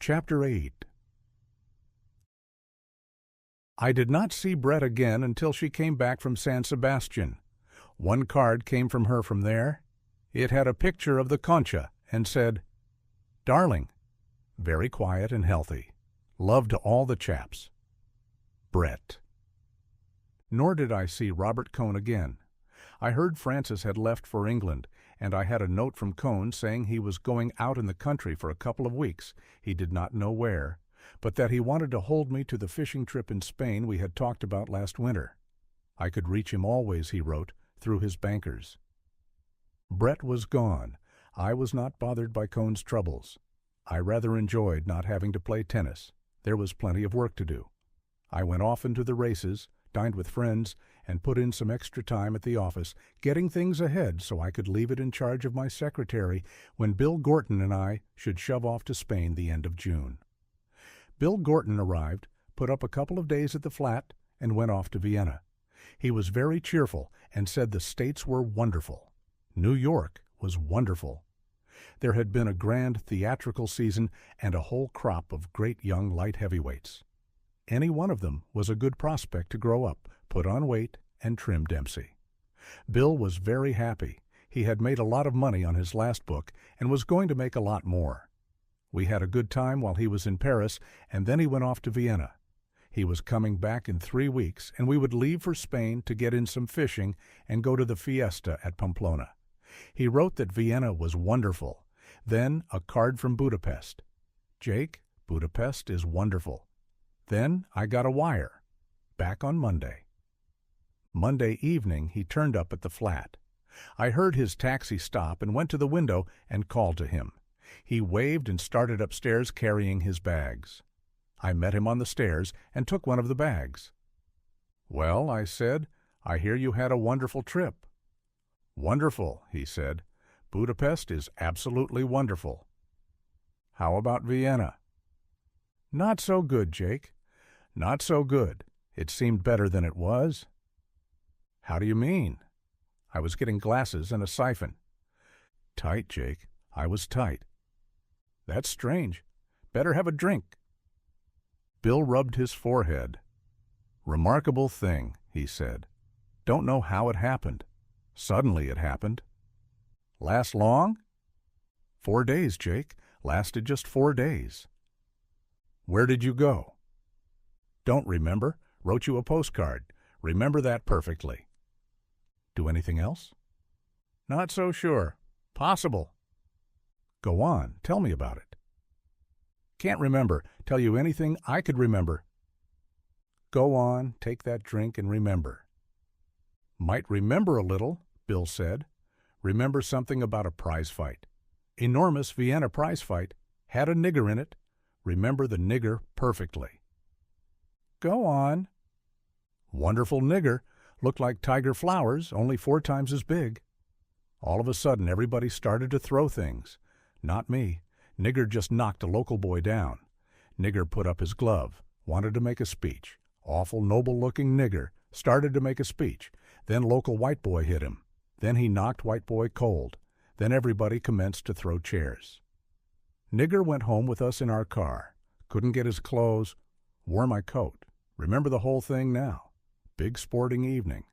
Chapter 8. I did not see Brett again until she came back from San Sebastian. One card came from her from there. It had a picture of the concha and said, "Darling, very quiet and healthy. Love to all the chaps. Brett." Nor did I see Robert Cohn again. I heard Francis had left for England, and I had a note from Cohn saying he was going out in the country for a couple of weeks. He did not know where, but that he wanted to hold me to the fishing trip in Spain we had talked about last winter. I could reach him always, he wrote, through his bankers. Brett was gone. I was not bothered by Cohn's troubles. I rather enjoyed not having to play tennis. There was plenty of work to do. I went often to the races, dined with friends, and put in some extra time at the office, getting things ahead so I could leave it in charge of my secretary when Bill Gorton and I should shove off to Spain the end of June. Bill Gorton arrived, put up a couple of days at the flat, and went off to Vienna. He was very cheerful and said the States were wonderful. New York was wonderful. There had been a grand theatrical season and a whole crop of great young light heavyweights. Any one of them was a good prospect to grow up, put on weight, and trim Dempsey. Bill was very happy. He had made a lot of money on his last book and was going to make a lot more. We had a good time while he was in Paris, and then he went off to Vienna. He was coming back in 3 weeks, and we would leave for Spain to get in some fishing and go to the fiesta at Pamplona. He wrote that Vienna was wonderful. Then a card from Budapest. "Jake, Budapest is wonderful." Then I got a wire. Back on Monday. Monday evening he turned up at the flat. I heard his taxi stop and went to the window and called to him. He waved and started upstairs carrying his bags. I met him on the stairs and took one of the bags. "Well," I said, "I hear you had a wonderful trip." "Wonderful," he said. "Budapest is absolutely wonderful." "How about Vienna?" "Not so good, Jake. Not so good. It seemed better than it was." "How do you mean?" "I was getting glasses and a siphon." "Tight, Jake. I was tight." "That's strange. Better have a drink." Bill rubbed his forehead. "Remarkable thing," he said. "Don't know how it happened. Suddenly it happened." "Last long?" 4 days, Jake. Lasted just 4 days. "Where did you go?" "Don't remember. Wrote you a postcard. Remember that perfectly." "Do anything else?" "Not so sure. Possible." "Go on. Tell me about it." "Can't remember. Tell you anything I could remember." "Go on. Take that drink and remember." "Might remember a little," Bill said. "Remember something about a prize fight. Enormous Vienna prize fight. Had a nigger in it. Remember the nigger perfectly." "Go on." "Wonderful nigger. Looked like Tiger Flowers, only 4 times as big. All of a sudden everybody started to throw things. Not me. Nigger just knocked a local boy down. Nigger put up his glove, wanted to make a speech. Awful noble-looking nigger, started to make a speech. Then local white boy hit him. Then he knocked white boy cold. Then everybody commenced to throw chairs. Nigger went home with us in our car. Couldn't get his clothes. Wore my coat. Remember the whole thing now. Big sporting evening."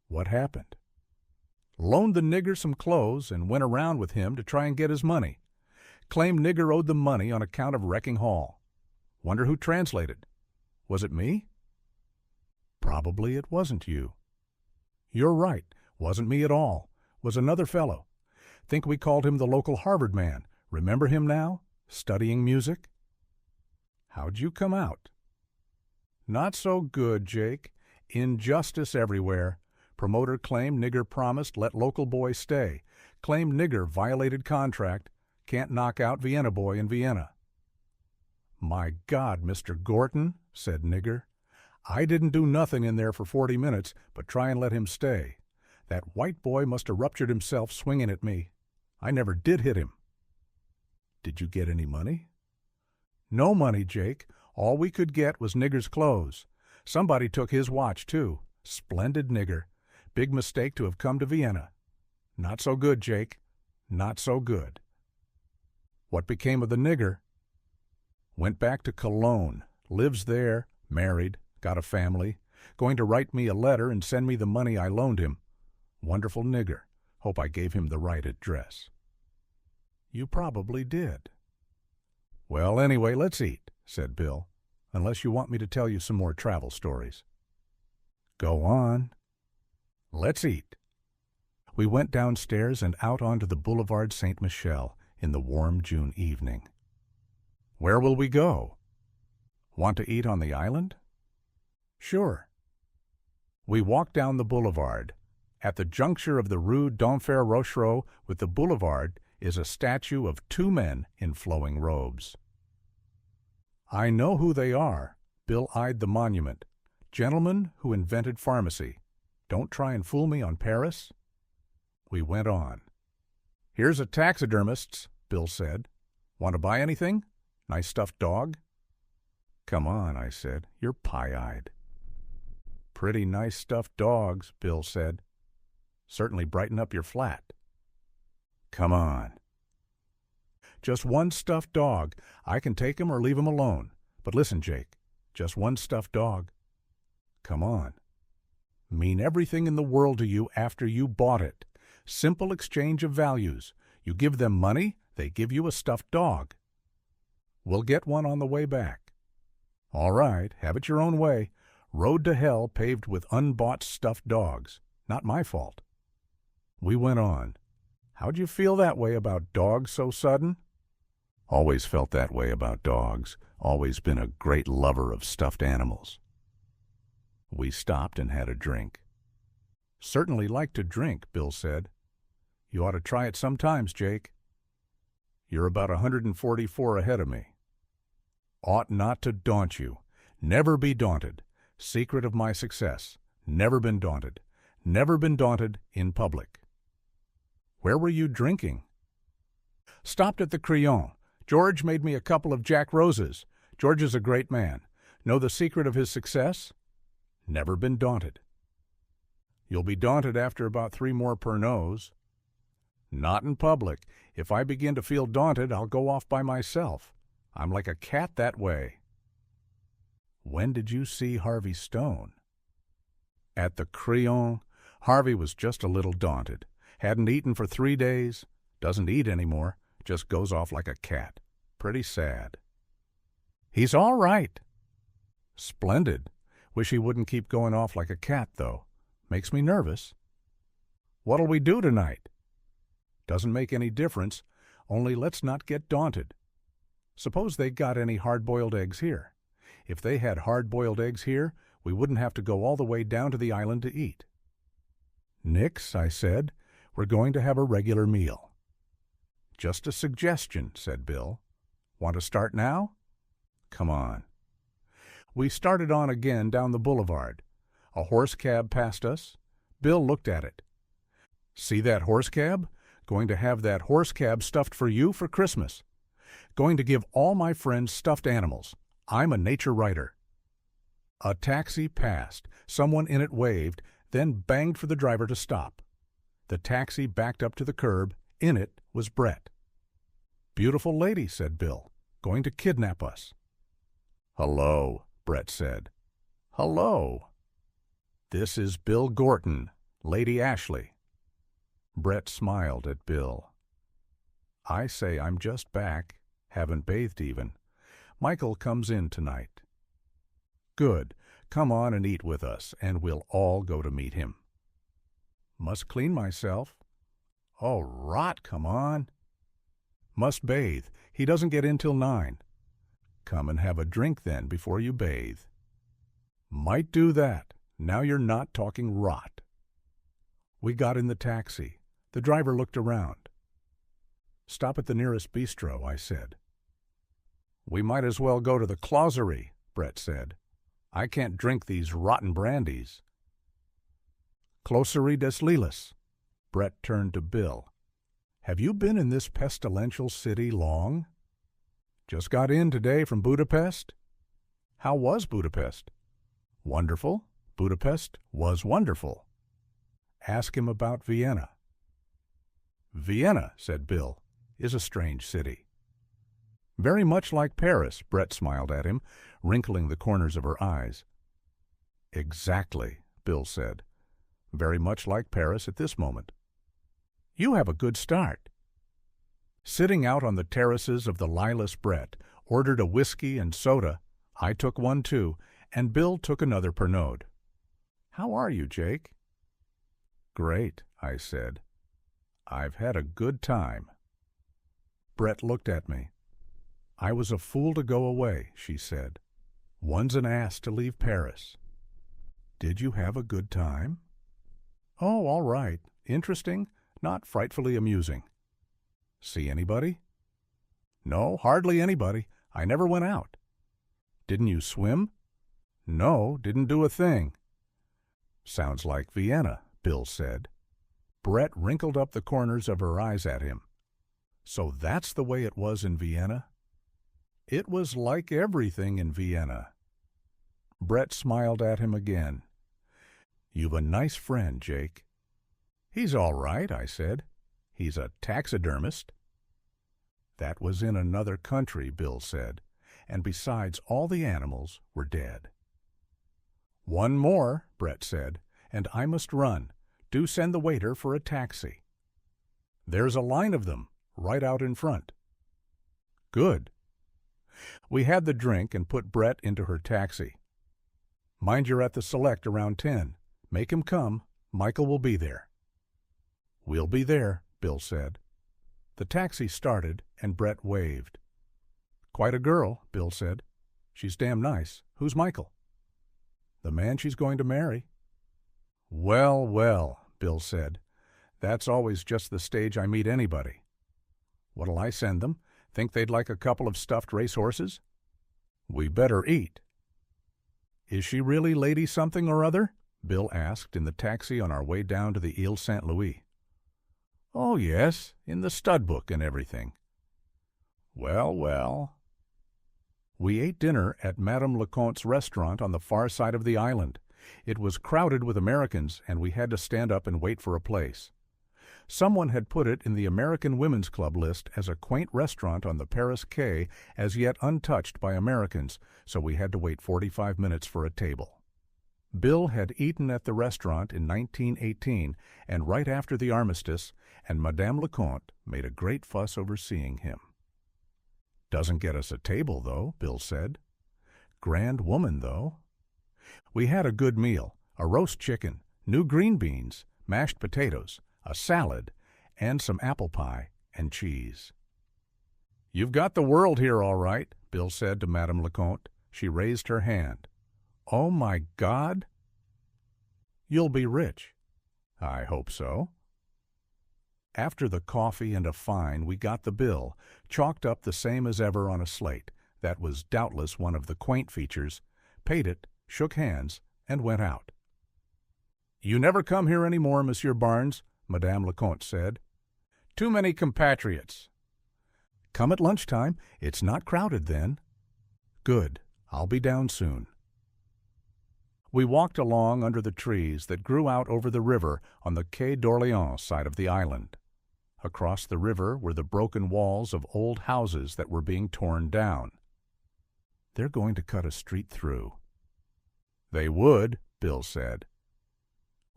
"What happened?" "Loaned the nigger some clothes and went around with him to try and get his money. Claimed nigger owed them money on account of wrecking hall. Wonder who translated. Was it me?" "Probably it wasn't you." "You're right. Wasn't me at all. Was another fellow. Think we called him the local Harvard man. Remember him now? Studying music." "How'd you come out?" "Not so good, Jake. Injustice everywhere. Promoter claimed nigger promised let local boy stay. Claimed nigger violated contract. Can't knock out Vienna boy in Vienna." "My God, Mr. Gorton," said nigger. "I didn't do nothing in there for 40 minutes but try and let him stay. That white boy must have ruptured himself swinging at me. I never did hit him." "Did you get any money?" "No money, Jake. All we could get was nigger's clothes. Somebody took his watch, too. Splendid nigger. Big mistake to have come to Vienna. Not so good, Jake. Not so good." "What became of the nigger?" Went back to Cologne, lives there, married, got a family, going to write me a letter and send me the money I loaned him. Wonderful nigger. Hope I gave him the right address. You probably did. Well, anyway, let's eat, said Bill, unless you want me to tell you some more travel stories. Go on. Let's eat. We went downstairs and out onto the Boulevard Saint-Michel in the warm June evening. Where will we go? Want to eat on the island? Sure. We walked down the boulevard. At the juncture of the Rue d'Enfer Rochereau with the boulevard is a statue of two men in flowing robes. I know who they are. Bill eyed the monument. Gentlemen who invented pharmacy. Don't try and fool me on Paris. We went on. Here's a taxidermist's, Bill said. Want to buy anything? Nice stuffed dog? Come on, I said. You're pie-eyed. Pretty nice stuffed dogs, Bill said. Certainly brighten up your flat. Come on. Just one stuffed dog. I can take him or leave him alone. But listen, Jake, just one stuffed dog. Come on. Mean everything in the world to you after you bought it. Simple exchange of values. You give them money, they give you a stuffed dog. We'll get one on the way back. All right, have it your own way. Road to hell paved with unbought stuffed dogs. Not my fault. We went on. How'd you feel that way about dogs so sudden? Always felt that way about dogs. Always been a great lover of stuffed animals. We stopped and had a drink. Certainly like to drink, Bill said. You ought to try it sometimes, Jake. You're about 144 ahead of me. Ought not to daunt you. Never be daunted. Secret of my success. Never been daunted. Never been daunted in public. Where were you drinking? Stopped at the Crillon. George made me a couple of Jack Roses. George is a great man. Know the secret of his success? Never been daunted. You'll be daunted after about 3 more Pernots. Not in public. If I begin to feel daunted, I'll go off by myself. I'm like a cat that way. When did you see Harvey Stone? At the Crillon. Harvey was just a little daunted. Hadn't eaten for 3 days. Doesn't eat anymore. Just goes off like a cat. Pretty sad. He's all right. Splendid. Wish he wouldn't keep going off like a cat, though. Makes me nervous. What'll we do tonight? Doesn't make any difference, only let's not get daunted. Suppose they got any hard-boiled eggs here. If they had hard-boiled eggs here, we wouldn't have to go all the way down to the island to eat. Nix, I said, we're going to have a regular meal. Just a suggestion, said Bill. Want to start now? Come on. We started on again down the boulevard. A horse cab passed us. Bill looked at it. See that horse cab? Going to have that horse cab stuffed for you for Christmas. Going to give all my friends stuffed animals. I'm a nature writer. A taxi passed. Someone in it waved, then banged for the driver to stop. The taxi backed up to the curb. In it was Brett. Beautiful lady, said Bill. Going to kidnap us. Hello, Brett said. Hello. This is Bill Gorton, Lady Ashley. Brett smiled at Bill. I say I'm just back. Haven't bathed even. Michael comes in tonight. Good. Come on and eat with us, and we'll all go to meet him. Must clean myself. Oh, rot, come on. Must bathe. He doesn't get in till 9. Come and have a drink then before you bathe. Might do that. Now you're not talking rot. We got in the taxi. The driver looked around. Stop at the nearest bistro, I said. We might as well go to the closerie, Brett said. I can't drink these rotten brandies. Closerie des Lilas. Brett turned to Bill. Have you been in this pestilential city long? Just got in today from Budapest. How was Budapest? Wonderful. Budapest was wonderful. Ask him about Vienna. Vienna, said Bill, is a strange city. Very much like Paris, Brett smiled at him, wrinkling the corners of her eyes. Exactly, Bill said. Very much like Paris at this moment. You have a good start. Sitting out on the terraces of the Lilas Brett ordered a whiskey and soda. I took one too, and Bill took another Pernod. How are you, Jake? Great, I said. I've had a good time. Brett looked at me. I was a fool to go away, she said. One's an ass to leave Paris. Did you have a good time? Oh, all right. Interesting, not frightfully amusing. See anybody? No, hardly anybody. I never went out. Didn't you swim? No, didn't do a thing. Sounds like Vienna, Bill said. Brett wrinkled up the corners of her eyes at him. So that's the way it was in Vienna? It was like everything in Vienna. Brett smiled at him again. You've a nice friend, Jake. He's all right, I said. He's a taxidermist. That was in another country, Bill said, and besides, all the animals were dead. One more, Brett said, and I must run. Do send the waiter for a taxi. There's a line of them, right out in front. Good. We had the drink and put Brett into her taxi. Mind you're at the Select around 10. Make him come. Michael will be there. We'll be there, Bill said. The taxi started, and Brett waved. Quite a girl, Bill said. She's damn nice. Who's Michael? The man she's going to marry. Well, well, Bill said. That's always just the stage I meet anybody. What'll I send them? Think they'd like a couple of stuffed racehorses? We better eat. Is she really Lady something or other? Bill asked in the taxi on our way down to the Ile Saint Louis. Oh, yes, in the stud book and everything. Well, well. We ate dinner at Madame Leconte's restaurant on the far side of the island. It was crowded with Americans, and we had to stand up and wait for a place. Someone had put it in the American Women's Club list as a quaint restaurant on the Paris quay as yet untouched by Americans, so we had to wait 45 minutes for a table. Bill had eaten at the restaurant in 1918 and right after the armistice, and Madame Leconte made a great fuss over seeing him. Doesn't get us a table, though, Bill said. Grand woman, though. We had a good meal, a roast chicken, new green beans, mashed potatoes, a salad, and some apple pie and cheese. You've got the world here all right, Bill said to Madame Leconte. She raised her hand. Oh, my God! You'll be rich. I hope so. After the coffee and a fine, we got the bill, chalked up the same as ever on a slate. That was doubtless one of the quaint features, paid it, shook hands, and went out. You never come here any more, Monsieur Barnes, Madame Leconte said. Too many compatriots. Come at lunchtime. It's not crowded then. Good. I'll be down soon. We walked along under the trees that grew out over the river on the Quai d'Orléans side of the island. Across the river were the broken walls of old houses that were being torn down. They're going to cut a street through. They would, Bill said.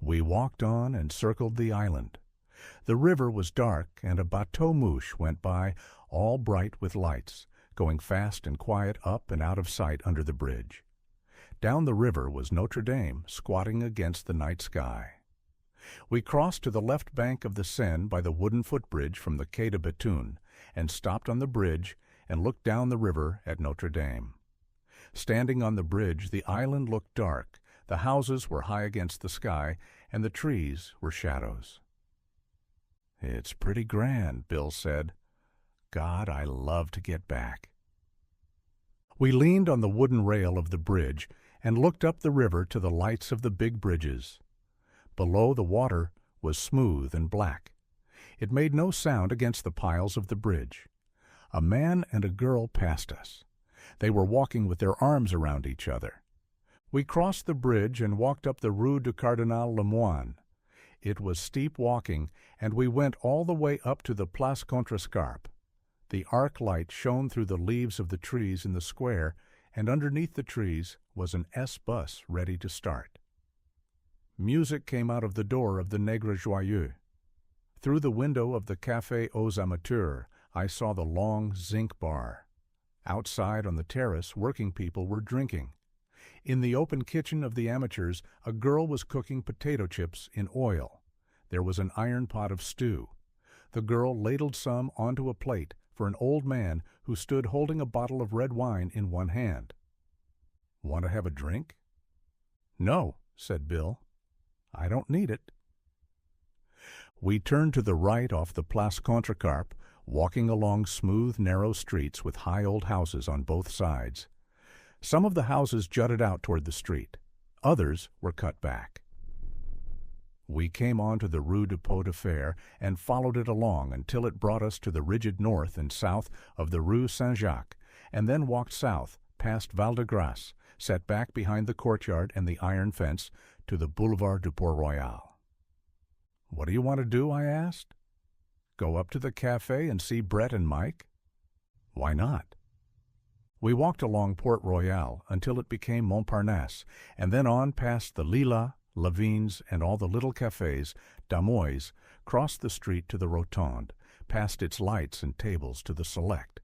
We walked on and circled the island. The river was dark, and a bateau-mouche went by, all bright with lights, going fast and quiet up and out of sight under the bridge. Down the river was Notre Dame, squatting against the night sky. We crossed to the left bank of the Seine by the wooden footbridge from the Quai de Béthune, and stopped on the bridge and looked down the river at Notre Dame. Standing on the bridge, the island looked dark, the houses were high against the sky, and the trees were shadows. It's pretty grand, Bill said. God, I love to get back. We leaned on the wooden rail of the bridge and looked up the river to the lights of the big bridges. Below, the water was smooth and black. It made no sound against the piles of the bridge. A man and a girl passed us. They were walking with their arms around each other. We crossed the bridge and walked up the Rue du Cardinal Lemoine. It was steep walking, and we went all the way up to the Place Contrescarpe. The arc light shone through the leaves of the trees in the square, and underneath the trees was an S-bus ready to start. Music came out of the door of the Nègre Joyeux. Through the window of the Café aux Amateurs, I saw the long zinc bar. Outside on the terrace, working people were drinking. In the open kitchen of the amateurs, a girl was cooking potato chips in oil. There was an iron pot of stew. The girl ladled some onto a plate for an old man who stood holding a bottle of red wine in one hand. "Want to have a drink?" "No," said Bill. "I don't need it." We turned to the right off the Place Contrecarpe, walking along smooth, narrow streets with high old houses on both sides. Some of the houses jutted out toward the street. Others were cut back. We came on to the Rue du Pot de Fer and followed it along until it brought us to the rigid north and south of the Rue Saint-Jacques, and then walked south, past Val-de-Grâce, set back behind the courtyard and the iron fence, to the Boulevard du Port-Royal. "What do you want to do?" I asked. "Go up to the cafe and see Brett and Mike?" "Why not?" We walked along Port Royal until it became Montparnasse, and then on past the Lilas, Lavines, and all the little cafés, Damois, crossed the street to the Rotonde, past its lights and tables to the Select.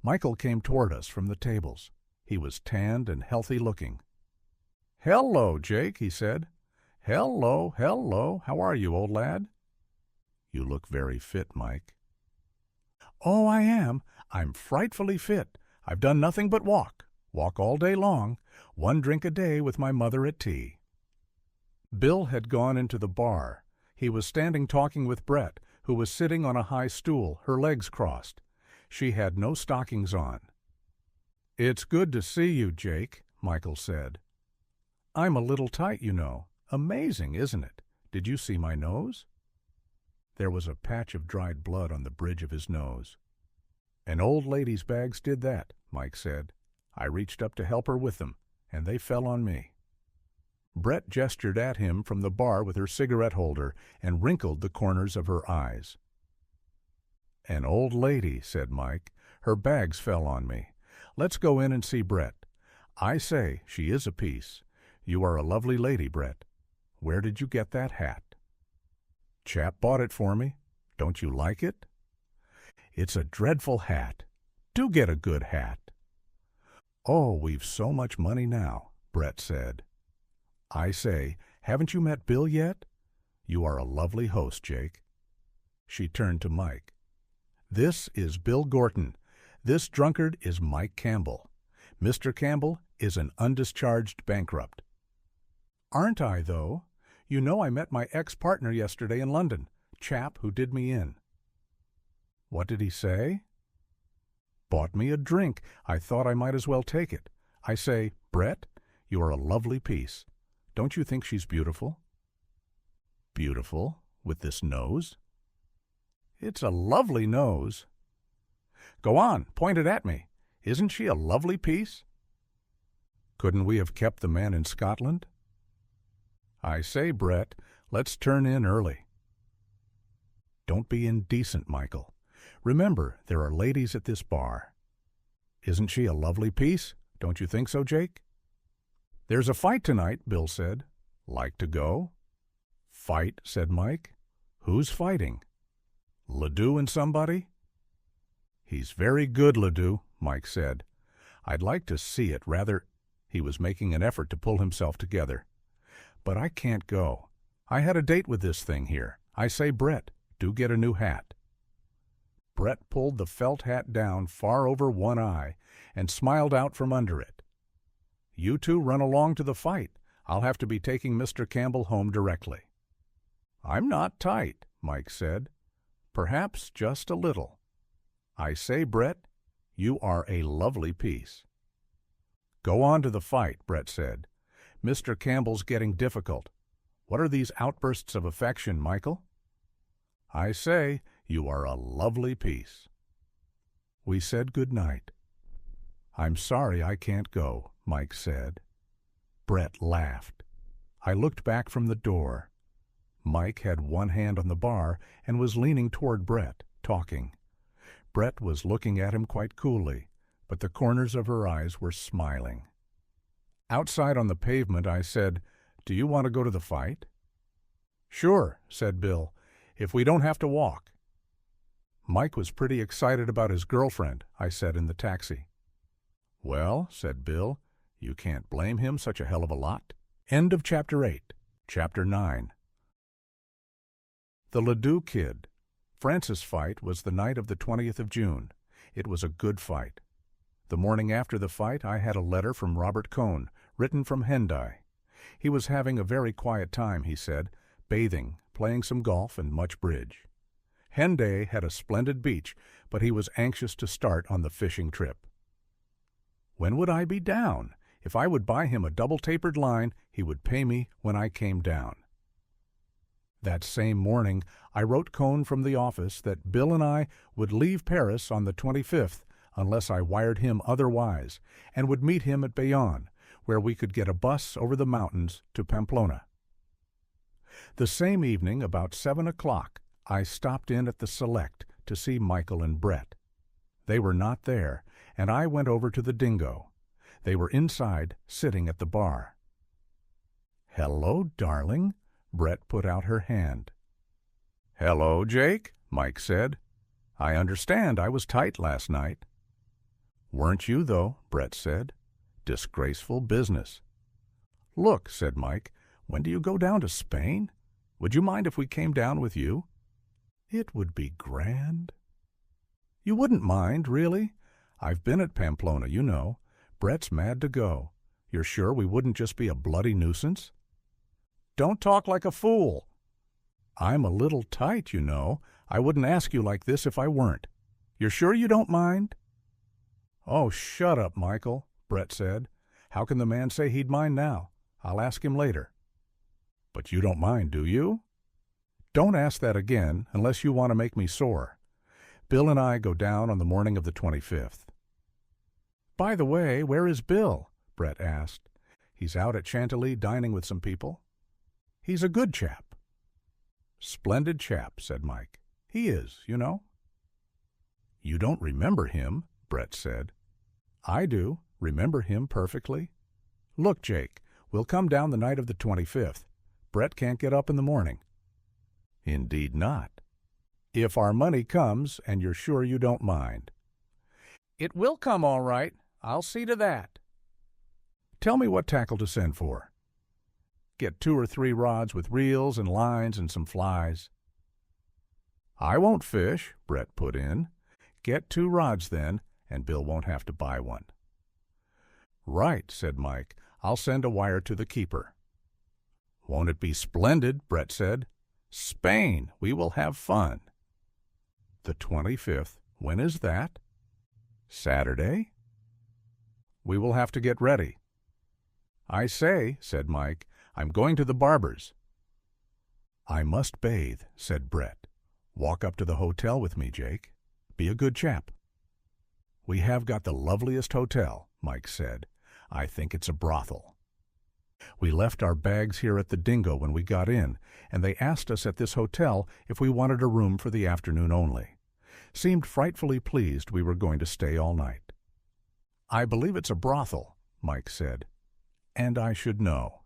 Michael came toward us from the tables. He was tanned and healthy-looking. "Hello, Jake," he said. "Hello, hello. How are you, old lad?" "You look very fit, Mike." "Oh, I am. I'm frightfully fit. I've done nothing but walk all day long, 1 drink a day with my mother at tea." Bill had gone into the bar. He was standing talking with Brett, who was sitting on a high stool, her legs crossed. She had no stockings on. "It's good to see you, Jake," Michael said. "I'm a little tight, you know. Amazing, isn't it? Did you see my nose?" There was a patch of dried blood on the bridge of his nose. "An old lady's bags did that," Mike said. "I reached up to help her with them, and they fell on me." Brett gestured at him from the bar with her cigarette holder and wrinkled the corners of her eyes. "An old lady," said Mike. "Her bags fell on me. Let's go in and see Brett. I say, she is a piece. You are a lovely lady, Brett. Where did you get that hat?" "Chap bought it for me. Don't you like it?" "It's a dreadful hat. Do get a good hat." "Oh, we've so much money now," Brett said. "I say, haven't you met Bill yet? You are a lovely host, Jake." She turned to Mike. "This is Bill Gorton. This drunkard is Mike Campbell. Mr. Campbell is an undischarged bankrupt." "Aren't I, though? You know I met my ex-partner yesterday in London, chap who did me in." "What did he say?" "Bought me a drink. I thought I might as well take it. I say, Brett, you are a lovely piece. Don't you think she's beautiful?" "Beautiful? With this nose?" "It's a lovely nose." "Go on, point it at me. Isn't she a lovely piece?" "Couldn't we have kept the man in Scotland?" "I say, Brett, let's turn in early." "Don't be indecent, Michael. Remember, there are ladies at this bar." "Isn't she a lovely piece? Don't you think so, Jake?" "There's a fight tonight," Bill said. "Like to go?" "Fight?" said Mike. "Who's fighting? Ledoux and somebody?" "He's very good, Ledoux," Mike said. "I'd like to see it, rather—" He was making an effort to pull himself together. "But I can't go. I had a date with this thing here. I say, Brett, do get a new hat." Brett pulled the felt hat down far over one eye and smiled out from under it. "You two run along to the fight. I'll have to be taking Mr. Campbell home directly." "I'm not tight," Mike said. "Perhaps just a little." "I say, Brett, you are a lovely piece." "Go on to the fight," Brett said. "Mr. Campbell's getting difficult. What are these outbursts of affection, Michael?" "I say, you are a lovely piece." We said good night. "I'm sorry I can't go," Mike said. Brett laughed. I looked back from the door. Mike had one hand on the bar and was leaning toward Brett, talking. Brett was looking at him quite coolly, but the corners of her eyes were smiling. Outside on the pavement, I said, "Do you want to go to the fight?" "Sure," said Bill, "if we don't have to walk." Mike was pretty excited about his girlfriend, I said in the taxi. "Well," said Bill, "you can't blame him such a hell of a lot." End of Chapter 8. Chapter 9. The Ledoux Kid. Francis' fight was the night of the 20th of June. It was a good fight. The morning after the fight, I had a letter from Robert Cohn, written from Hendaye. He was having a very quiet time, he said, bathing, playing some golf, and much bridge. Hendaye had a splendid beach, but he was anxious to start on the fishing trip. When would I be down? If I would buy him a double-tapered line, he would pay me when I came down. That same morning, I wrote Cohn from the office that Bill and I would leave Paris on the 25th unless I wired him otherwise, and would meet him at Bayonne, where we could get a bus over the mountains to Pamplona. The same evening, about 7 o'clock, I stopped in at the Select to see Michael and Brett. They were not there, and I went over to the Dingo. They were inside, sitting at the bar. "Hello, darling." Brett put out her hand. "Hello, Jake," Mike said. "I understand I was tight last night." "Weren't you, though," Brett said. "Disgraceful business." "Look," said Mike, "when do you go down to Spain? Would you mind if we came down with you?" "It would be grand." "You wouldn't mind, really? I've been at Pamplona, you know. Brett's mad to go. You're sure we wouldn't just be a bloody nuisance?" "Don't talk like a fool." "I'm a little tight, you know. I wouldn't ask you like this if I weren't. You're sure you don't mind?" "Oh, shut up, Michael," Brett said. "How can the man say he'd mind now? I'll ask him later." "But you don't mind, do you?" "Don't ask that again, unless you want to make me sore. Bill and I go down on the morning of the 25th. "By the way, where is Bill?" Brett asked. "He's out at Chantilly dining with some people." "He's a good chap." "Splendid chap," said Mike. "He is, you know." "You don't remember him," Brett said. "I do. Remember him perfectly. Look, Jake, we'll come down the night of the 25th. Brett can't get up in the morning." "Indeed not." "If our money comes, and you're sure you don't mind." "It will come all right. I'll see to that." "Tell me what tackle to send for." "Get 2 or 3 rods with reels and lines and some flies." "I won't fish," Brett put in. "Get 2 rods then, and Bill won't have to buy one." "Right," said Mike. "I'll send a wire to the keeper." "Won't it be splendid?" Brett said. "Spain! We will have fun." "The 25th. When is that?" "Saturday." "We will have to get ready." "I say," said Mike, "I'm going to the barber's." "I must bathe," said Brett. "Walk up to the hotel with me, Jake. Be a good chap." "We have got the loveliest hotel," Mike said. "I think it's a brothel." We left our bags here at the Dingo when we got in, and they asked us at this hotel if we wanted a room for the afternoon only. Seemed frightfully pleased we were going to stay all night. "I believe it's a brothel," Mike said. "And I should know."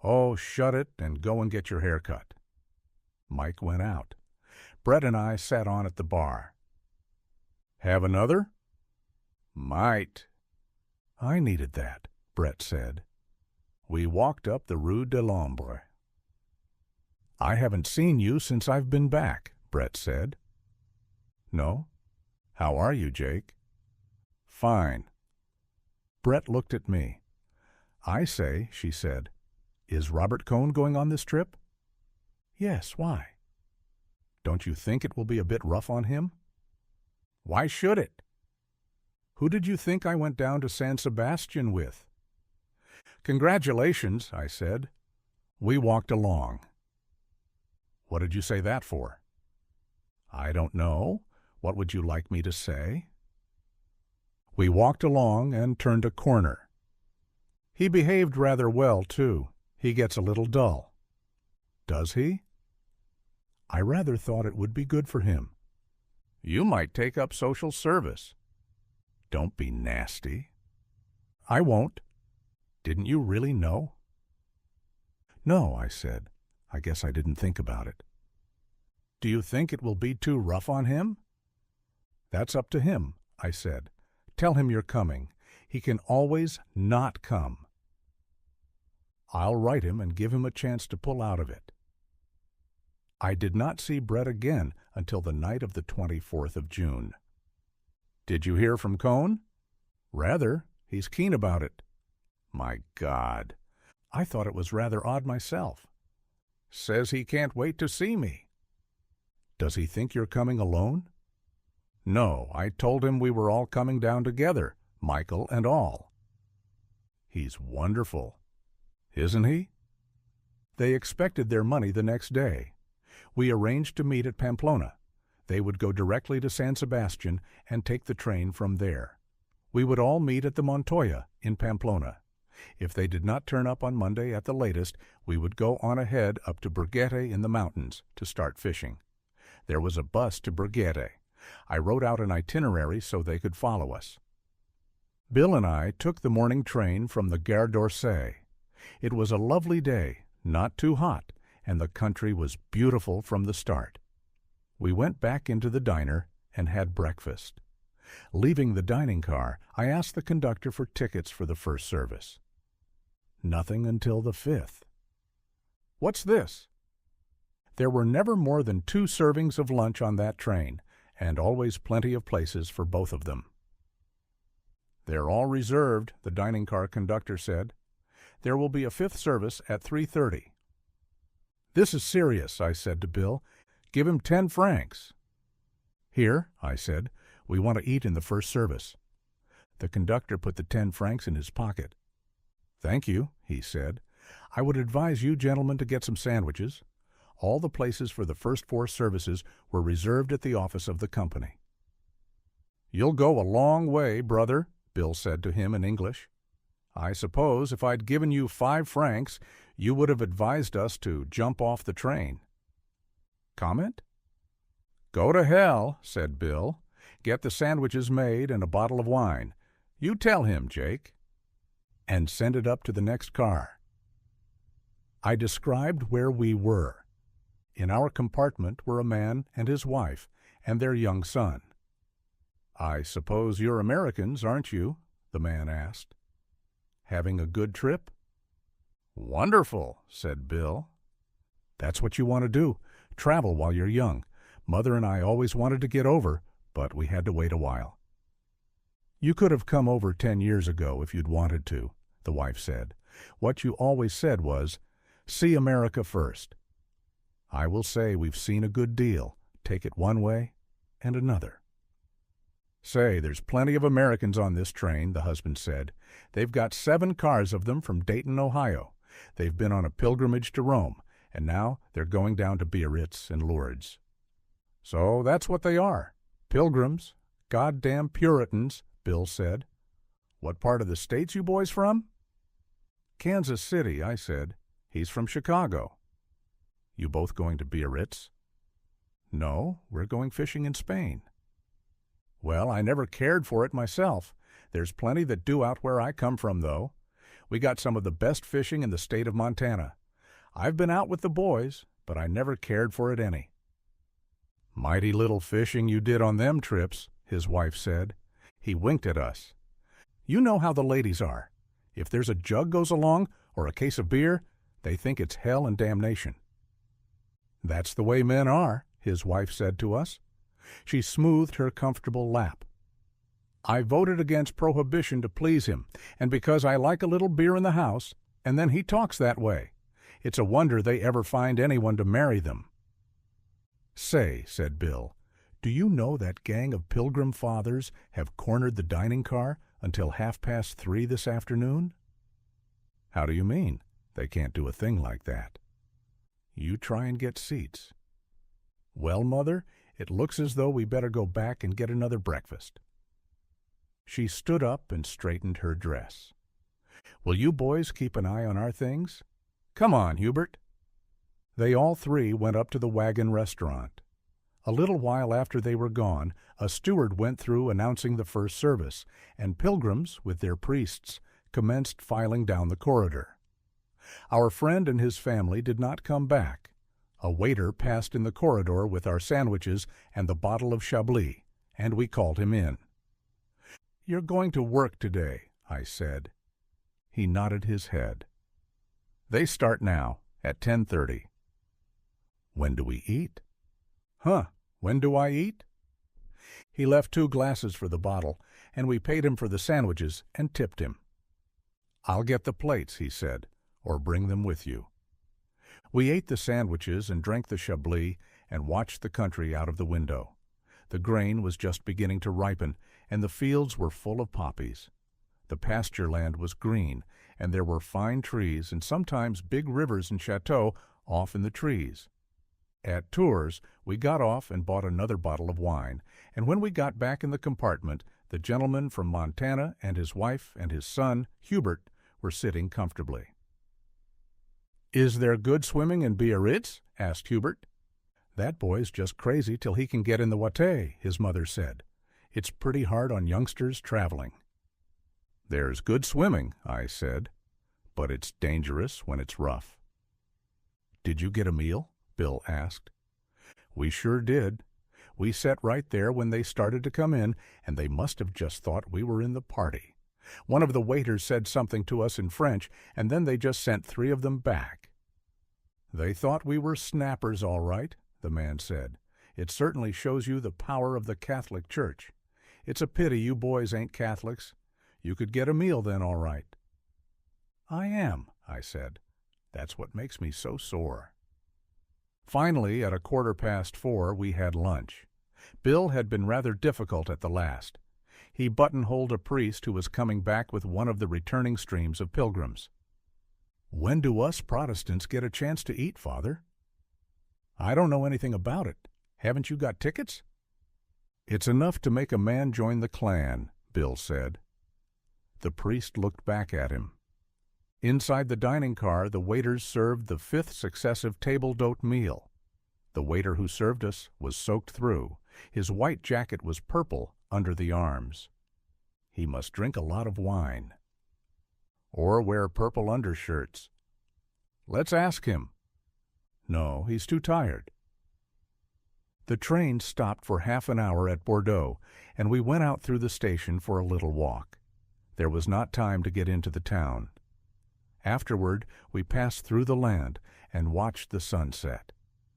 "Oh, shut it and go and get your hair cut." Mike went out. Brett and I sat on at the bar. "Have another?" "Might." "I needed that," Brett said. We walked up the Rue de l'Ombre. "I haven't seen you since I've been back," Brett said. "No? How are you, Jake?" "Fine." Brett looked at me. "I say," she said, "is Robert Cohn going on this trip?" "Yes, why?" "Don't you think it will be a bit rough on him?" "Why should it?" "Who did you think I went down to San Sebastian with?" "Congratulations," I said. We walked along. "What did you say that for?" "I don't know. What would you like me to say?" We walked along and turned a corner. He behaved rather well, too. He gets a little dull. "Does he?" "I rather thought it would be good for him." You might take up social service. Don't be nasty. I won't. Didn't you really know? No, I said. I guess I didn't think about it. Do you think it will be too rough on him? That's up to him, I said. Tell him you're coming. He can always not come. I'll write him and give him a chance to pull out of it. I did not see Brett again until the night of the 24th of June. Did you hear from Cohn? Rather. He's keen about it. My God. I thought it was rather odd myself. Says he can't wait to see me. Does he think you're coming alone? No, I told him we were all coming down together, Michael and all. He's wonderful. Isn't he? They expected their money the next day. We arranged to meet at Pamplona. They would go directly to San Sebastian and take the train from there. We would all meet at the Montoya in Pamplona. If they did not turn up on Monday at the latest, we would go on ahead up to Borghete in the mountains to start fishing. There was a bus to Borghete. I wrote out an itinerary so they could follow us. Bill and I took the morning train from the Gare d'Orsay. It was a lovely day, not too hot, and the country was beautiful from the start. We went back into the diner and had breakfast. Leaving the dining car, I asked the conductor for tickets for the first service. Nothing until the 5th. What's this? There were never more than 2 servings of lunch on that train, and always plenty of places for both of them. They're all reserved, the dining car conductor said. There will be a 5th service at 3:30. This is serious, I said to Bill. Give him 10 francs. Here, I said, we want to eat in the first service. The conductor put the 10 francs in his pocket. Thank you, he said. I would advise you gentlemen to get some sandwiches. All the places for the first 4 services were reserved at the office of the company. You'll go a long way, brother, Bill said to him in English. I suppose if I'd given you 5 francs, you would have advised us to jump off the train. Comment? Go to hell, said Bill. Get the sandwiches made and a bottle of wine. You tell him, Jake. And send it up to the next car. I described where we were. In our compartment were a man and his wife and their young son. I suppose you're Americans, aren't you? The man asked. Having a good trip? Wonderful, said Bill. That's what you want to do. Travel while you're young. Mother and I always wanted to get over, but we had to wait a while. You could have come over 10 years ago if you'd wanted to, the wife said. What you always said was, see America first. I will say we've seen a good deal. Take it one way and another. Say, there's plenty of Americans on this train, the husband said. They've got 7 cars of them from Dayton, Ohio. They've been on a pilgrimage to Rome, and now they're going down to Biarritz and Lourdes. So that's what they are. Pilgrims. Goddamn Puritans, Bill said. What part of the States you boys from? Kansas City, I said. He's from Chicago. You both going to Biarritz? No, we're going fishing in Spain. Well, I never cared for it myself. There's plenty that do out where I come from, though. We got some of the best fishing in the state of Montana. I've been out with the boys, but I never cared for it any. Mighty little fishing you did on them trips, his wife said. He winked at us. You know how the ladies are. If there's a jug goes along or a case of beer, they think it's hell and damnation. That's the way men are, his wife said to us. She smoothed her comfortable lap. I voted against prohibition to please him, and because I like a little beer in the house, and then he talks that way. It's a wonder they ever find anyone to marry them. Say, said Bill, do you know that gang of Pilgrim Fathers have cornered the dining car until 3:30 this afternoon? How do you mean? They can't do a thing like that. You try and get seats. Well, Mother, it looks as though we better go back and get another breakfast. She stood up and straightened her dress. Will you boys keep an eye on our things? Come on, Hubert. They all 3 went up to the wagon restaurant. A little while after they were gone, a steward went through announcing the first service, and pilgrims, with their priests, commenced filing down the corridor. Our friend and his family did not come back. A waiter passed in the corridor with our sandwiches and the bottle of Chablis, and we called him in. "You're going to work today," I said. He nodded his head. "They start now, at 10:30. "When do we eat?" "Huh, when do I eat?" He left 2 glasses for the bottle, and we paid him for the sandwiches and tipped him. "I'll get the plates," he said, "or bring them with you." We ate the sandwiches and drank the Chablis and watched the country out of the window. The grain was just beginning to ripen, and the fields were full of poppies. The pasture land was green, and there were fine trees and sometimes big rivers and chateaux off in the trees. At Tours, we got off and bought another bottle of wine, and when we got back in the compartment, the gentleman from Montana and his wife and his son, Hubert, were sitting comfortably. "Is there good swimming in Biarritz?" asked Hubert. "That boy's just crazy till he can get in the Ouate," his mother said. "It's pretty hard on youngsters traveling." "There's good swimming," I said, "but it's dangerous when it's rough." "Did you get a meal?" Bill asked. "We sure did. We sat right there when they started to come in, and they must have just thought we were in the party. One of the waiters said something to us in French, and then they just sent 3 of them back." "They thought we were snappers, all right," the man said. "It certainly shows you the power of the Catholic Church. It's a pity you boys ain't Catholics. You could get a meal then, all right." "I am," I said. "That's what makes me so sore." Finally, at 4:15, we had lunch. Bill had been rather difficult at the last. He buttonholed a priest who was coming back with one of the returning streams of pilgrims. "When do us Protestants get a chance to eat, Father?" "I don't know anything about it. Haven't you got tickets?" "It's enough to make a man join the clan," Bill said. The priest looked back at him. Inside the dining car, the waiters served the 5th successive table d'hôte meal. The waiter who served us was soaked through. His white jacket was purple under the arms. He must drink a lot of wine. Or wear purple undershirts. "Let's ask him." "No, he's too tired." The train stopped for half an hour at Bordeaux, and we went out through the station for a little walk. There was not time to get into the town. Afterward, we passed through the land and watched the sunset.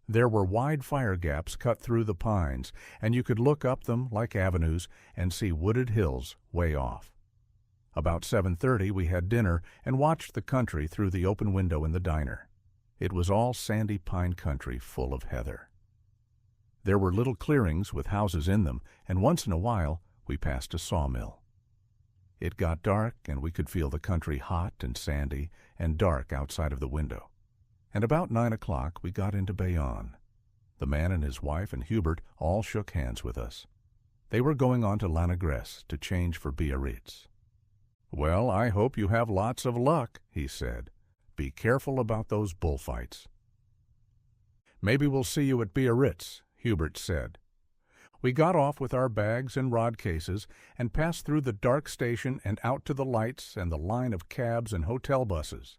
There were wide fire gaps cut through the pines, and you could look up them like avenues and see wooded hills way off. About 7:30 we had dinner and watched the country through the open window in the diner. It was all sandy pine country full of heather. There were little clearings with houses in them, and once in a while we passed a sawmill. It got dark, and we could feel the country hot and sandy and dark outside of the window. And about 9 o'clock we got into Bayonne. The man and his wife and Hubert all shook hands with us. They were going on to Lanagresse to change for Biarritz. "Well, I hope you have lots of luck," he said. "Be careful about those bullfights." "Maybe we'll see you at Biarritz," Hubert said. We got off with our bags and rod cases and passed through the dark station and out to the lights and the line of cabs and hotel buses.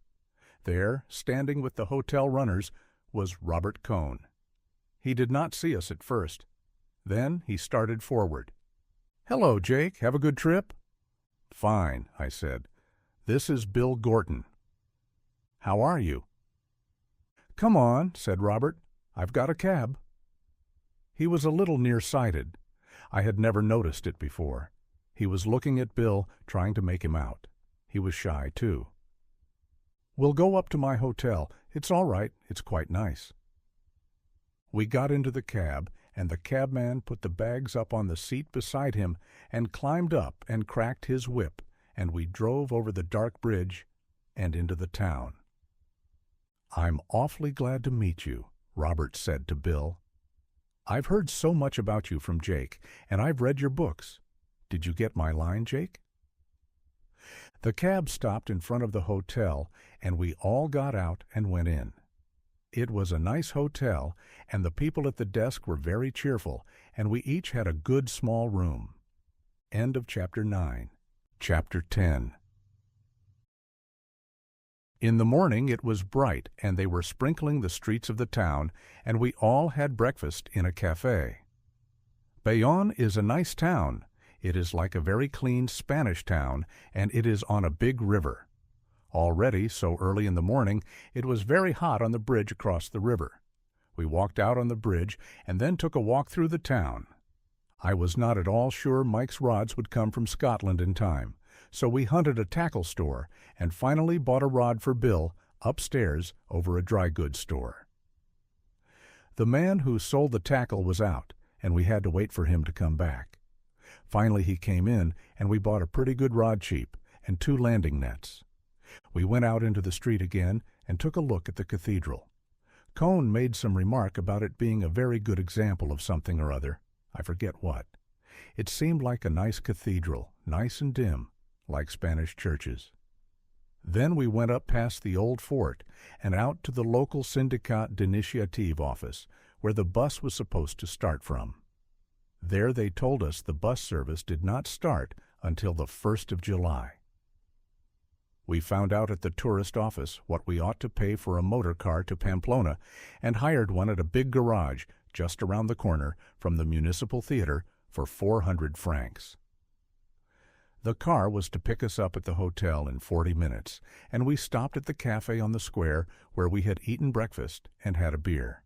There, standing with the hotel runners, was Robert Cohn. He did not see us at first. Then he started forward. "Hello, Jake. Have a good trip?" "Fine," I said. "This is Bill Gorton." "How are you?" "Come on," said Robert. "I've got a cab." He was a little nearsighted. I had never noticed it before. He was looking at Bill, trying to make him out. He was shy, too. "We'll go up to my hotel. It's all right. It's quite nice." We got into the cab, and the cabman put the bags up on the seat beside him and climbed up and cracked his whip, and we drove over the dark bridge and into the town. "I'm awfully glad to meet you," Robert said to Bill. "I've heard so much about you from Jake, and I've read your books. Did you get my line, Jake?" The cab stopped in front of the hotel, and we all got out and went in. It was a nice hotel, and the people at the desk were very cheerful, and we each had a good small room. End of Chapter 9. Chapter 10. In the morning it was bright, and they were sprinkling the streets of the town, and we all had breakfast in a café. Bayonne is a nice town. It is like a very clean Spanish town, and it is on a big river. Already, so early in the morning, it was very hot on the bridge across the river. We walked out on the bridge and then took a walk through the town. I was not at all sure Mike's rods would come from Scotland in time, so we hunted a tackle store and finally bought a rod for Bill upstairs over a dry goods store. The man who sold the tackle was out, and we had to wait for him to come back. Finally he came in, and we bought a pretty good rod cheap and 2 landing nets. We went out into the street again and took a look at the cathedral. Cohn made some remark about it being a very good example of something or other. I forget what. It seemed like a nice cathedral, nice and dim, like Spanish churches. Then we went up past the old fort and out to the local Syndicat d'Initiative office, where the bus was supposed to start from. There they told us the bus service did not start until the 1st of July. We found out at the tourist office what we ought to pay for a motor car to Pamplona and hired one at a big garage just around the corner from the municipal theater for 400 francs. The car was to pick us up at the hotel in 40 minutes, and we stopped at the cafe on the square where we had eaten breakfast and had a beer.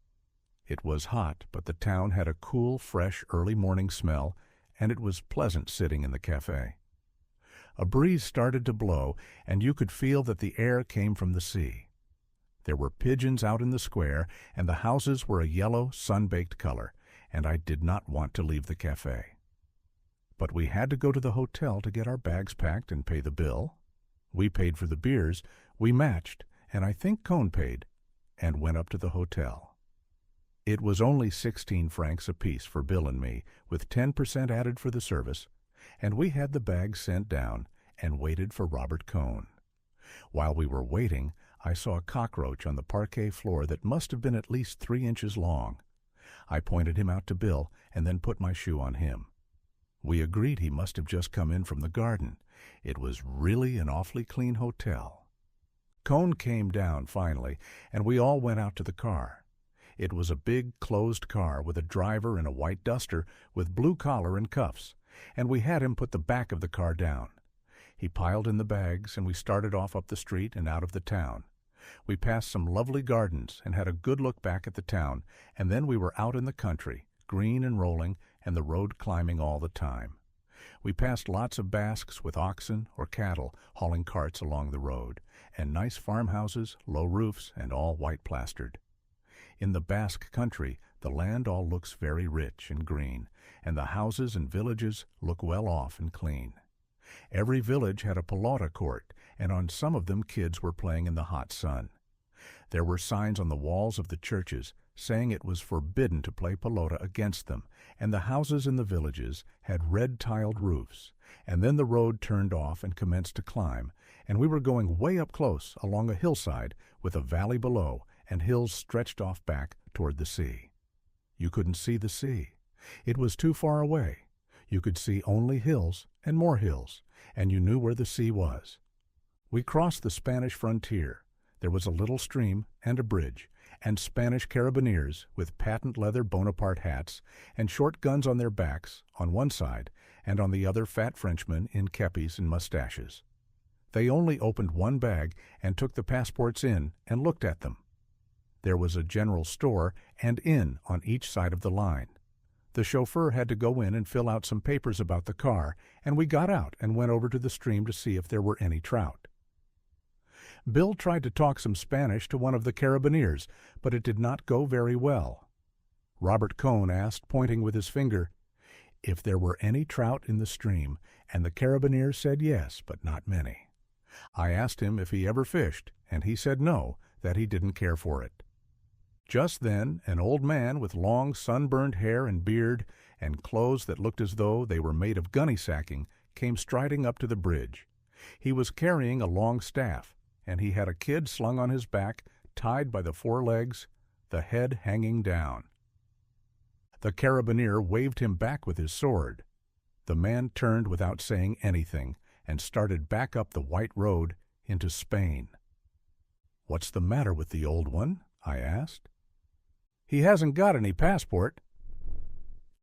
It was hot, but the town had a cool, fresh, early morning smell, and it was pleasant sitting in the cafe. A breeze started to blow, and you could feel that the air came from the sea. There were pigeons out in the square, and the houses were a yellow, sun-baked color, and I did not want to leave the cafe. But we had to go to the hotel to get our bags packed and pay the bill. We paid for the beers, we matched, and I think Cohn paid, and went up to the hotel. It was only 16 francs apiece for Bill and me, with 10% added for the service, and we had the bags sent down and waited for Robert Cohn. While we were waiting, I saw a cockroach on the parquet floor that must have been at least 3 inches long. I pointed him out to Bill and then put my shoe on him. We agreed he must have just come in from the garden. It was really an awfully clean hotel. Cohn came down finally, and we all went out to the car. It was a big, closed car with a driver in a white duster with blue collar and cuffs, and we had him put the back of the car down. He piled in the bags, and we started off up the street and out of the town. We passed some lovely gardens and had a good look back at the town, and then we were out in the country, green and rolling, and the road climbing all the time. We passed lots of Basques with oxen or cattle hauling carts along the road, and nice farmhouses, low roofs, and all white plastered. In the Basque country, the land all looks very rich and green, and the houses and villages look well off and clean. Every village had a pelota court, and on some of them kids were playing in the hot sun. There were signs on the walls of the churches saying it was forbidden to play pelota against them, and the houses in the villages had red-tiled roofs, and then the road turned off and commenced to climb, and we were going way up close along a hillside with a valley below and hills stretched off back toward the sea. You couldn't see the sea. It was too far away. You could see only hills and more hills, and you knew where the sea was. We crossed the Spanish frontier. There was a little stream and a bridge, and Spanish carabineers with patent leather Bonaparte hats and short guns on their backs on one side, and on the other fat Frenchmen in kepis and mustaches. They only opened one bag and took the passports in and looked at them. There was a general store and inn on each side of the line. The chauffeur had to go in and fill out some papers about the car, and we got out and went over to the stream to see if there were any trout. Bill tried to talk some Spanish to one of the carabineers, but it did not go very well. Robert Cohn asked, pointing with his finger, if there were any trout in the stream, and the carabineer said yes, but not many. I asked him if he ever fished, and he said no, that he didn't care for it. Just then an old man with long sunburned hair and beard and clothes that looked as though they were made of gunny sacking came striding up to the bridge. He was carrying a long staff, and he had a kid slung on his back tied by the forelegs, the head hanging down. The carabiner waved him back with his sword. The man turned without saying anything and started back up the white road into Spain. "What's the matter with the old one?" I asked. "He hasn't got any passport."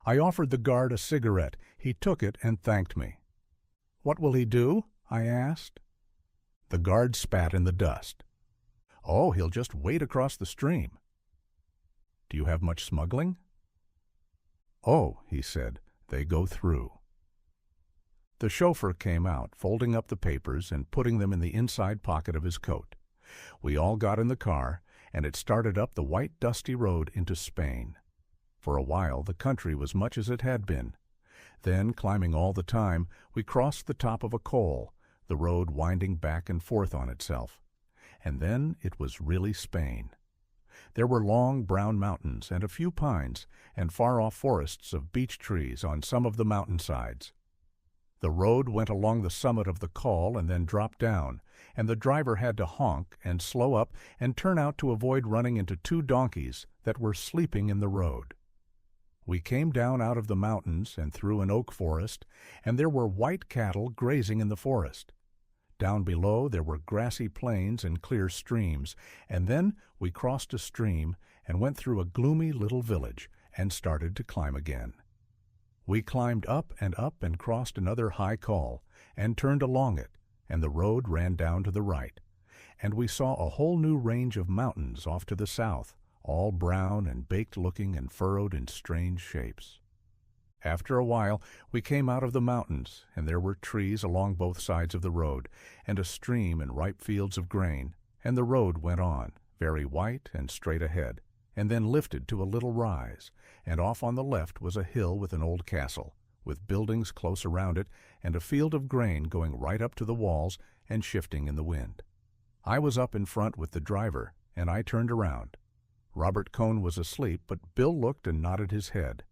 I offered the guard a cigarette. He took it and thanked me. "What will he do?" I asked. The guard spat in the dust. "Oh, he'll just wade across the stream." "Do you have much smuggling?" "Oh," he said, "they go through." The chauffeur came out, folding up the papers and putting them in the inside pocket of his coat. We all got in the car, and it started up the white dusty road into Spain. For a while the country was much as it had been. Then, climbing all the time, we crossed the top of a col, the road winding back and forth on itself. And then it was really Spain. There were long brown mountains and a few pines, and far-off forests of beech trees on some of the mountainsides. The road went along the summit of the col and then dropped down, and the driver had to honk and slow up and turn out to avoid running into two donkeys that were sleeping in the road. We came down out of the mountains and through an oak forest, and there were white cattle grazing in the forest. Down below there were grassy plains and clear streams, and then we crossed a stream and went through a gloomy little village and started to climb again. We climbed up and crossed another high col and turned along it, and the road ran down to the right, and we saw a whole new range of mountains off to the south, all brown and baked-looking and furrowed in strange shapes. After a while we came out of the mountains, and there were trees along both sides of the road, and a stream and ripe fields of grain, and the road went on, very white and straight ahead, and then lifted to a little rise, and off on the left was a hill with an old castle, with buildings close around it, and a field of grain going right up to the walls and shifting in the wind. I was up in front with the driver, and I turned around. Robert Cohn was asleep, but Bill looked and nodded his head.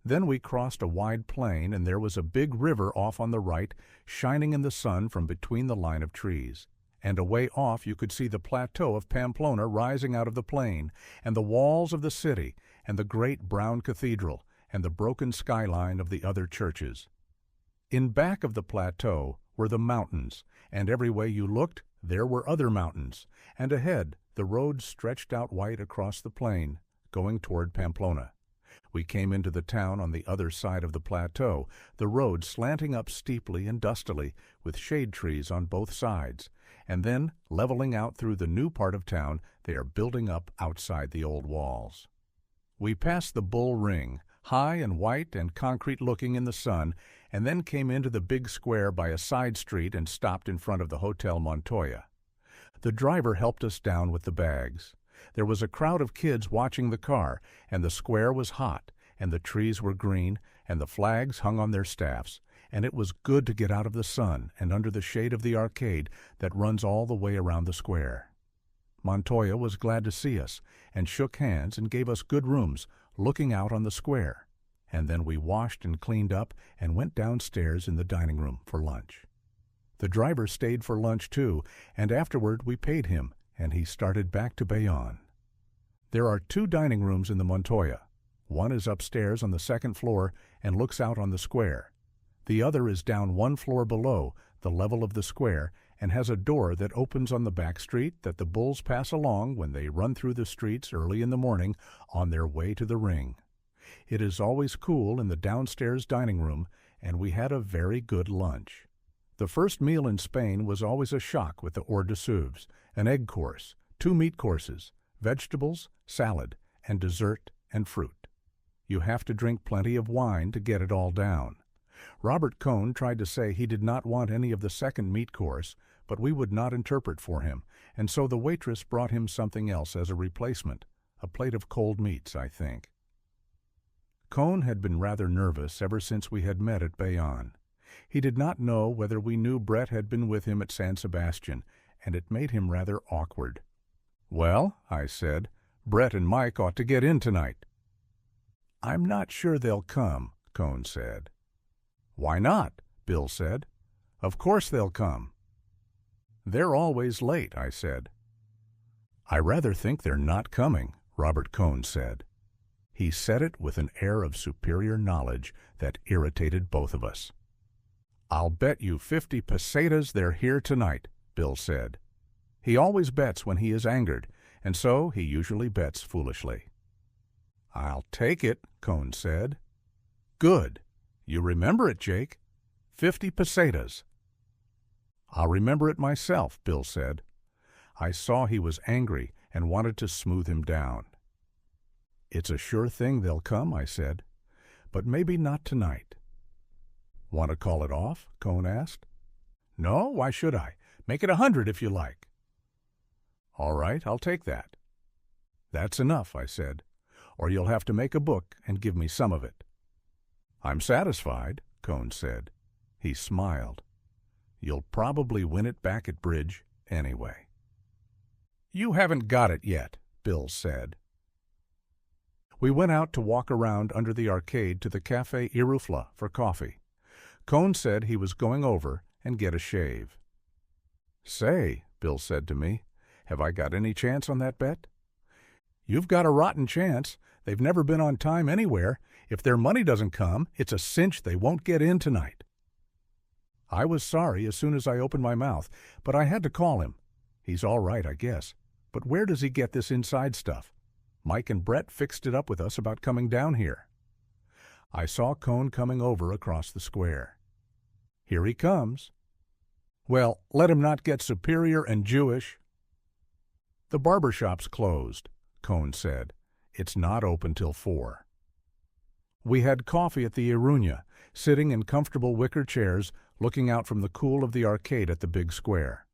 Then we crossed a wide plain, and there was a big river off on the right, shining in the sun from between the line of trees. And away off you could see the plateau of Pamplona rising out of the plain, and the walls of the city, and the great brown cathedral, and the broken skyline of the other churches. In back of the plateau were the mountains, and every way you looked there were other mountains, and ahead the road stretched out white across the plain, going toward Pamplona. We came into the town on the other side of the plateau, the road slanting up steeply and dustily, with shade trees on both sides, and then, leveling out through the new part of town, they are building up outside the old walls. We passed the Bull Ring, high and white and concrete-looking in the sun, and then came into the big square by a side street and stopped in front of the Hotel Montoya. The driver helped us down with the bags. There was a crowd of kids watching the car, and the square was hot, and the trees were green, and the flags hung on their staffs, and it was good to get out of the sun and under the shade of the arcade that runs all the way around the square. Montoya was glad to see us, and shook hands and gave us good rooms, looking out on the square, and then we washed and cleaned up and went downstairs in the dining room for lunch. The driver stayed for lunch too, and afterward we paid him, and he started back to Bayonne. There are 2 dining rooms in the Montoya. One is upstairs on the 2nd floor and looks out on the square. The other is down 1 floor below, the level of the square, and has a door that opens on the back street that the bulls pass along when they run through the streets early in the morning on their way to the ring. It is always cool in the downstairs dining room, and we had a very good lunch. The first meal in Spain was always a shock with the hors d'oeuvres, an egg course, 2 meat courses, vegetables, salad, and dessert and fruit. You have to drink plenty of wine to get it all down. Robert Cohn tried to say he did not want any of the second meat course, but we would not interpret for him, and so the waitress brought him something else as a replacement, a plate of cold meats, I think. Cohn had been rather nervous ever since we had met at Bayonne. He did not know whether we knew Brett had been with him at San Sebastian, and it made him rather awkward. "Well," I said, "Brett and Mike ought to get in tonight." "I'm not sure they'll come," Cohn said. "Why not?" Bill said. "Of course they'll come." "They're always late," I said. "I rather think they're not coming," Robert Cohn said. He said it with an air of superior knowledge that irritated both of us. "I'll bet you 50 pesetas they're here tonight," Bill said. He always bets when he is angered, and so he usually bets foolishly. "I'll take it," Cohn said. "Good. You remember it, Jake. 50 pesetas." "I'll remember it myself," Bill said. I saw he was angry and wanted to smooth him down. "It's a sure thing they'll come," I said, "but maybe not tonight." "Want to call it off?" Cohn asked. "No, why should I? Make it 100 if you like." "All right, I'll take that." "That's enough," I said, "or you'll have to make a book and give me some of it." "I'm satisfied," Cohn said. He smiled. "You'll probably win it back at bridge anyway." "You haven't got it yet," Bill said. We went out to walk around under the arcade to the Café Irufla for coffee. Cohn said he was going over and get a shave. "Say," Bill said to me, "have I got any chance on that bet?" "You've got a rotten chance. They've never been on time anywhere. If their money doesn't come, it's a cinch they won't get in tonight." I was sorry as soon as I opened my mouth, but I had to call him. He's all right, I guess. But where does he get this inside stuff? Mike and Brett fixed it up with us about coming down here. I saw Cohn coming over across the square. "Here he comes." "Well, let him not get superior and Jewish." "The barber shop's closed," Cohn said. "It's not open till 4. We had coffee at the Iruña, sitting in comfortable wicker chairs, looking out from the cool of the arcade at the big square.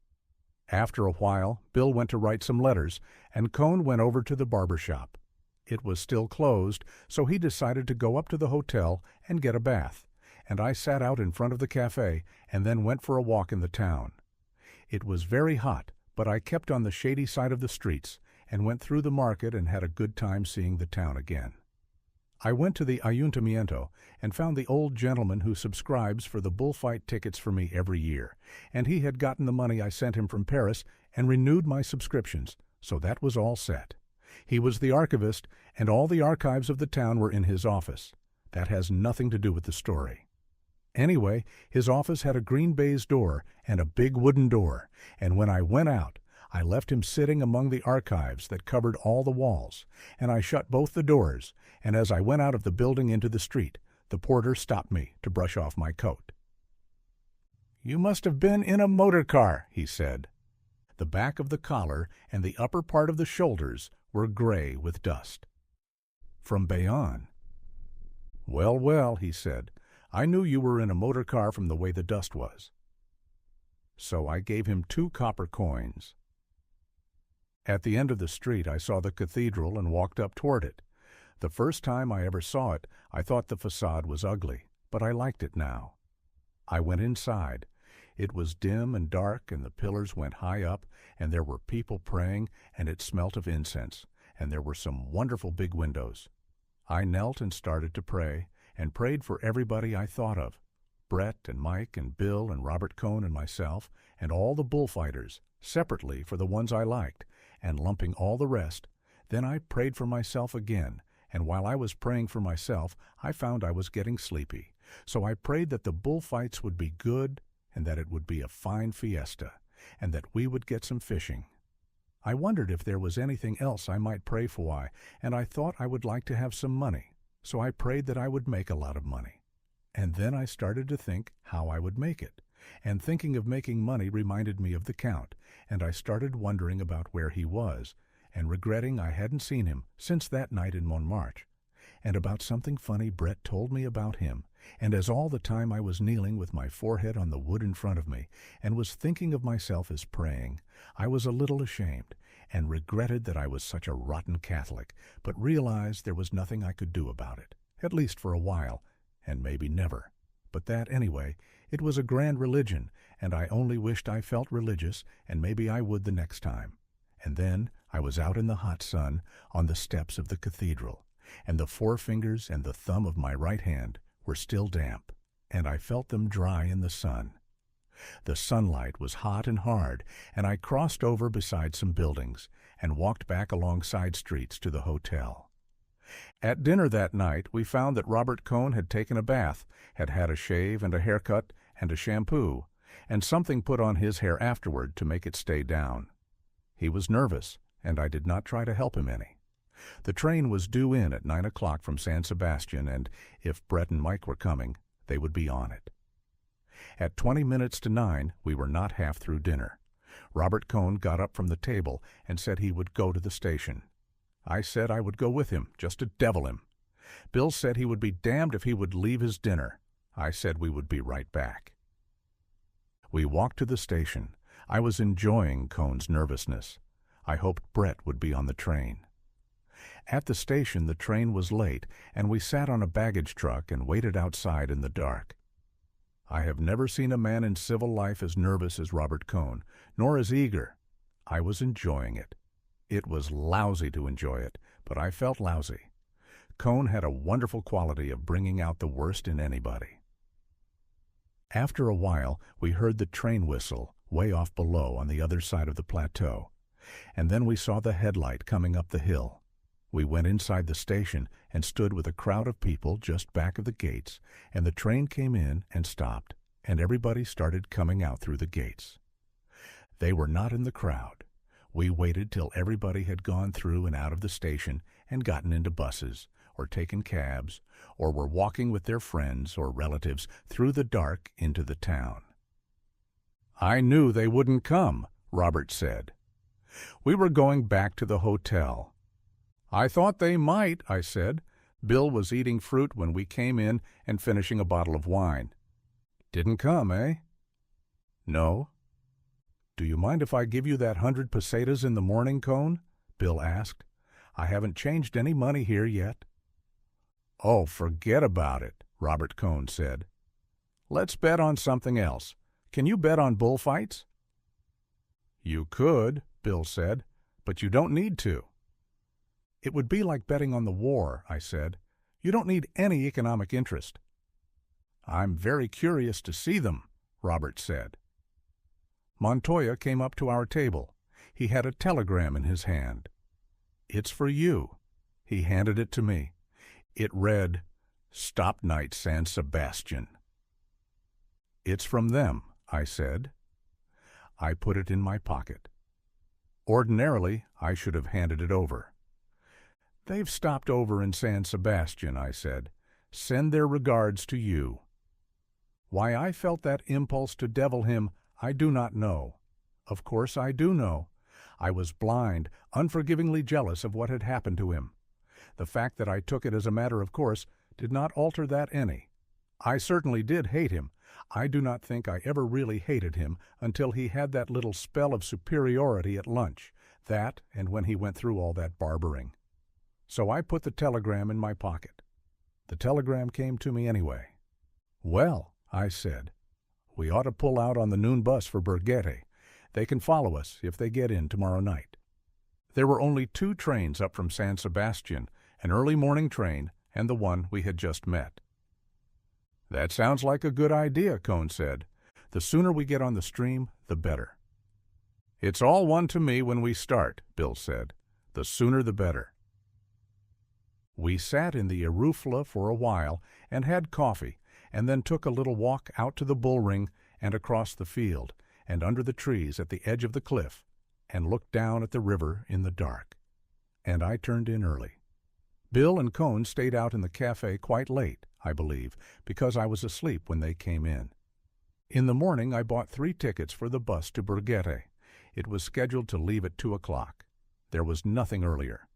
After a while, Bill went to write some letters, and Cohn went over to the barber shop. It was still closed, so he decided to go up to the hotel and get a bath, and I sat out in front of the cafe and then went for a walk in the town. It was very hot, but I kept on the shady side of the streets and went through the market and had a good time seeing the town again. I went to the Ayuntamiento and found the old gentleman who subscribes for the bullfight tickets for me every year, and he had gotten the money I sent him from Paris and renewed my subscriptions, so that was all set. He was the archivist, and all the archives of the town were in his office. That has nothing to do with the story. Anyway, his office had a green baize door and a big wooden door, and when I went out, I left him sitting among the archives that covered all the walls, and I shut both the doors, and as I went out of the building into the street, the porter stopped me to brush off my coat. "You must have been in a motor car," he said. The back of the collar and the upper part of the shoulders were gray with dust. "From Bayonne." "Well, well," he said, "I knew you were in a motor car from the way the dust was." So I gave him 2 copper coins. At the end of the street I saw the cathedral and walked up toward it. The first time I ever saw it, I thought the facade was ugly, but I liked it now. I went inside. It was dim and dark, and the pillars went high up, and there were people praying, and it smelt of incense, and there were some wonderful big windows. I knelt and started to pray, and prayed for everybody I thought of, Brett and Mike and Bill and Robert Cohn and myself, and all the bullfighters, separately for the ones I liked, and lumping all the rest. Then I prayed for myself again, and while I was praying for myself, I found I was getting sleepy. So I prayed that the bullfights would be good, and that it would be a fine fiesta, and that we would get some fishing. I wondered if there was anything else I might pray for, and I thought I would like to have some money, so I prayed that I would make a lot of money. And then I started to think how I would make it, and thinking of making money reminded me of the Count, and I started wondering about where he was, and regretting I hadn't seen him since that night in Montmartre, and about something funny Brett told me about him, and as all the time I was kneeling with my forehead on the wood in front of me, and was thinking of myself as praying, I was a little ashamed, and regretted that I was such a rotten Catholic, but realized there was nothing I could do about it, at least for a while, and maybe never. But that, anyway, it was a grand religion, and I only wished I felt religious, and maybe I would the next time. And then I was out in the hot sun on the steps of the cathedral, and the forefingers and the thumb of my right hand were still damp, and I felt them dry in the sun. The sunlight was hot and hard, and I crossed over beside some buildings and walked back along side streets to the hotel. At dinner that night, we found that Robert Cohn had taken a bath, had had a shave and a haircut and a shampoo, and something put on his hair afterward to make it stay down. He was nervous, and I did not try to help him any. The train was due in at 9 o'clock from San Sebastian, and if Brett and Mike were coming, they would be on it. At 20 minutes to 9, we were not half through dinner. Robert Cohn got up from the table and said he would go to the station. I said I would go with him, just to devil him. Bill said he would be damned if he would leave his dinner. I said we would be right back. We walked to the station. I was enjoying Cohn's nervousness. I hoped Brett would be on the train. At the station, the train was late, and we sat on a baggage truck and waited outside in the dark. I have never seen a man in civil life as nervous as Robert Cohn, nor as eager. I was enjoying it. It was lousy to enjoy it, but I felt lousy. Cohn had a wonderful quality of bringing out the worst in anybody. After a while, we heard the train whistle way off below on the other side of the plateau, and then we saw the headlight coming up the hill. We went inside the station and stood with a crowd of people just back of the gates, and the train came in and stopped, and everybody started coming out through the gates. They were not in the crowd. We waited till everybody had gone through and out of the station and gotten into buses, or taken cabs, or were walking with their friends or relatives through the dark into the town. I knew they wouldn't come, Robert said. We were going back to the hotel. I thought they might, I said. Bill was eating fruit when we came in and finishing a bottle of wine. Didn't come, eh? No. Do you mind if I give you that 100 pesetas in the morning, Cohn? Bill asked. I haven't changed any money here yet. Oh, forget about it, Robert Cohn said. Let's bet on something else. Can you bet on bullfights? You could, Bill said, but you don't need to. It would be like betting on the war, I said. You don't need any economic interest. I'm very curious to see them, Robert said. Montoya came up to our table. He had a telegram in his hand. It's for you. He handed it to me. It read, Stop night San Sebastian. It's from them, I said. I put it in my pocket. Ordinarily, I should have handed it over. They've stopped over in San Sebastian, I said. Send their regards to you. Why I felt that impulse to devil him, I do not know. Of course I do know. I was blind, unforgivingly jealous of what had happened to him. The fact that I took it as a matter of course did not alter that any. I certainly did hate him. I do not think I ever really hated him until he had that little spell of superiority at lunch, that and when he went through all that barbering. So I put the telegram in my pocket. The telegram came to me anyway. Well, I said, we ought to pull out on the noon bus for Bergete. They can follow us if they get in tomorrow night. There were only 2 trains up from San Sebastian, an early morning train and the one we had just met. That sounds like a good idea, Cohn said. The sooner we get on the stream, the better. It's all one to me when we start, Bill said. The sooner the better. We sat in the Irufla for a while and had coffee, and then took a little walk out to the bull ring and across the field and under the trees at the edge of the cliff and looked down at the river in the dark. And I turned in early. Bill and Cohn stayed out in the cafe quite late, I believe, because I was asleep when they came in. In the morning I bought 3 tickets for the bus to Bergete. It was scheduled to leave at 2 o'clock. There was nothing earlier.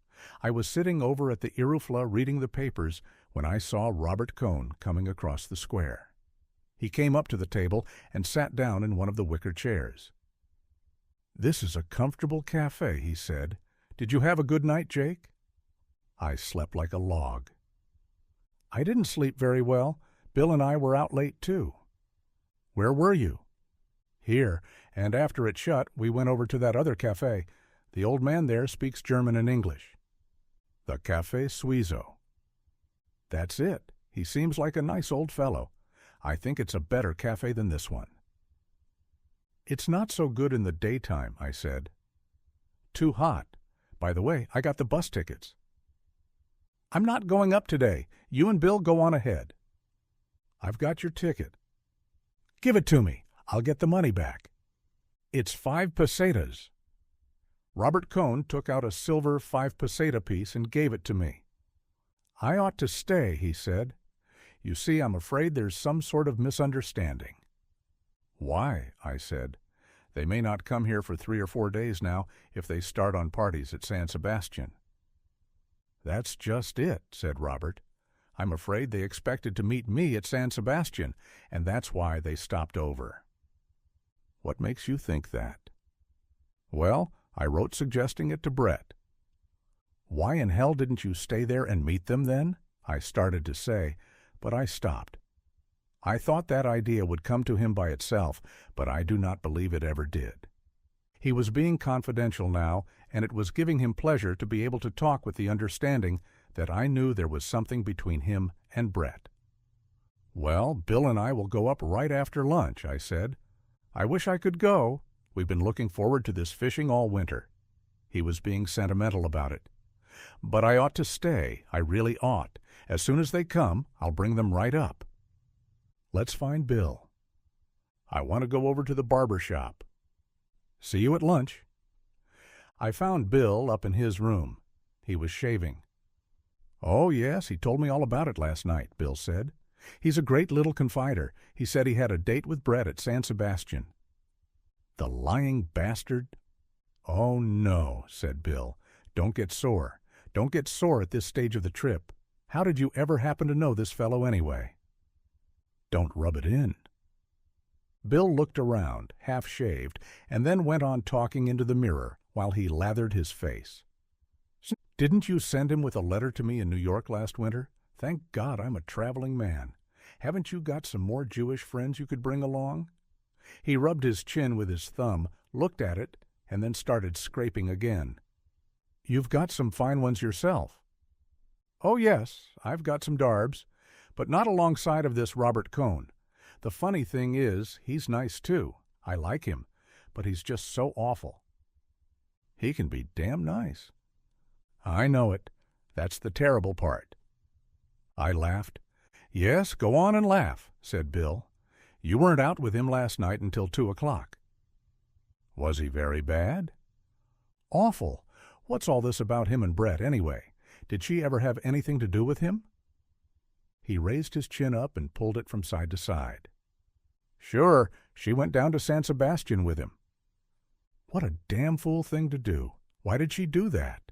I was sitting over at the Irufla reading the papers when I saw Robert Cohn coming across the square. He came up to the table and sat down in one of the wicker chairs. This is a comfortable cafe, he said. Did you have a good night, Jake? I slept like a log. I didn't sleep very well. Bill and I were out late, too. Where were you? Here, and after it shut, we went over to that other cafe. The old man there speaks German and English. The Café Suizo. That's it. He seems like a nice old fellow. I think it's a better cafe than this one. It's not so good in the daytime, I said. Too hot. By the way, I got the bus tickets. I'm not going up today. You and Bill go on ahead. I've got your ticket. Give it to me. I'll get the money back. It's 5 pesetas. Robert Cohn took out a silver 5-peseta piece and gave it to me. I ought to stay, he said. You see, I'm afraid there's some sort of misunderstanding. Why? I said. They may not come here for 3 or 4 days now if they start on parties at San Sebastian. That's just it, said Robert. I'm afraid they expected to meet me at San Sebastian, and that's why they stopped over. What makes you think that? Well, I wrote suggesting it to Brett. Why in hell didn't you stay there and meet them then? I started to say, but I stopped. I thought that idea would come to him by itself, but I do not believe it ever did. He was being confidential now, and it was giving him pleasure to be able to talk with the understanding that I knew there was something between him and Brett. Well, Bill and I will go up right after lunch, I said. I wish I could go. We've been looking forward to this fishing all winter. He was being sentimental about it. But I ought to stay. I really ought. As soon as they come, I'll bring them right up. Let's find Bill. I want to go over to the barber shop. See you at lunch. I found Bill up in his room. He was shaving. Oh, yes, he told me all about it last night, Bill said. He's a great little confider. He said he had a date with Brett at San Sebastian. The lying bastard. Oh, no, said Bill. Don't get sore. Don't get sore at this stage of the trip. How did you ever happen to know this fellow anyway? Don't rub it in. Bill looked around, half-shaved, and then went on talking into the mirror while he lathered his face. Didn't you send him with a letter to me in New York last winter? Thank God I'm a traveling man. Haven't you got some more Jewish friends you could bring along? He rubbed his chin with his thumb, looked at it, and then started scraping again. You've got some fine ones yourself. Oh, yes, I've got some darbs, but not alongside of this Robert Cohn. The funny thing is, he's nice too. I like him, but he's just so awful. He can be damn nice. I know it. That's the terrible part. I laughed. Yes, go on and laugh, said Bill. You weren't out with him last night until 2 o'clock. Was he very bad? Awful. What's all this about him and Brett, anyway? Did she ever have anything to do with him? He raised his chin up and pulled it from side to side. Sure, she went down to San Sebastian with him. What a damn fool thing to do. Why did she do that?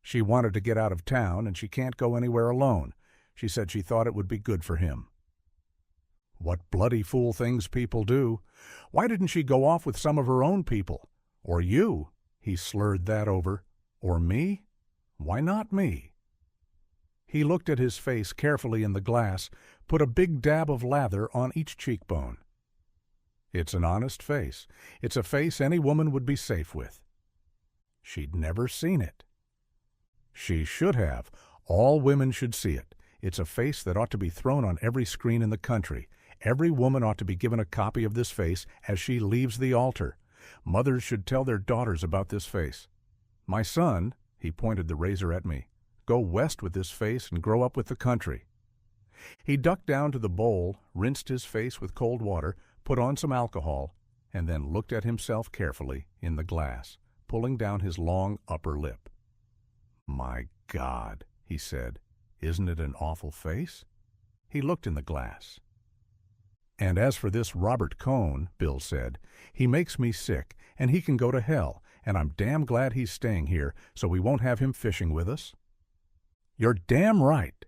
She wanted to get out of town, and she can't go anywhere alone. She said she thought it would be good for him. What bloody fool things people do. Why didn't she go off with some of her own people? Or you? He slurred that over. Or me? Why not me? He looked at his face carefully in the glass, put a big dab of lather on each cheekbone. It's an honest face. It's a face any woman would be safe with. She'd never seen it. She should have. All women should see it. It's a face that ought to be thrown on every screen in the country. Every woman ought to be given a copy of this face as she leaves the altar. Mothers should tell their daughters about this face. My son, he pointed the razor at me, go west with this face and grow up with the country. He ducked down to the bowl, rinsed his face with cold water, put on some alcohol, and then looked at himself carefully in the glass, pulling down his long upper lip. My God, he said, isn't it an awful face? He looked in the glass. And as for this Robert Cohn, Bill said, he makes me sick, and he can go to hell, and I'm damn glad he's staying here so we won't have him fishing with us. You're damn right.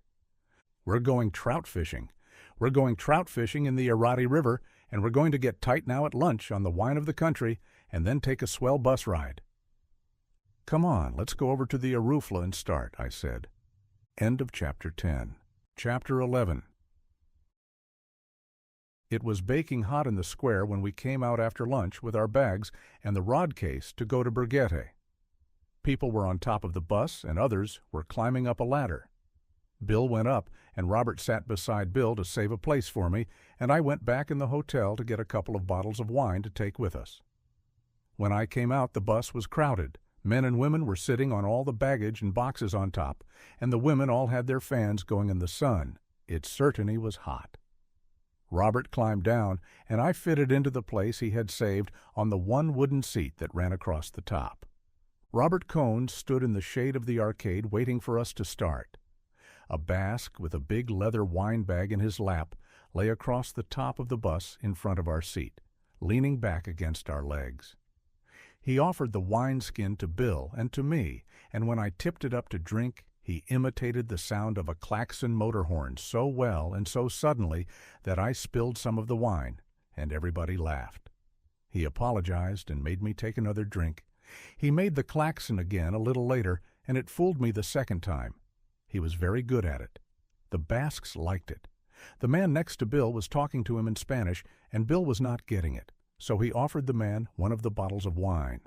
We're going trout fishing. We're going trout fishing in the Irati River, and we're going to get tight now at lunch on the wine of the country, and then take a swell bus ride. Come on, let's go over to the Arufla and start, I said. End of Chapter 10. Chapter 11. It was baking hot in the square when we came out after lunch with our bags and the rod case to go to Brighette. People were on top of the bus and others were climbing up a ladder. Bill went up, and Robert sat beside Bill to save a place for me, and I went back in the hotel to get a couple of bottles of wine to take with us. When I came out, the bus was crowded. Men and women were sitting on all the baggage and boxes on top, and the women all had their fans going in the sun. It certainly was hot. Robert climbed down, and I fitted into the place he had saved on the one wooden seat that ran across the top. Robert Cohn stood in the shade of the arcade waiting for us to start. A Basque with a big leather wine bag in his lap lay across the top of the bus in front of our seat, leaning back against our legs. He offered the wineskin to Bill and to me, and when I tipped it up to drink, he imitated the sound of a klaxon motor horn so well and so suddenly that I spilled some of the wine, and everybody laughed. He apologized and made me take another drink. He made the klaxon again a little later, and it fooled me the second time. He was very good at it. The Basques liked it. The man next to Bill was talking to him in Spanish, and Bill was not getting it, so he offered the man one of the bottles of wine.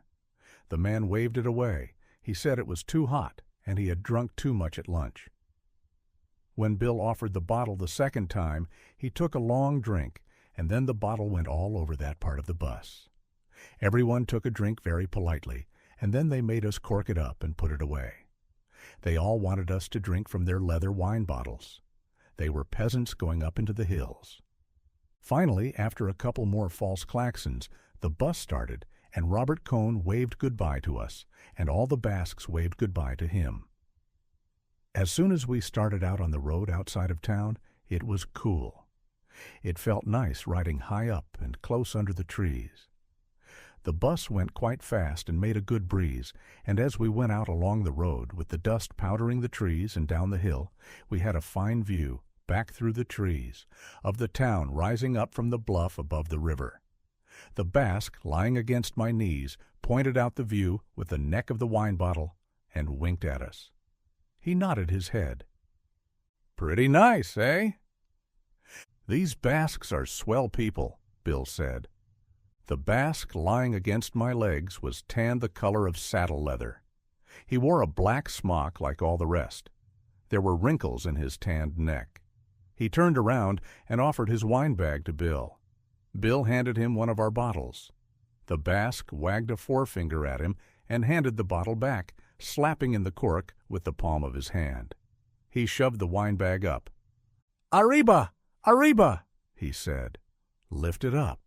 The man waved it away. He said it was too hot, and he had drunk too much at lunch. When Bill offered the bottle the second time, he took a long drink, and then the bottle went all over that part of the bus. Everyone took a drink very politely, and then they made us cork it up and put it away. They all wanted us to drink from their leather wine bottles. They were peasants going up into the hills. Finally, after a couple more false klaxons, the bus started, and Robert Cohn waved goodbye to us, and all the Basques waved goodbye to him. As soon as we started out on the road outside of town, it was cool. It felt nice riding high up and close under the trees. The bus went quite fast and made a good breeze, and as we went out along the road, with the dust powdering the trees and down the hill, we had a fine view, back through the trees, of the town rising up from the bluff above the river. The Basque, lying against my knees, pointed out the view with the neck of the wine bottle and winked at us. He nodded his head. "Pretty nice, eh?" "These Basques are swell people," Bill said. The Basque lying against my legs was tanned the color of saddle leather. He wore a black smock like all the rest. There were wrinkles in his tanned neck. He turned around and offered his wine bag to Bill. Bill handed him one of our bottles. The Basque wagged a forefinger at him and handed the bottle back, slapping in the cork with the palm of his hand. He shoved the wine bag up. "Arriba! Arriba!" he said. "Lift it up."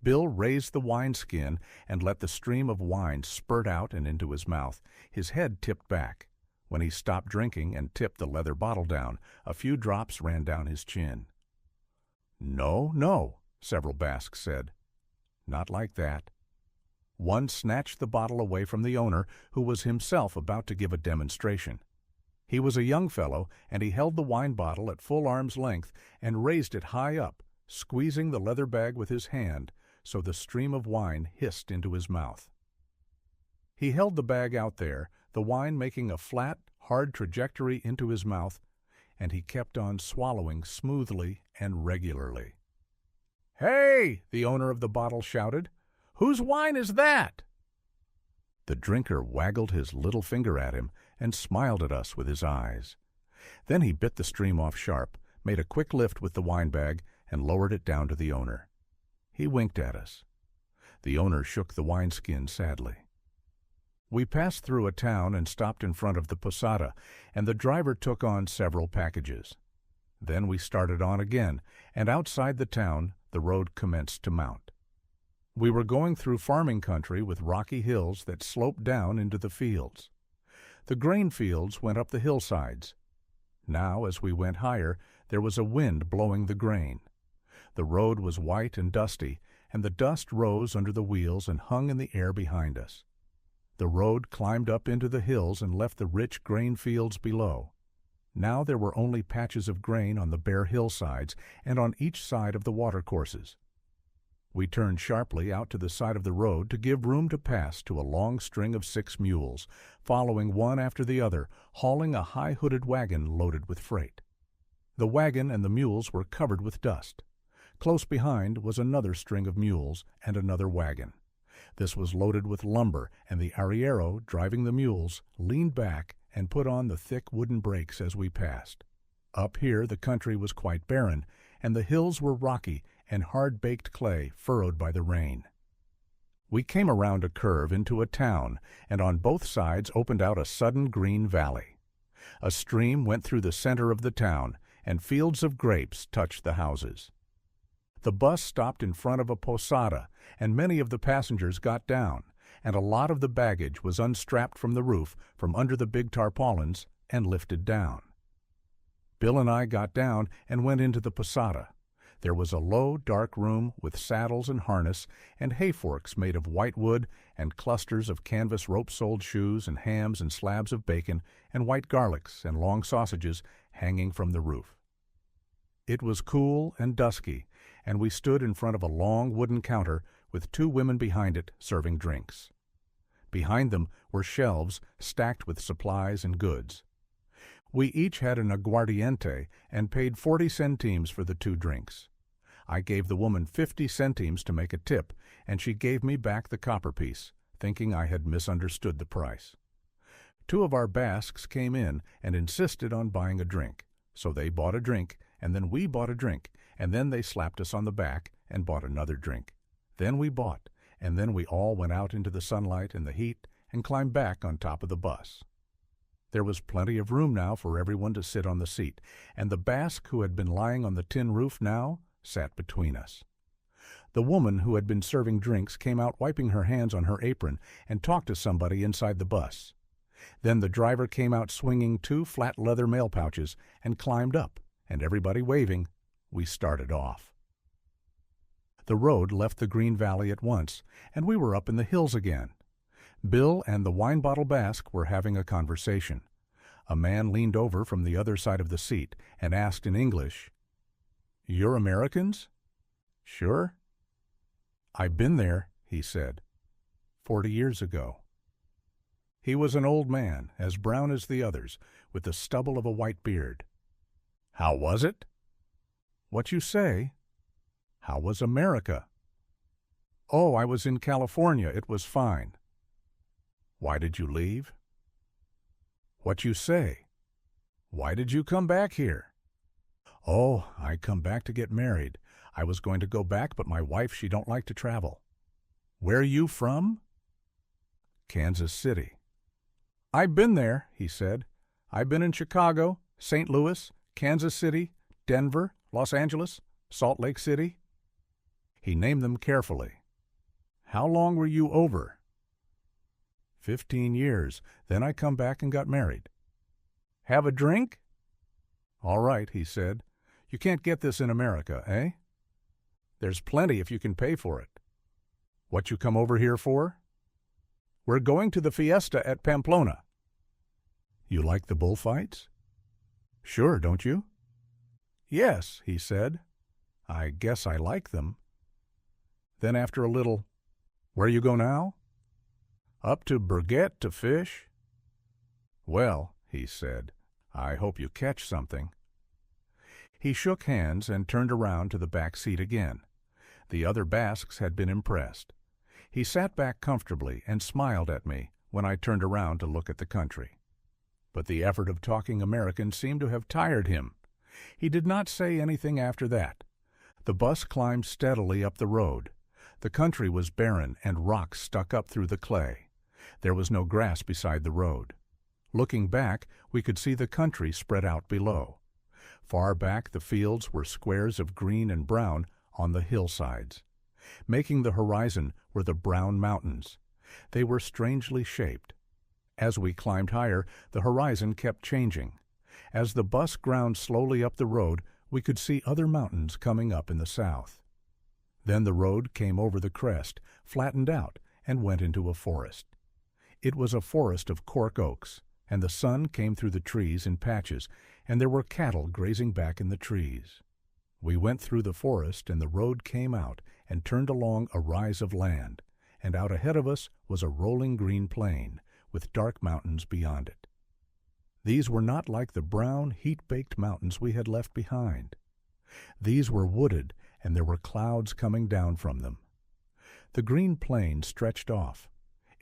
Bill raised the wineskin and let the stream of wine spurt out and into his mouth, his head tipped back. When he stopped drinking and tipped the leather bottle down, a few drops ran down his chin. "No, no," several Basques said. "Not like that." One snatched the bottle away from the owner, who was himself about to give a demonstration. He was a young fellow, and he held the wine bottle at full arm's length and raised it high up, squeezing the leather bag with his hand, so the stream of wine hissed into his mouth. He held the bag out there, the wine making a flat, hard trajectory into his mouth, and he kept on swallowing smoothly and regularly. "Hey!" the owner of the bottle shouted. "Whose wine is that?" The drinker waggled his little finger at him and smiled at us with his eyes. Then he bit the stream off sharp, made a quick lift with the wine bag, and lowered it down to the owner. He winked at us. The owner shook the wineskin sadly. We passed through a town and stopped in front of the posada, and the driver took on several packages. Then we started on again, and outside the town the road commenced to mount. We were going through farming country with rocky hills that sloped down into the fields. The grain fields went up the hillsides. Now, as we went higher, there was a wind blowing the grain. The road was white and dusty, and the dust rose under the wheels and hung in the air behind us. The road climbed up into the hills and left the rich grain fields below. Now there were only patches of grain on the bare hillsides and on each side of the watercourses. We turned sharply out to the side of the road to give room to pass to a long string of 6 mules, following one after the other, hauling a high-hooded wagon loaded with freight. The wagon and the mules were covered with dust. Close behind was another string of mules and another wagon. This was loaded with lumber, and the arriero, driving the mules, leaned back and put on the thick wooden brakes as we passed. Up here the country was quite barren, and the hills were rocky and hard-baked clay furrowed by the rain. We came around a curve into a town, and on both sides opened out a sudden green valley. A stream went through the center of the town, and fields of grapes touched the houses. The bus stopped in front of a posada, and many of the passengers got down, and a lot of the baggage was unstrapped from the roof from under the big tarpaulins and lifted down. Bill and I got down and went into the posada. There was a low, dark room with saddles and harness and hay-forks made of white wood and clusters of canvas rope-soled shoes and hams and slabs of bacon and white garlics and long sausages hanging from the roof. It was cool and dusky, and we stood in front of a long wooden counter with two women behind it serving drinks. Behind them were shelves stacked with supplies and goods. We each had an aguardiente and paid 40 centimes for the two drinks. I gave the woman 50 centimes to make a tip, and she gave me back the copper piece, thinking I had misunderstood the price. Two of our Basques came in and insisted on buying a drink, so they bought a drink, and then we bought a drink, and then they slapped us on the back and bought another drink. Then we bought, and then we all went out into the sunlight and the heat and climbed back on top of the bus. There was plenty of room now for everyone to sit on the seat, and the Basque who had been lying on the tin roof now sat between us. The woman who had been serving drinks came out wiping her hands on her apron and talked to somebody inside the bus. Then the driver came out swinging 2 flat leather mail pouches and climbed up, and everybody waving, we started off. The road left the green valley at once, and we were up in the hills again. Bill and the wine bottle Basque were having a conversation. A man leaned over from the other side of the seat and asked in English, "You're Americans?" "Sure." "I've been there," he said, 40 years ago. He was an old man, as brown as the others, with the stubble of a white beard. "How was it?" "What you say?" "How was America?" "Oh, I was in California. It was fine." "Why did you leave?" "What you say?" "Why did you come back here?" "Oh, I come back to get married. I was going to go back, but my wife, she don't like to travel." "Where you from?" "Kansas City." "I've been there," he said. "I've been in Chicago, St. Louis, Kansas City, Denver, Los Angeles, Salt Lake City." He named them carefully. "How long were you over?" 15 years. Then I come back and got married." "Have a drink?" "All right," he said. "You can't get this in America, eh?" "There's plenty if you can pay for it." "What you come over here for?" "We're going to the fiesta at Pamplona." "You like the bullfights?" "Sure, don't you?" "Yes," he said. "I guess I like them." Then after a little, "Where you go now?" "Up to Burgett to fish." "Well," he said, "I hope you catch something." He shook hands and turned around to the back seat again. The other Basques had been impressed. He sat back comfortably and smiled at me when I turned around to look at the country. But the effort of talking American seemed to have tired him. He did not say anything after that. The bus climbed steadily up the road. The country was barren and rocks stuck up through the clay. There was no grass beside the road. Looking back, we could see the country spread out below. Far back the fields were squares of green and brown on the hillsides. Making the horizon were the brown mountains. They were strangely shaped. As we climbed higher, the horizon kept changing. As the bus ground slowly up the road, we could see other mountains coming up in the south. Then the road came over the crest, flattened out, and went into a forest. It was a forest of cork oaks, and the sun came through the trees in patches, and there were cattle grazing back in the trees. We went through the forest, and the road came out and turned along a rise of land, and out ahead of us was a rolling green plain, with dark mountains beyond it. These were not like the brown, heat-baked mountains we had left behind. These were wooded, and there were clouds coming down from them. The green plain stretched off.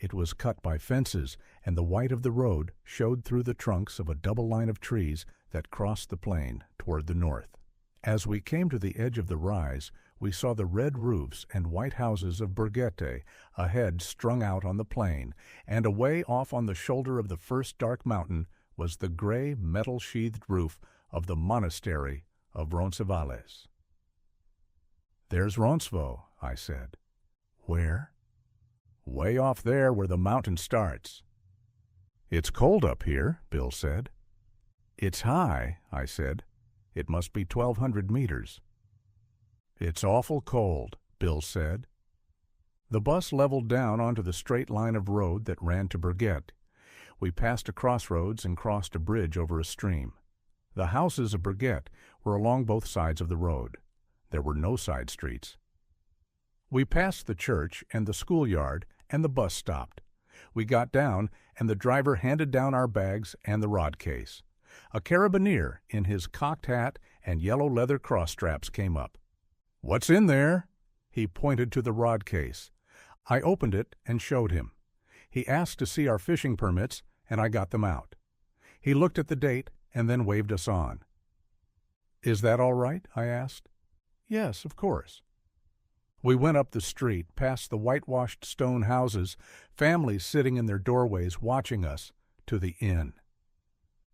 It was cut by fences, and the white of the road showed through the trunks of a double line of trees that crossed the plain toward the north. As we came to the edge of the rise, we saw the red roofs and white houses of Borghete ahead strung out on the plain, and away off on the shoulder of the first dark mountain was the gray metal-sheathed roof of the monastery of Roncesvalles. "There's Roncesvalles," I said. "Where?" "Way off there where the mountain starts." "It's cold up here," Bill said. "It's high," I said. "It must be 1,200 meters." "It's awful cold," Bill said. The bus leveled down onto the straight line of road that ran to Borghete. We passed a crossroads and crossed a bridge over a stream. The houses of Borghete were along both sides of the road. There were no side streets. We passed the church and the schoolyard, and the bus stopped. We got down, and the driver handed down our bags and the rod case. A carabiner in his cocked hat and yellow leather cross straps came up. "What's in there?" He pointed to the rod case. I opened it and showed him. He asked to see our fishing permits, and I got them out. He looked at the date and then waved us on. "Is that all right?" I asked. "Yes, of course." We went up the street, past the whitewashed stone houses, families sitting in their doorways watching us, to the inn.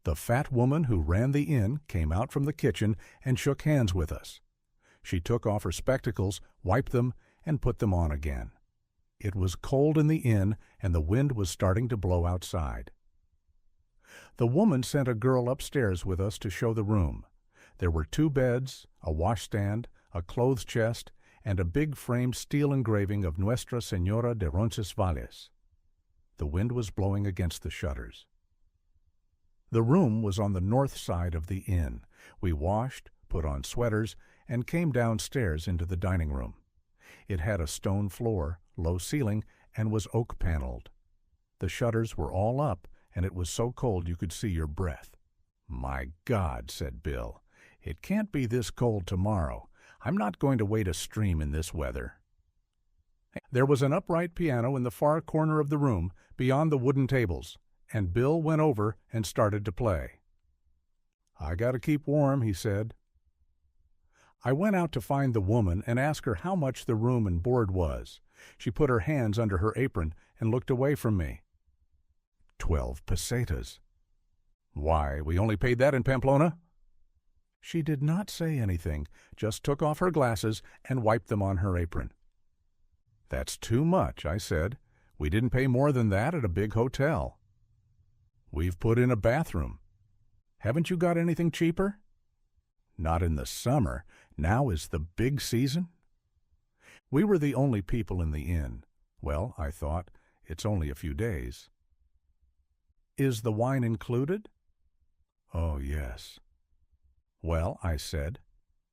The fat woman who ran the inn came out from the kitchen and shook hands with us. She took off her spectacles, wiped them, and put them on again. It was cold in the inn, and the wind was starting to blow outside. The woman sent a girl upstairs with us to show the room. There were 2 beds, a washstand, a clothes chest, and a big framed steel engraving of Nuestra Señora de Roncesvalles. The wind was blowing against the shutters. The room was on the north side of the inn. We washed, put on sweaters, and came downstairs into the dining room. It had a stone floor, low ceiling, and was oak-paneled. The shutters were all up, and it was so cold you could see your breath. "My God," said Bill, "it can't be this cold tomorrow. I'm not going to wade a stream in this weather." There was an upright piano in the far corner of the room, beyond the wooden tables, and Bill went over and started to play. "I got to keep warm," he said. I went out to find the woman and ask her how much the room and board was. She put her hands under her apron and looked away from me. 12 pesetas. "Why, we only paid that in Pamplona." She did not say anything, just took off her glasses and wiped them on her apron. "That's too much," I said. "We didn't pay more than that at a big hotel." "We've put in a bathroom." "Haven't you got anything cheaper?" "Not in the summer. Now is the big season." We were the only people in the inn. Well, I thought, it's only a few days. "Is the wine included?" "Oh, yes." "Well," I said,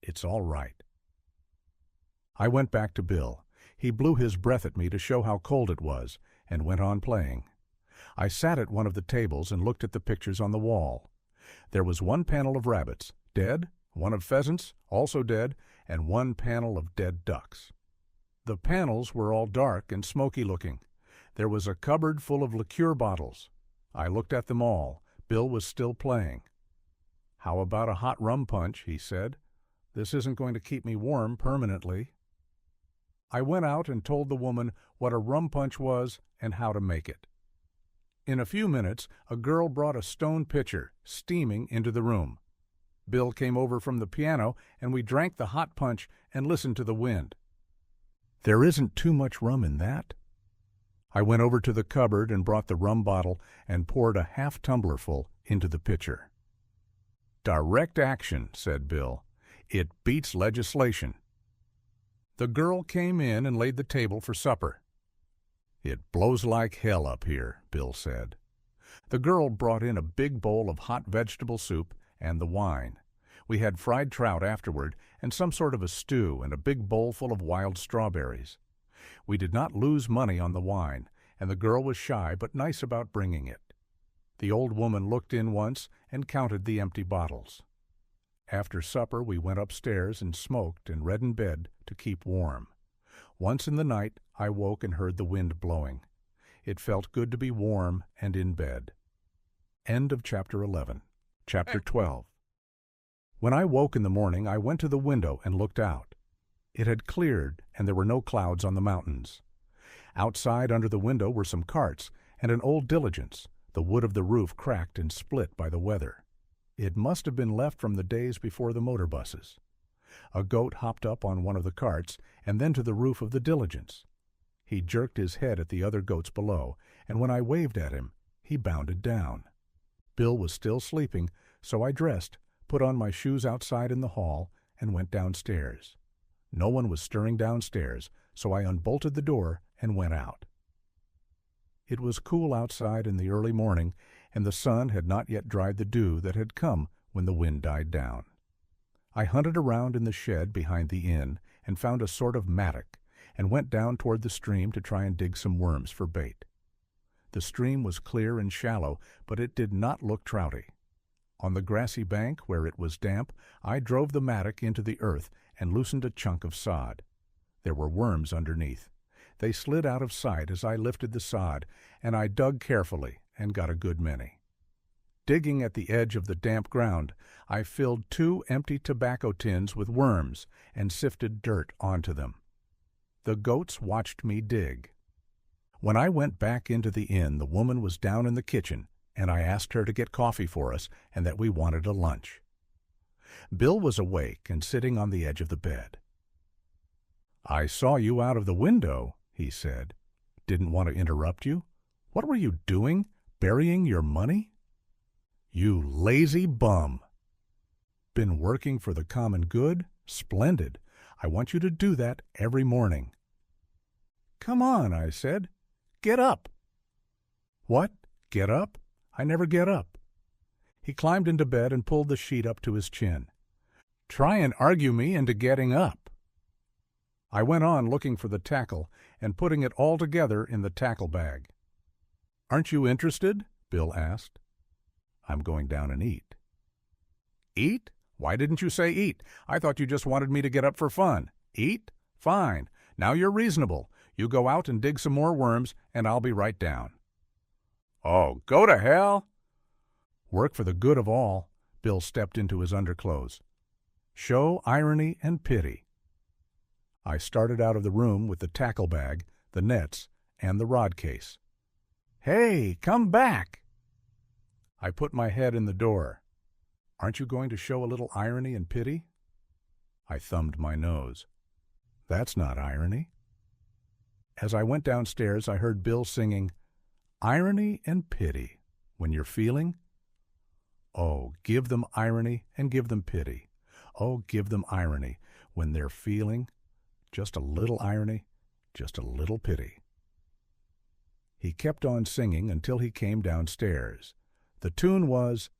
"it's all right." I went back to Bill. He blew his breath at me to show how cold it was, and went on playing. I sat at one of the tables and looked at the pictures on the wall. There was 1 panel of rabbits, dead, 1 of pheasants, also dead, and 1 panel of dead ducks. The panels were all dark and smoky-looking. There was a cupboard full of liqueur bottles. I looked at them all. Bill was still playing. "How about a hot rum punch?" he said. "This isn't going to keep me warm permanently." I went out and told the woman what a rum punch was and how to make it. In a few minutes, a girl brought a stone pitcher, steaming, into the room. Bill came over from the piano, and we drank the hot punch and listened to the wind. "There isn't too much rum in that." I went over to the cupboard and brought the rum bottle and poured a half-tumblerful into the pitcher. "Direct action," said Bill. "It beats legislation." The girl came in and laid the table for supper. "It blows like hell up here," Bill said. The girl brought in a big bowl of hot vegetable soup and the wine. We had fried trout afterward, and some sort of a stew, and a big bowl full of wild strawberries. We did not lose money on the wine, and the girl was shy but nice about bringing it. The old woman looked in once and counted the empty bottles. After supper we went upstairs and smoked and read in bed to keep warm. Once in the night I woke and heard the wind blowing. It felt good to be warm and in bed. End of Chapter 11. Chapter 12. When I woke in the morning, I went to the window and looked out. It had cleared, and there were no clouds on the mountains. Outside under the window were some carts and an old diligence, the wood of the roof cracked and split by the weather. It must have been left from the days before the motor buses. A goat hopped up on one of the carts and then to the roof of the diligence. He jerked his head at the other goats below, and when I waved at him, he bounded down. Bill was still sleeping, so I dressed, put on my shoes outside in the hall, and went downstairs. No one was stirring downstairs, so I unbolted the door and went out. It was cool outside in the early morning, and the sun had not yet dried the dew that had come when the wind died down. I hunted around in the shed behind the inn and found a sort of mattock, and went down toward the stream to try and dig some worms for bait. The stream was clear and shallow, but it did not look trouty. On the grassy bank, where it was damp, I drove the mattock into the earth and loosened a chunk of sod. There were worms underneath. They slid out of sight as I lifted the sod, and I dug carefully and got a good many. Digging at the edge of the damp ground, I filled 2 empty tobacco tins with worms and sifted dirt onto them. The goats watched me dig. When I went back into the inn, the woman was down in the kitchen, and I asked her to get coffee for us and that we wanted a lunch. Bill was awake and sitting on the edge of the bed. "I saw you out of the window," he said. "Didn't want to interrupt you. What were you doing? Burying your money?" "You lazy bum." "Been working for the common good? Splendid. I want you to do that every morning." "Come on," I said. "Get up." "What? Get up? I never get up." He climbed into bed and pulled the sheet up to his chin. "Try and argue me into getting up." I went on looking for the tackle and putting it all together in the tackle bag. "Aren't you interested?" Bill asked. "I'm going down and eat." "Eat? Why didn't you say eat? I thought you just wanted me to get up for fun. Eat? Fine. Now you're reasonable. You go out and dig some more worms, and I'll be right down." "Oh, go to hell!" "Work for the good of all." Bill stepped into his underclothes. "Show irony and pity." I started out of the room with the tackle bag, the nets, and the rod case. "Hey, come back!" I put my head in the door. "Aren't you going to show a little irony and pity?" I thumbed my nose. "That's not irony." As I went downstairs, I heard Bill singing, "Irony and pity, when you're feeling." Oh, give them irony and give them pity. Oh, give them irony when they're feeling. Just a little irony, just a little pity. He kept on singing until he came downstairs. The tune was,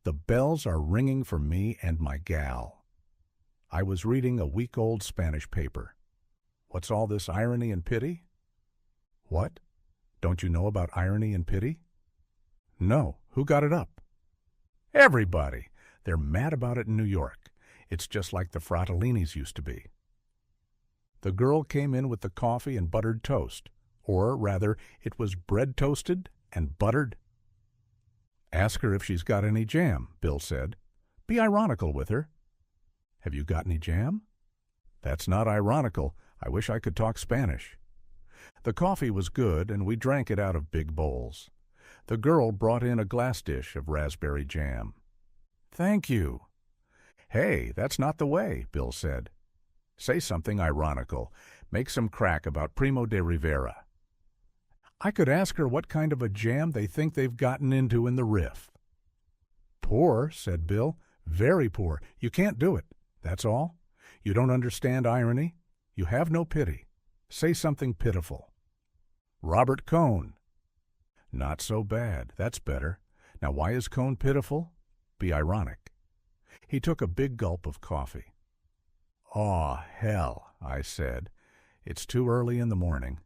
"The bells are ringing for me and my gal." I was reading a week-old Spanish paper. What's all this irony and pity? What? Don't you know about irony and pity? No. Who got it up? Everybody. They're mad about it in New York. It's just like the Fratellinis used to be. The girl came in with the coffee and buttered toast, or rather, it was bread toasted and buttered. "Ask her if she's got any jam," Bill said. "Be ironical with her." "Have you got any jam?" "That's not ironical. I wish I could talk Spanish." The coffee was good, and we drank it out of big bowls. The girl brought in a glass dish of raspberry jam. "Thank you." "Hey, that's not the way," Bill said. "Say something ironical. Make some crack about Primo de Rivera." I could ask her what kind of a jam they think they've gotten into in the Riff. "Poor," said Bill. "Very poor. You can't do it. That's all. You don't understand irony. You have no pity. Say something pitiful." "Robert Cohn." "Not so bad. That's better. Now why is Cohn pitiful? Be ironic." He took a big gulp of coffee. "Aw, hell," I said. "It's too early in the morning."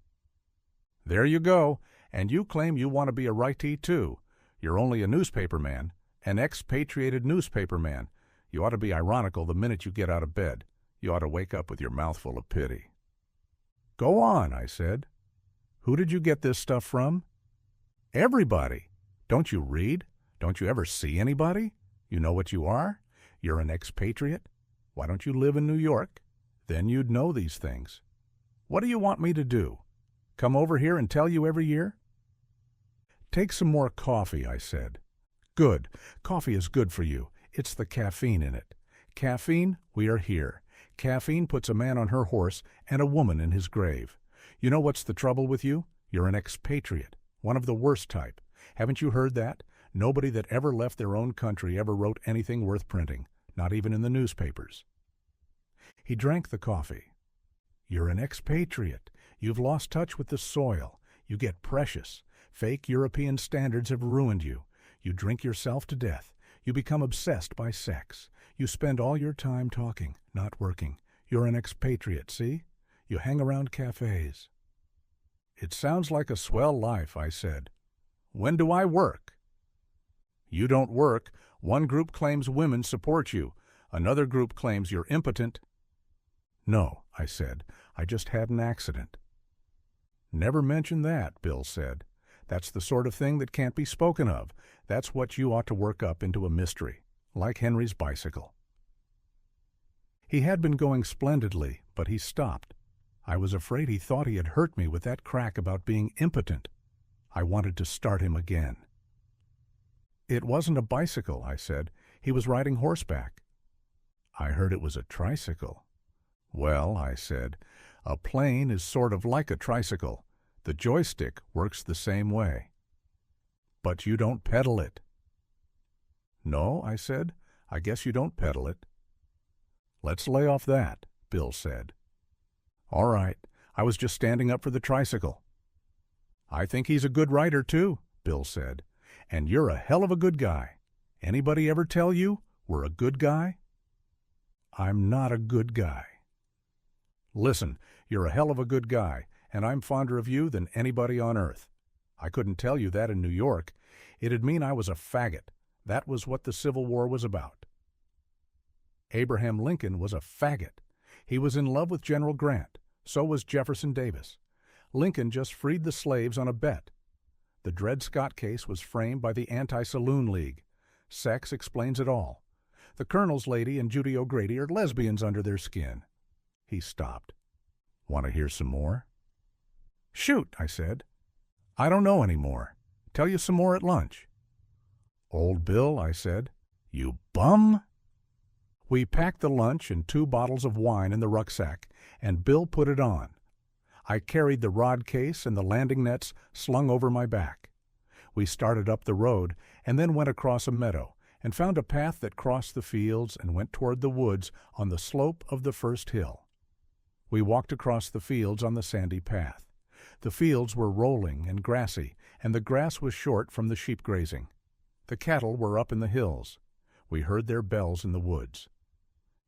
"There you go. And you claim you want to be a writee, too. You're only a newspaper man, an expatriated newspaper man. You ought to be ironical the minute you get out of bed. You ought to wake up with your mouth full of pity." "Go on," I said. Who did you get this stuff from? Everybody. Don't you read? Don't you ever see anybody? You know what you are? You're an expatriate. Why don't you live in New York? Then you'd know these things. What do you want me to do? Come over here and tell you every year? Take some more coffee, I said. Good. Coffee is good for you. It's the caffeine in it. Caffeine, we are here. Caffeine puts a man on her horse and a woman in his grave. You know what's the trouble with you? You're an expatriate, one of the worst type. Haven't you heard that? Nobody that ever left their own country ever wrote anything worth printing, not even in the newspapers. He drank the coffee. You're an expatriate. You've lost touch with the soil. You get precious. Fake European standards have ruined you. You drink yourself to death. You become obsessed by sex. You spend all your time talking, not working. You're an expatriate, see? You hang around cafes. It sounds like a swell life, I said. When do I work? You don't work. One group claims women support you. Another group claims you're impotent. No, I said. I just had an accident. Never mention that, Bill said. That's the sort of thing that can't be spoken of. That's what you ought to work up into a mystery, like Henry's bicycle. He had been going splendidly, but he stopped. I was afraid he thought he had hurt me with that crack about being impotent. I wanted to start him again. It wasn't a bicycle, I said. He was riding horseback. I heard it was a tricycle. Well, I said, a plane is sort of like a tricycle. The joystick works the same way. But you don't pedal it. No, I said, I guess you don't pedal it. Let's lay off that, Bill said. All right, I was just standing up for the tricycle. I think he's a good rider too, Bill said. And you're a hell of a good guy. Anybody ever tell you we're a good guy? I'm not a good guy. Listen, you're a hell of a good guy, and I'm fonder of you than anybody on earth. I couldn't tell you that in New York. It'd mean I was a faggot. That was what the Civil War was about. Abraham Lincoln was a faggot. He was in love with General Grant. So was Jefferson Davis. Lincoln just freed the slaves on a bet. The Dred Scott case was framed by the Anti-Saloon League. Sex explains it all. The Colonel's lady and Judy O'Grady are lesbians under their skin. He stopped. Want to hear some more? Shoot, I said. I don't know any more. Tell you some more at lunch. Old Bill, I said. You bum! We packed the lunch and 2 bottles of wine in the rucksack, and Bill put it on. I carried the rod case and the landing nets slung over my back. We started up the road and then went across a meadow and found a path that crossed the fields and went toward the woods on the slope of the first hill. We walked across the fields on the sandy path. The fields were rolling and grassy, and the grass was short from the sheep grazing. The cattle were up in the hills. We heard their bells in the woods.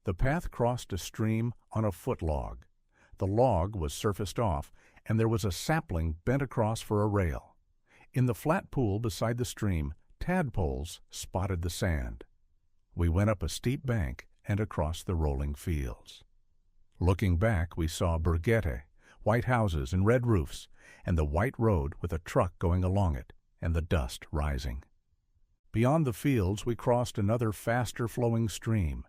The path crossed a stream on a foot log. The log was surfaced off, and there was a sapling bent across for a rail. In the flat pool beside the stream, tadpoles spotted the sand. We went up a steep bank and across the rolling fields. Looking back, we saw Borghete, white houses and red roofs, and the white road with a truck going along it, and the dust rising. Beyond the fields, we crossed another faster-flowing stream.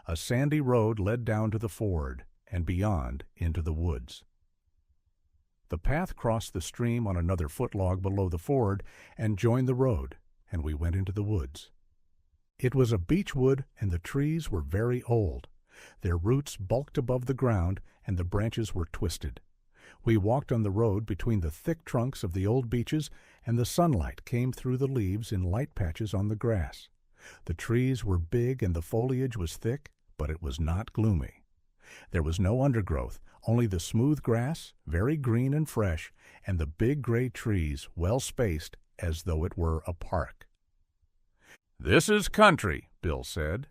A sandy road led down to the ford, and beyond into the woods. The path crossed the stream on another footlog below the ford and joined the road, and we went into the woods. It was a beech wood, and the trees were very old. Their roots bulked above the ground, and the branches were twisted. We walked on the road between the thick trunks of the old beeches, and the sunlight came through the leaves in light patches on the grass. The trees were big and the foliage was thick, but it was not gloomy. There was no undergrowth, only the smooth grass, very green and fresh, and the big gray trees well spaced as though it were a park. "This is country," Bill said.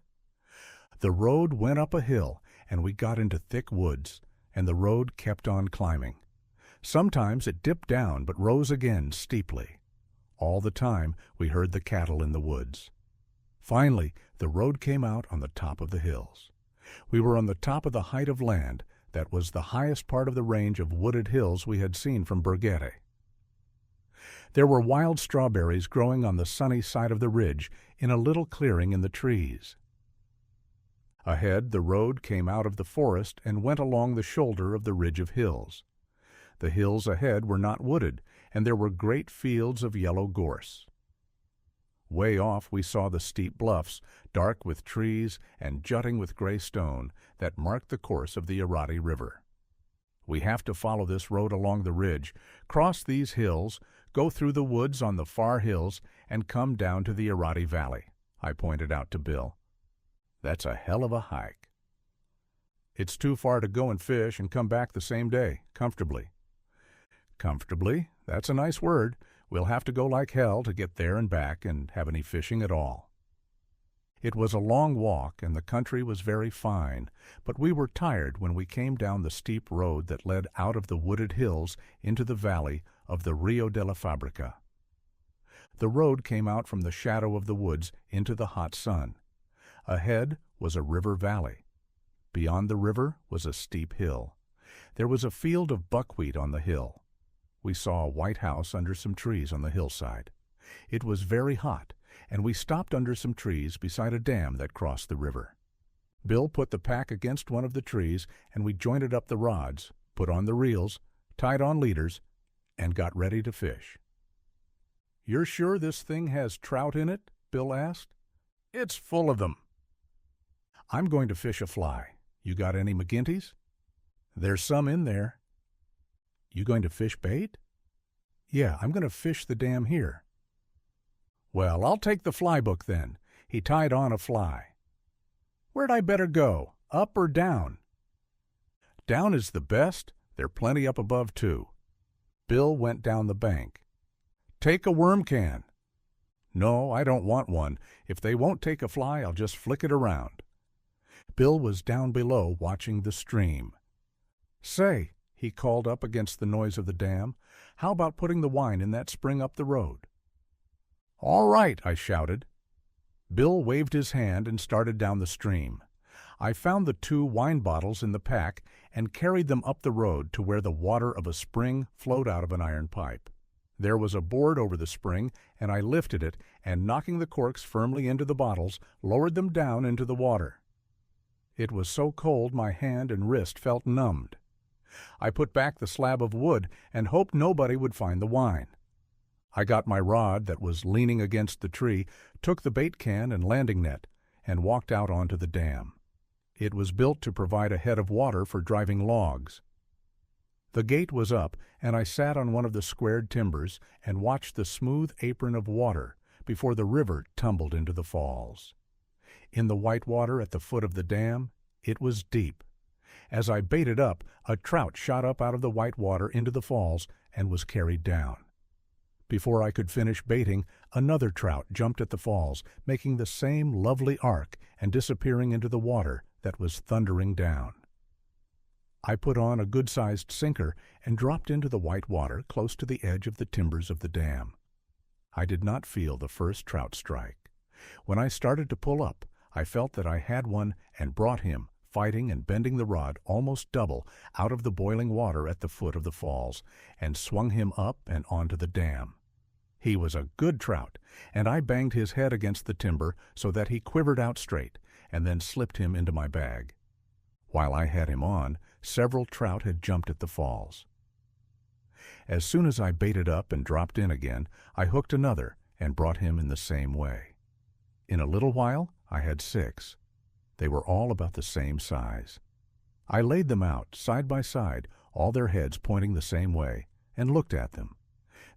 The road went up a hill, and we got into thick woods, and the road kept on climbing. Sometimes it dipped down but rose again steeply. All the time we heard the cattle in the woods. Finally, the road came out on the top of the hills. We were on the top of the height of land that was the highest part of the range of wooded hills we had seen from Borghete. There were wild strawberries growing on the sunny side of the ridge in a little clearing in the trees. Ahead, the road came out of the forest and went along the shoulder of the ridge of hills. The hills ahead were not wooded, and there were great fields of yellow gorse. Way off we saw the steep bluffs, dark with trees and jutting with gray stone, that marked the course of the Irati River. We have to follow this road along the ridge, cross these hills, go through the woods on the far hills, and come down to the Irati Valley, I pointed out to Bill. That's a hell of a hike. It's too far to go and fish and come back the same day, comfortably. Comfortably? That's a nice word. We'll have to go like hell to get there and back and have any fishing at all. It was a long walk and the country was very fine, but we were tired when we came down the steep road that led out of the wooded hills into the valley of the Rio de la Fábrica. The road came out from the shadow of the woods into the hot sun. Ahead was a river valley. Beyond the river was a steep hill. There was a field of buckwheat on the hill. We saw a white house under some trees on the hillside. It was very hot, and we stopped under some trees beside a dam that crossed the river. Bill put the pack against one of the trees, and we jointed up the rods, put on the reels, tied on leaders, and got ready to fish. "You're sure this thing has trout in it?" Bill asked. "It's full of them." "I'm going to fish a fly. You got any McGinty's?" "There's some in there." "You going to fish bait?" "Yeah, I'm going to fish the dam here." "Well, I'll take the fly book then." He tied on a fly. "Where'd I better go, up or down?" "Down is the best. There're plenty up above, too." Bill went down the bank. "Take a worm can." "No, I don't want one. If they won't take a fly, I'll just flick it around." Bill was down below watching the stream. "Say," he called up against the noise of the dam, "how about putting the wine in that spring up the road?" "All right," I shouted. Bill waved his hand and started down the stream. I found the 2 wine bottles in the pack and carried them up the road to where the water of a spring flowed out of an iron pipe. There was a board over the spring, and I lifted it and, knocking the corks firmly into the bottles, lowered them down into the water. It was so cold my hand and wrist felt numbed. I put back the slab of wood and hoped nobody would find the wine. I got my rod that was leaning against the tree, took the bait can and landing net, and walked out onto the dam. It was built to provide a head of water for driving logs. The gate was up, and I sat on one of the squared timbers and watched the smooth apron of water before the river tumbled into the falls. In the white water at the foot of the dam, it was deep. As I baited up, a trout shot up out of the white water into the falls and was carried down. Before I could finish baiting, another trout jumped at the falls, making the same lovely arc and disappearing into the water that was thundering down. I put on a good-sized sinker and dropped into the white water close to the edge of the timbers of the dam. I did not feel the first trout strike. When I started to pull up, I felt that I had one and brought him, fighting and bending the rod almost double, out of the boiling water at the foot of the falls, and swung him up and onto the dam. He was a good trout, and I banged his head against the timber so that he quivered out straight, and then slipped him into my bag. While I had him on, several trout had jumped at the falls. As soon as I baited up and dropped in again, I hooked another and brought him in the same way. In a little while, I had 6. They were all about the same size. I laid them out, side by side, all their heads pointing the same way, and looked at them.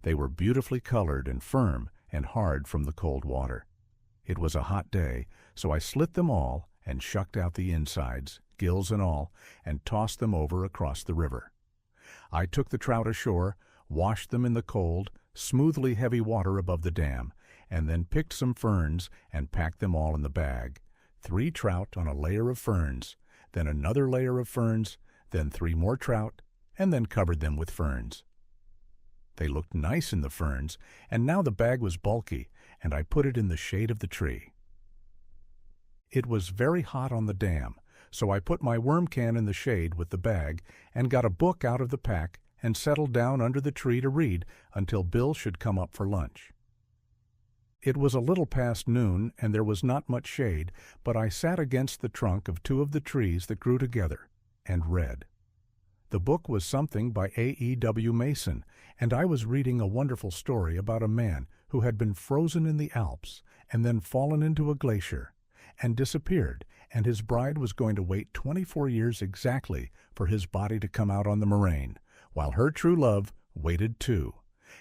They were beautifully colored and firm and hard from the cold water. It was a hot day, so I slit them all and shucked out the insides, gills and all, and tossed them over across the river. I took the trout ashore, washed them in the cold, smoothly heavy water above the dam, and then picked some ferns and packed them all in the bag. 3 trout on a layer of ferns, then another layer of ferns, then 3 more trout, and then covered them with ferns. They looked nice in the ferns, and now the bag was bulky, and I put it in the shade of the tree. It was very hot on the dam, so I put my worm can in the shade with the bag and got a book out of the pack and settled down under the tree to read until Bill should come up for lunch. It was a little past noon, and there was not much shade, but I sat against the trunk of two of the trees that grew together and read. The book was something by A.E.W. Mason, and I was reading a wonderful story about a man who had been frozen in the Alps and then fallen into a glacier and disappeared, and his bride was going to wait 24 years exactly for his body to come out on the moraine, while her true love waited too,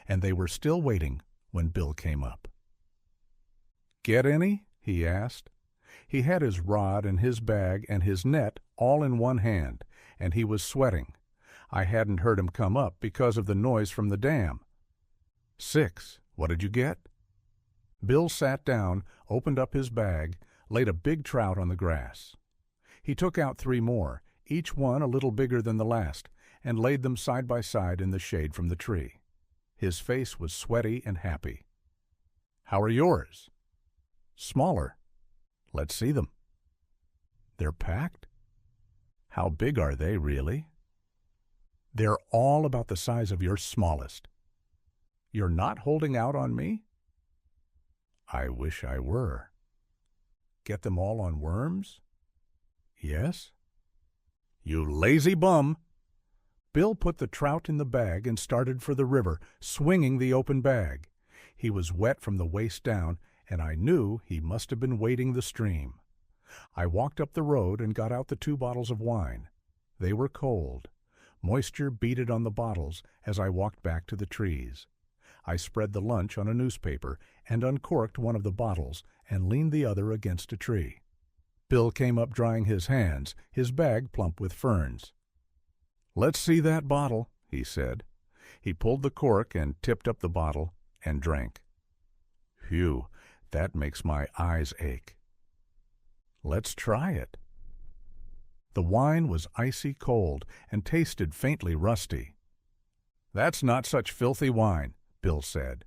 and they were still waiting when Bill came up. "Get any?" he asked. He had his rod and his bag and his net all in one hand, and he was sweating. I hadn't heard him come up because of the noise from the dam. "6. What did you get?" Bill sat down, opened up his bag, laid a big trout on the grass. He took out 3 more, each one a little bigger than the last, and laid them side by side in the shade from the tree. His face was sweaty and happy. "How are yours?" "Smaller." "Let's see them." "They're packed?" "How big are they, really?" "They're all about the size of your smallest." "You're not holding out on me?" "I wish I were." "Get them all on worms?" "Yes." "You lazy bum!" Bill put the trout in the bag and started for the river, swinging the open bag. He was wet from the waist down, and I knew he must have been wading the stream. I walked up the road and got out the 2 bottles of wine. They were cold. Moisture beaded on the bottles as I walked back to the trees. I spread the lunch on a newspaper and uncorked one of the bottles and leaned the other against a tree. Bill came up drying his hands, his bag plump with ferns. "Let's see that bottle," he said. He pulled the cork and tipped up the bottle and drank. "Phew, that makes my eyes ache." "Let's try it." The wine was icy cold and tasted faintly rusty. "That's not such filthy wine," Bill said.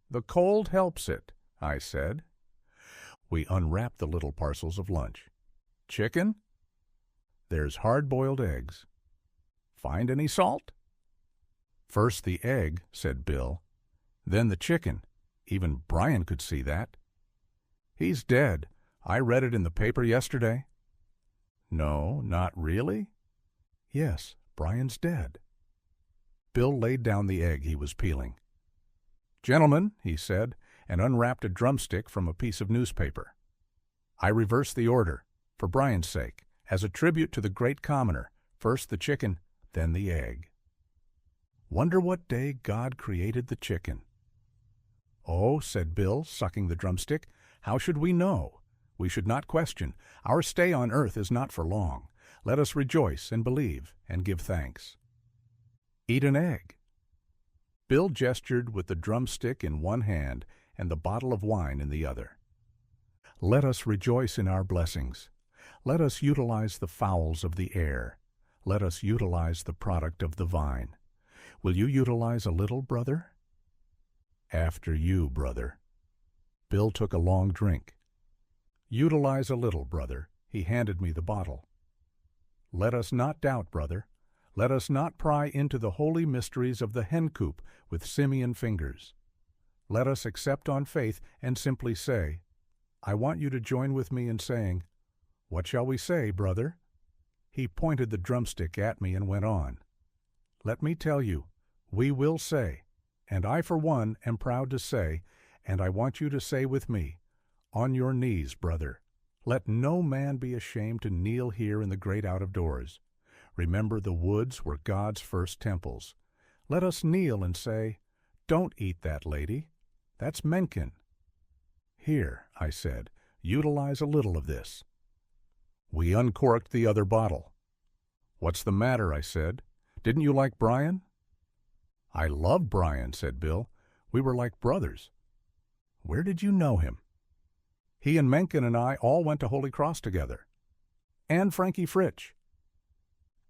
"The cold helps it," I said. We unwrapped the little parcels of lunch. "Chicken?" "There's hard-boiled eggs." "Find any salt?" "First the egg," said Bill. "Then the chicken. Even Brian could see that." "He's dead. I read it in the paper yesterday." "No, not really?" "Yes, Brian's dead." Bill laid down the egg he was peeling. "Gentlemen," he said, and unwrapped a drumstick from a piece of newspaper. "I reverse the order, for Brian's sake, as a tribute to the great commoner, first the chicken, then the egg." Wonder what day God created the chicken. "Oh," said Bill, sucking the drumstick, "how should we know? We should not question. Our stay on earth is not for long. Let us rejoice and believe and give thanks." "Eat an egg." Bill gestured with the drumstick in one hand and the bottle of wine in the other. "Let us rejoice in our blessings. Let us utilize the fowls of the air. Let us utilize the product of the vine. Will you utilize a little, brother?" "After you, brother." Bill took a long drink. "Utilize a little, brother." He handed me the bottle. "Let us not doubt, brother. Let us not pry into the holy mysteries of the hen coop with simian fingers. Let us accept on faith and simply say, I want you to join with me in saying, 'What shall we say, brother?'" He pointed the drumstick at me and went on. "Let me tell you, we will say, and I for one am proud to say, and I want you to say with me, 'On your knees, brother. Let no man be ashamed to kneel here in the great out-of-doors. Remember the woods were God's first temples. Let us kneel and say, Don't eat that lady. That's Mencken.' Here," I said, "utilize a little of this." We uncorked the other bottle. "What's the matter?" I said. "Didn't you like Brian?" "I loved Brian," said Bill. "We were like brothers." "Where did you know him?" "He and Mencken and I all went to Holy Cross together." "And Frankie Fritsch."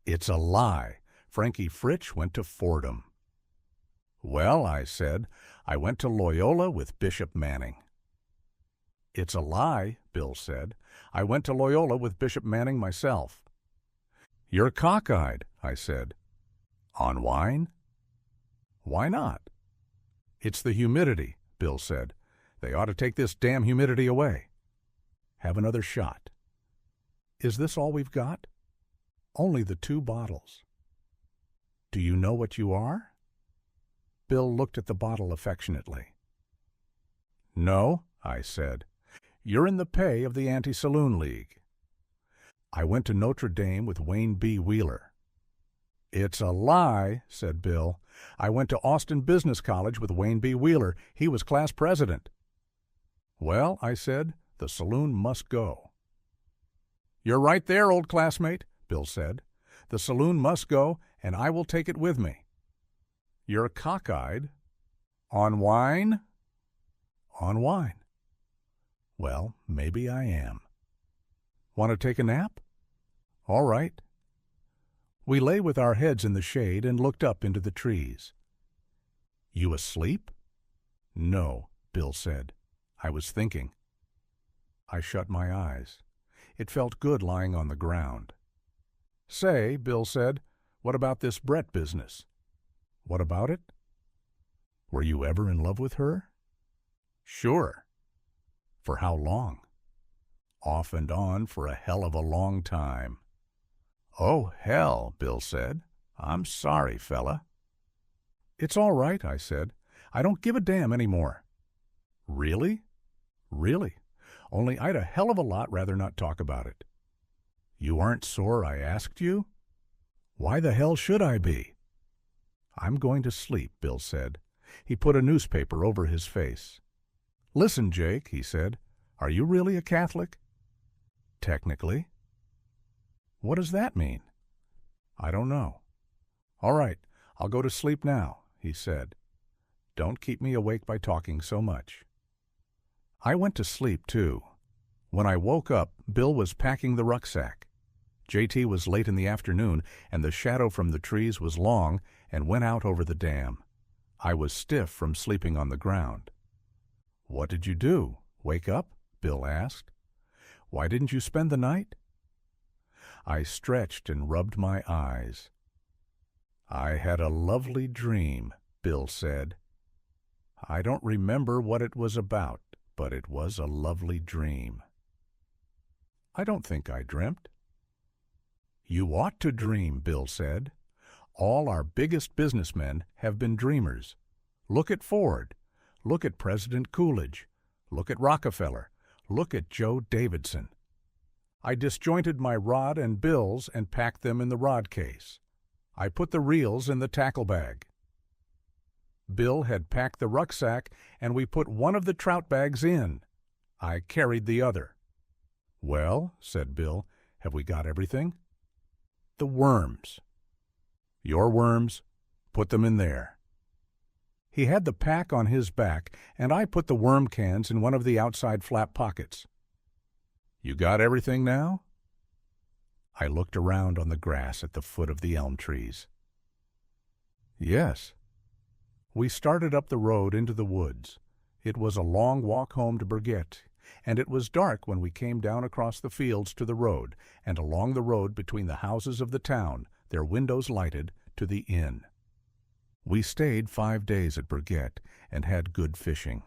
"It's a lie. Frankie Fritsch went to Fordham." "Well," I said, "I went to Loyola with Bishop Manning." "It's a lie," Bill said. "I went to Loyola with Bishop Manning myself." "You're cockeyed," I said. On wine? Why not? It's the humidity, Bill said. They ought to take this damn humidity away. Have another shot. Is this all we've got? Only the 2 bottles. Do you know what you are? Bill looked at the bottle affectionately. No, I said. You're in the pay of the Anti-Saloon League. I went to Notre Dame with Wayne B. Wheeler. It's a lie, said Bill. I went to Austin Business College with Wayne B. Wheeler. He was class president. Well, I said, the saloon must go. You're right there, old classmate, Bill said. The saloon must go, and I will take it with me. You're cockeyed. On wine? On wine. Well, maybe I am. Want to take a nap? All right. We lay with our heads in the shade and looked up into the trees. You asleep? No, Bill said. I was thinking. I shut my eyes. It felt good lying on the ground. Say, Bill said, what about this Brett business? What about it? Were you ever in love with her? Sure. For how long? Off and on for a hell of a long time. Oh, hell, Bill said. I'm sorry, fella. It's all right, I said. I don't give a damn anymore. Really? Really. Only I'd a hell of a lot rather not talk about it. You aren't sore I asked you? Why the hell should I be? I'm going to sleep, Bill said. He put a newspaper over his face. Listen, Jake, he said. Are you really a Catholic? Technically. What does that mean? I don't know. All right, I'll go to sleep now, he said. Don't keep me awake by talking so much. I went to sleep, too. When I woke up, Bill was packing the rucksack. JT was late in the afternoon, and the shadow from the trees was long and went out over the dam. I was stiff from sleeping on the ground. What did you do? Wake up? Bill asked. Why didn't you spend the night? I stretched and rubbed my eyes. I had a lovely dream, Bill said. I don't remember what it was about, but it was a lovely dream. I don't think I dreamt. You ought to dream, Bill said. All our biggest businessmen have been dreamers. Look at Ford. Look at President Coolidge. Look at Rockefeller. Look at Joe Davidson. I disjointed my rod and bills and packed them in the rod case. I put the reels in the tackle bag. Bill had packed the rucksack, and we put one of the trout bags in. I carried the other. Well, said Bill, have we got everything? The worms. Your worms, put them in there. He had the pack on his back, and I put the worm cans in one of the outside flap pockets. You got everything now? I looked around on the grass at the foot of the elm trees. Yes. We started up the road into the woods. It was a long walk home to Burgett, and it was dark when we came down across the fields to the road, and along the road between the houses of the town, their windows lighted, to the inn. We stayed 5 days at Burgett and had good fishing.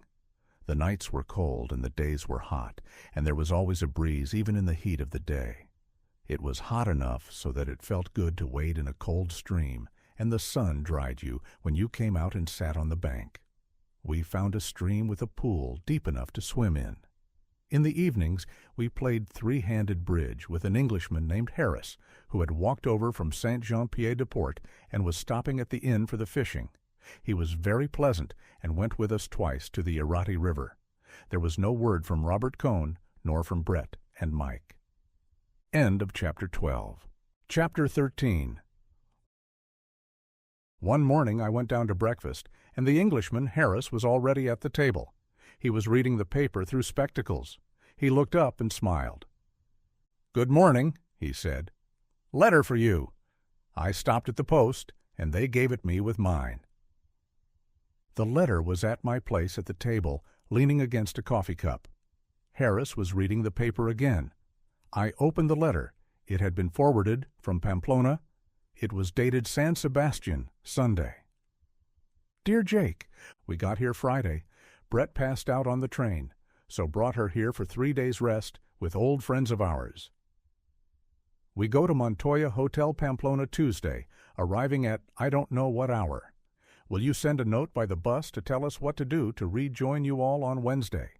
The nights were cold and the days were hot, and there was always a breeze even in the heat of the day. It was hot enough so that it felt good to wade in a cold stream, and the sun dried you when you came out and sat on the bank. We found a stream with a pool deep enough to swim in. In the evenings, we played three-handed bridge with an Englishman named Harris, who had walked over from Saint-Jean-Pied-de-Port and was stopping at the inn for the fishing. He was very pleasant and went with us twice to the Irati River. There was no word from Robert Cohn nor from Brett and Mike. End of Chapter 12. Chapter 13. One morning I went down to breakfast, and the Englishman, Harris, was already at the table. He was reading the paper through spectacles. He looked up and smiled. "Good morning," he said. "Letter for you." I stopped at the post, and they gave it me with mine. The letter was at my place at the table, leaning against a coffee cup. Harris was reading the paper again. I opened the letter. It had been forwarded from Pamplona. It was dated San Sebastian, Sunday. Dear Jake, we got here Friday. Brett passed out on the train, so brought her here for 3 days' rest with old friends of ours. We go to Montoya Hotel Pamplona Tuesday, arriving at I don't know what hour. Will you send a note by the bus to tell us what to do to rejoin you all on Wednesday?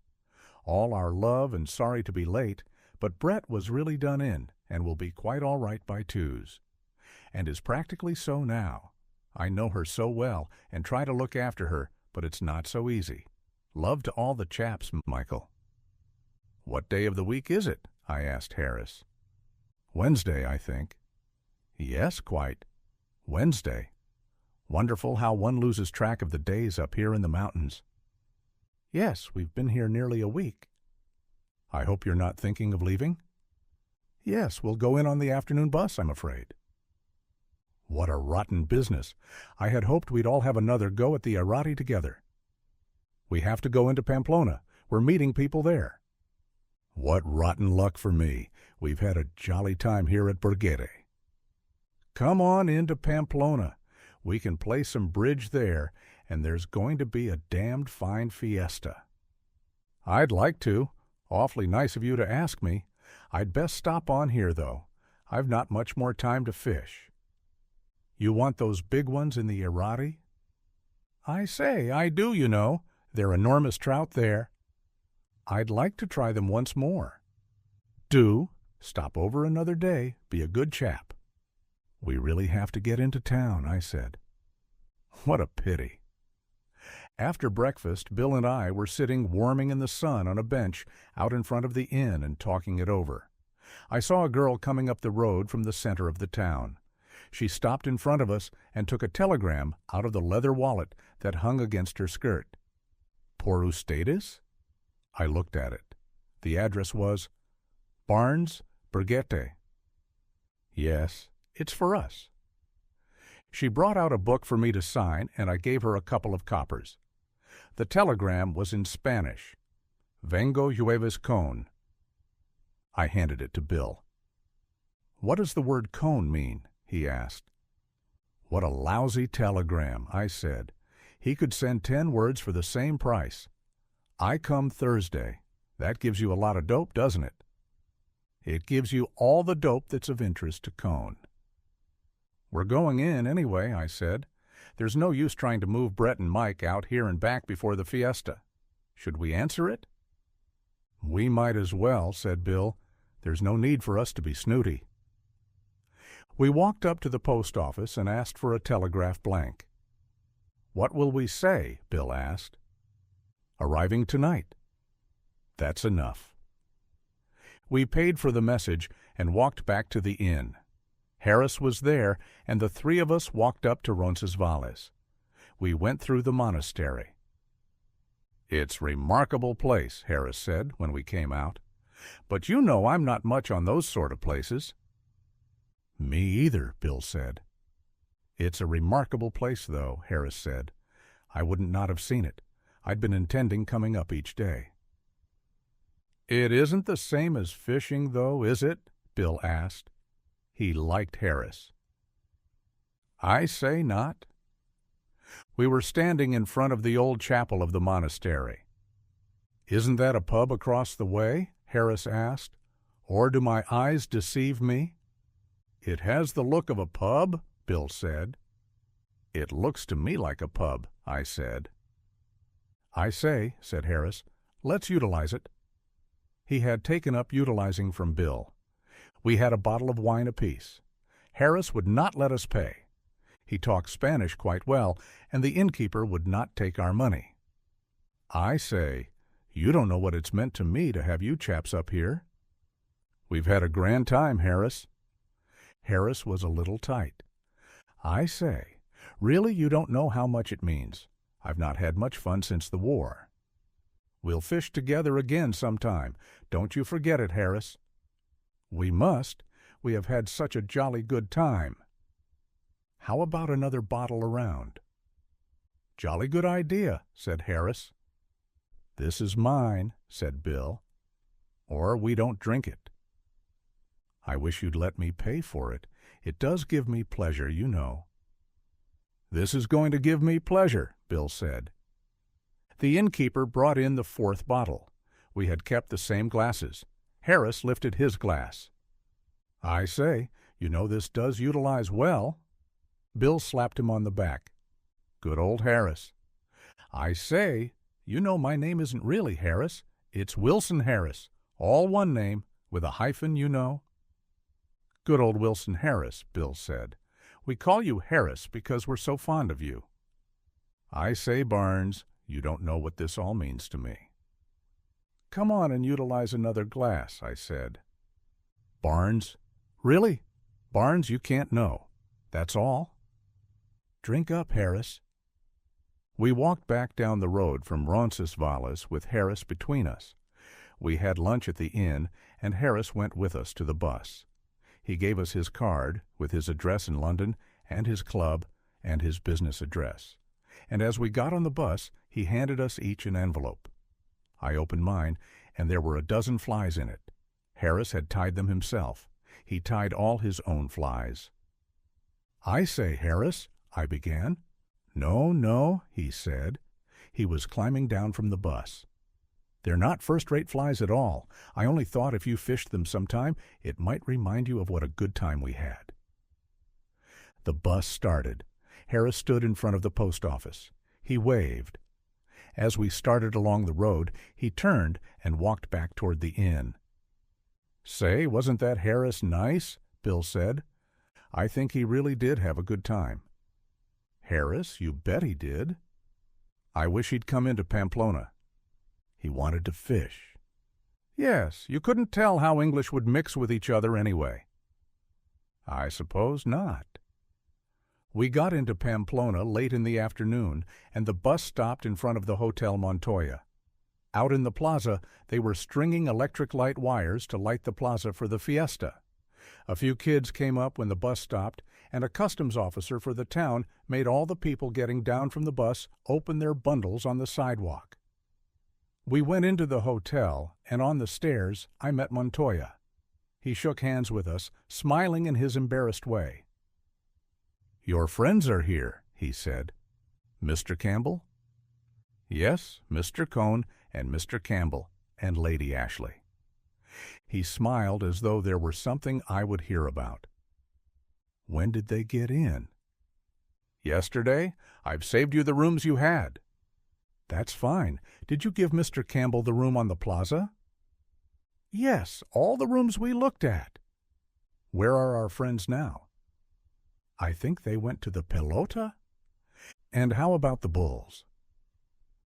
All our love and sorry to be late, but Brett was really done in and will be quite all right by Tues. And is practically so now. I know her so well and try to look after her, but it's not so easy. Love to all the chaps, Michael. What day of the week is it? I asked Harris. Wednesday, I think. Yes, quite. Wednesday. Wonderful how one loses track of the days up here in the mountains. Yes, we've been here nearly a week. I hope you're not thinking of leaving? Yes, we'll go in on the afternoon bus, I'm afraid. What a rotten business. I had hoped we'd all have another go at the Arati together. We have to go into Pamplona. We're meeting people there. What rotten luck for me. We've had a jolly time here at Borghete. Come on into Pamplona. We can play some bridge there, and there's going to be a damned fine fiesta. I'd like to. Awfully nice of you to ask me. I'd best stop on here, though. I've not much more time to fish. You want those big ones in the Arati? I say, I do, you know. They're enormous trout there. I'd like to try them once more. Do. Stop over another day. Be a good chap. We really have to get into town, I said. What a pity. After breakfast, Bill and I were sitting warming in the sun on a bench out in front of the inn and talking it over. I saw a girl coming up the road from the center of the town. She stopped in front of us and took a telegram out of the leather wallet that hung against her skirt. Por ustedes? I looked at it. The address was Barnes, Borghete. Yes, it's for us. She brought out a book for me to sign, and I gave her a couple of coppers. The telegram was in Spanish. Vengo llueves Cohn. I handed it to Bill. What does the word Cohn mean? He asked. What a lousy telegram, I said. He could send 10 words for the same price. I come Thursday. That gives you a lot of dope, doesn't it? It gives you all the dope that's of interest to Cohn. We're going in anyway, I said. There's no use trying to move Brett and Mike out here and back before the fiesta. Should we answer it? We might as well, said Bill. There's no need for us to be snooty. We walked up to the post office and asked for a telegraph blank. What will we say? Bill asked. Arriving tonight. That's enough. We paid for the message and walked back to the inn. Harris was there, and the 3 of us walked up to Roncesvalles. We went through the monastery. It's a remarkable place, Harris said when we came out. But you know I'm not much on those sort of places. Me either, Bill said. It's a remarkable place, though, Harris said. I wouldn't not have seen it. I'd been intending coming up each day. It isn't the same as fishing, though, is it? Bill asked. He liked Harris. I say not. We were standing in front of the old chapel of the monastery. Isn't that a pub across the way? Harris asked. Or do my eyes deceive me? It has the look of a pub, Bill said. It looks to me like a pub, I said. I say, said Harris, let's utilize it. He had taken up utilizing from Bill. We had a bottle of wine apiece. Harris would not let us pay. He talked Spanish quite well, and the innkeeper would not take our money. I say, you don't know what it's meant to me to have you chaps up here. We've had a grand time, Harris. Harris was a little tight. I say, really you don't know how much it means. I've not had much fun since the war. We'll fish together again sometime. Don't you forget it, Harris. We must. We have had such a jolly good time. How about another bottle around? Jolly good idea, said Harris. This is mine, said Bill. Or we don't drink it. I wish you'd let me pay for it. It does give me pleasure, you know." "This is going to give me pleasure," Bill said. The innkeeper brought in the fourth bottle. We had kept the same glasses. Harris lifted his glass. "I say, you know this does utilize well." Bill slapped him on the back. "Good old Harris." "I say, you know my name isn't really Harris. It's Wilson Harris. All one name, with a hyphen, you know." "Good old Wilson Harris," Bill said. "We call you Harris because we're so fond of you." "I say, Barnes, you don't know what this all means to me." "Come on and utilize another glass," I said. "Barnes, really? Barnes, you can't know. That's all." "Drink up, Harris." We walked back down the road from Roncesvalles with Harris between us. We had lunch at the inn, and Harris went with us to the bus. He gave us his card, with his address in London, and his club, and his business address. And as we got on the bus, he handed us each an envelope. I opened mine, and there were a dozen flies in it. Harris had tied them himself. He tied all his own flies. "I say, Harris," I began. "No, no," he said. He was climbing down from the bus. "They're not first-rate flies at all. I only thought if you fished them sometime, it might remind you of what a good time we had." The bus started. Harris stood in front of the post office. He waved. As we started along the road, he turned and walked back toward the inn. "Say, wasn't that Harris nice?" Bill said. "I think he really did have a good time." "Harris, you bet he did." "I wish he'd come into Pamplona." "He wanted to fish." "Yes, you couldn't tell how English would mix with each other anyway." "I suppose not." We got into Pamplona late in the afternoon, and the bus stopped in front of the Hotel Montoya. Out in the plaza, they were stringing electric light wires to light the plaza for the fiesta. A few kids came up when the bus stopped, and a customs officer for the town made all the people getting down from the bus open their bundles on the sidewalk. We went into the hotel, and on the stairs I met Montoya. He shook hands with us, smiling in his embarrassed way. "Your friends are here," he said. "Mr. Campbell?" "Yes, Mr. Cohn and Mr. Campbell and Lady Ashley." He smiled as though there were something I would hear about. "When did they get in?" "Yesterday. I've saved you the rooms you had." "That's fine. Did you give Mr. Campbell the room on the plaza?" "Yes, all the rooms we looked at." "Where are our friends now?" "I think they went to the Pelota." "And how about the Bulls?"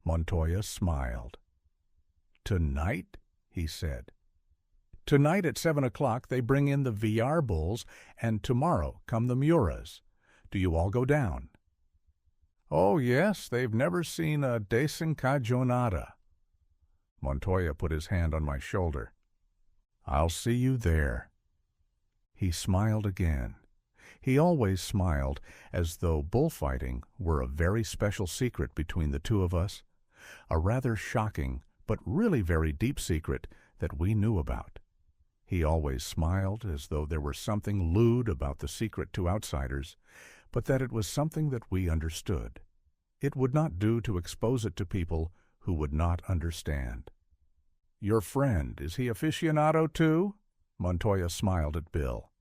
Montoya smiled. "Tonight?" he said. "Tonight at 7 o'clock they bring in the Villar Bulls, and tomorrow come the Muras. Do you all go down?" "Oh, yes, they've never seen a desencajonada." Montoya put his hand on my shoulder. "I'll see you there." He smiled again. He always smiled, as though bullfighting were a very special secret between the two of us, a rather shocking but really very deep secret that we knew about. He always smiled as though there were something lewd about the secret to outsiders, but that it was something that we understood. It would not do to expose it to people who would not understand. "Your friend, is he aficionado too?" Montoya smiled at Bill.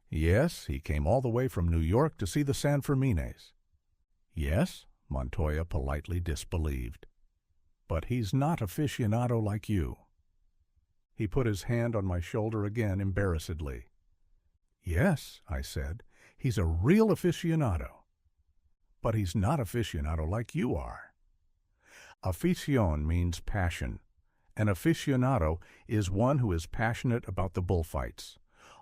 "Yes, he came all the way from New York to see the San Fermines." "Yes?" Montoya politely disbelieved. "But he's not aficionado like you." He put his hand on my shoulder again embarrassedly. "Yes," I said, "he's a real aficionado. But he's not aficionado like you are." Afición means passion. An aficionado is one who is passionate about the bullfights.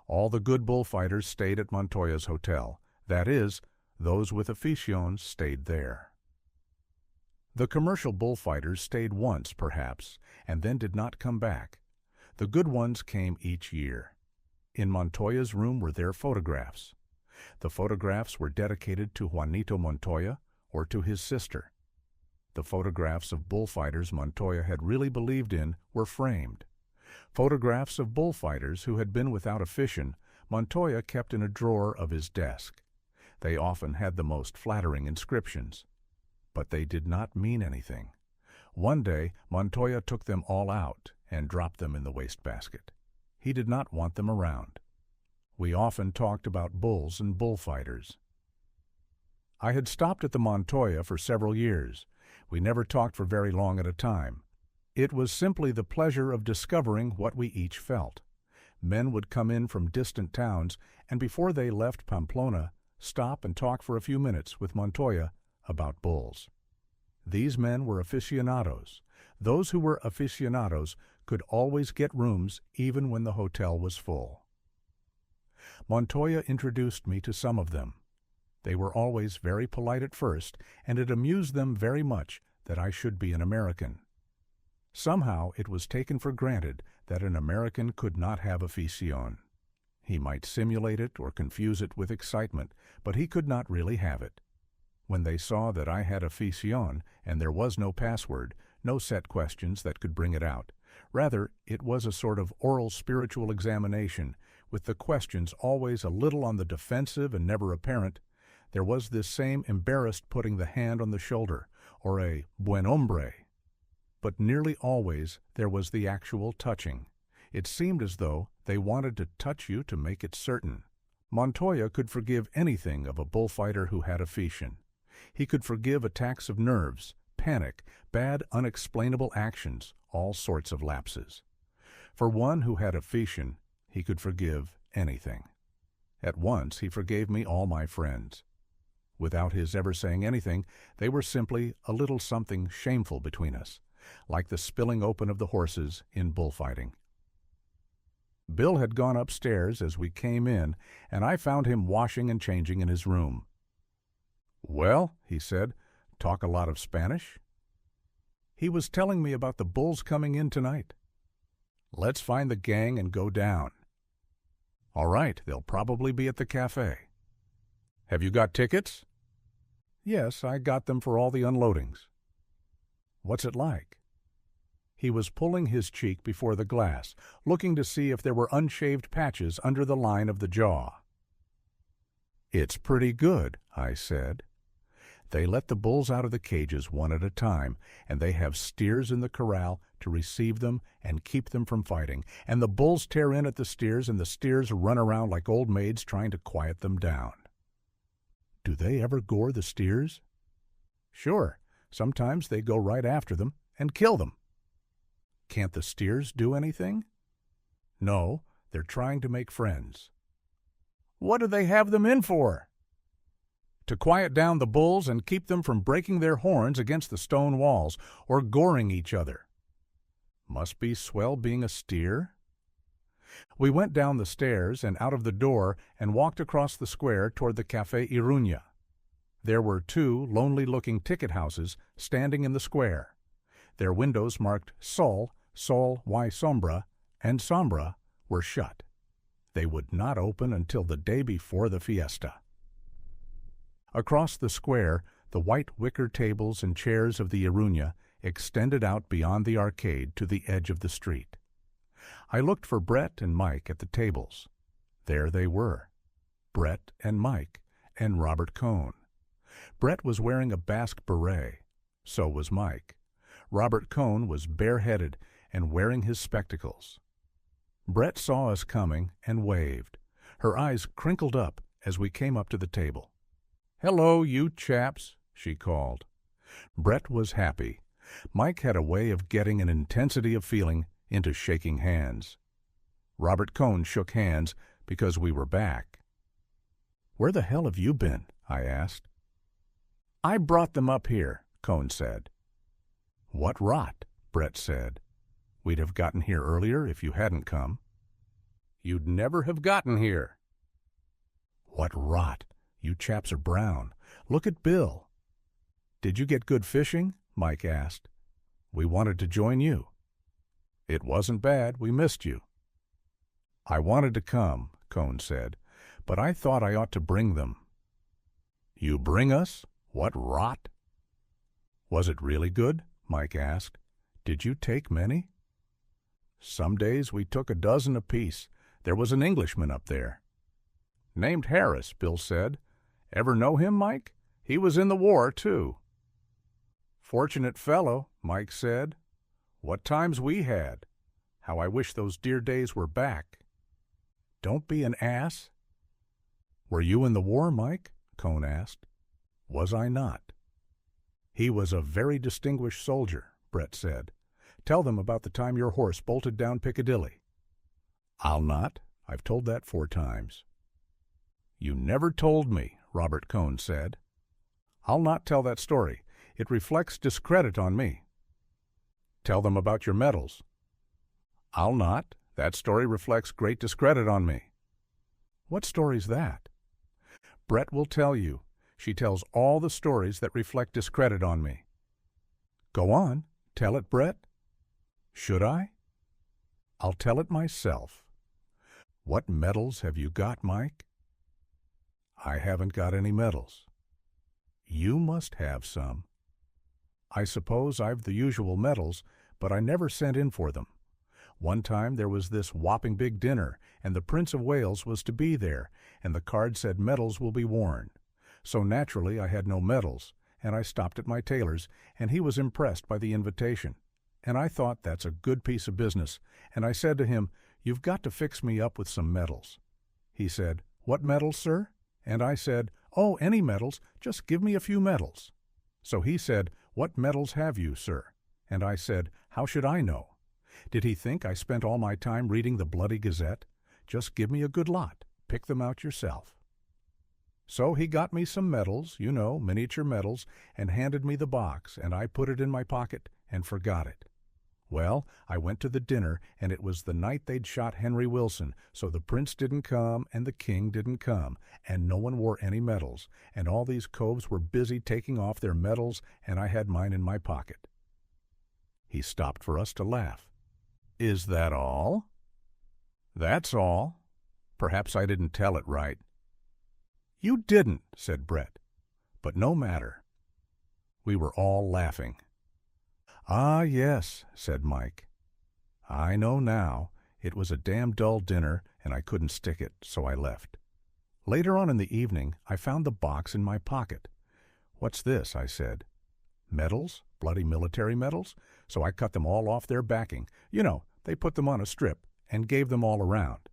All the good bullfighters stayed at Montoya's hotel. That is, those with afición stayed there. The commercial bullfighters stayed once, perhaps, and then did not come back. The good ones came each year. In Montoya's room were their photographs. The photographs were dedicated to Juanito Montoya or to his sister. The photographs of bullfighters Montoya had really believed in were framed. Photographs of bullfighters who had been without a fission, Montoya kept in a drawer of his desk. They often had the most flattering inscriptions, but they did not mean anything. One day, Montoya took them all out and dropped them in the wastebasket. He did not want them around. We often talked about bulls and bullfighters. I had stopped at the Montoya for several years. We never talked for very long at a time. It was simply the pleasure of discovering what we each felt. Men would come in from distant towns, and before they left Pamplona, stop and talk for a few minutes with Montoya about bulls. These men were aficionados. Those who were aficionados could always get rooms even when the hotel was full. Montoya introduced me to some of them. They were always very polite at first, and it amused them very much that I should be an American. Somehow it was taken for granted that an American could not have afición. He might simulate it or confuse it with excitement, but he could not really have it. When they saw that I had afición and there was no password, no set questions that could bring it out, rather it was a sort of oral spiritual examination, with the questions always a little on the defensive and never apparent, there was this same embarrassed putting the hand on the shoulder, or a buen hombre. But nearly always there was the actual touching. It seemed as though they wanted to touch you to make it certain. Montoya could forgive anything of a bullfighter who had afición. He could forgive attacks of nerves, panic, bad unexplainable actions, all sorts of lapses. For one who had afición, he could forgive anything. At once he forgave me all my friends. Without his ever saying anything, they were simply a little something shameful between us, like the spilling open of the horses in bullfighting. Bill had gone upstairs as we came in, and I found him washing and changing in his room. "Well," he said, "talk a lot of Spanish?" He was telling me about the bulls coming in tonight. "Let's find the gang and go down." "All right, they'll probably be at the cafe." "Have you got tickets?" "Yes, I got them for all the unloadings." "What's it like?" He was pulling his cheek before the glass, looking to see if there were unshaved patches under the line of the jaw. "It's pretty good," I said. "They let the bulls out of the cages one at a time, and they have steers in the corral to receive them and keep them from fighting, and the bulls tear in at the steers, and the steers run around like old maids trying to quiet them down." "Do they ever gore the steers?" "Sure. Sometimes they go right after them and kill them." "Can't the steers do anything?" "No, they're trying to make friends." "What do they have them in for?" "To quiet down the bulls and keep them from breaking their horns against the stone walls or goring each other." "Must be swell being a steer." We went down the stairs and out of the door and walked across the square toward the Café Iruña. There were 2 lonely-looking ticket houses standing in the square. Their windows marked Sol, Sol y Sombra, and Sombra were shut. They would not open until the day before the fiesta. Across the square, the white wicker tables and chairs of the Iruña extended out beyond the arcade to the edge of the street. I looked for Brett and Mike at the tables. There they were, Brett and Mike, and Robert Cohn. Brett was wearing a Basque beret. So was Mike. Robert Cohn was bareheaded and wearing his spectacles. Brett saw us coming and waved. Her eyes crinkled up as we came up to the table. "Hello, you chaps," she called. Brett was happy. Mike had a way of getting an intensity of feeling into shaking hands. Robert Cohn shook hands because we were back. "Where the hell have you been?" I asked. "I brought them up here," Cohn said. "What rot," Brett said. "We'd have gotten here earlier if you hadn't come." "You'd never have gotten here." "What rot. You chaps are brown. Look at Bill." "Did you get good fishing?" Mike asked. "We wanted to join you." "It wasn't bad. We missed you." "I wanted to come," Cohn said, "but I thought I ought to bring them." "You bring us? What rot!" "Was it really good?" Mike asked. "Did you take many?" "Some days we took a dozen apiece. There was an Englishman up there." Named Harris, Bill said. Ever know him, Mike? He was in the war, too. Fortunate fellow, Mike said. What times we had. How I wish those dear days were back. Don't be an ass. Were you in the war, Mike? Cohn asked. Was I not? He was a very distinguished soldier, Brett said. Tell them about the time your horse bolted down Piccadilly. I'll not. I've told that 4 times. You never told me, Robert Cohn said. I'll not tell that story. It reflects discredit on me. Tell them about your medals. I'll not. That story reflects great discredit on me. What story's that? Brett will tell you. She tells all the stories that reflect discredit on me. Go on. Tell it, Brett. Should I? I'll tell it myself. What medals have you got, Mike? I haven't got any medals. You must have some. I suppose I've the usual medals, but I never sent in for them. One time there was this whopping big dinner, and the Prince of Wales was to be there, and the card said medals will be worn. So naturally I had no medals, and I stopped at my tailor's, and he was impressed by the invitation. And I thought that's a good piece of business, and I said to him, "You've got to fix me up with some medals." He said, "What medals, sir?" And I said, "Oh, any medals, just give me a few medals." So he said, "What medals have you, sir?" And I said, "How should I know?" Did he think I spent all my time reading the bloody Gazette? Just give me a good lot. Pick them out yourself. So he got me some medals, you know, miniature medals, and handed me the box, and I put it in my pocket and forgot it. Well, I went to the dinner, and it was the night they'd shot Henry Wilson, so the prince didn't come, and the king didn't come, and no one wore any medals, and all these coves were busy taking off their medals, and I had mine in my pocket. He stopped for us to laugh. Is that all? That's all. Perhaps I didn't tell it right. You didn't, said Brett, but no matter. We were all laughing. Ah, yes, said Mike. I know now. It was a damn dull dinner, and I couldn't stick it, so I left. Later on in the evening, I found the box in my pocket. What's this? I said. Medals? Bloody military medals? So I cut them all off their backing. You know, they put them on a strip and gave them all around.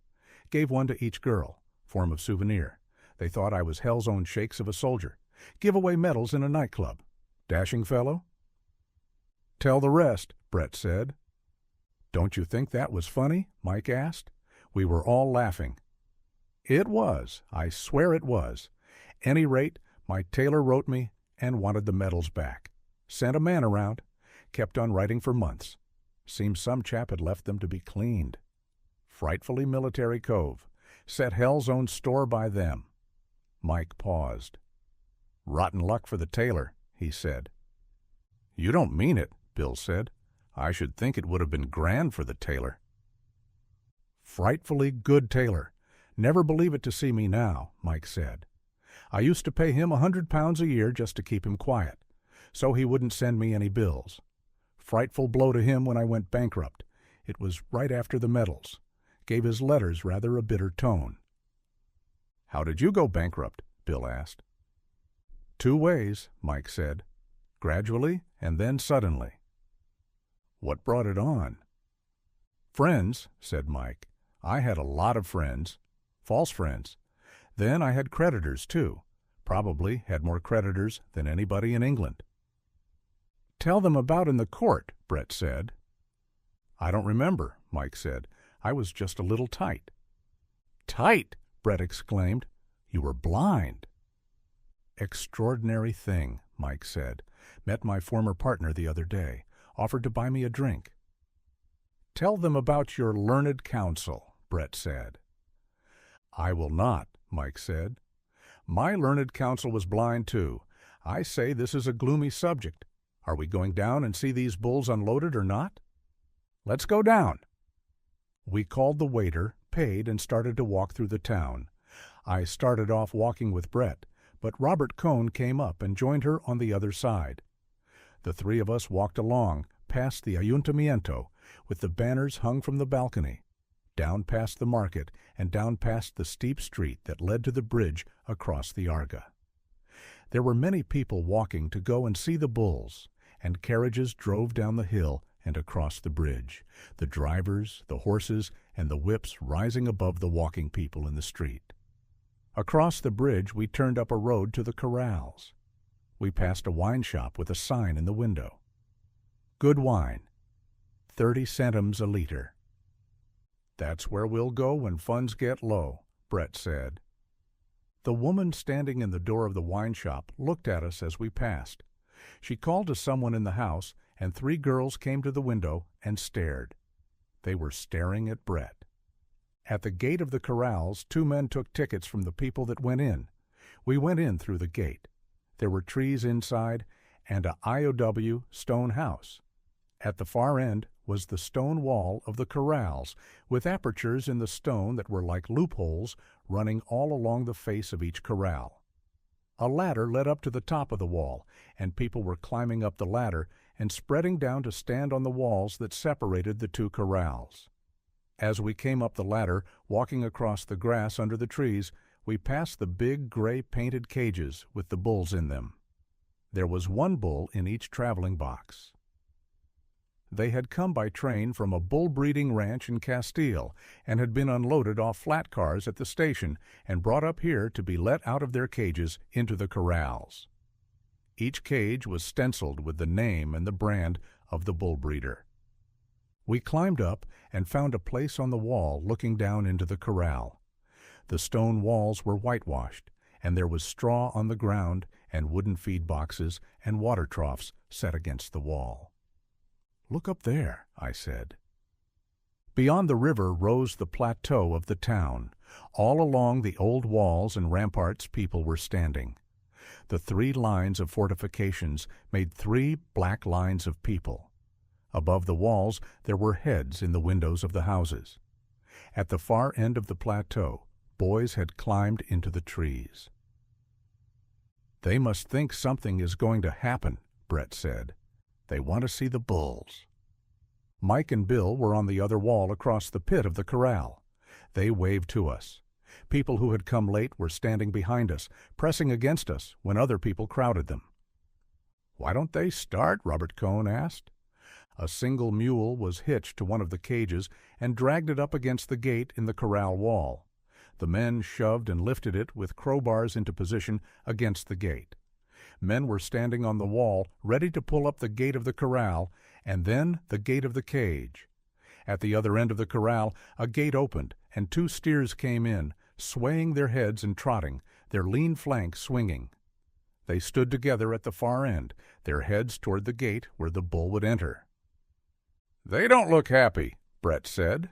Gave one to each girl, form of souvenir. They thought I was hell's own shakes of a soldier. Give away medals in a nightclub. Dashing fellow? Tell the rest, Brett said. Don't you think that was funny? Mike asked. We were all laughing. It was. I swear it was. Any rate, my tailor wrote me and wanted the medals back. Sent a man around. Kept on writing for months. Seems some chap had left them to be cleaned. Frightfully military cove. Set hell's own store by them. Mike paused. Rotten luck for the tailor, he said. You don't mean it, Bill said. I should think it would have been grand for the tailor. Frightfully good tailor. Never believe it to see me now, Mike said. I used to pay him £100 a year just to keep him quiet, so he wouldn't send me any bills. Frightful blow to him when I went bankrupt. It was right after the medals. Gave his letters rather a bitter tone. How did you go bankrupt? Bill asked. 2 ways, Mike said. Gradually and then suddenly. What brought it on? Friends, said Mike. I had a lot of friends. False friends. Then I had creditors, too. Probably had more creditors than anybody in England. Tell them about in the court, Brett said. I don't remember, Mike said. I was just a little tight. Tight? Brett exclaimed. You were blind. Extraordinary thing, Mike said. Met my former partner the other day. Offered to buy me a drink. Tell them about your learned counsel, Brett said. I will not, Mike said. My learned counsel was blind too. I say this is a gloomy subject. Are we going down and see these bulls unloaded or not? Let's go down. We called the waiter, paid, and started to walk through the town. I started off walking with Brett, but Robert Cohn came up and joined her on the other side. The 3 of us walked along, past the Ayuntamiento, with the banners hung from the balcony. down past the market, and down past the steep street that led to the bridge across the Arga. There were many people walking to go and see the bulls, and carriages drove down the hill and across the bridge, the drivers, the horses, and the whips rising above the walking people in the street. Across the bridge we turned up a road to the corrals. We passed a wine shop with a sign in the window. Good wine, 30 centimes a liter. That's where we'll go when funds get low, Brett said. The woman standing in the door of the wine shop looked at us as we passed. She called to someone in the house, and 3 girls came to the window and stared. They were staring at Brett. At the gate of the corrals, 2 men took tickets from the people that went in. We went in through the gate. There were trees inside and a IOW stone house. At the far end was the stone wall of the corrals, with apertures in the stone that were like loopholes running all along the face of each corral. A ladder led up to the top of the wall, and people were climbing up the ladder and spreading down to stand on the walls that separated the 2 corrals. As we came up the ladder, walking across the grass under the trees, we passed the big gray painted cages with the bulls in them. There was 1 bull in each traveling box. They had come by train from a bull-breeding ranch in Castile and had been unloaded off flat cars at the station and brought up here to be let out of their cages into the corrals. Each cage was stenciled with the name and the brand of the bull breeder. We climbed up and found a place on the wall looking down into the corral. The stone walls were whitewashed, and there was straw on the ground and wooden feed boxes and water troughs set against the wall. "Look up there," I said. Beyond the river rose the plateau of the town. All along the old walls and ramparts people were standing. The 3 lines of fortifications made 3 black lines of people. Above the walls there were heads in the windows of the houses. At the far end of the plateau, boys had climbed into the trees. "They must think something is going to happen," Brett said. "They want to see the bulls." Mike and Bill were on the other wall across the pit of the corral. They waved to us. People who had come late were standing behind us, pressing against us when other people crowded them. "Why don't they start?" Robert Cohn asked. A single mule was hitched to one of the cages and dragged it up against the gate in the corral wall. The men shoved and lifted it with crowbars into position against the gate. Men were standing on the wall, ready to pull up the gate of the corral, and then the gate of the cage. At the other end of the corral, a gate opened, and 2 steers came in, swaying their heads and trotting, their lean flanks swinging. They stood together at the far end, their heads toward the gate where the bull would enter. "They don't look happy," Brett said.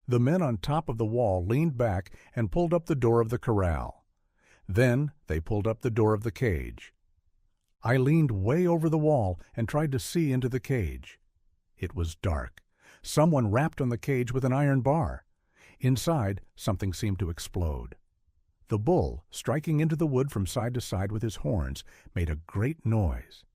The men on top of the wall leaned back and pulled up the door of the corral. Then they pulled up the door of the cage. I leaned way over the wall and tried to see into the cage. It was dark. Someone rapped on the cage with an iron bar. Inside, something seemed to explode. The bull, striking into the wood from side to side with his horns, made a great noise.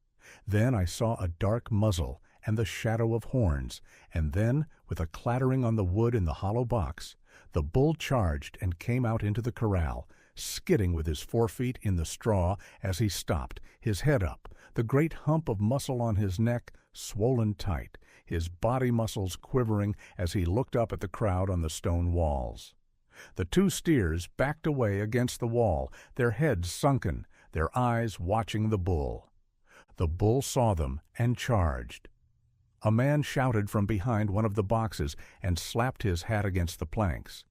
Then I saw a dark muzzle and the shadow of horns, and then, with a clattering on the wood in the hollow box, the bull charged and came out into the corral, skidding with his 4 feet in the straw as he stopped, his head up, the great hump of muscle on his neck swollen tight, his body muscles quivering as he looked up at the crowd on the stone walls. The 2 steers backed away against the wall, their heads sunken, their eyes watching the bull. The bull saw them and charged. A man shouted from behind one of the boxes and slapped his hat against the planks.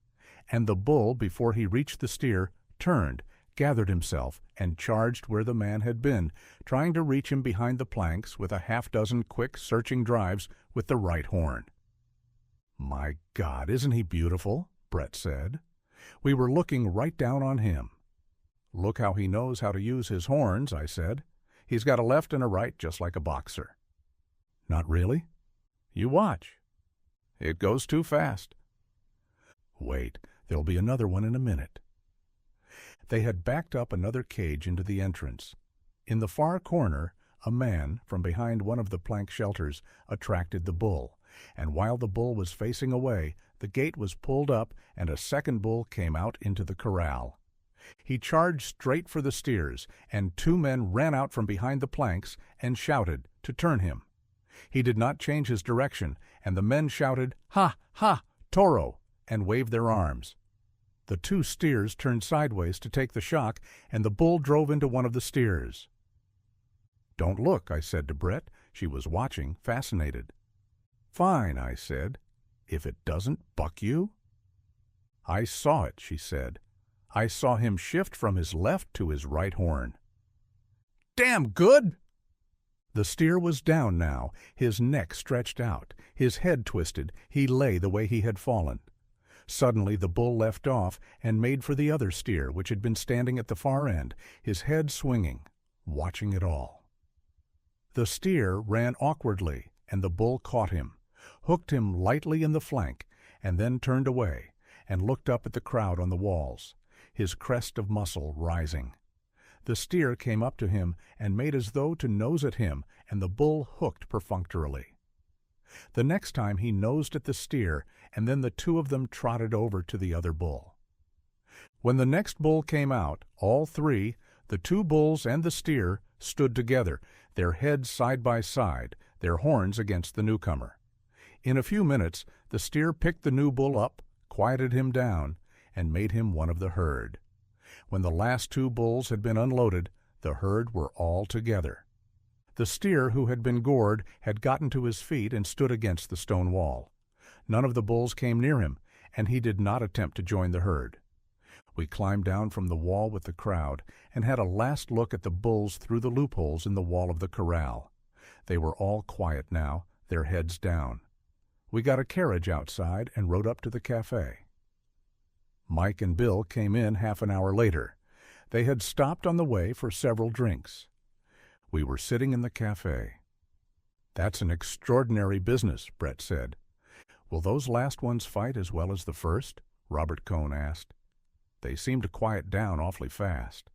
And the bull, before he reached the steer, turned, gathered himself, and charged where the man had been, trying to reach him behind the planks with a 6 quick, searching drives with the right horn. "My God, isn't he beautiful?" Brett said. We were looking right down on him. "Look how he knows how to use his horns," I said. "He's got a left and a right just like a boxer." "Not really?" "You watch. It goes too fast." "Wait, there'll be another one in a minute." They had backed up another cage into the entrance. In the far corner, a man, from behind one of the plank shelters, attracted the bull, and while the bull was facing away, the gate was pulled up and a second bull came out into the corral. He charged straight for the steers, and 2 men ran out from behind the planks and shouted to turn him. He did not change his direction, and the men shouted, "Ha, ha, toro," and waved their arms. The 2 steers turned sideways to take the shock, and the bull drove into one of the steers. "Don't look," I said to Brett. She was watching, fascinated. "Fine," I said. "If it doesn't buck you?" "I saw it," she said. "I saw him shift from his left to his right horn." "Damn good!" The steer was down now, his neck stretched out, his head twisted. He lay the way he had fallen. Suddenly the bull left off and made for the other steer, which had been standing at the far end, his head swinging, watching it all. The steer ran awkwardly, and the bull caught him, hooked him lightly in the flank, and then turned away and looked up at the crowd on the walls, his crest of muscle rising. The steer came up to him and made as though to nose at him, and the bull hooked perfunctorily. The next time he nosed at the steer, and then the 2 of them trotted over to the other bull. When the next bull came out, all 3, the 2 bulls and the steer, stood together, their heads side by side, their horns against the newcomer. In a few minutes, the steer picked the new bull up, quieted him down, and made him one of the herd. When the last 2 bulls had been unloaded, the herd were all together. The steer who had been gored had gotten to his feet and stood against the stone wall. None of the bulls came near him, and he did not attempt to join the herd. We climbed down from the wall with the crowd and had a last look at the bulls through the loopholes in the wall of the corral. They were all quiet now, their heads down. We got a carriage outside and rode up to the cafe. Mike and Bill came in half an hour later. They had stopped on the way for several drinks. We were sitting in the cafe. "That's an extraordinary business," Brett said. "Will those last ones fight as well as the first?" Robert Cohn asked. "They seem to quiet down awfully fast."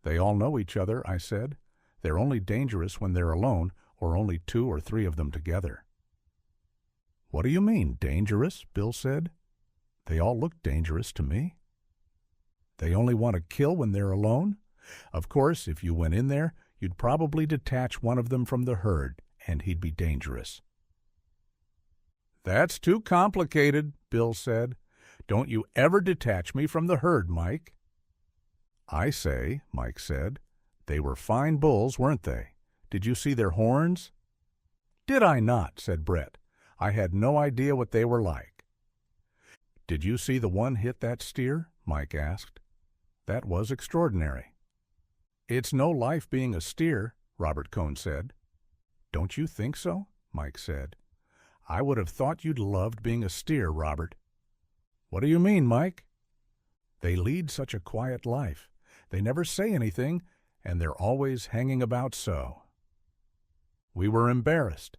"They all know each other," I said. "They're only dangerous when they're alone, or only 2 or 3 of them together." "What do you mean, dangerous?" Bill said. "They all look dangerous to me." "They only want to kill when they're alone? Of course, if you went in there, you'd probably detach one of them from the herd, and he'd be dangerous." "That's too complicated," Bill said. "Don't you ever detach me from the herd, Mike." "I say," Mike said, "they were fine bulls, weren't they? Did you see their horns?" "Did I not?" said Brett. "I had no idea what they were like." "Did you see the one hit that steer?" Mike asked. "That was extraordinary." "It's no life being a steer," Robert Cohn said. "Don't you think so?" Mike said. "I would have thought you'd loved being a steer, Robert." "What do you mean, Mike?" "They lead such a quiet life. They never say anything, and they're always hanging about so." We were embarrassed.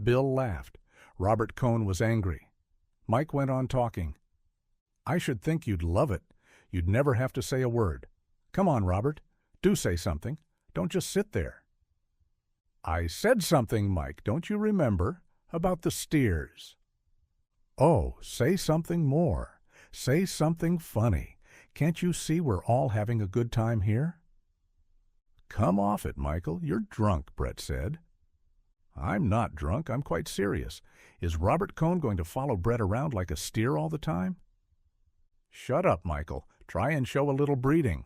Bill laughed. Robert Cohn was angry. Mike went on talking. "I should think you'd love it. You'd never have to say a word. Come on, Robert. Do say something. Don't just sit there." "I said something, Mike, don't you remember? About the steers." "Oh, say something more. Say something funny. Can't you see we're all having a good time here?" "Come off it, Michael. You're drunk," Brett said. "I'm not drunk. I'm quite serious. Is Robert Cohn going to follow Brett around like a steer all the time?" "Shut up, Michael. Try and show a little breeding."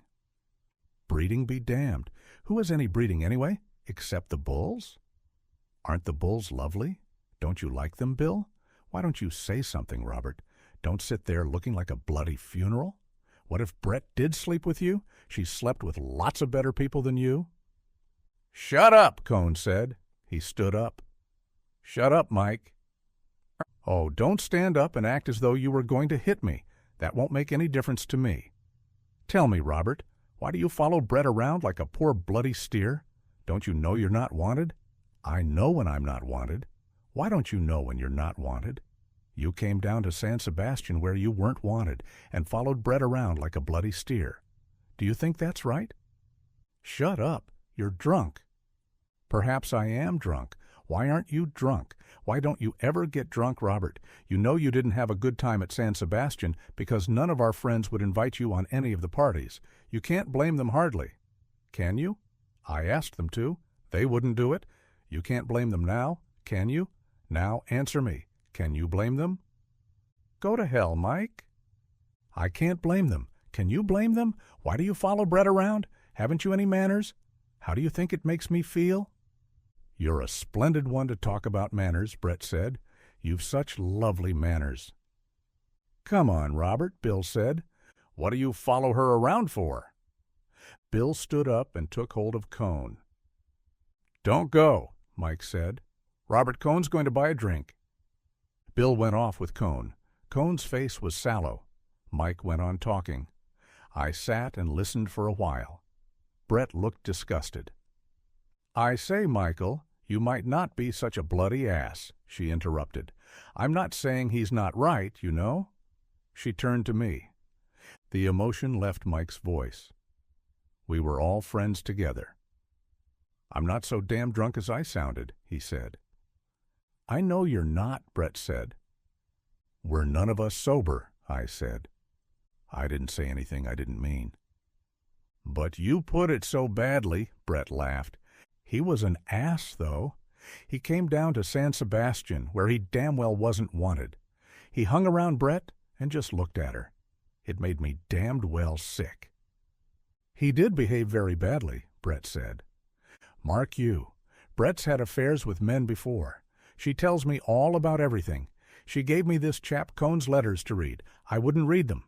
"Breeding be damned. Who has any breeding anyway, except the bulls?" "Aren't the bulls lovely? Don't you like them, Bill? Why don't you say something, Robert? Don't sit there looking like a bloody funeral. What if Brett did sleep with you? She slept with lots of better people than you." "Shut up," Cohn said. He stood up. "Shut up, Mike." "Oh, don't stand up and act as though you were going to hit me. That won't make any difference to me. Tell me, Robert, why do you follow Brett around like a poor bloody steer? Don't you know you're not wanted?" "I know when I'm not wanted." "Why don't you know when you're not wanted? You came down to San Sebastian where you weren't wanted and followed Brett around like a bloody steer. Do you think that's right?" "Shut up. You're drunk." "Perhaps I am drunk. Why aren't you drunk? Why don't you ever get drunk, Robert? You know you didn't have a good time at San Sebastian because none of our friends would invite you on any of the parties. You can't blame them hardly. Can you? I asked them to. They wouldn't do it. You can't blame them now, can you? Now answer me. Can you blame them? Go to hell, Mike. I can't blame them. Can you blame them? Why do you follow Brett around? Haven't you any manners? How do you think it makes me feel? You're a splendid one to talk about manners, Brett said. You've such lovely manners. Come on, Robert, Bill said. What do you follow her around for? Bill stood up and took hold of Cohn. Don't go, Mike said. Robert Cohn's going to buy a drink. Bill went off with Cohn. Cohn's face was sallow. Mike went on talking. I sat and listened for a while. Brett looked disgusted. I say, Michael, you might not be such a bloody ass, she interrupted. I'm not saying he's not right, you know. She turned to me. The emotion left Mike's voice. We were all friends together. I'm not so damn drunk as I sounded, he said. I know you're not, Brett said. We're none of us sober, I said. I didn't say anything I didn't mean. But you put it so badly, Brett laughed. He was an ass, though. He came down to San Sebastian, where he damn well wasn't wanted. He hung around Brett and just looked at her. It made me damned well sick. He did behave very badly, Brett said. Mark you, Brett's had affairs with men before. She tells me all about everything. She gave me this chap Cohn's letters to read. I wouldn't read them.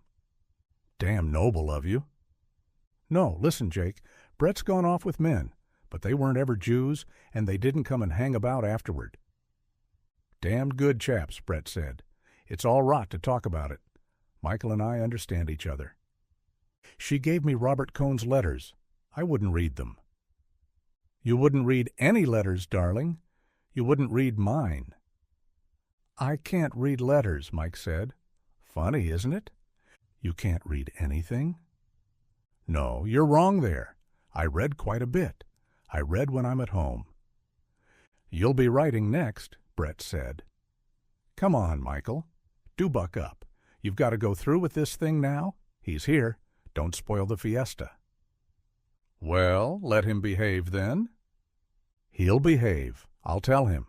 Damn noble of you. No, listen, Jake. Brett's gone off with men, but they weren't ever Jews, and they didn't come and hang about afterward. Damned good chaps, Brett said. It's all rot to talk about it. Michael and I understand each other. She gave me Robert Cohn's letters. I wouldn't read them. You wouldn't read any letters, darling. You wouldn't read mine. I can't read letters, Mike said. Funny, isn't it? You can't read anything? No, you're wrong there. I read quite a bit. I read when I'm at home. You'll be writing next, Brett said. Come on, Michael. Do buck up. You've got to go through with this thing now. He's here. Don't spoil the fiesta. Well, let him behave then. He'll behave. I'll tell him.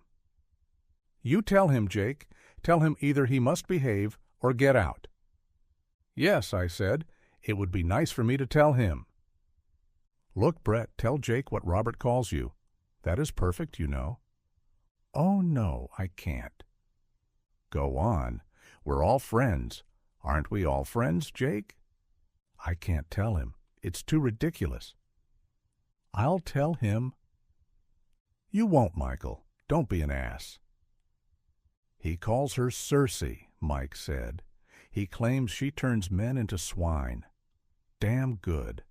You tell him, Jake. Tell him either he must behave or get out. Yes, I said. It would be nice for me to tell him. Look, Brett, tell Jake what Robert calls you. That is perfect, you know. Oh, no, I can't. Go on. We're all friends. Aren't we all friends, Jake? I can't tell him. It's too ridiculous. I'll tell him. You won't, Michael. Don't be an ass. He calls her Circe, Mike said. He claims she turns men into swine. Damn good.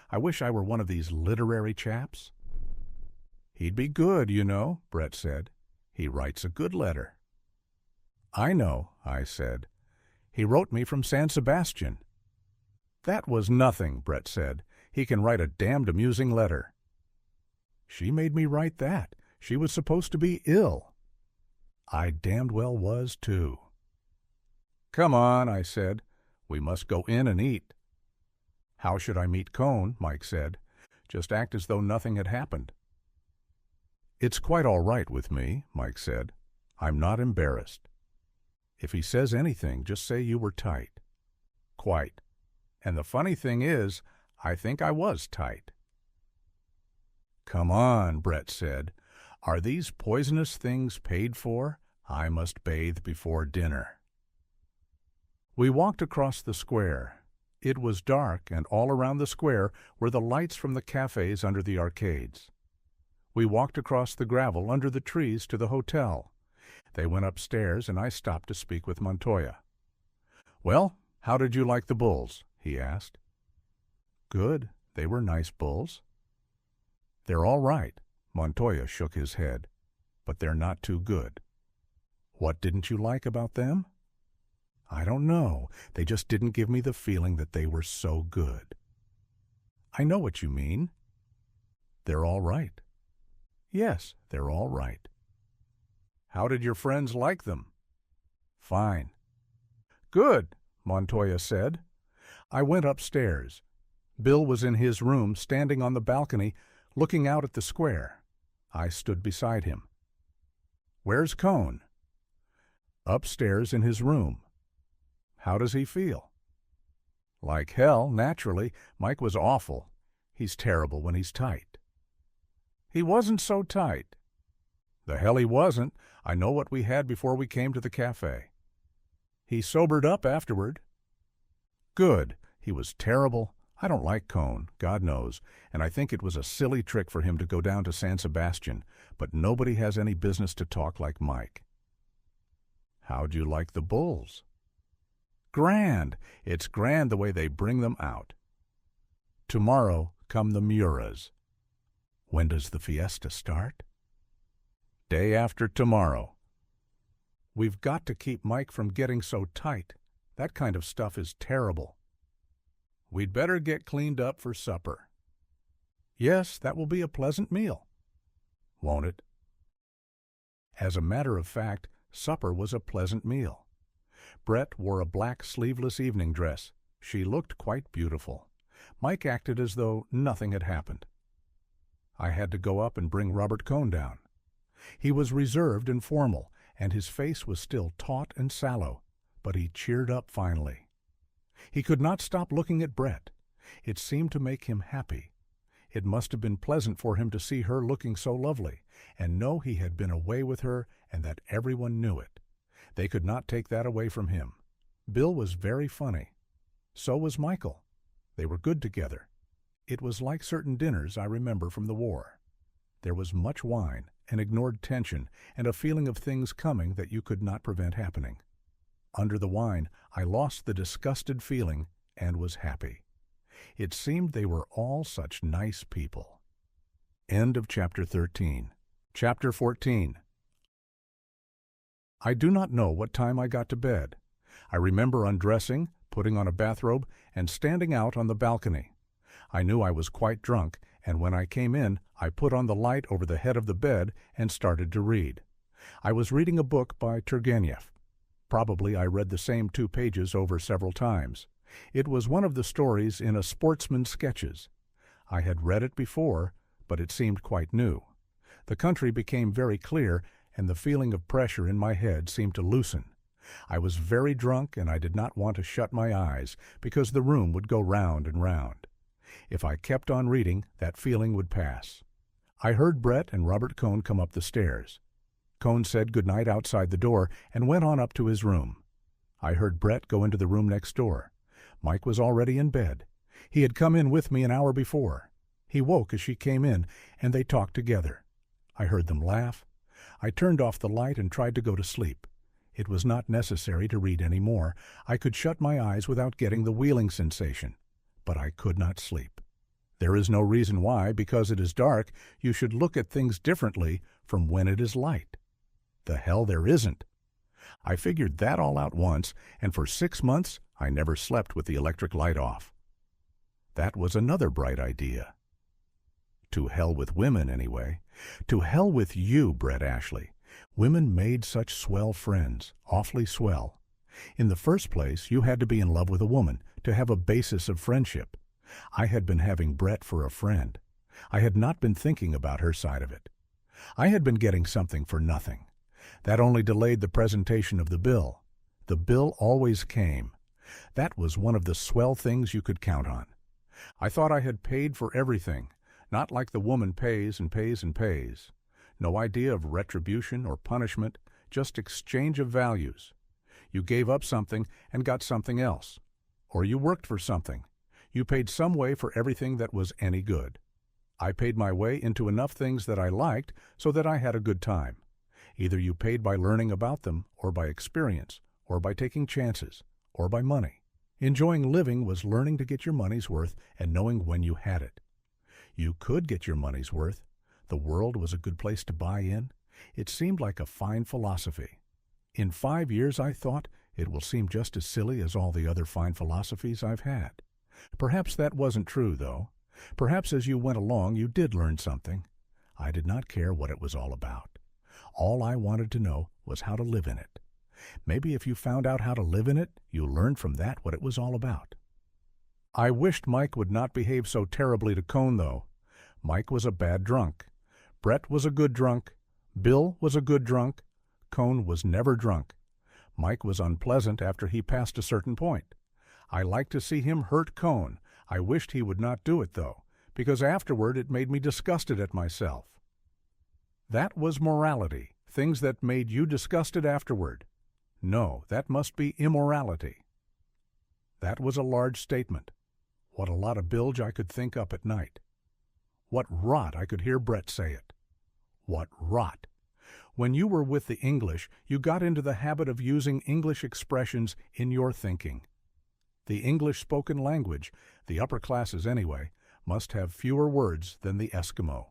I wish I were one of these literary chaps. He'd be good, you know, Brett said. He writes a good letter. I know, I said. He wrote me from San Sebastian. That was nothing, Brett said. He can write a damned amusing letter. She made me write that. She was supposed to be ill. I damned well was, too. Come on, I said. We must go in and eat. How should I meet Cohn? Mike said. Just act as though nothing had happened. It's quite all right with me, Mike said. I'm not embarrassed. If he says anything, just say you were tight. Quite. And the funny thing is, I think I was tight. Come on, Brett said. Are these poisonous things paid for? I must bathe before dinner. We walked across the square. It was dark, and all around the square were the lights from the cafes under the arcades. We walked across the gravel under the trees to the hotel. They went upstairs, and I stopped to speak with Montoya. Well, how did you like the bulls? He asked. Good. They were nice bulls. They're all right. Montoya shook his head. But they're not too good. What didn't you like about them? I don't know. They just didn't give me the feeling that they were so good. I know what you mean. They're all right. Yes, they're all right. How did your friends like them? Fine. Good, Montoya said. I went upstairs. Bill was in his room, standing on the balcony, looking out at the square. I stood beside him. Where's Cohn? Upstairs in his room. How does he feel? Like hell, naturally. Mike was awful. He's terrible when he's tight. He wasn't so tight. The hell he wasn't. I know what we had before we came to the cafe. He sobered up afterward. Good. He was terrible. I don't like Cohn, God knows, and I think it was a silly trick for him to go down to San Sebastian, but nobody has any business to talk like Mike. How'd you like the bulls? Grand. It's grand the way they bring them out. Tomorrow come the Muras. When does the fiesta start? Day after tomorrow. We've got to keep Mike from getting so tight. That kind of stuff is terrible. We'd better get cleaned up for supper. Yes, that will be a pleasant meal. Won't it? As a matter of fact, supper was a pleasant meal. Brett wore a black sleeveless evening dress. She looked quite beautiful. Mike acted as though nothing had happened. I had to go up and bring Robert Cohn down. He was reserved and formal, and his face was still taut and sallow, but he cheered up finally. He could not stop looking at Brett. It seemed to make him happy. It must have been pleasant for him to see her looking so lovely, and know he had been away with her and that everyone knew it. They could not take that away from him. Bill was very funny. So was Michael. They were good together. It was like certain dinners I remember from the war. There was much wine, an ignored tension, and a feeling of things coming that you could not prevent happening. Under the wine, I lost the disgusted feeling and was happy. It seemed they were all such nice people. End of Chapter 13. Chapter 14. I do not know what time I got to bed. I remember undressing, putting on a bathrobe, and standing out on the balcony. I knew I was quite drunk, and when I came in, I put on the light over the head of the bed and started to read. I was reading a book by Turgenev. Probably I read the same 2 pages over several times. It was one of the stories in a Sportsman's Sketches. I had read it before, but it seemed quite new. The country became very clear, and the feeling of pressure in my head seemed to loosen. I was very drunk, and I did not want to shut my eyes, because the room would go round and round. If I kept on reading, that feeling would pass. I heard Brett and Robert Cohn come up the stairs. Cohn said good night outside the door and went on up to his room. I heard Brett go into the room next door. Mike was already in bed. He had come in with me an hour before. He woke as she came in, and they talked together. I heard them laugh. I turned off the light and tried to go to sleep. It was not necessary to read any more. I could shut my eyes without getting the wheeling sensation. But I could not sleep. There is no reason why, because it is dark, you should look at things differently from when it is light. The hell there isn't. I figured that all out once, and for 6 months I never slept with the electric light off. That was another bright idea. To hell with women, anyway. To hell with you, Brett Ashley. Women made such swell friends, awfully swell. In the first place, you had to be in love with a woman to have a basis of friendship. I had been having Brett for a friend. I had not been thinking about her side of it. I had been getting something for nothing. That only delayed the presentation of the bill. The bill always came. That was one of the swell things you could count on. I thought I had paid for everything, not like the woman pays and pays and pays. No idea of retribution or punishment, just exchange of values. You gave up something and got something else. Or you worked for something. You paid some way for everything that was any good. I paid my way into enough things that I liked so that I had a good time. Either you paid by learning about them, or by experience, or by taking chances, or by money. Enjoying living was learning to get your money's worth and knowing when you had it. You could get your money's worth. The world was a good place to buy in. It seemed like a fine philosophy. In 5 years, I thought, it will seem just as silly as all the other fine philosophies I've had. Perhaps that wasn't true, though. Perhaps as you went along you did learn something. I did not care what it was all about. All I wanted to know was how to live in it. Maybe if you found out how to live in it, you learned from that what it was all about. I wished Mike would not behave so terribly to Cohn, though. Mike was a bad drunk. Brett was a good drunk. Bill was a good drunk. Cohn was never drunk. Mike was unpleasant after he passed a certain point. I liked to see him hurt Cohn. I wished he would not do it, though, because afterward it made me disgusted at myself. That was morality, things that made you disgusted afterward. No, that must be immorality. That was a large statement. What a lot of bilge I could think up at night. What rot I could hear Brett say it. What rot! When you were with the English, you got into the habit of using English expressions in your thinking. The English spoken language, the upper classes anyway, must have fewer words than the Eskimo.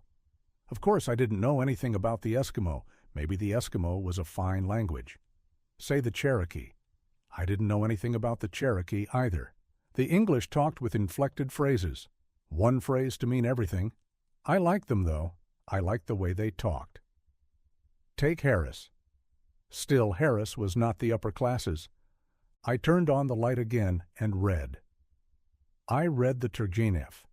Of course, I didn't know anything about the Eskimo. Maybe the Eskimo was a fine language. Say the Cherokee. I didn't know anything about the Cherokee either. The English talked with inflected phrases. One phrase to mean everything. I liked them, though. I liked the way they talked. Take Harris. Still, Harris was not the upper classes. I turned on the light again and read. I read the Turgenev.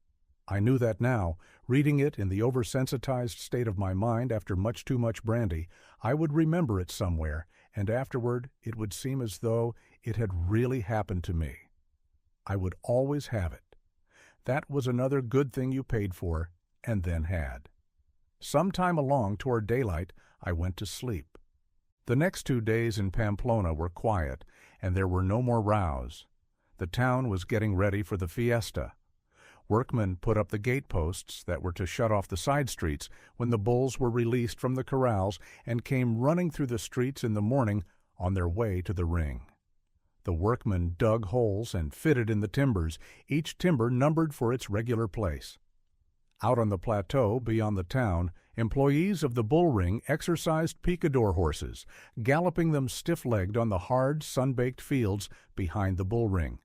I knew that now, reading it in the oversensitized state of my mind after much too much brandy, I would remember it somewhere, and afterward it would seem as though it had really happened to me. I would always have it. That was another good thing you paid for, and then had. Some time along toward daylight, I went to sleep. The next 2 days in Pamplona were quiet, and there were no more rows. The town was getting ready for the fiesta. Workmen put up the gateposts that were to shut off the side streets when the bulls were released from the corrals and came running through the streets in the morning on their way to the ring. The workmen dug holes and fitted in the timbers, each timber numbered for its regular place. Out on the plateau beyond the town, employees of the bull ring exercised picador horses, galloping them stiff-legged on the hard, sun-baked fields behind the bull ring.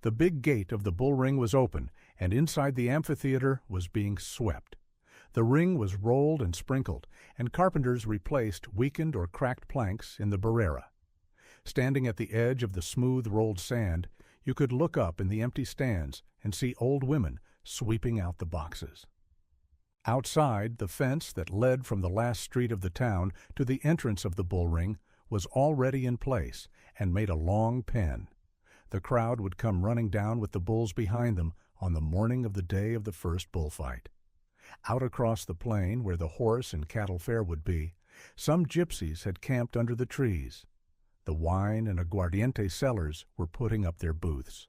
The big gate of the bull ring was open, and inside the amphitheater was being swept. The ring was rolled and sprinkled, and carpenters replaced weakened or cracked planks in the barrera. Standing at the edge of the smooth rolled sand, you could look up in the empty stands and see old women sweeping out the boxes. Outside, the fence that led from the last street of the town to the entrance of the bull ring was already in place and made a long pen. The crowd would come running down with the bulls behind them on the morning of the day of the first bullfight. Out across the plain where the horse and cattle fair would be, some gypsies had camped under the trees. The wine and aguardiente sellers were putting up their booths.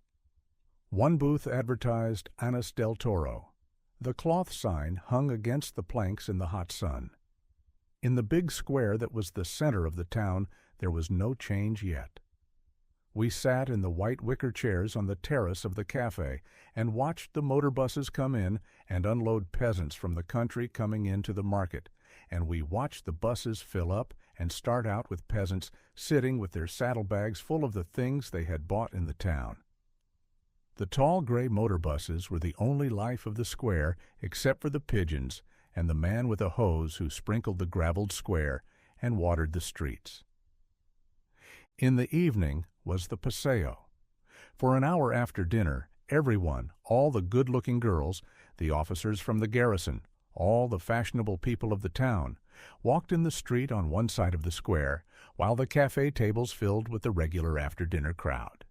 One booth advertised Anis del Toro. The cloth sign hung against the planks in the hot sun. In the big square that was the center of the town, there was no change yet. We sat in the white wicker chairs on the terrace of the cafe and watched the motor buses come in and unload peasants from the country coming into the market, and we watched the buses fill up and start out with peasants sitting with their saddlebags full of the things they had bought in the town. The tall gray motor buses were the only life of the square except for the pigeons and the man with a hose who sprinkled the graveled square and watered the streets. In the evening was the paseo. For an hour after dinner, everyone, all the good-looking girls, the officers from the garrison, all the fashionable people of the town, walked in the street on one side of the square, while the cafe tables filled with the regular after-dinner crowd.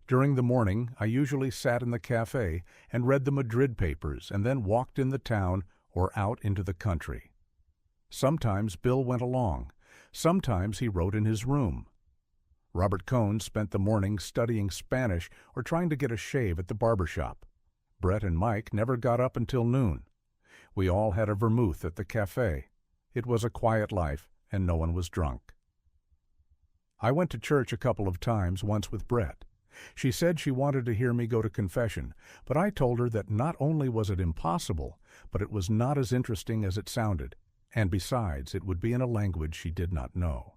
During the morning, I usually sat in the cafe and read the Madrid papers and then walked in the town or out into the country. Sometimes Bill went along. Sometimes he wrote in his room. Robert Cohn spent the morning studying Spanish or trying to get a shave at the barber shop. Brett and Mike never got up until noon. We all had a vermouth at the cafe. It was a quiet life, and no one was drunk. I went to church a couple of times, once with Brett. She said she wanted to hear me go to confession, but I told her that not only was it impossible, but it was not as interesting as it sounded, and besides, it would be in a language she did not know.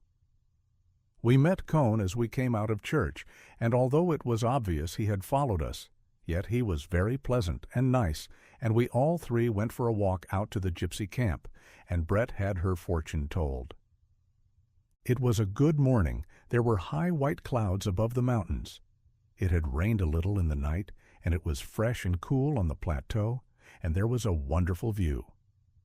We met Cohn as we came out of church, and although it was obvious he had followed us, Yet he was very pleasant and nice, and we all three went for a walk out to the gypsy camp, and Brett had her fortune told. It was a good morning. There were high white clouds above the mountains. It had rained a little in the night, and it was fresh and cool on the plateau, and there was a wonderful view.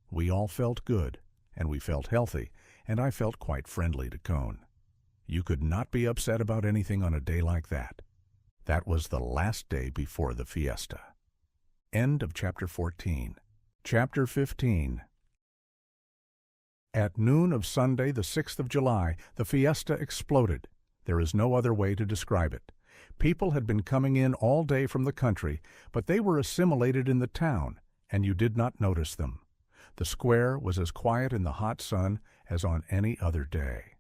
We all felt good, and we felt healthy, and I felt quite friendly to Cohn. You could not be upset about anything on a day like that. That was the last day before the fiesta. End of Chapter 14. Chapter 15. At noon of Sunday, the 6th of July, the fiesta exploded. There is no other way to describe it. People had been coming in all day from the country, but they were assimilated in the town, and you did not notice them. The square was as quiet in the hot sun as on any other day.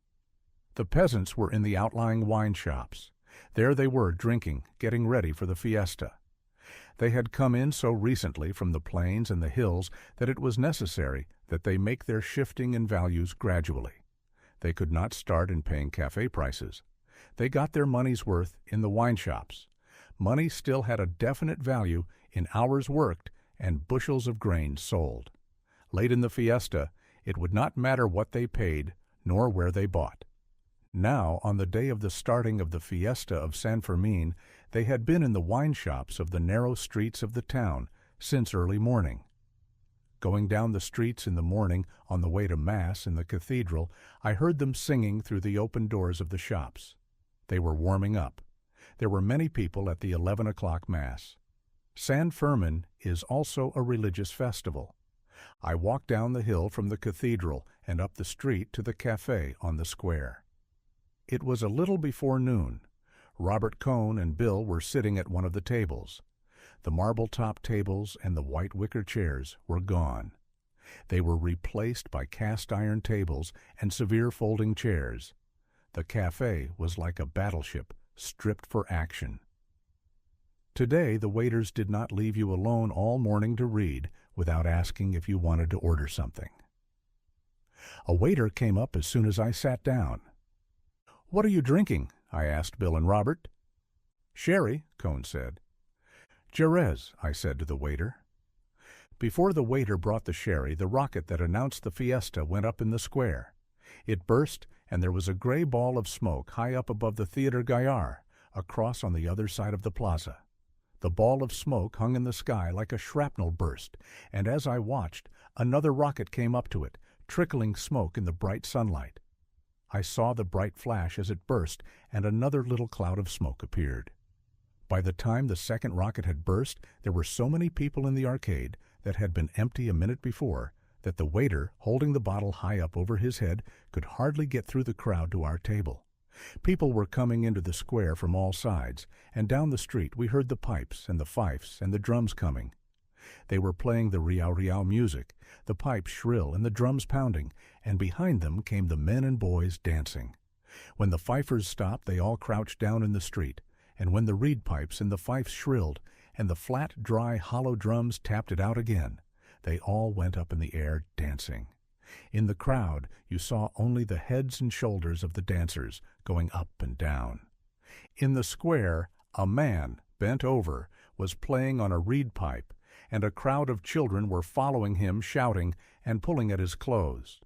The peasants were in the outlying wine shops. There they were drinking, getting ready for the fiesta. They had come in so recently from the plains and the hills that it was necessary that they make their shifting in values gradually. They could not start in paying cafe prices. They got their money's worth in the wine shops. Money still had a definite value in hours worked and bushels of grain sold. Late in the fiesta, it would not matter what they paid nor where they bought. Now, on the day of the starting of the fiesta of San Fermin, they had been in the wine shops of the narrow streets of the town since early morning. Going down the streets in the morning on the way to Mass in the cathedral, I heard them singing through the open doors of the shops. They were warming up. There were many people at the 11 o'clock Mass. San Fermin is also a religious festival. I walked down the hill from the cathedral and up the street to the cafe on the square. It was a little before noon. Robert Cohn and Bill were sitting at one of the tables. The marble-top tables and the white wicker chairs were gone. They were replaced by cast-iron tables and severe folding chairs. The cafe was like a battleship stripped for action. Today the waiters did not leave you alone all morning to read without asking if you wanted to order something. A waiter came up as soon as I sat down. "What are you drinking?" I asked Bill and Robert. "Sherry," Cohn said. "Jerez," I said to the waiter. Before the waiter brought the sherry, the rocket that announced the fiesta went up in the square. It burst, and there was a gray ball of smoke high up above the Theatre Gaillard, across on the other side of the plaza. The ball of smoke hung in the sky like a shrapnel burst, and as I watched, another rocket came up to it, trickling smoke in the bright sunlight. I saw the bright flash as it burst, and another little cloud of smoke appeared. By the time the second rocket had burst, there were so many people in the arcade that had been empty a minute before that the waiter, holding the bottle high up over his head, could hardly get through the crowd to our table. People were coming into the square from all sides, and down the street we heard the pipes and the fifes and the drums coming. They were playing the riau music, the pipes shrill and the drums pounding, and behind them came the men and boys dancing. When the fifers stopped, they all crouched down in the street, and when the reed pipes and the fifes shrilled, and the flat, dry, hollow drums tapped it out again, they all went up in the air dancing. In the crowd you saw only the heads and shoulders of the dancers going up and down. In the square, a man, bent over, was playing on a reed pipe, and a crowd of children were following him, shouting and pulling at his clothes.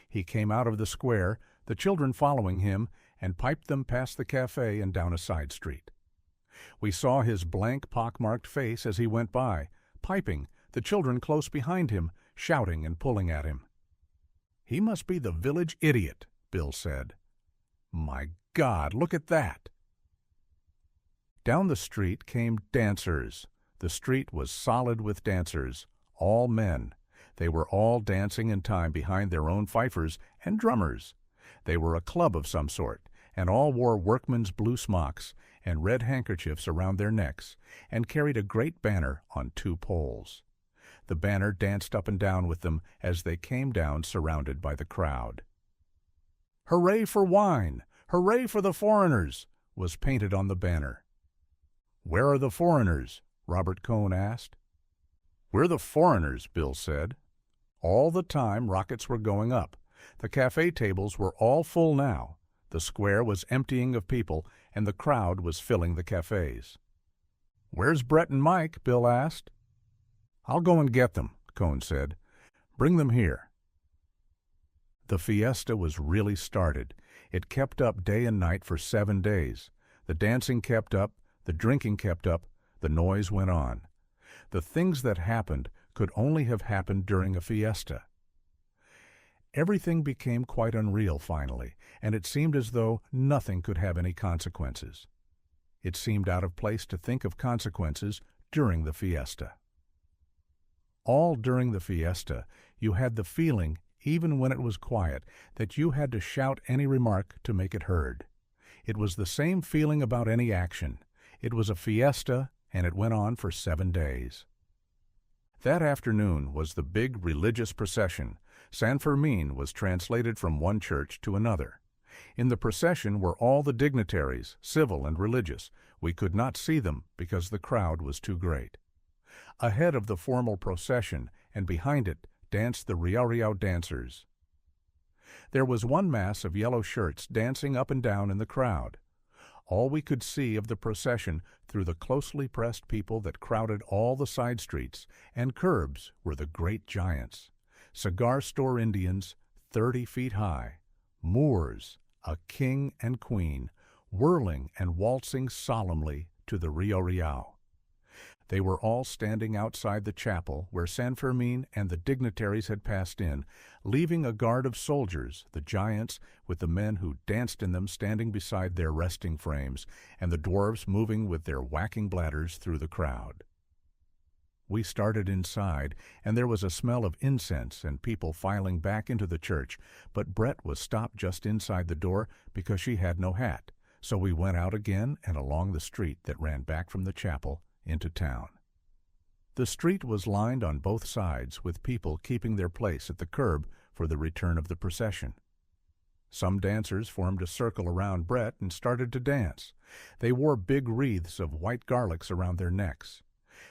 He came out of the square, the children following him, and piped them past the cafe and down a side street. We saw his blank, pock-marked face as he went by, piping, the children close behind him, shouting and pulling at him. "He must be the village idiot," Bill said. "My God, look at that!" Down the street came dancers. The street was solid with dancers, all men. They were all dancing in time behind their own fifers and drummers. They were a club of some sort, and all wore workmen's blue smocks and red handkerchiefs around their necks, and carried a great banner on 2 poles. The banner danced up and down with them as they came down surrounded by the crowd. "Hooray for wine! Hooray for the foreigners!" was painted on the banner. "Where are the foreigners?" Robert Cohn asked. "We're the foreigners," Bill said. All the time rockets were going up. The cafe tables were all full now. The square was emptying of people, and the crowd was filling the cafes. "Where's Brett and Mike?" Bill asked. "I'll go and get them," Cohn said. "Bring them here." The fiesta was really started. It kept up day and night for 7 days. The dancing kept up, the drinking kept up, the noise went on. The things that happened could only have happened during a fiesta. Everything became quite unreal finally, and it seemed as though nothing could have any consequences. It seemed out of place to think of consequences during the fiesta. All during the fiesta, you had the feeling, even when it was quiet, that you had to shout any remark to make it heard. It was the same feeling about any action. It was a fiesta, and it went on for 7 days. That afternoon was the big religious procession. San Fermin was translated from one church to another. In the procession were all the dignitaries, civil and religious. We could not see them because the crowd was too great. Ahead of the formal procession and behind it danced the riau dancers. There was one mass of yellow shirts dancing up and down in the crowd. All we could see of the procession through the closely pressed people that crowded all the side streets and curbs were the great giants. Cigar store Indians, 30 feet high, Moors, a king and queen, whirling and waltzing solemnly to the riau. They were all standing outside the chapel where San Fermin and the dignitaries had passed in, leaving a guard of soldiers, the giants, with the men who danced in them standing beside their resting frames, and the dwarfs moving with their whacking bladders through the crowd. We started inside, and there was a smell of incense and people filing back into the church, but Brett was stopped just inside the door because she had no hat, so we went out again and along the street that ran back from the chapel into town. The street was lined on both sides with people keeping their place at the curb for the return of the procession. Some dancers formed a circle around Brett and started to dance. They wore big wreaths of white garlics around their necks.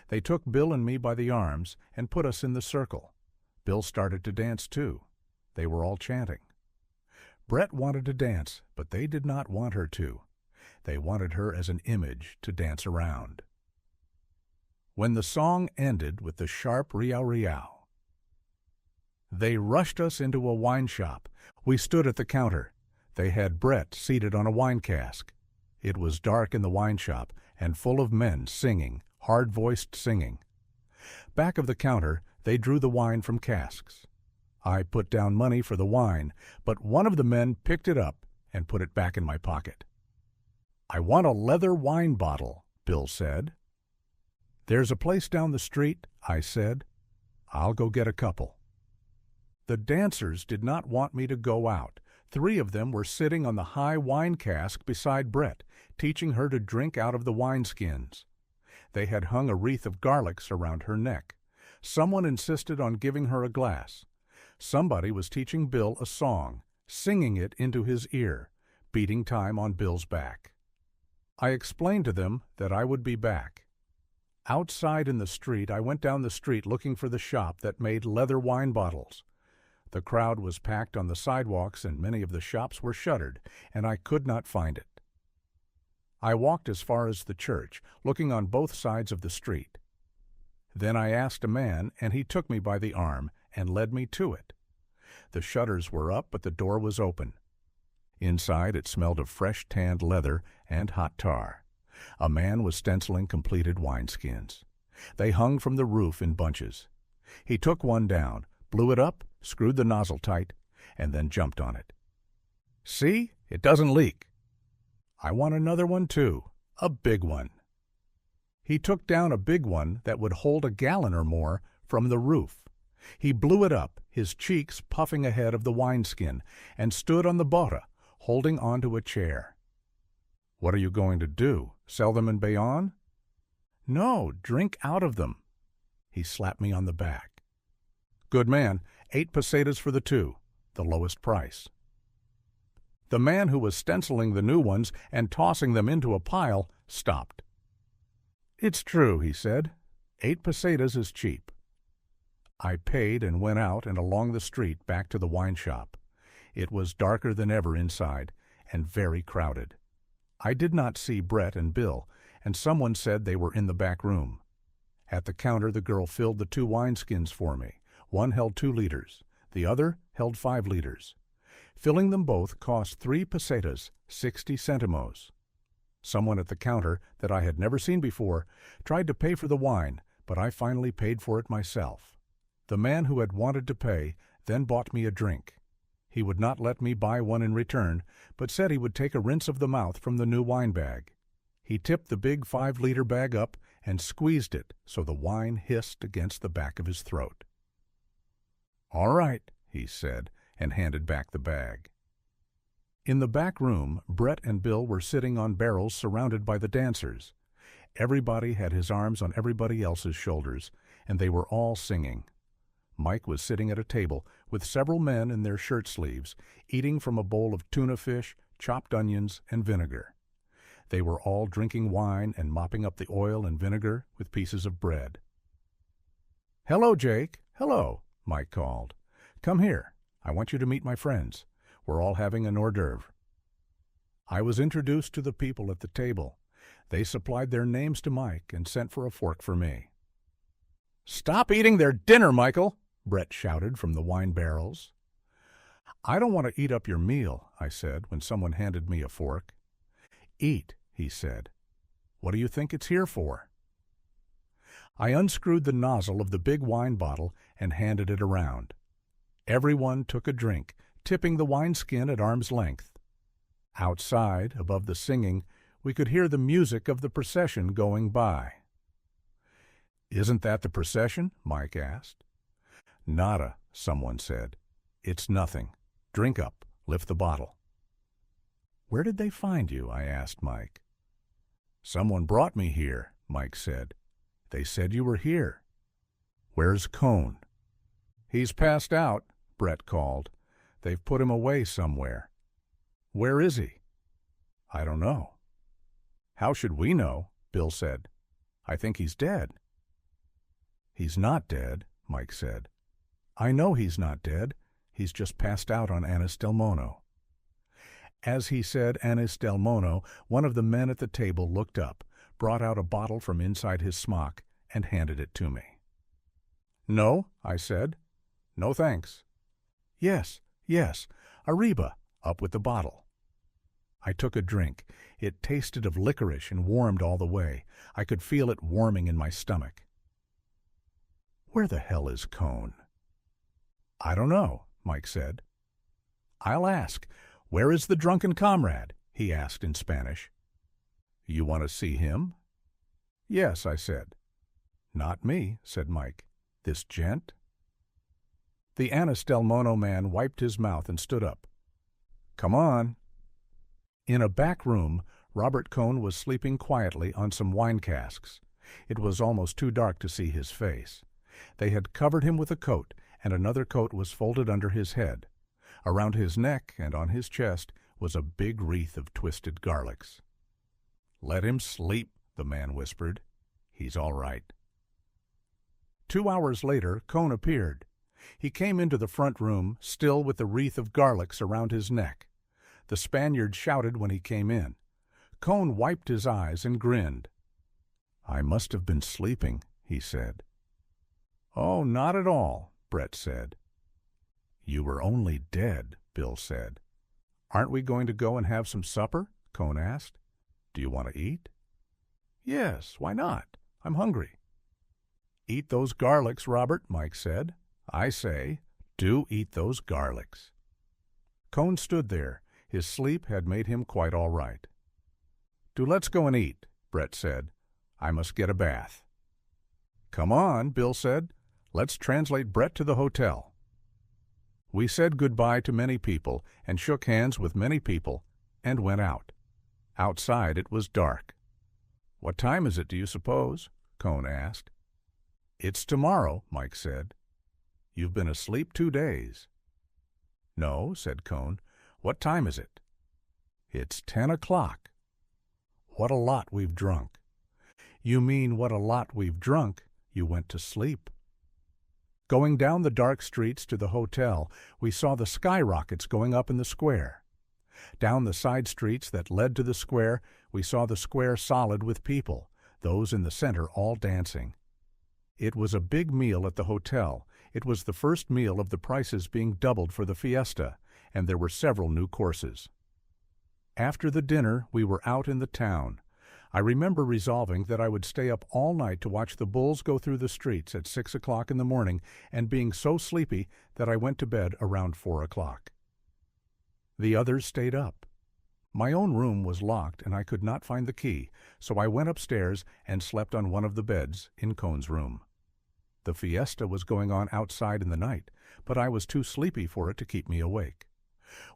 They took Bill and me by the arms and put us in the circle. Bill started to dance too. They were all chanting. Brett wanted to dance, but they did not want her to. They wanted her as an image to dance around. When the song ended with the sharp riau, they rushed us into a wine shop. We stood at the counter. They had Brett seated on a wine cask. It was dark in the wine shop and full of men singing, hard-voiced singing. Back of the counter, they drew the wine from casks. I put down money for the wine, but one of the men picked it up and put it back in my pocket. "I want a leather wine bottle," Bill said. "There's a place down the street," I said. "I'll go get a couple." The dancers did not want me to go out. 3 of them were sitting on the high wine cask beside Brett, teaching her to drink out of the wineskins. They had hung a wreath of garlics around her neck. Someone insisted on giving her a glass. Somebody was teaching Bill a song, singing it into his ear, beating time on Bill's back. I explained to them that I would be back. Outside in the street, I went down the street looking for the shop that made leather wine bottles. The crowd was packed on the sidewalks and many of the shops were shuttered, and I could not find it. I walked as far as the church, looking on both sides of the street. Then I asked a man, and he took me by the arm and led me to it. The shutters were up, but the door was open. Inside it smelled of fresh tanned leather and hot tar. A man was stenciling completed wineskins. They hung from the roof in bunches. He took one down, blew it up, screwed the nozzle tight, and then jumped on it. "See? It doesn't leak." "I want another one too, a big one." He took down a big one that would hold a gallon or more from the roof. He blew it up, his cheeks puffing ahead of the wineskin, and stood on the bota, holding onto a chair. "What are you going to do? Sell them in Bayonne?" "No, drink out of them." He slapped me on the back. "Good man, 8 pesetas for the 2, the lowest price." The man who was stenciling the new ones and tossing them into a pile stopped. "It's true," he said. 8 pesetas is cheap." I paid and went out and along the street back to the wine shop. It was darker than ever inside and very crowded. I did not see Brett and Bill, and someone said they were in the back room. At the counter, the girl filled the 2 wineskins for me. One held 2 liters. The other held 5 liters. Filling them both cost 3 pesetas, 60 centimos. Someone at the counter that I had never seen before tried to pay for the wine, but I finally paid for it myself. The man who had wanted to pay then bought me a drink. He would not let me buy one in return, but said he would take a rinse of the mouth from the new wine bag. He tipped the big 5-liter bag up and squeezed it so the wine hissed against the back of his throat. "All right," he said, and handed back the bag. In the back room, Brett and Bill were sitting on barrels surrounded by the dancers. Everybody had his arms on everybody else's shoulders, and they were all singing. Mike was sitting at a table with several men in their shirt sleeves, eating from a bowl of tuna fish, chopped onions, and vinegar. They were all drinking wine and mopping up the oil and vinegar with pieces of bread. "Hello, Jake. Hello," Mike called. "Come here. I want you to meet my friends. We're all having an hors d'oeuvre." I was introduced to the people at the table. They supplied their names to Mike and sent for a fork for me. "Stop eating their dinner, Michael!" Brett shouted from the wine barrels. "I don't want to eat up your meal," I said when someone handed me a fork. "Eat," he said. "What do you think it's here for?" I unscrewed the nozzle of the big wine bottle and handed it around. Everyone took a drink, tipping the wineskin at arm's length. Outside, above the singing, we could hear the music of the procession going by. "Isn't that the procession?" Mike asked. "Nada," someone said. "It's nothing. Drink up. Lift the bottle." "Where did they find you?" I asked Mike. "Someone brought me here," Mike said. "They said you were here." "Where's Cohn?" "He's passed out," Brett called. "They've put him away somewhere." "Where is he?" "I don't know." "How should we know?" Bill said. "I think he's dead." "He's not dead," Mike said. "I know he's not dead. He's just passed out on Anis del Mono." As he said Anis del Mono, one of the men at the table looked up, brought out a bottle from inside his smock, and handed it to me. "No," I said. "No thanks." "Yes, yes, arriba, up with the bottle." I took a drink. It tasted of licorice and warmed all the way. I could feel it warming in my stomach. "Where the hell is Cohn?" "I don't know," Mike said. "I'll ask. Where is the drunken comrade?" he asked in Spanish. "You want to see him?" "Yes," I said. "Not me," said Mike. "This gent?" The Anis del Mono man wiped his mouth and stood up. "Come on." In a back room, Robert Cohn was sleeping quietly on some wine casks. It was almost too dark to see his face. They had covered him with a coat, and another coat was folded under his head. Around his neck and on his chest was a big wreath of twisted garlics. "Let him sleep," the man whispered. "He's all right." 2 hours later, Cohn appeared. He came into the front room, still with the wreath of garlics around his neck. The Spaniard shouted when he came in. Cohn wiped his eyes and grinned. "I must have been sleeping," he said. "Oh, not at all," Brett said. "You were only dead," Bill said. "Aren't we going to go and have some supper?" Cohn asked. "Do you want to eat?" "Yes, why not? I'm hungry." "Eat those garlics, Robert," Mike said. "I say, do eat those garlics." Cohn stood there. His sleep had made him quite all right. "Do let's go and eat," Brett said. "I must get a bath." "Come on," Bill said. "Let's translate Brett to the hotel." We said goodbye to many people and shook hands with many people and went out. Outside it was dark. "What time is it, do you suppose?" Cohn asked. "It's tomorrow," Mike said. "You've been asleep 2 days." "No," said Cohn. "What time is it?" "It's 10 o'clock." "What a lot we've drunk." "You mean what a lot we've drunk? You went to sleep." Going down the dark streets to the hotel, we saw the skyrockets going up in the square. Down the side streets that led to the square, we saw the square solid with people, those in the center all dancing. It was a big meal at the hotel. It was the first meal of the prices being doubled for the fiesta, and there were several new courses. After the dinner, we were out in the town. I remember resolving that I would stay up all night to watch the bulls go through the streets at 6 o'clock in the morning, and being so sleepy that I went to bed around 4 o'clock. The others stayed up. My own room was locked and I could not find the key, so I went upstairs and slept on one of the beds in Cohn's room. The fiesta was going on outside in the night, but I was too sleepy for it to keep me awake.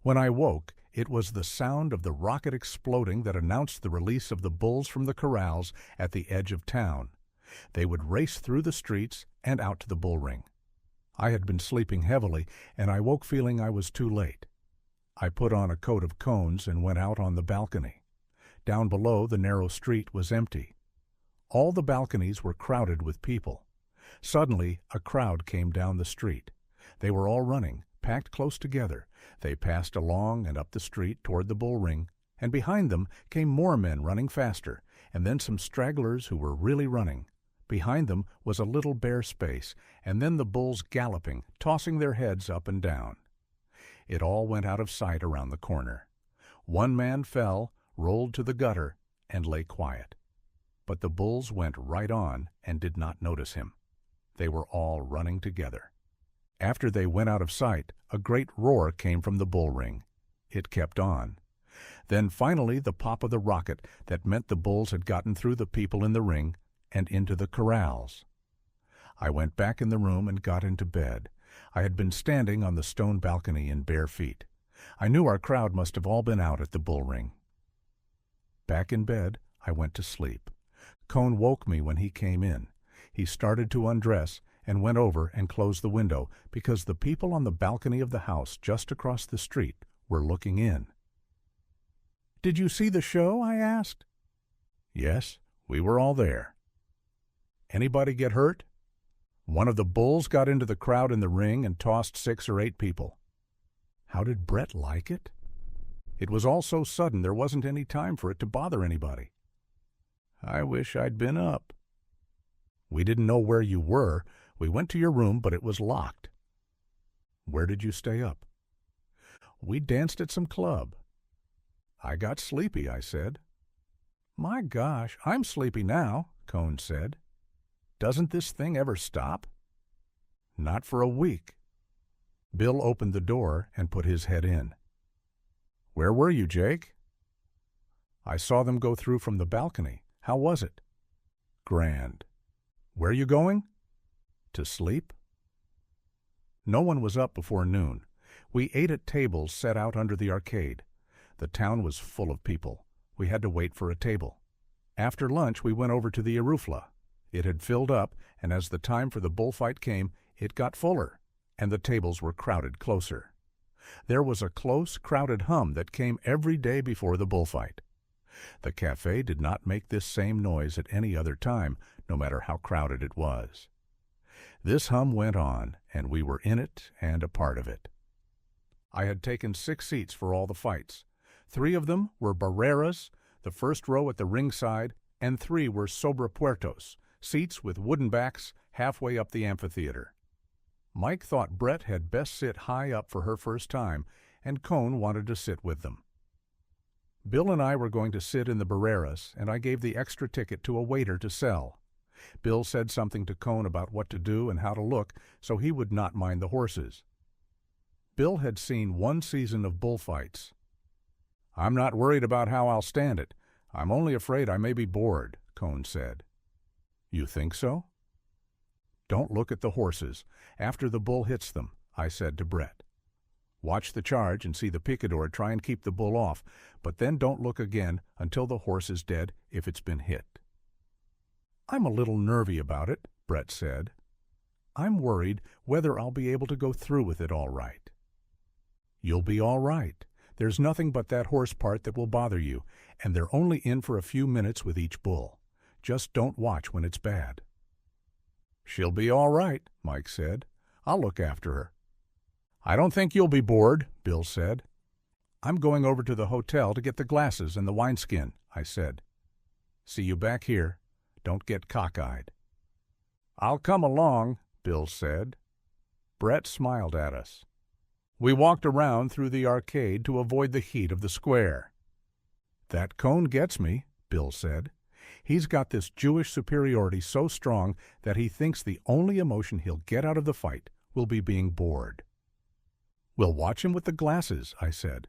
When I woke, it was the sound of the rocket exploding that announced the release of the bulls from the corrals at the edge of town. They would race through the streets and out to the bull ring. I had been sleeping heavily, and I woke feeling I was too late. I put on a coat of Cohn's and went out on the balcony. Down below, the narrow street was empty. All the balconies were crowded with people. Suddenly, a crowd came down the street. They were all running, packed close together. They passed along and up the street toward the bull ring, and behind them came more men running faster, and then some stragglers who were really running. Behind them was a little bare space, and then the bulls galloping, tossing their heads up and down. It all went out of sight around the corner. One man fell, rolled to the gutter, and lay quiet. But the bulls went right on and did not notice him. They were all running together. After they went out of sight, a great roar came from the bull ring. It kept on. Then finally the pop of the rocket that meant the bulls had gotten through the people in the ring and into the corrals. I went back in the room and got into bed. I had been standing on the stone balcony in bare feet. I knew our crowd must have all been out at the bull ring. Back in bed, I went to sleep. Cohn woke me when he came in. He started to undress and went over and closed the window because the people on the balcony of the house just across the street were looking in. "Did you see the show?" I asked. "Yes, we were all there." "Anybody get hurt?" "One of the bulls got into the crowd in the ring and tossed 6 or 8 people." "How did Brett like it?" "It was all so sudden there wasn't any time for it to bother anybody." "I wish I'd been up." "We didn't know where you were. We went to your room, but it was locked." "Where did you stay up?" "We danced at some club." "I got sleepy," I said. "My gosh, I'm sleepy now," Cohn said. "Doesn't this thing ever stop?" "Not for a week." Bill opened the door and put his head in. "Where were you, Jake?" "I saw them go through from the balcony. How was it?" "Grand." "Where you going?" "To sleep." No one was up before noon. We ate at tables set out under the arcade. The town was full of people. We had to wait for a table. After lunch, we went over to the Arufla. It had filled up, and as the time for the bullfight came, it got fuller, and the tables were crowded closer. There was a close, crowded hum that came every day before the bullfight. The cafe did not make this same noise at any other time, no matter how crowded it was. This hum went on, and we were in it and a part of it. I had taken 6 seats for all the fights. 3 of them were barreras, the first row at the ringside, and 3 were sobrepuertos, seats with wooden backs halfway up the amphitheater. Mike thought Brett had best sit high up for her first time, and Cohn wanted to sit with them. Bill and I were going to sit in the barreras, and I gave the extra ticket to a waiter to sell. Bill said something to Cohn about what to do and how to look, so he would not mind the horses. Bill had seen 1 season of bullfights. "I'm not worried about how I'll stand it. I'm only afraid I may be bored," Cohn said. "You think so?" "Don't look at the horses. After the bull hits them," I said to Brett. "Watch the charge and see the picador try and keep the bull off, but then don't look again until the horse is dead if it's been hit." "I'm a little nervy about it," Brett said. "I'm worried whether I'll be able to go through with it all right." "You'll be all right. There's nothing but that horse part that will bother you, and they're only in for a few minutes with each bull. Just don't watch when it's bad." "She'll be all right," Mike said. "I'll look after her." "I don't think you'll be bored," Bill said. "I'm going over to the hotel to get the glasses and the wineskin," I said. "See you back here. Don't get cockeyed." "I'll come along," Bill said. Brett smiled at us. We walked around through the arcade to avoid the heat of the square. "That Cohn gets me," Bill said. "He's got this Jewish superiority so strong that he thinks the only emotion he'll get out of the fight will be being bored." "We'll watch him with the glasses," I said.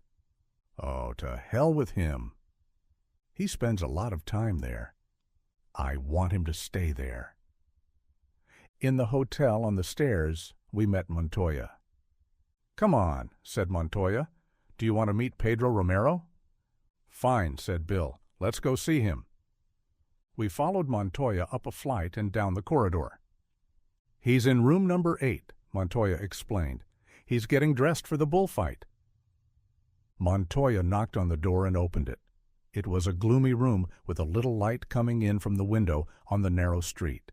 "Oh, to hell with him. He spends a lot of time there. I want him to stay there." In the hotel on the stairs, we met Montoya. "Come on," said Montoya. "Do you want to meet Pedro Romero?" "Fine," said Bill. "Let's go see him." We followed Montoya up a flight and down the corridor. "He's in room number 8, Montoya explained. "He's getting dressed for the bullfight." Montoya knocked on the door and opened it. It was a gloomy room with a little light coming in from the window on the narrow street.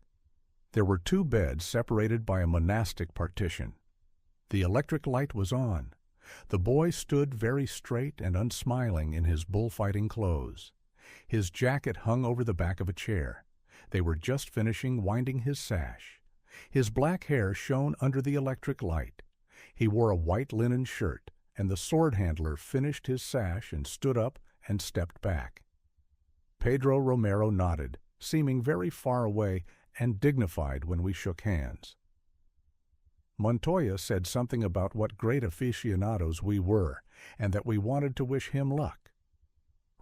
There were 2 beds separated by a monastic partition. The electric light was on. The boy stood very straight and unsmiling in his bullfighting clothes. His jacket hung over the back of a chair. They were just finishing winding his sash. His black hair shone under the electric light. He wore a white linen shirt, and the sword handler finished his sash and stood up and stepped back. Pedro Romero nodded, seeming very far away and dignified when we shook hands. Montoya said something about what great aficionados we were, and that we wanted to wish him luck.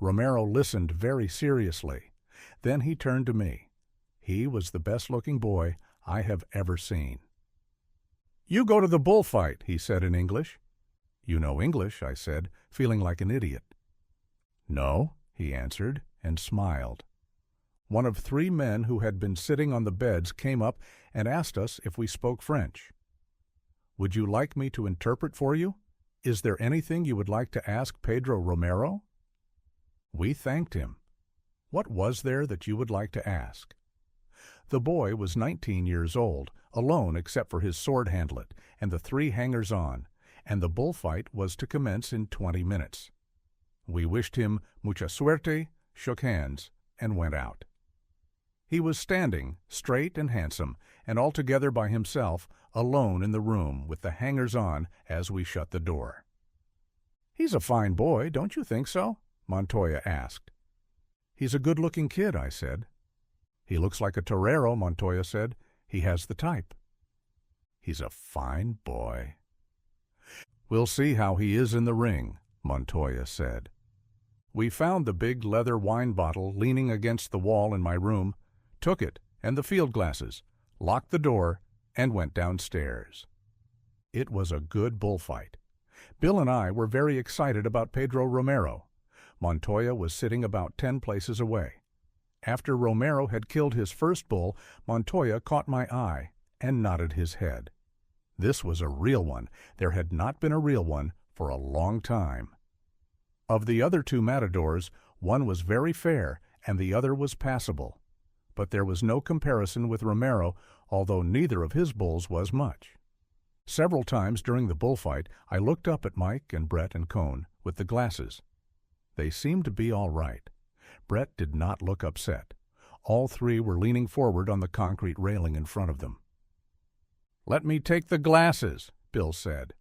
Romero listened very seriously. Then he turned to me. He was the best-looking boy I have ever seen. "You go to the bullfight," he said in English. "You know English," I said, feeling like an idiot. "No," he answered, and smiled. One of 3 men who had been sitting on the beds came up and asked us if we spoke French. "Would you like me to interpret for you? Is there anything you would like to ask Pedro Romero?" We thanked him. "What was there that you would like to ask?" The boy was 19 years old, alone except for his sword handlet and the 3 hangers-on, and the bullfight was to commence in 20 minutes. We wished him mucha suerte, shook hands, and went out. He was standing, straight and handsome, and altogether by himself, alone in the room with the hangers-on as we shut the door. "He's a fine boy, don't you think so?" Montoya asked. "He's a good-looking kid," I said. "He looks like a torero," Montoya said. "He has the type." "He's a fine boy." "We'll see how he is in the ring," Montoya said. We found the big leather wine bottle leaning against the wall in my room, took it and the field glasses, locked the door, and went downstairs. It was a good bullfight. Bill and I were very excited about Pedro Romero. Montoya was sitting about 10 places away. After Romero had killed his first bull, Montoya caught my eye and nodded his head. This was a real one. There had not been a real one for a long time. Of the other 2 matadors, one was very fair and the other was passable. But there was no comparison with Romero, although neither of his bulls was much. Several times during the bullfight, I looked up at Mike and Brett and Cohn with the glasses. They seemed to be all right. Brett did not look upset. All 3 were leaning forward on the concrete railing in front of them. "Let me take the glasses," Bill said.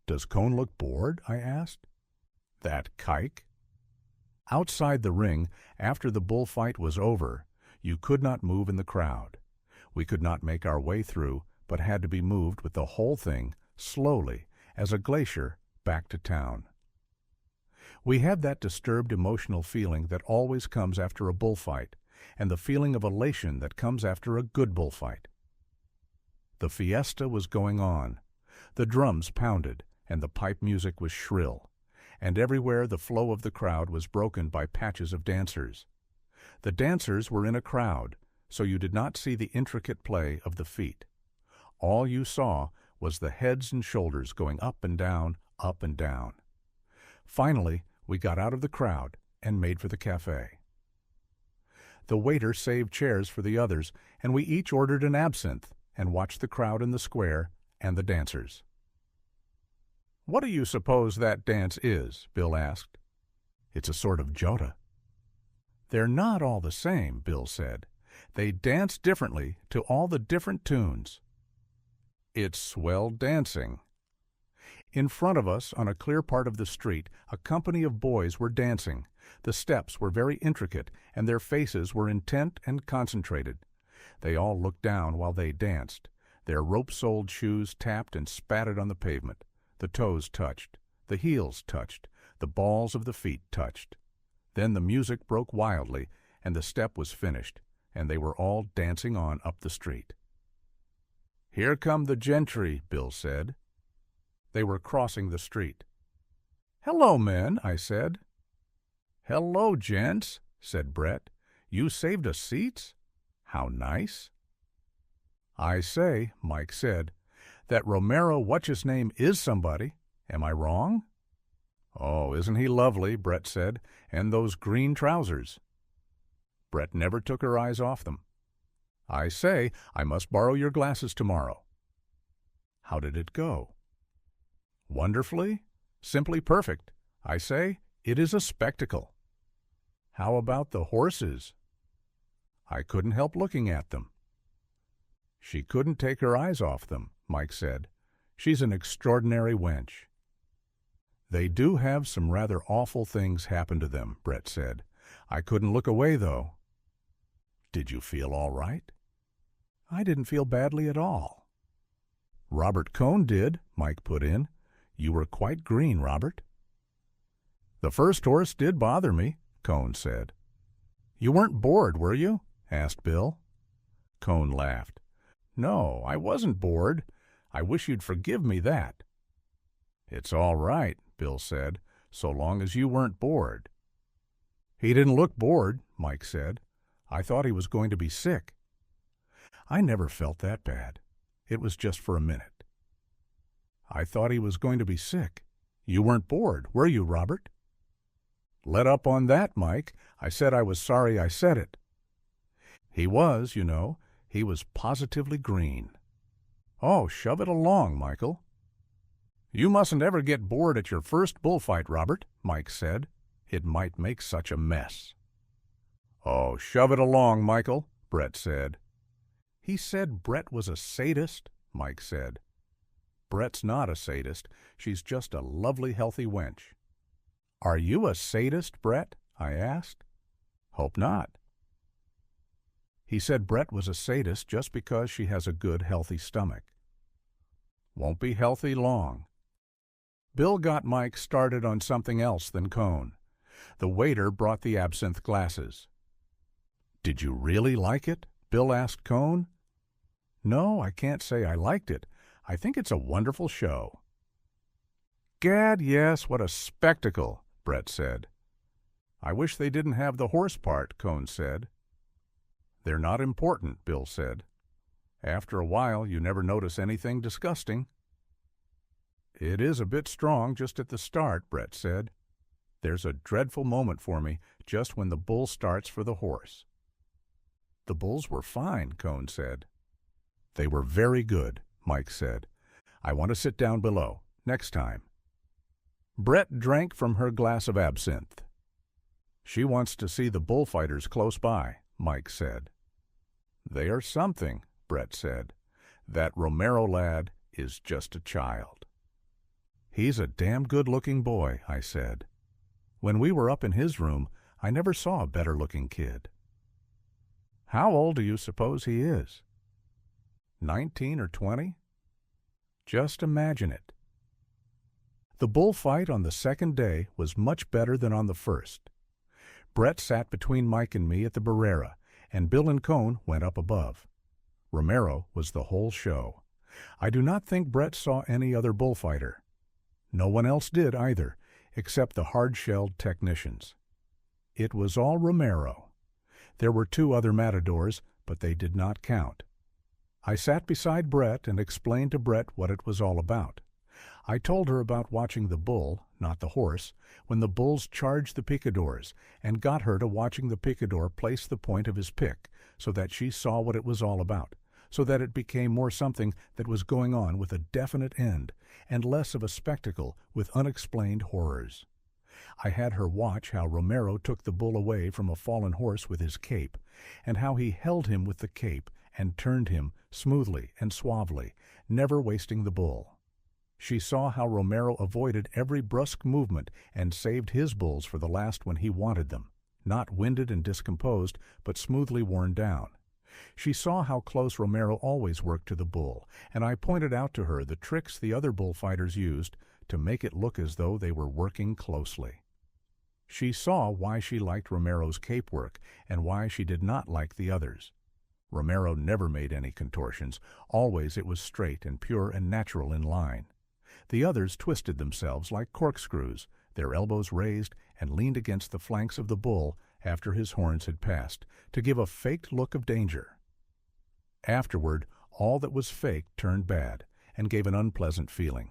"Does Cohn look bored?" I asked. "That kike." Outside the ring, after the bullfight was over, you could not move in the crowd. We could not make our way through, but had to be moved with the whole thing, slowly, as a glacier, back to town. We had that disturbed emotional feeling that always comes after a bullfight, and the feeling of elation that comes after a good bullfight. The fiesta was going on. The drums pounded, and the pipe music was shrill, and everywhere the flow of the crowd was broken by patches of dancers. The dancers were in a crowd, so you did not see the intricate play of the feet. All you saw was the heads and shoulders going up and down, up and down. Finally, we got out of the crowd and made for the cafe. The waiter saved chairs for the others, and we each ordered an absinthe and watched the crowd in the square and the dancers. "What do you suppose that dance is?" Bill asked. "It's a sort of jota." "They're not all the same," Bill said. "They dance differently to all the different tunes." "It's swell dancing." In front of us, on a clear part of the street, a company of boys were dancing. The steps were very intricate, and their faces were intent and concentrated. They all looked down while they danced. Their rope-soled shoes tapped and spatted on the pavement. The toes touched. The heels touched. The balls of the feet touched. Then the music broke wildly, and the step was finished, and they were all dancing on up the street. "Here come the gentry," Bill said. They were crossing the street. "Hello, men," I said. "Hello, gents," said Brett. "You saved us seats? How nice." "I say," Mike said, "that Romero what's-his-name is somebody. Am I wrong?" "Oh, isn't he lovely," Brett said, "and those green trousers." Brett never took her eyes off them. "I say, I must borrow your glasses tomorrow." "How did it go?" "Wonderfully. Simply perfect. I say, it is a spectacle." "How about the horses?" "I couldn't help looking at them." "She couldn't take her eyes off them," Mike said. "She's an extraordinary wench." "They do have some rather awful things happen to them," Brett said. "I couldn't look away, though." "Did you feel all right?" "I didn't feel badly at all." "Robert Cohn did," Mike put in. "You were quite green, Robert." "The first horse did bother me," Cohn said. "You weren't bored, were you?" asked Bill. Cohn laughed. "No, I wasn't bored. I wish you'd forgive me that." "It's all right," Bill said, "so long as you weren't bored." "He didn't look bored," Mike said. "I thought he was going to be sick." "I never felt that bad. It was just for a minute." "I thought he was going to be sick. You weren't bored, were you, Robert?" "Let up on that, Mike. I said I was sorry I said it." "He was, you know. He was positively green." "Oh, shove it along, Michael." "You mustn't ever get bored at your first bullfight, Robert," Mike said. "It might make such a mess." "Oh, shove it along, Michael," Brett said. "He said Brett was a sadist," Mike said. "Brett's not a sadist. She's just a lovely, healthy wench." "Are you a sadist, Brett?" I asked. "Hope not." He said Brett was a sadist just because she has a good, healthy stomach. "Won't be healthy long." Bill got Mike started on something else than Cohn. The waiter brought the absinthe glasses. "Did you really like it?" Bill asked Cohn. "No, I can't say I liked it. I think it's a wonderful show." "Gad, yes, what a spectacle," Brett said. "I wish they didn't have the horse part," Cohn said. "They're not important," Bill said. "After a while, you never notice anything disgusting." "It is a bit strong just at the start," Brett said. "There's a dreadful moment for me just when the bull starts for the horse." "The bulls were fine," Cohn said. "They were very good," Mike said. "I want to sit down below. Next time." Brett drank from her glass of absinthe. "She wants to see the bullfighters close by," Mike said. "They are something," Brett said. "That Romero lad is just a child." "He's a damn good-looking boy," I said. "When we were up in his room, I never saw a better-looking kid." "How old do you suppose he is?" 19 or 20? Just imagine it. The bullfight on the second day was much better than on the first. Brett sat between Mike and me at the Barrera, and Bill and Cohn went up above. Romero was the whole show. I do not think Brett saw any other bullfighter. No one else did either, except the hard-shelled technicians. It was all Romero. There were 2 other matadors, but they did not count. I sat beside Brett and explained to Brett what it was all about. I told her about watching the bull, not the horse, when the bulls charged the picadors, and got her to watching the picador place the point of his pick, so that she saw what it was all about, so that it became more something that was going on with a definite end, and less of a spectacle with unexplained horrors. I had her watch how Romero took the bull away from a fallen horse with his cape, and how he held him with the cape and turned him smoothly and suavely, never wasting the bull. She saw how Romero avoided every brusque movement and saved his bulls for the last when he wanted them, not winded and discomposed, but smoothly worn down. She saw how close Romero always worked to the bull, and I pointed out to her the tricks the other bullfighters used to make it look as though they were working closely. She saw why she liked Romero's cape work and why she did not like the others. Romero never made any contortions. Always it was straight and pure and natural in line. The others twisted themselves like corkscrews, their elbows raised and leaned against the flanks of the bull after his horns had passed, to give a faked look of danger. Afterward, all that was fake turned bad and gave an unpleasant feeling.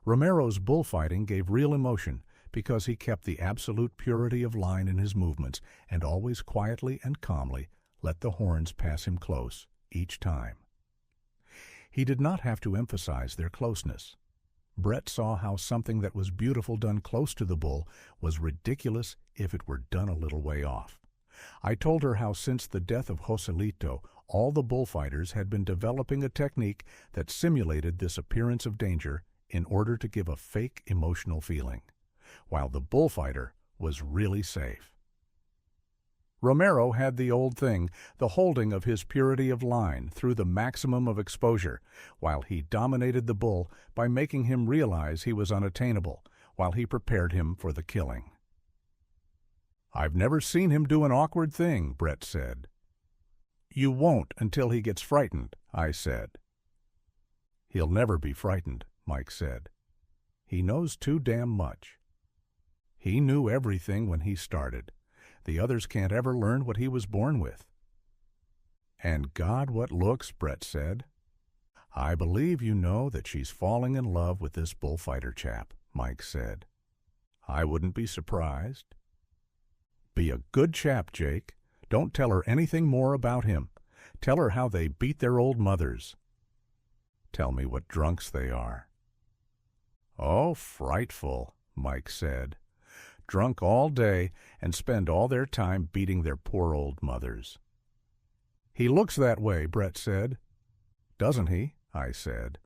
Romero's bullfighting gave real emotion because he kept the absolute purity of line in his movements and always quietly and calmly let the horns pass him close each time. He did not have to emphasize their closeness. Brett saw how something that was beautiful done close to the bull was ridiculous if it were done a little way off. I told her how since the death of Joselito, all the bullfighters had been developing a technique that simulated this appearance of danger in order to give a fake emotional feeling, while the bullfighter was really safe. Romero had the old thing, the holding of his purity of line through the maximum of exposure, while he dominated the bull by making him realize he was unattainable, while he prepared him for the killing. "I've never seen him do an awkward thing," Brett said. "You won't until he gets frightened," I said. "He'll never be frightened," Mike said. "He knows too damn much. He knew everything when he started. The others can't ever learn what he was born with." "And God, what looks," Brett said. "I believe you know that she's falling in love with this bullfighter chap," Mike said. "I wouldn't be surprised." "Be a good chap, Jake. Don't tell her anything more about him. Tell her how they beat their old mothers. Tell me what drunks they are." "Oh, frightful," Mike said. "Drunk all day and spend all their time beating their poor old mothers." "He looks that way," Brett said. "Doesn't he?" I said.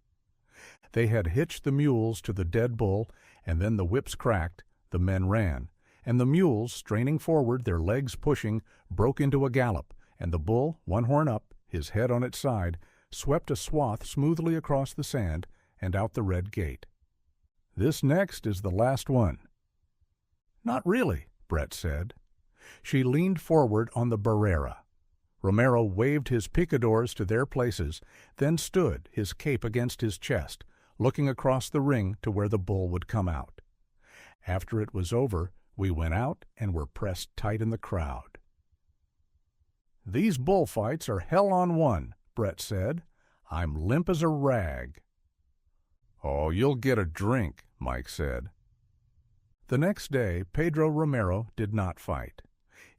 They had hitched the mules to the dead bull, and then the whips cracked, the men ran, and the mules, straining forward, their legs pushing, broke into a gallop, and the bull, one horn up, his head on its side, swept a swath smoothly across the sand and out the red gate. "This next is the last one." "Not really," Brett said. She leaned forward on the barrera. Romero waved his picadors to their places, then stood, his cape against his chest, looking across the ring to where the bull would come out. After it was over, we went out and were pressed tight in the crowd. "These bullfights are hell on one," Brett said. "I'm limp as a rag." "Oh, you'll get a drink," Mike said. The next day, Pedro Romero did not fight.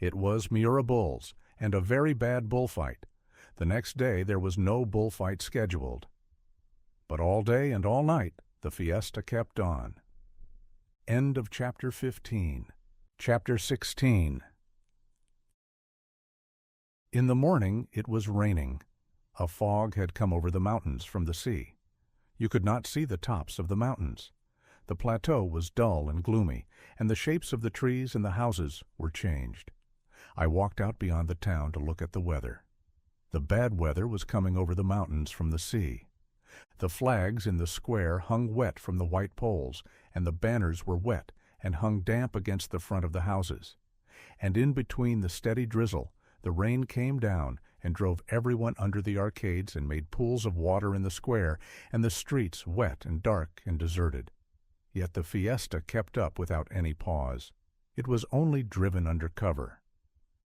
It was Miura bulls, and a very bad bullfight. The next day there was no bullfight scheduled. But all day and all night, the fiesta kept on. End of Chapter 15. Chapter 16. In the morning it was raining. A fog had come over the mountains from the sea. You could not see the tops of the mountains. The plateau was dull and gloomy, and the shapes of the trees and the houses were changed. I walked out beyond the town to look at the weather. The bad weather was coming over the mountains from the sea. The flags in the square hung wet from the white poles, and the banners were wet and hung damp against the front of the houses. And in between the steady drizzle, the rain came down and drove everyone under the arcades and made pools of water in the square, and the streets wet and dark and deserted. Yet the fiesta kept up without any pause. It was only driven under cover.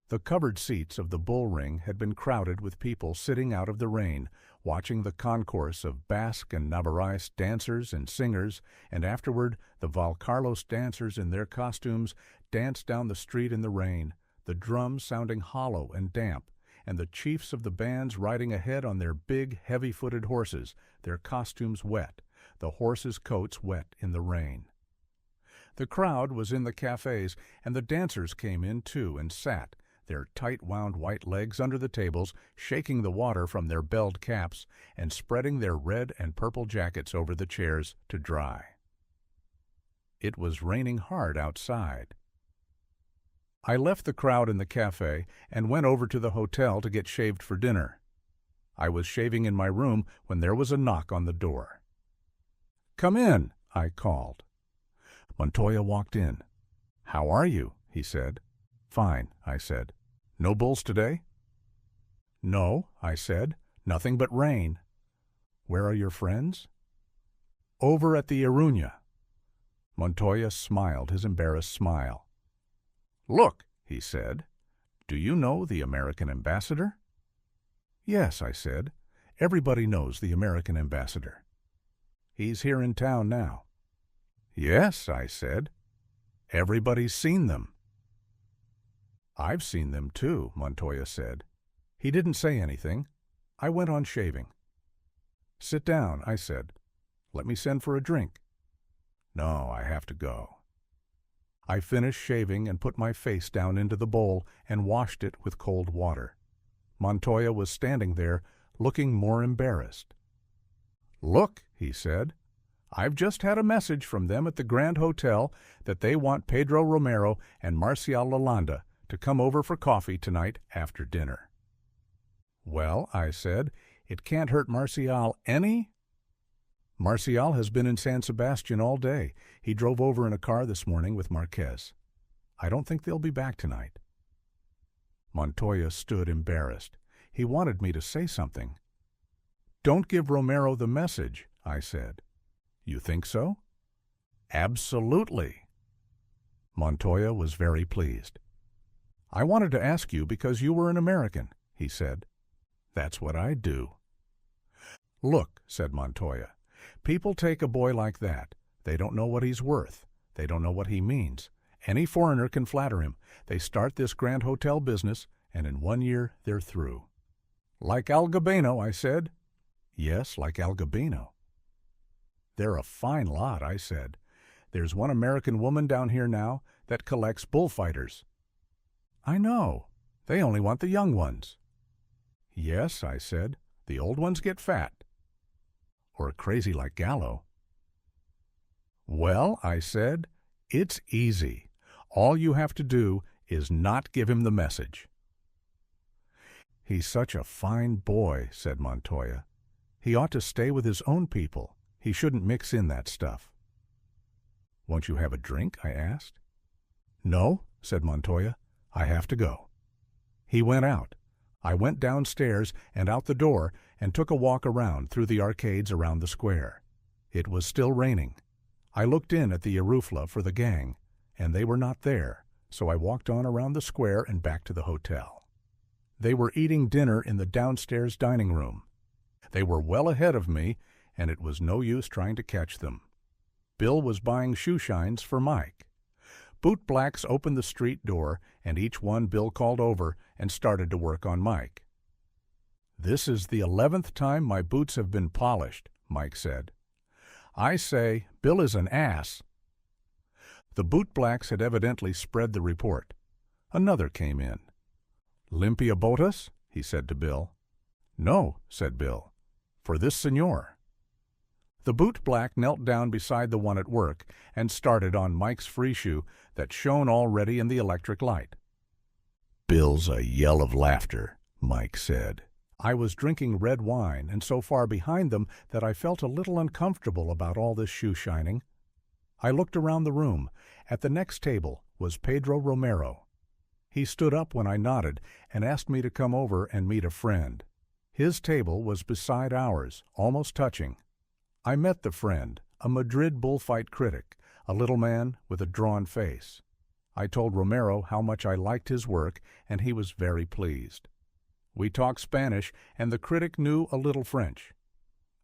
The covered seats of the bull ring had been crowded with people sitting out of the rain, watching the concourse of Basque and Navarrese dancers and singers, and afterward the Val Carlos dancers in their costumes danced down the street in the rain, the drums sounding hollow and damp, and the chiefs of the bands riding ahead on their big, heavy-footed horses, their costumes wet, the horses' coats wet in the rain. The crowd was in the cafes, and the dancers came in too and sat, their tight-wound white legs under the tables, shaking the water from their belled caps and spreading their red and purple jackets over the chairs to dry. It was raining hard outside. I left the crowd in the cafe and went over to the hotel to get shaved for dinner. I was shaving in my room when there was a knock on the door. "Come in," I called. Montoya walked in. "How are you?" he said. "Fine," I said. "No bulls today?" "No," I said. "Nothing but rain." "Where are your friends?" "Over at the Iruña." Montoya smiled his embarrassed smile. "Look," he said. "Do you know the American ambassador?" "Yes," I said. "Everybody knows the American ambassador." "He's here in town now." "Yes," I said. "Everybody's seen them." "I've seen them too," Montoya said. He didn't say anything. I went on shaving. "Sit down," I said. "Let me send for a drink." "No, I have to go." I finished shaving and put my face down into the bowl and washed it with cold water. Montoya was standing there, looking more embarrassed. "Look," he said. "I've just had a message from them at the Grand Hotel that they want Pedro Romero and Marcial Lalanda to come over for coffee tonight after dinner." "Well," I said, "it can't hurt Marcial any?" "Marcial has been in San Sebastian all day. He drove over in a car this morning with Marquez. I don't think they'll be back tonight." Montoya stood embarrassed. He wanted me to say something. "Don't give Romero the message," I said. "You think so?" "Absolutely." Montoya was very pleased. "I wanted to ask you because you were an American," he said. "That's what I'd do." "Look," said Montoya, "people take a boy like that. They don't know what he's worth. They don't know what he means. Any foreigner can flatter him. They start this Grand Hotel business, and in 1 year they're through." "Like Al Gabeno," I said. "Yes, like Al Gabeno." "They're a fine lot," I said. "There's one American woman down here now that collects bullfighters." "I know. They only want the young ones." "Yes," I said. "The old ones get fat." "Or crazy like Gallo." "Well," I said, "it's easy. All you have to do is not give him the message." "He's such a fine boy," said Montoya. "He ought to stay with his own people. He shouldn't mix in that stuff." "Won't you have a drink?" I asked. "No," said Montoya. "I have to go." He went out. I went downstairs and out the door and took a walk around through the arcades around the square. It was still raining. I looked in at the Arufla for the gang, and they were not there, so I walked on around the square and back to the hotel. They were eating dinner in the downstairs dining room. They were well ahead of me, and it was no use trying to catch them. Bill was buying shoe shines for Mike. Bootblacks opened the street door, and each one Bill called over and started to work on Mike. "This is the 11th time my boots have been polished," Mike said. "I say, Bill is an ass." The bootblacks had evidently spread the report. Another came in. "Limpia botas?" he said to Bill. "No," said Bill. "For this senor." The bootblack knelt down beside the one at work and started on Mike's free shoe that shone already in the electric light. "Bill's a yell of laughter," Mike said. I was drinking red wine and so far behind them that I felt a little uncomfortable about all this shoe shining. I looked around the room. At the next table was Pedro Romero. He stood up when I nodded and asked me to come over and meet a friend. His table was beside ours, almost touching. I met the friend, a Madrid bullfight critic, a little man with a drawn face. I told Romero how much I liked his work, and he was very pleased. We talked Spanish, and the critic knew a little French.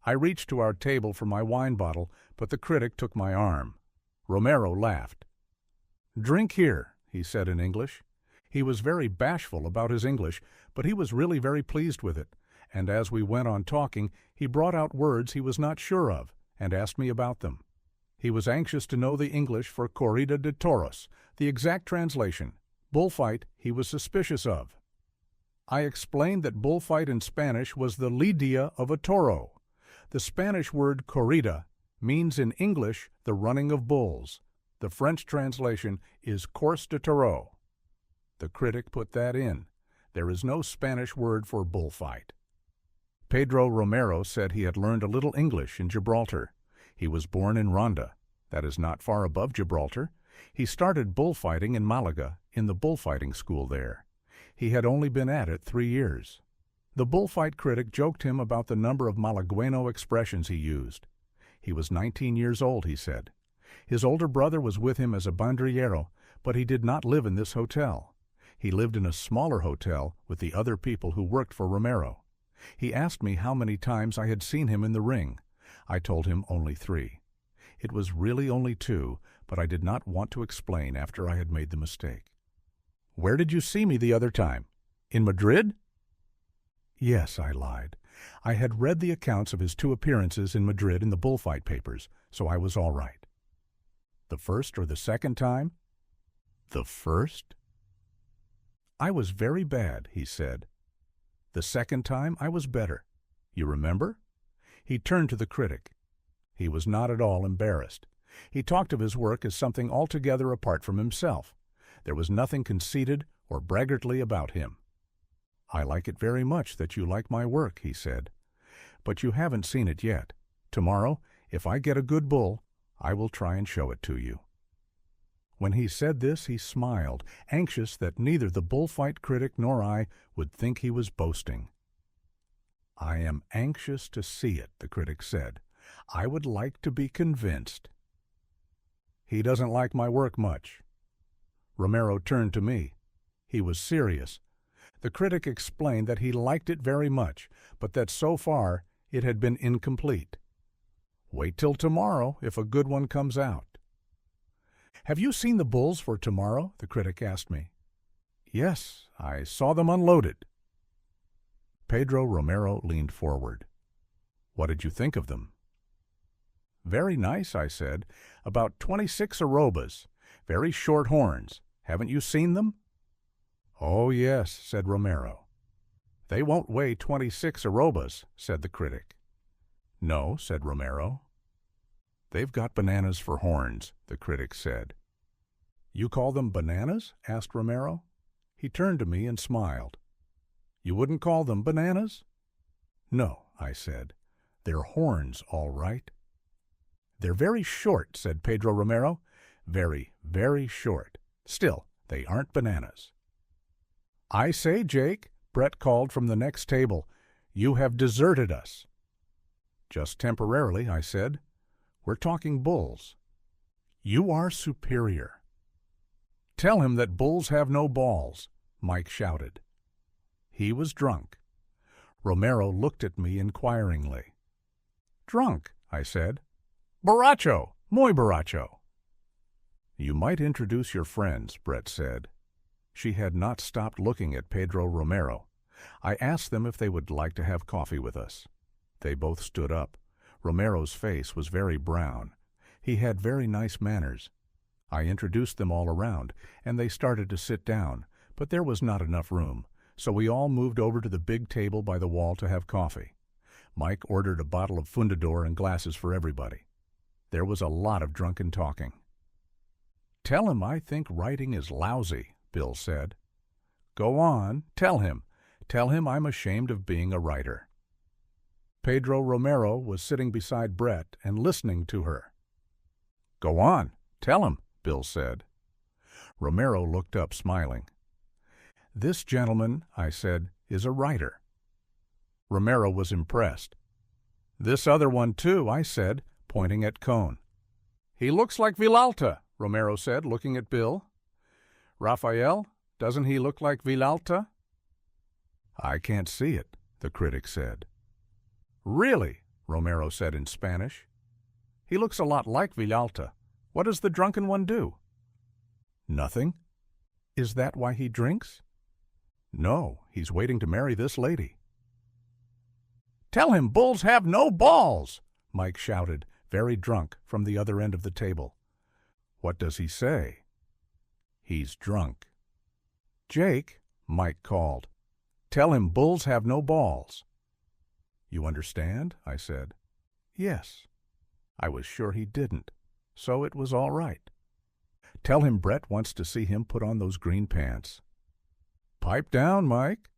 I reached to our table for my wine bottle, but the critic took my arm. Romero laughed. "Drink here," he said in English. He was very bashful about his English, but he was really very pleased with it, and as we went on talking, he brought out words he was not sure of, and asked me about them. He was anxious to know the English for corrida de toros, the exact translation. Bullfight he was suspicious of. I explained that bullfight in Spanish was the lidia of a toro. The Spanish word corrida means in English the running of bulls. The French translation is course de taureau. The critic put that in. There is no Spanish word for bullfight. Pedro Romero said he had learned a little English in Gibraltar. He was born in Ronda. That is not far above Gibraltar. He started bullfighting in Malaga in the bullfighting school there. He had only been at it 3 years. The bullfight critic joked him about the number of Malagueño expressions he used. He was 19 years old, he said. His older brother was with him as a bandrillero, but he did not live in this hotel. He lived in a smaller hotel with the other people who worked for Romero. He asked me how many times I had seen him in the ring. I told him only 3. It was really only 2, but I did not want to explain after I had made the mistake. "Where did you see me the other time? In Madrid?" "Yes," I lied. I had read the accounts of his 2 appearances in Madrid in the bullfight papers, so I was all right. "The first or the second time?" "The first?" "I was very bad," he said. "The second time I was better. You remember?" He turned to the critic. He was not at all embarrassed. He talked of his work as something altogether apart from himself. There was nothing conceited or braggartly about him. "I like it very much that you like my work," he said. "But you haven't seen it yet. Tomorrow, if I get a good bull, I will try and show it to you." When he said this, he smiled, anxious that neither the bullfight critic nor I would think he was boasting. "I am anxious to see it," the critic said. "I would like to be convinced." "He doesn't like my work much." Romero turned to me. He was serious. The critic explained that he liked it very much, but that so far it had been incomplete. "Wait till tomorrow if a good one comes out." "Have you seen the bulls for tomorrow?" the critic asked me. "Yes, I saw them unloaded." Pedro Romero leaned forward. "What did you think of them?" "Very nice," I said. "About 26 arrobas. Very short horns. Haven't you seen them?" "Oh, yes," said Romero. "They won't weigh 26 arrobas," said the critic. "No," said Romero. "They've got bananas for horns," the critic said. "You call them bananas?" asked Romero. He turned to me and smiled. "You wouldn't call them bananas?" "No," I said. "They're horns, all right." "They're very short," said Pedro Romero. "Very, very short. Still, they aren't bananas." "I say, Jake," Brett called from the next table, "you have deserted us." "Just temporarily," I said. "We're talking bulls." "You are superior." "Tell him that bulls have no balls," Mike shouted. He was drunk. Romero looked at me inquiringly. "Drunk," I said. "Borracho, muy borracho." "You might introduce your friends," Brett said. She had not stopped looking at Pedro Romero. I asked them if they would like to have coffee with us. They both stood up. Romero's face was very brown. He had very nice manners. I introduced them all around, and they started to sit down, but there was not enough room, so we all moved over to the big table by the wall to have coffee. Mike ordered a bottle of Fundador and glasses for everybody. There was a lot of drunken talking. "Tell him I think writing is lousy," Bill said. "Go on, tell him. Tell him I'm ashamed of being a writer." Pedro Romero was sitting beside Brett and listening to her. "Go on, tell him," Bill said. Romero looked up, smiling. "This gentleman," I said, "is a writer." Romero was impressed. "This other one, too," I said, pointing at Cohn. "He looks like Villalta," Romero said, looking at Bill. "Raphael, doesn't he look like Villalta?" "I can't see it," the critic said. "Really?" Romero said in Spanish. "He looks a lot like Villalta. What does the drunken one do?" "Nothing." Is that why he drinks? No, he's waiting to marry this lady. Tell him bulls have no balls, Mike shouted, very drunk, from the other end of the table. What does he say? He's drunk. Jake, Mike called, tell him bulls have no balls. You understand? I said. Yes. I was sure he didn't, so it was all right. Tell him Brett wants to see him put on those green pants. Pipe down, Mike.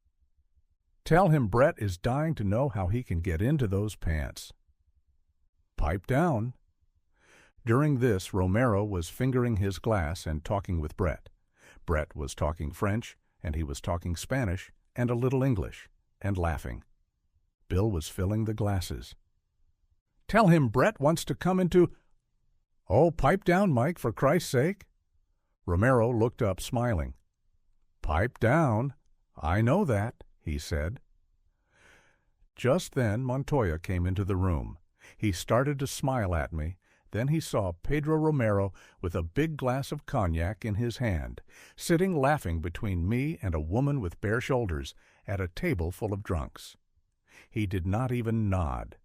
Tell him Brett is dying to know how he can get into those pants. Pipe down. During this, Romero was fingering his glass and talking with Brett. Brett was talking French, and he was talking Spanish, and a little English, and laughing. Bill was filling the glasses. Tell him Brett wants to come into... Oh, pipe down, Mike, for Christ's sake. Romero looked up, smiling. Pipe down. I know that, he said. Just then Montoya came into the room. He started to smile at me. Then he saw Pedro Romero with a big glass of cognac in his hand, sitting laughing between me and a woman with bare shoulders at a table full of drunks. He did not even nod.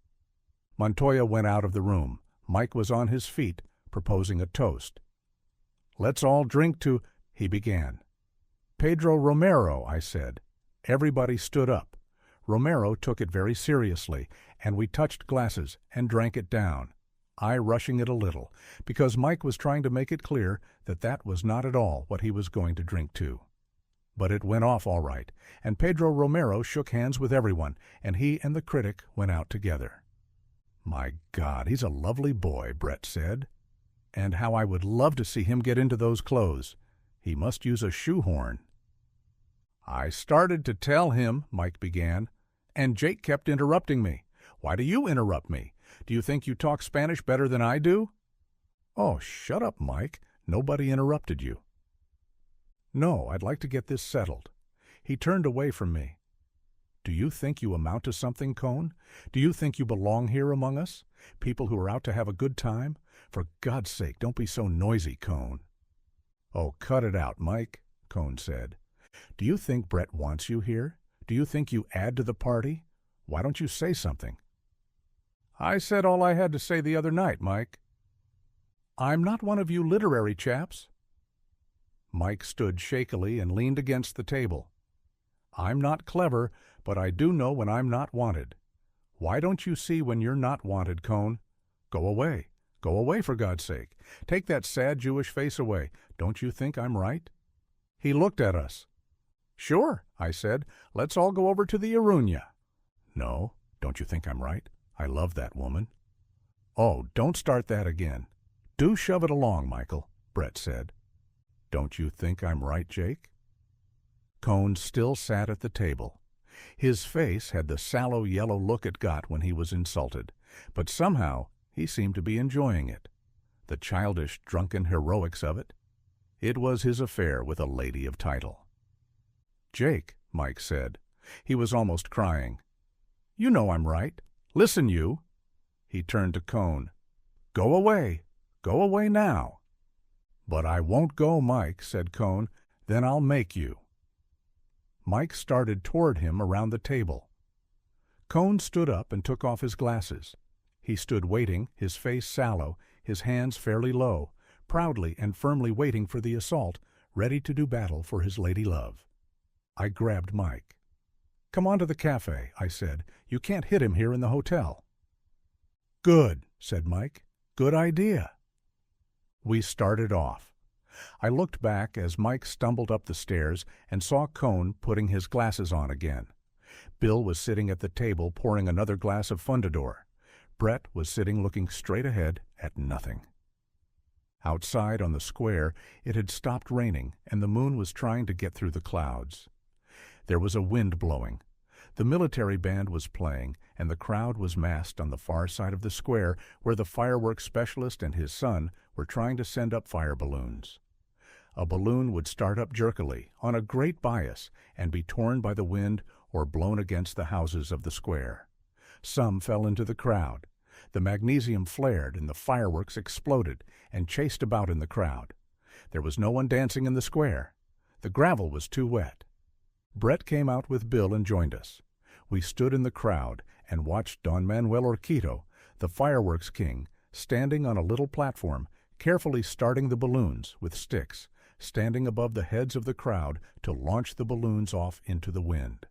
Montoya went out of the room. Mike was on his feet, proposing a toast. Let's all drink to... he began. Pedro Romero, I said. Everybody stood up. Romero took it very seriously, and we touched glasses and drank it down, I rushing it a little, because Mike was trying to make it clear that that was not at all what he was going to drink to. But it went off all right, and Pedro Romero shook hands with everyone, and he and the critic went out together. My God, he's a lovely boy, Brett said. And how I would love to see him get into those clothes. He must use a shoehorn. I started to tell him, Mike began, and Jake kept interrupting me. Why do you interrupt me? Do you think you talk Spanish better than I do? Oh, shut up, Mike. Nobody interrupted you. No, I'd like to get this settled. He turned away from me. Do you think you amount to something, Cohn? Do you think you belong here among us? People who are out to have a good time? For God's sake, don't be so noisy, Cohn. Oh, cut it out, Mike, Cohn said. Do you think Brett wants you here? Do you think you add to the party? Why don't you say something? I said all I had to say the other night, Mike. I'm not one of you literary chaps. Mike stood shakily and leaned against the table. I'm not clever, but I do know when I'm not wanted. Why don't you see when you're not wanted, Cohn? Go away. Go away, for God's sake. Take that sad Jewish face away. Don't you think I'm right? He looked at us. Sure, I said. Let's all go over to the Arunia. No, don't you think I'm right? I love that woman. Oh, don't start that again. Do shove it along, Michael, Brett said. Don't you think I'm right, Jake? Cohn still sat at the table. His face had the sallow yellow look it got when he was insulted, but somehow he seemed to be enjoying it. The childish, drunken heroics of it. It was his affair with a lady of title. Jake, Mike said. He was almost crying. You know I'm right. Listen, you. He turned to Cohn. Go away. Go away now. But I won't go, Mike, said Cohn. Then I'll make you. Mike started toward him around the table. Cohn stood up and took off his glasses. He stood waiting, his face sallow, his hands fairly low, proudly and firmly waiting for the assault, ready to do battle for his lady love. I grabbed Mike. Come on to the cafe, I said. You can't hit him here in the hotel. Good, said Mike. Good idea. We started off. I looked back as Mike stumbled up the stairs and saw Cohn putting his glasses on again. Bill was sitting at the table pouring another glass of Fundador. Brett was sitting looking straight ahead at nothing. Outside on the square it had stopped raining and the moon was trying to get through the clouds. There was a wind blowing. The military band was playing, and the crowd was massed on the far side of the square where the fireworks specialist and his son were trying to send up fire balloons. A balloon would start up jerkily, on a great bias, and be torn by the wind or blown against the houses of the square. Some fell into the crowd. The magnesium flared and the fireworks exploded and chased about in the crowd. There was no one dancing in the square. The gravel was too wet. Brett came out with Bill and joined us. We stood in the crowd and watched Don Manuel Urquijo, the fireworks king, standing on a little platform, carefully starting the balloons with sticks, standing above the heads of the crowd to launch the balloons off into the wind.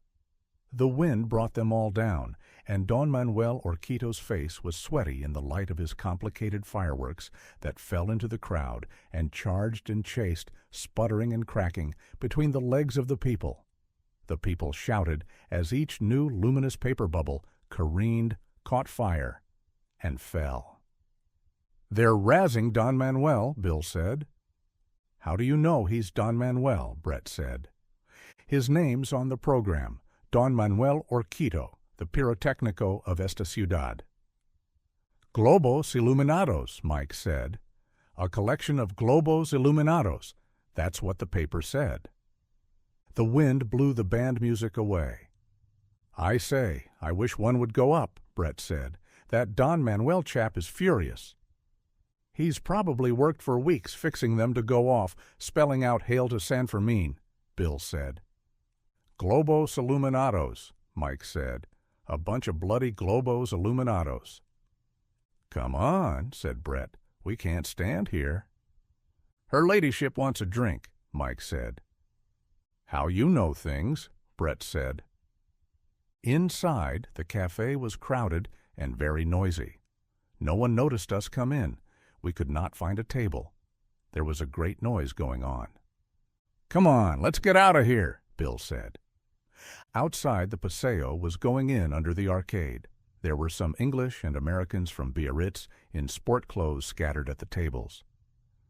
The wind brought them all down, and Don Manuel Urquijo's face was sweaty in the light of his complicated fireworks that fell into the crowd and charged and chased, sputtering and cracking, between the legs of the people. The people shouted as each new luminous paper bubble careened, caught fire, and fell. "They're razzing Don Manuel," Bill said. "How do you know he's Don Manuel?" Brett said. "His name's on the program, Don Manuel Urquijo, the pirotecnico of esta ciudad." "Globos iluminados," Mike said. "A collection of globos iluminados." That's what the paper said. The wind blew the band music away. "I say, I wish one would go up," Brett said. "That Don Manuel chap is furious." "He's probably worked for weeks fixing them to go off, spelling out Hail to San Fermin," Bill said. "Globos iluminados," Mike said. "A bunch of bloody globos iluminados." "Come on," said Brett. "We can't stand here." "Her ladyship wants a drink," Mike said. "How you know things," Brett said. Inside, the cafe was crowded and very noisy. No one noticed us come in. We could not find a table. There was a great noise going on. "Come on, let's get out of here," Bill said. Outside, the paseo was going in under the arcade. There were some English and Americans from Biarritz in sport clothes scattered at the tables.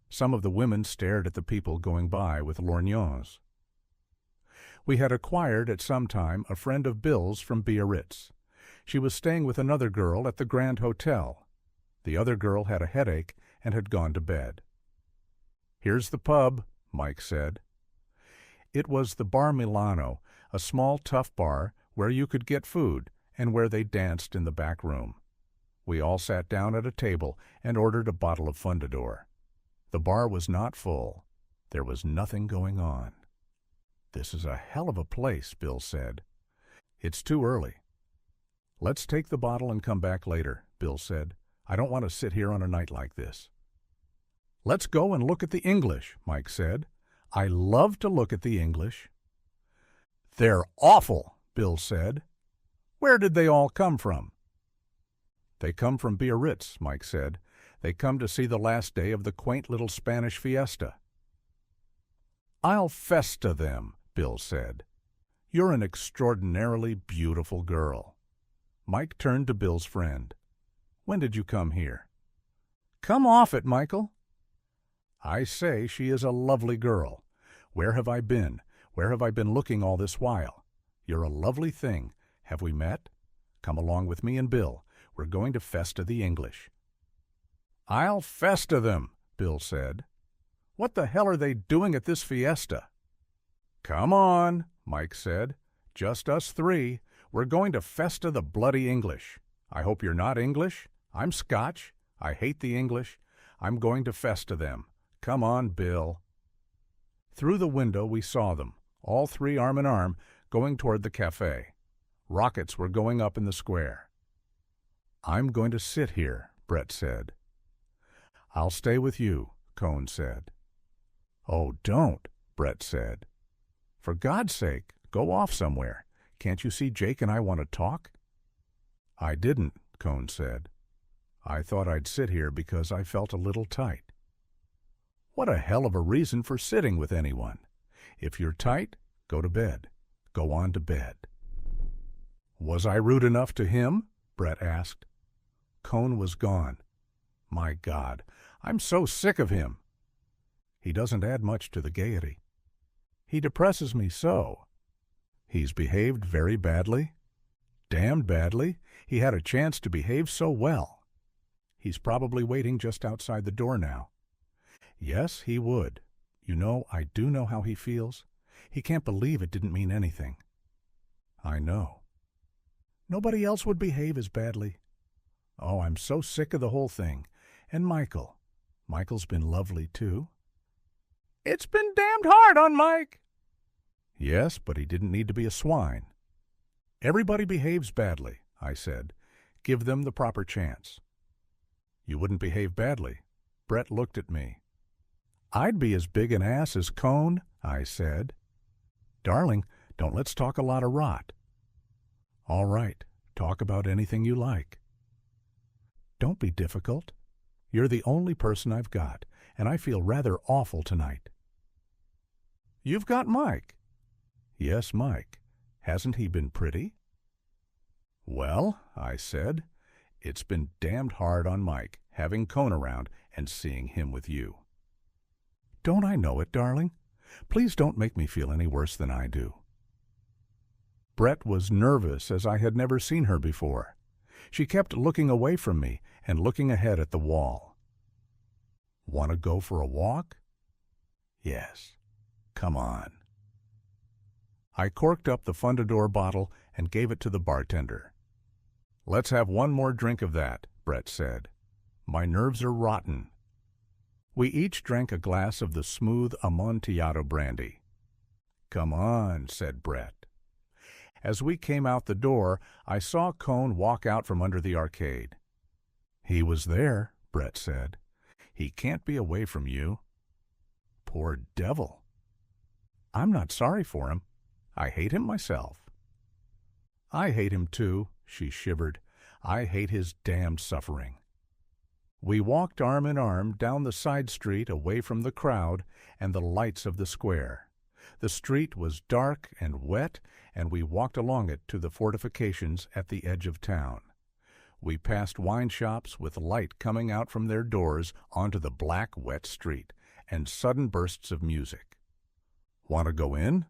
Some of the women stared at the people going by with lorgnons. We had acquired at some time a friend of Bill's from Biarritz. She was staying with another girl at the Grand Hotel. The other girl had a headache and had gone to bed. "Here's the pub," Mike said. It was the Bar Milano, a small, tough bar where you could get food and where they danced in the back room. We all sat down at a table and ordered a bottle of Fundador. The bar was not full. There was nothing going on. "This is a hell of a place," Bill said. "It's too early." "Let's take the bottle and come back later," Bill said. "I don't want to sit here on a night like this." "Let's go and look at the English," Mike said. "I love to look at the English." "They're awful," Bill said. "Where did they all come from?" "They come from Biarritz," Mike said. "They come to see the last day of the quaint little Spanish fiesta." "I'll festa them," Bill said. "You're an extraordinarily beautiful girl." Mike turned to Bill's friend. "When did you come here?" "Come off it, Michael." "I say she is a lovely girl. Where have I been? Where have I been looking all this while? You're a lovely thing. Have we met? Come along with me and Bill. We're going to festa the English." "I'll festa them," Bill said. "What the hell are they doing at this fiesta?" "Come on," Mike said. "Just us three. We're going to festa the bloody English. I hope you're not English. I'm Scotch. I hate the English. I'm going to festa them. Come on, Bill." Through the window we saw them, all three arm in arm, going toward the cafe. Rockets were going up in the square. "I'm going to sit here," Brett said. "I'll stay with you," Cohn said. "Oh, don't," Brett said. "For God's sake, go off somewhere. Can't you see Jake and I want to talk?" "I didn't," Cohn said. "I thought I'd sit here because I felt a little tight." "What a hell of a reason for sitting with anyone. If you're tight, go to bed. Go on to bed." "Was I rude enough to him?" Brett asked. Cohn was gone. My God, I'm so sick of him. He doesn't add much to the gaiety. He depresses me so. He's behaved very badly. Damned badly. He had a chance to behave so well. He's probably waiting just outside the door now. Yes, he would. You know, I do know how he feels. He can't believe it didn't mean anything. I know. Nobody else would behave as badly. Oh, I'm so sick of the whole thing. And Michael. Michael's been lovely, too. It's been damned hard on Mike, Yes, but he didn't need to be a swine. Everybody behaves badly, I said. Give them the proper chance. You wouldn't behave badly. Brett looked at me. I'd be as big an ass as Cohn, I said. Darling, don't let's talk a lot of rot. All right, talk about anything you like. Don't be difficult. You're the only person I've got, and I feel rather awful tonight. You've got Mike. Yes, Mike. Hasn't he been pretty? Well, I said, it's been damned hard on Mike, having Cohn around and seeing him with you. Don't I know it, darling? Please don't make me feel any worse than I do. Brett was nervous as I had never seen her before. She kept looking away from me and looking ahead at the wall. Want to go for a walk? Yes. Come on. I corked up the Fundador bottle and gave it to the bartender. Let's have one more drink of that, Brett said. My nerves are rotten. We each drank a glass of the smooth Amontillado brandy. Come on, said Brett. As we came out the door, I saw Cohn walk out from under the arcade. He was there, Brett said. He can't be away from you. Poor devil. I'm not sorry for him. I hate him myself. I hate him too, she shivered. I hate his damned suffering. We walked arm in arm down the side street away from the crowd and the lights of the square. The street was dark and wet, and we walked along it to the fortifications at the edge of town. We passed wine shops with light coming out from their doors onto the black, wet street, and sudden bursts of music. Want to go in?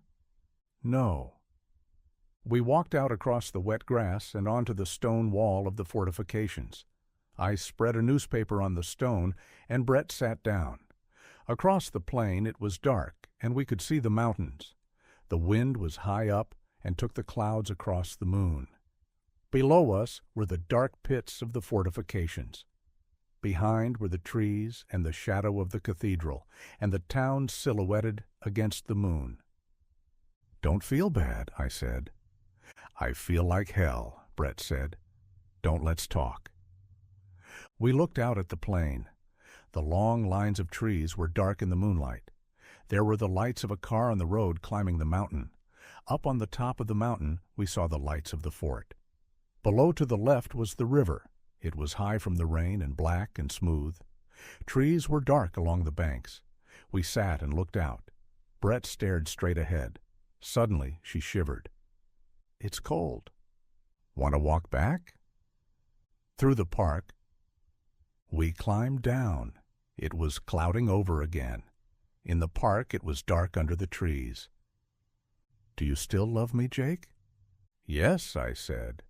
No. We walked out across the wet grass and onto the stone wall of the fortifications. I spread a newspaper on the stone, and Brett sat down. Across the plain it was dark, and we could see the mountains. The wind was high up and took the clouds across the moon. Below us were the dark pits of the fortifications. Behind were the trees and the shadow of the cathedral, and the town silhouetted against the moon. Don't feel bad, I said. I feel like hell, Brett said. Don't let's talk. We looked out at the plain. The long lines of trees were dark in the moonlight. There were the lights of a car on the road climbing the mountain. Up on the top of the mountain we saw the lights of the fort. Below to the left was the river. It was high from the rain and black and smooth. Trees were dark along the banks. We sat and looked out. Brett stared straight ahead. Suddenly she shivered. It's cold. Want to walk back? Through the park. We climbed down. It was clouding over again. In the park it was dark under the trees. Do you still love me, Jake? Yes, I said.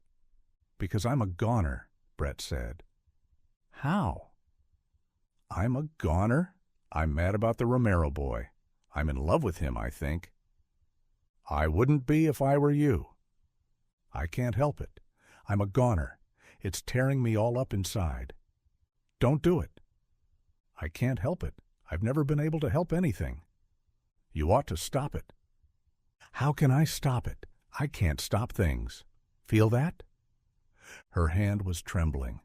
Because I'm a goner, Brett said. How? I'm a goner? I'm mad about the Romero boy. I'm in love with him, I think. I wouldn't be if I were you. I can't help it. I'm a goner. It's tearing me all up inside. Don't do it. I can't help it. I've never been able to help anything. You ought to stop it. How can I stop it? I can't stop things. Feel that? Her hand was trembling.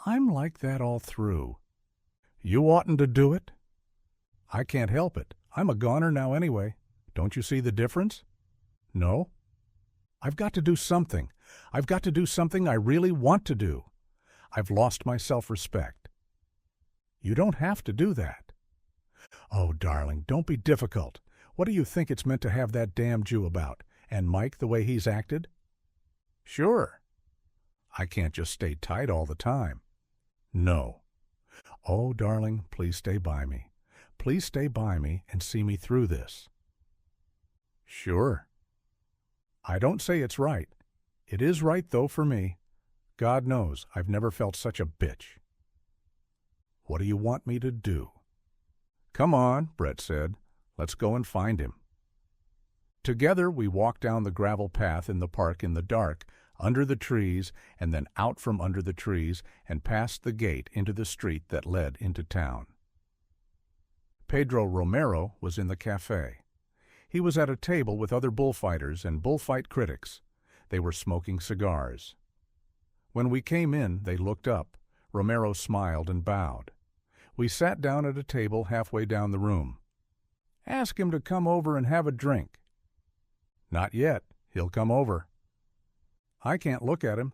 I'm like that all through. You oughtn't to do it. I can't help it. I'm a goner now anyway. Don't you see the difference? No? I've got to do something. I've got to do something I really want to do. I've lost my self-respect. You don't have to do that. Oh, darling, don't be difficult. What do you think it's meant to have that damn Jew about? And Mike the way he's acted? Sure. I can't just stay tight all the time. No. Oh, darling, please stay by me. Please stay by me and see me through this. Sure. I don't say it's right. It is right, though, for me. God knows I've never felt such a bitch. What do you want me to do? Come on, Brett said. Let's go and find him. Together we walked down the gravel path in the park in the dark, under the trees, and then out from under the trees and past the gate into the street that led into town. Pedro Romero was in the cafe. He was at a table with other bullfighters and bullfight critics. They were smoking cigars. When we came in, they looked up. Romero smiled and bowed. We sat down at a table halfway down the room. "Ask him to come over and have a drink." "Not yet. He'll come over." "I can't look at him."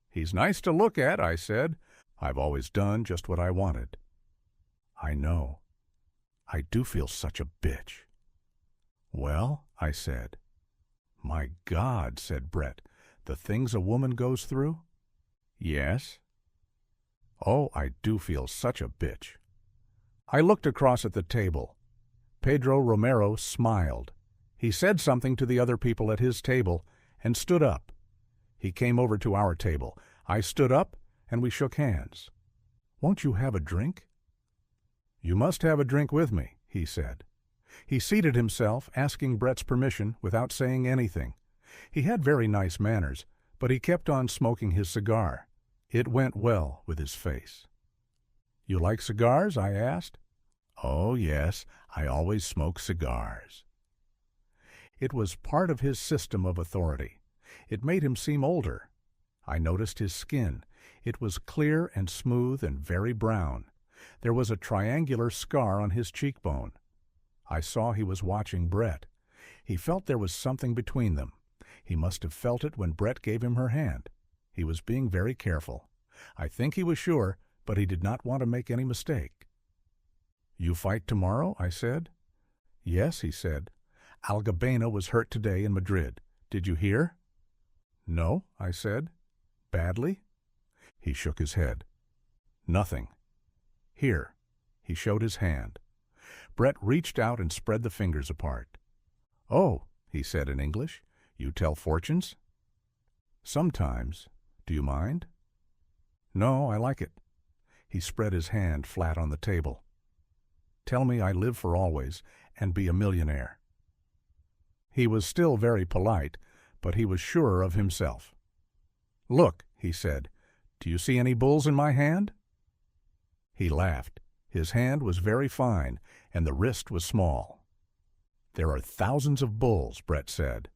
"He's nice to look at," I said. "I've always done just what I wanted." "I know. I do feel such a bitch." "Well," I said. "My God," said Brett, "the things a woman goes through?" "Yes." "Oh, I do feel such a bitch." I looked across at the table. Pedro Romero smiled. He said something to the other people at his table and stood up. He came over to our table. I stood up and we shook hands. "Won't you have a drink?" "You must have a drink with me," he said. He seated himself, asking Brett's permission without saying anything. He had very nice manners, but he kept on smoking his cigar. It went well with his face. "You like cigars?" I asked. "Oh, yes, I always smoke cigars." It was part of his system of authority. It made him seem older. I noticed his skin. It was clear and smooth and very brown. There was a triangular scar on his cheekbone. I saw he was watching Brett. He felt there was something between them. He must have felt it when Brett gave him her hand. He was being very careful. I think he was sure, but he did not want to make any mistake. "You fight tomorrow?" I said. "Yes," he said. "Algabena was hurt today in Madrid. Did you hear?" "No," I said. "Badly?" He shook his head. "Nothing. Here." He showed his hand. Brett reached out and spread the fingers apart. "Oh," he said in English, "you tell fortunes?" "Sometimes. Do you mind?" "No, I like it." He spread his hand flat on the table. "Tell me I live for always and be a millionaire." He was still very polite, but he was surer of himself. "Look," he said, "do you see any bulls in my hand?" He laughed. His hand was very fine, and the wrist was small. "There are thousands of bulls," Brett said.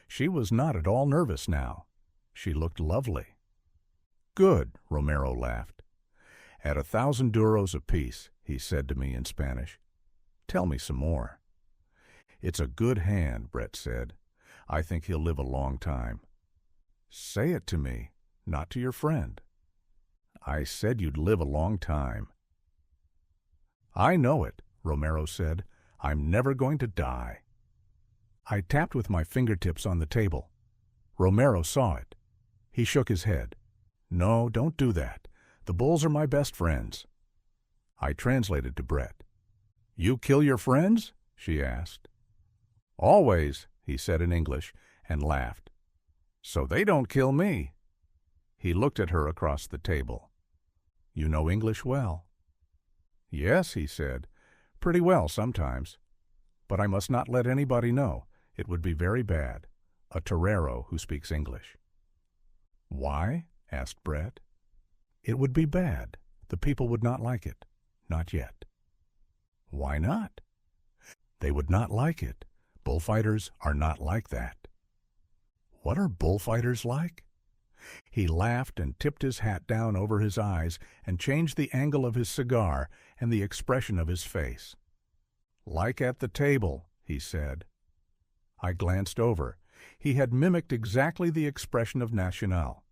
She was not at all nervous now. She looked lovely. "Good," Romero laughed. "At 1,000 duros apiece," he said to me in Spanish. "Tell me some more." "It's a good hand," Brett said. "I think he'll live a long time." "Say it to me, not to your friend." "I said you'd live a long time." "I know it," Romero said. "I'm never going to die." I tapped with my fingertips on the table. Romero saw it. He shook his head. "No, don't do that. The bulls are my best friends." I translated to Brett. "You kill your friends?" she asked. "Always," he said in English, and laughed. "So they don't kill me." He looked at her across the table. "You know English well." "Yes," he said, "pretty well sometimes. But I must not let anybody know. It would be very bad. A torero who speaks English." "Why?" asked Brett. "It would be bad. The people would not like it. Not yet." "Why not?" "They would not like it. Bullfighters are not like that." "What are bullfighters like?" He laughed and tipped his hat down over his eyes and changed the angle of his cigar and the expression of his face. "Like at the table," he said. I glanced over. He had mimicked exactly the expression of Nacional.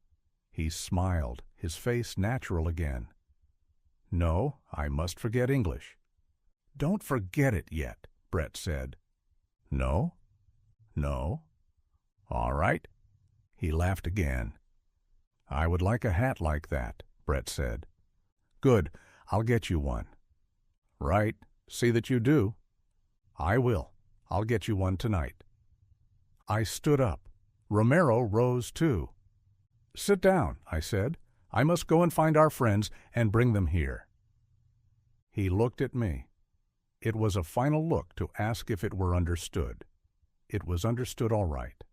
He smiled, his face natural again. "No, I must forget English." "Don't forget it yet," Brett said. "No?" "No." "All right." He laughed again. "I would like a hat like that," Brett said. "Good. I'll get you one." "Right. See that you do." "I will. I'll get you one tonight." I stood up. Romero rose too. "Sit down," I said. "I must go and find our friends and bring them here." He looked at me. It was a final look to ask if it were understood. It was understood all right.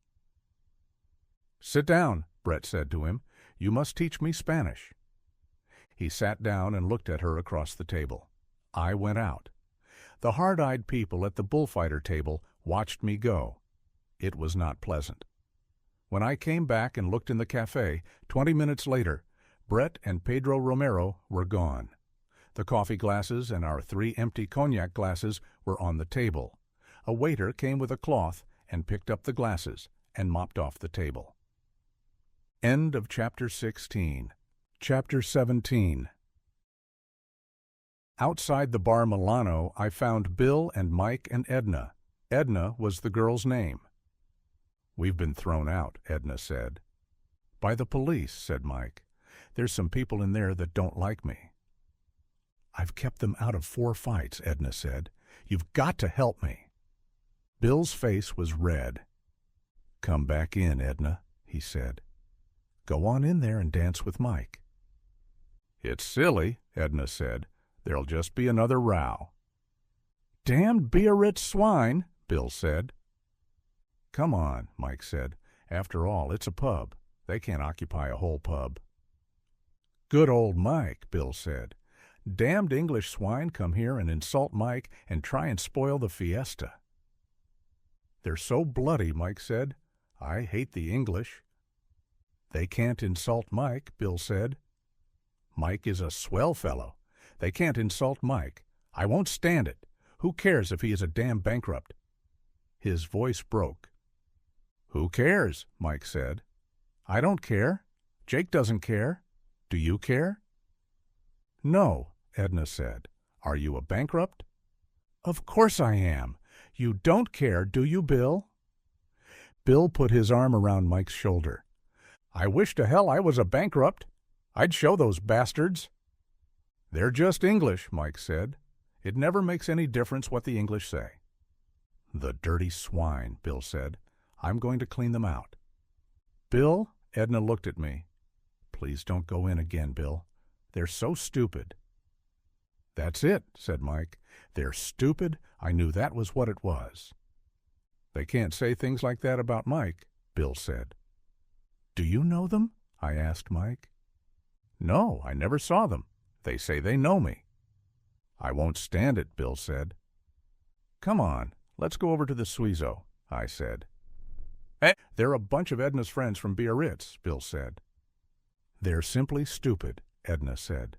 "Sit down," Brett said to him. "You must teach me Spanish." He sat down and looked at her across the table. I went out. The hard-eyed people at the bullfighter table watched me go. It was not pleasant. When I came back and looked in the cafe, 20 minutes later, Brett and Pedro Romero were gone. The coffee glasses and our 3 empty cognac glasses were on the table. A waiter came with a cloth and picked up the glasses and mopped off the table. End of Chapter 16. Chapter 17. Outside the bar Milano, I found Bill and Mike and Edna. Edna was the girl's name. "We've been thrown out," Edna said. "By the police," said Mike. "There's some people in there that don't like me." "I've kept them out of 4 fights," Edna said. "You've got to help me." Bill's face was red. "Come back in, Edna," he said. "Go on in there and dance with Mike." "It's silly," Edna said. "There'll just be another row." "Damned Biarritz swine," Bill said. "Come on," Mike said. "After all, it's a pub. They can't occupy a whole pub." "Good old Mike," Bill said. "Damned English swine come here and insult Mike and try and spoil the fiesta." "They're so bloody," Mike said. "I hate the English." "They can't insult Mike," Bill said. "Mike is a swell fellow. They can't insult Mike. I won't stand it. Who cares if he is a damn bankrupt?" His voice broke. "Who cares?" Mike said. "I don't care. Jake doesn't care. Do you care?" "No," Edna said. "Are you a bankrupt?" "Of course I am. You don't care, do you, Bill?" Bill put his arm around Mike's shoulder. "I wish to hell I was a bankrupt. I'd show those bastards." "They're just English," Mike said. "It never makes any difference what the English say." "The dirty swine," Bill said. "I'm going to clean them out." "Bill," Edna looked at me. "Please don't go in again, Bill. They're so stupid." "That's it," said Mike. "They're stupid. I knew that was what it was." "They can't say things like that about Mike," Bill said. "Do you know them?" I asked Mike. "No, I never saw them. They say they know me." "I won't stand it," Bill said. "Come on, let's go over to the Suizo," I said. "They're a bunch of Edna's friends from Biarritz," Bill said. "They're simply stupid," Edna said.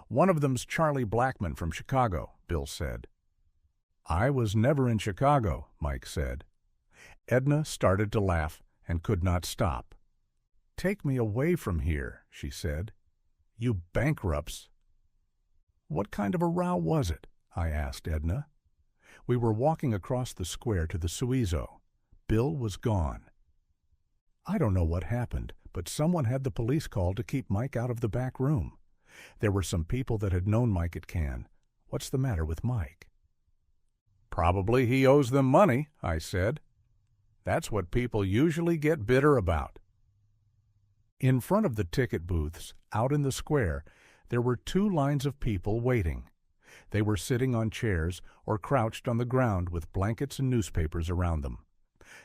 "One of them's Charlie Blackman from Chicago," Bill said. "I was never in Chicago," Mike said. Edna started to laugh and could not stop. "Take me away from here," she said. "You bankrupts." "What kind of a row was it?" I asked Edna. We were walking across the square to the Suizo. Bill was gone. "I don't know what happened, but someone had the police called to keep Mike out of the back room. There were some people that had known Mike at Cannes. What's the matter with Mike?" "Probably he owes them money," I said. "That's what people usually get bitter about." In front of the ticket booths, out in the square, there were 2 lines of people waiting. They were sitting on chairs or crouched on the ground with blankets and newspapers around them.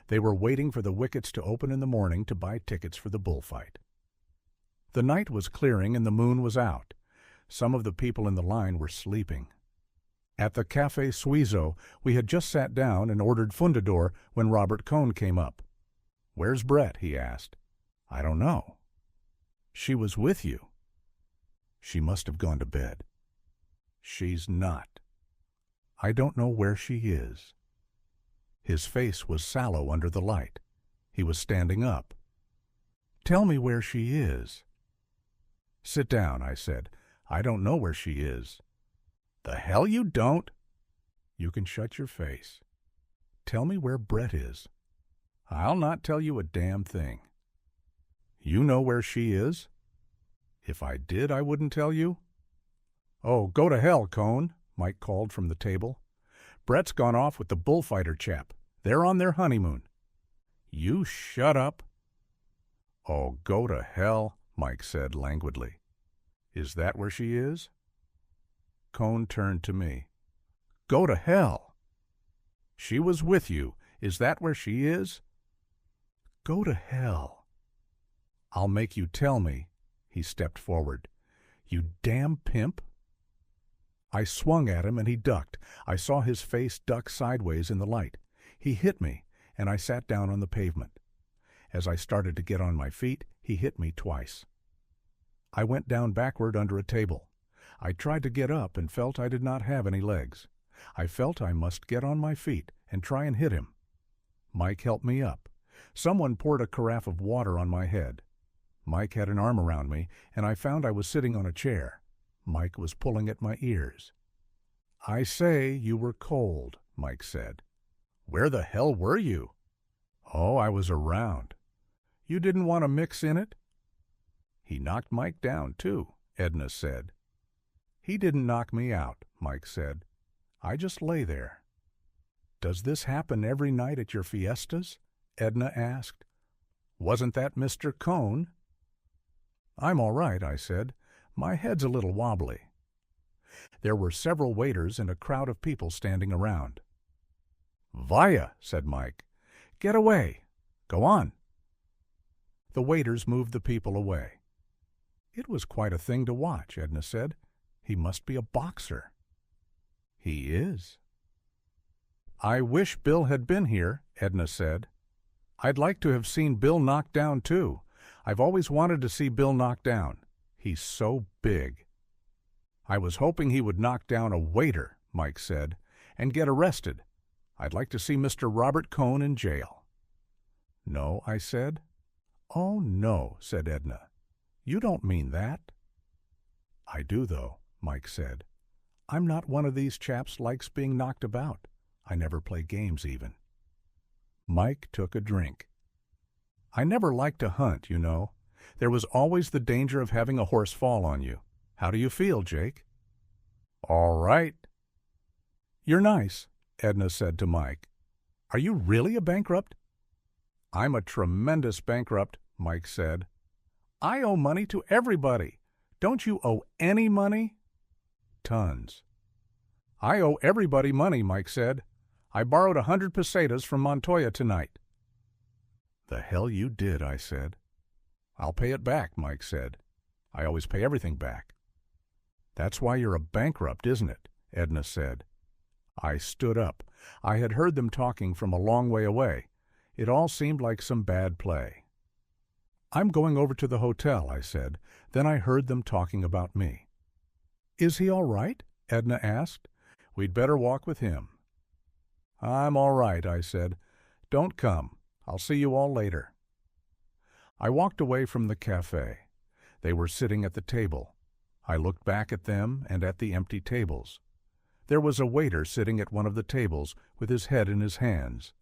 They were waiting for the wickets to open in the morning to buy tickets for the bullfight. The night was clearing and the moon was out. Some of the people in the line were sleeping. At the Café Suizo, we had just sat down and ordered Fundador when Robert Cohn came up. "Where's Brett?" he asked. "I don't know." "She was with you." "She must have gone to bed." "She's not." "I don't know where she is." His face was sallow under the light. He was standing up. "Tell me where she is." "Sit down," I said. "I don't know where she is." "The hell you don't!" "You can shut your face. Tell me where Brett is." "I'll not tell you a damn thing." "You know where she is?" "If I did, I wouldn't tell you." "Oh, go to hell, Cohn," Mike called from the table. "Brett's gone off with the bullfighter chap. They're on their honeymoon." "You shut up." "Oh, go to hell," Mike said languidly. "Is that where she is?" Cohn turned to me. "Go to hell." "She was with you. Is that where she is?" "Go to hell." "I'll make you tell me." He stepped forward. "You damn pimp." I swung at him and he ducked. I saw his face duck sideways in the light. He hit me, and I sat down on the pavement. As I started to get on my feet, he hit me twice. I went down backward under a table. I tried to get up and felt I did not have any legs. I felt I must get on my feet and try and hit him. Mike helped me up. Someone poured a carafe of water on my head. Mike had an arm around me, and I found I was sitting on a chair. Mike was pulling at my ears. "I say, you were cold," Mike said. "Where the hell were you?" "Oh, I was around." "You didn't want to mix in it?" "He knocked Mike down, too," Edna said. "He didn't knock me out," Mike said. "I just lay there." "Does this happen every night at your fiestas?" Edna asked. "Wasn't that Mr. Cohn?" "I'm all right," I said. "My head's a little wobbly." There were several waiters and a crowd of people standing around. "Vaya," said Mike. "Get away. Go on." The waiters moved the people away. "It was quite a thing to watch," Edna said. "He must be a boxer." "He is." "I wish Bill had been here," Edna said. "I'd like to have seen Bill knocked down, too. I've always wanted to see Bill knocked down. He's so big." "I was hoping he would knock down a waiter," Mike said, "and get arrested. I'd like to see Mr. Robert Cohn in jail." "No," I said. "Oh, no," said Edna. "You don't mean that." "I do, though," Mike said. "I'm not one of these chaps likes being knocked about. I never play games even." Mike took a drink. "I never liked to hunt, you know. There was always the danger of having a horse fall on you. How do you feel, Jake?" "All right." "You're nice," Edna said to Mike. "Are you really a bankrupt?" "I'm a tremendous bankrupt," Mike said. "I owe money to everybody. Don't you owe any money?" "Tons." "I owe everybody money," Mike said. "I borrowed 100 pesetas from Montoya tonight." "The hell you did," I said. "I'll pay it back," Mike said. "I always pay everything back." "That's why you're a bankrupt, isn't it?" Edna said. I stood up. I had heard them talking from a long way away. It all seemed like some bad play. "I'm going over to the hotel," I said. Then I heard them talking about me. "Is he all right?" Edna asked. "We'd better walk with him." "I'm all right," I said. "Don't come. I'll see you all later." I walked away from the cafe. They were sitting at the table. I looked back at them and at the empty tables. There was a waiter sitting at one of the tables with his head in his hands.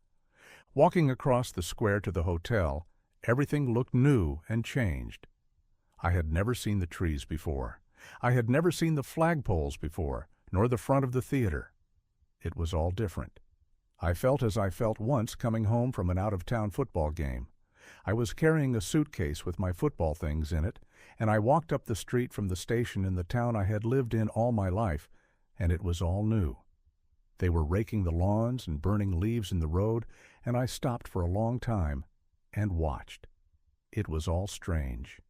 Walking across the square to the hotel, everything looked new and changed. I had never seen the trees before. I had never seen the flagpoles before, nor the front of the theater. It was all different. I felt as I felt once coming home from an out-of-town football game. I was carrying a suitcase with my football things in it, and I walked up the street from the station in the town I had lived in all my life, and it was all new. They were raking the lawns and burning leaves in the road, and I stopped for a long time and watched. It was all strange.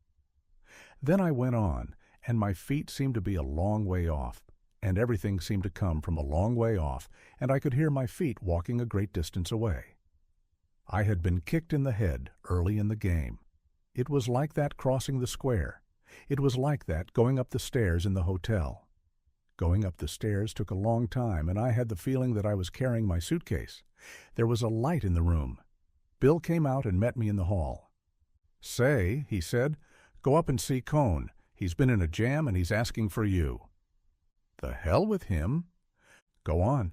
Then I went on, and my feet seemed to be a long way off, and everything seemed to come from a long way off, and I could hear my feet walking a great distance away. I had been kicked in the head early in the game. It was like that crossing the square. It was like that going up the stairs in the hotel. Going up the stairs took a long time, and I had the feeling that I was carrying my suitcase. There was a light in the room. Bill came out and met me in the hall. "Say," he said, "go up and see Cohn. He's been in a jam and he's asking for you." "The hell with him." Go on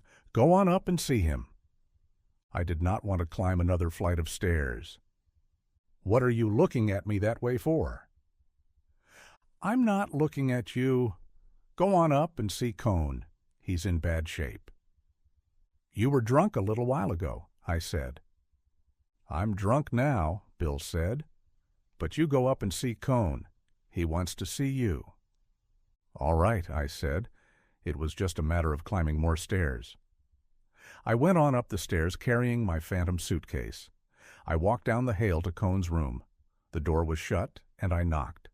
up and see him." I did not want to climb another flight of stairs. "What are you looking at me that way for?" "I'm not looking at you. Go on up and see Cohn. He's in bad shape." "You were drunk a little while ago," I said. "I'm drunk now," Bill said. "But you go up and see Cohn. He wants to see you." "All right," I said. It was just a matter of climbing more stairs. I went on up the stairs carrying my phantom suitcase. I walked down the hall to Cohn's room. The door was shut, and I knocked.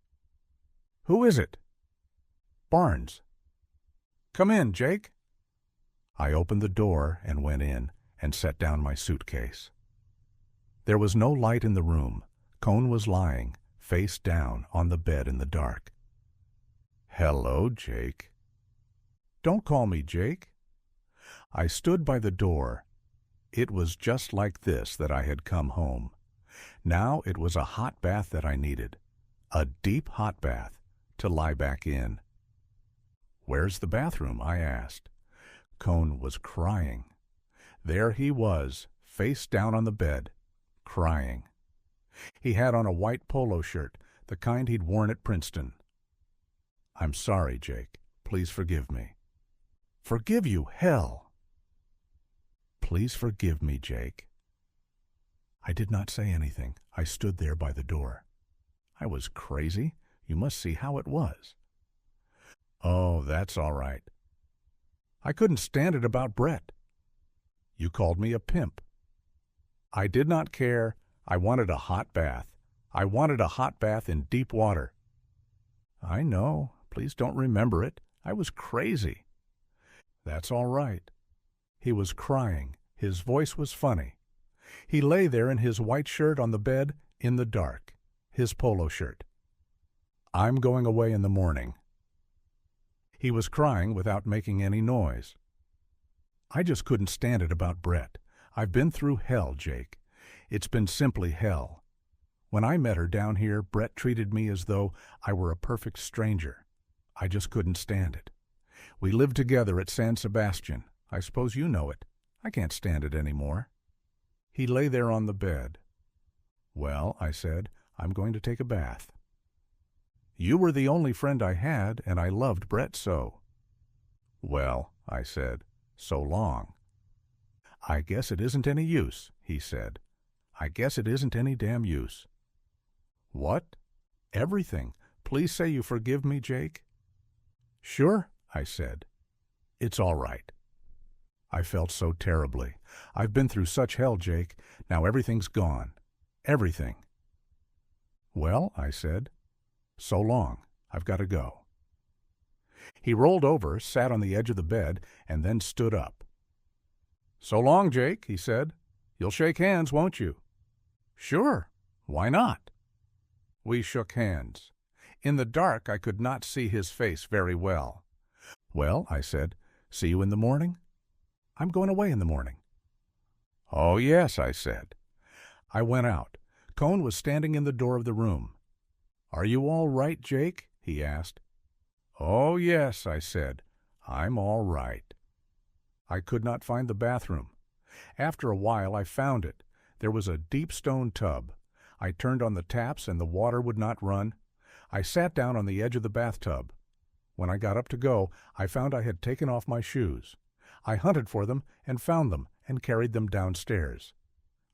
"Who is it?" "Barnes." "Come in, Jake." I opened the door and went in, and set down my suitcase. There was no light in the room. Cohn was lying, face down, on the bed in the dark. "Hello, Jake." "Don't call me Jake." I stood by the door. It was just like this that I had come home. Now it was a hot bath that I needed, a deep hot bath, to lie back in. "Where's the bathroom?" I asked. Cohn was crying. There he was, face down on the bed, crying. He had on a white polo shirt, the kind he'd worn at Princeton. "I'm sorry, Jake. Please forgive me." "Forgive you, hell!" "Please forgive me, Jake." I did not say anything. I stood there by the door. I was crazy. You must see how it was. "Oh, that's all right." "I couldn't stand it about Brett." "You called me a pimp." "I did not care. I wanted a hot bath. I wanted a hot bath in deep water." "I know. Please don't remember it. I was crazy." "That's all right." He was crying. His voice was funny. He lay there in his white shirt on the bed, in the dark, his polo shirt. "I'm going away in the morning." He was crying without making any noise. "I just couldn't stand it about Brett. I've been through hell, Jake. It's been simply hell. When I met her down here, Brett treated me as though I were a perfect stranger. I just couldn't stand it. We lived together at San Sebastian. I suppose you know it. I can't stand it anymore." He lay there on the bed. "Well," I said, "I'm going to take a bath." "You were the only friend I had, and I loved Brett so." "Well," I said, "so long." "I guess it isn't any use," he said. "I guess it isn't any damn use." "What?" "Everything. Please say you forgive me, Jake." "Sure," I said. "It's all right." I felt so terribly. I've been through such hell, Jake. Now everything's gone. Everything. "Well," I said, "so long. I've got to go." He rolled over, sat on the edge of the bed, and then stood up. "So long, Jake," he said. "You'll shake hands, won't you?" "Sure. Why not?" We shook hands. In the dark, I could not see his face very well. "Well," I said, "see you in the morning?" "I'm going away in the morning." "Oh, yes," I said. I went out. Cohn was standing in the door of the room. "Are you all right, Jake?" he asked. "Oh, yes," I said. "I'm all right." I could not find the bathroom. After a while I found it. There was a deep stone tub. I turned on the taps and the water would not run. I sat down on the edge of the bathtub. When I got up to go, I found I had taken off my shoes. I hunted for them and found them and carried them downstairs.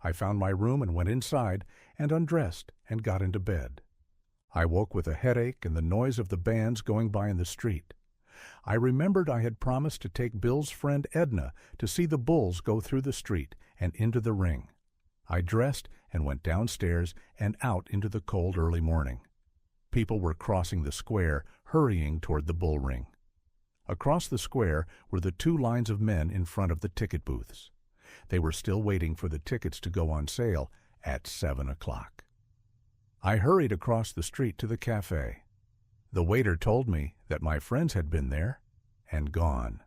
I found my room and went inside and undressed and got into bed. I woke with a headache and the noise of the bands going by in the street. I remembered I had promised to take Bill's friend Edna to see the bulls go through the street and into the ring. I dressed and went downstairs and out into the cold early morning. People were crossing the square, hurrying toward the bull ring. Across the square were the two lines of men in front of the ticket booths. They were still waiting for the tickets to go on sale at 7 o'clock. I hurried across the street to the cafe. The waiter told me that my friends had been there and gone.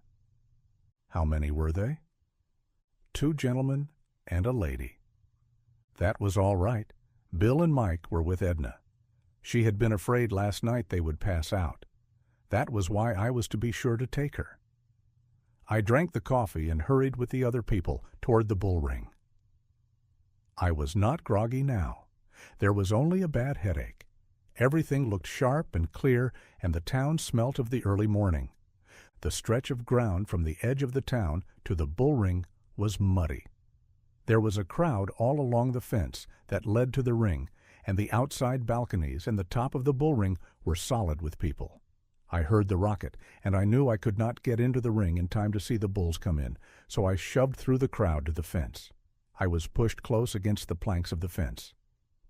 How many were they? 2 gentlemen and a lady. That was all right. Bill and Mike were with Edna. She had been afraid last night they would pass out. That was why I was to be sure to take her. I drank the coffee and hurried with the other people toward the bull ring. I was not groggy now. There was only a bad headache. Everything looked sharp and clear, and the town smelt of the early morning. The stretch of ground from the edge of the town to the bull ring was muddy. There was a crowd all along the fence that led to the ring, and the outside balconies and the top of the bull ring were solid with people. I heard the rocket, and I knew I could not get into the ring in time to see the bulls come in, so I shoved through the crowd to the fence. I was pushed close against the planks of the fence.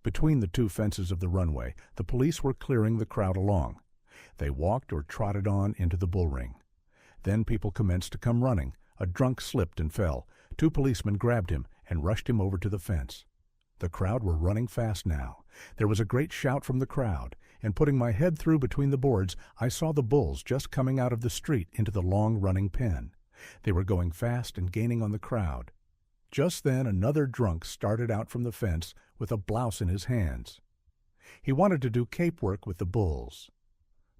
Between the 2 fences of the runway, the police were clearing the crowd along. They walked or trotted on into the bull ring. Then people commenced to come running. A drunk slipped and fell. 2 policemen grabbed him and rushed him over to the fence. The crowd were running fast now. There was a great shout from the crowd, and putting my head through between the boards, I saw the bulls just coming out of the street into the long running pen. They were going fast and gaining on the crowd. Just then another drunk started out from the fence with a blouse in his hands. He wanted to do cape work with the bulls.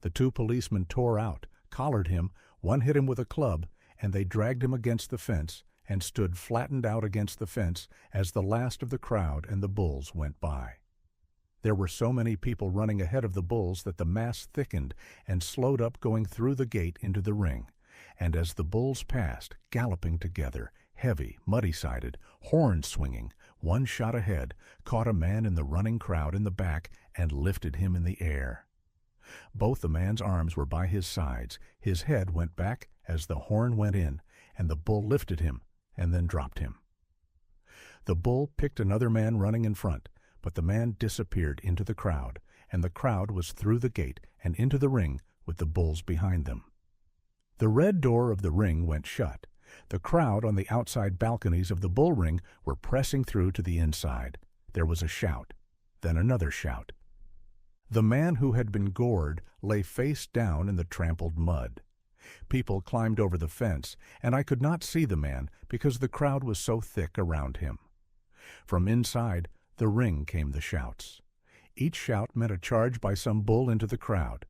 The 2 policemen tore out, collared him, one hit him with a club, and they dragged him against the fence and stood flattened out against the fence as the last of the crowd and the bulls went by. There were so many people running ahead of the bulls that the mass thickened and slowed up going through the gate into the ring, and as the bulls passed, galloping together, heavy, muddy-sided, horns swinging, one shot ahead, caught a man in the running crowd in the back and lifted him in the air. Both the man's arms were by his sides, his head went back as the horn went in, and the bull lifted him and then dropped him. The bull picked another man running in front, but the man disappeared into the crowd, and the crowd was through the gate and into the ring with the bulls behind them. The red door of the ring went shut. The crowd on the outside balconies of the bull ring were pressing through to the inside. There was a shout, then another shout. The man who had been gored lay face down in the trampled mud. People climbed over the fence, and I could not see the man because the crowd was so thick around him. From inside the ring came the shouts. Each shout meant a charge by some bull into the crowd.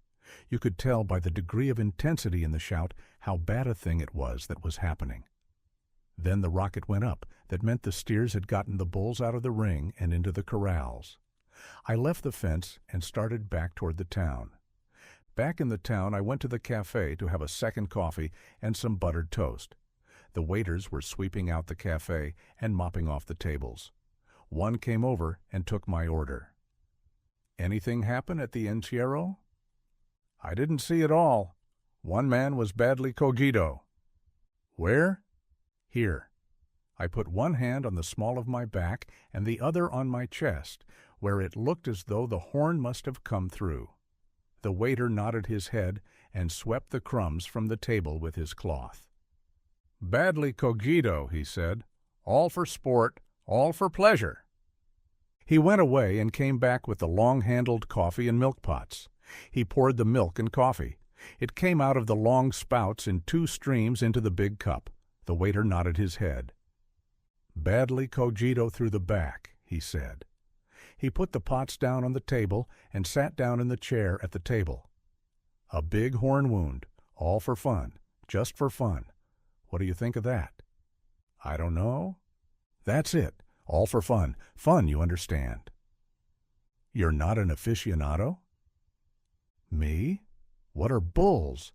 You could tell by the degree of intensity in the shout how bad a thing it was that was happening. Then the rocket went up. That meant the steers had gotten the bulls out of the ring and into the corrals. I left the fence and started back toward the town. Back in the town, I went to the cafe to have a second coffee and some buttered toast. The waiters were sweeping out the cafe and mopping off the tables. One came over and took my order. "Anything happen at the encierro?" "I didn't see it all. One man was badly cogido." "Where?" "Here." I put one hand on the small of my back and the other on my chest, where it looked as though the horn must have come through. The waiter nodded his head and swept the crumbs from the table with his cloth. "Badly cogido," he said. "All for sport, all for pleasure." He went away and came back with the long-handled coffee and milk pots. He poured the milk and coffee. It came out of the long spouts in 2 streams into the big cup. The waiter nodded his head. "Badly cogido through the back," he said. He put the pots down on the table and sat down in the chair at the table. "A big horn wound, all for fun, just for fun. What do you think of that?" "I don't know." "That's it, all for fun. Fun, you understand." "You're not an aficionado?" "Me? What are bulls?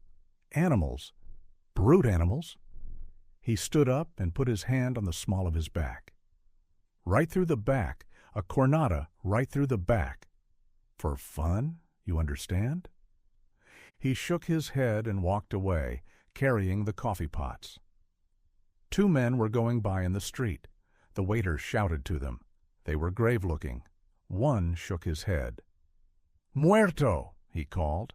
Animals. Brute animals." He stood up and put his hand on the small of his back. "Right through the back. A cornada right through the back. For fun, you understand?" He shook his head and walked away, carrying the coffee pots. 2 men were going by in the street. The waiter shouted to them. They were grave-looking. One shook his head. "Muerto!" he called.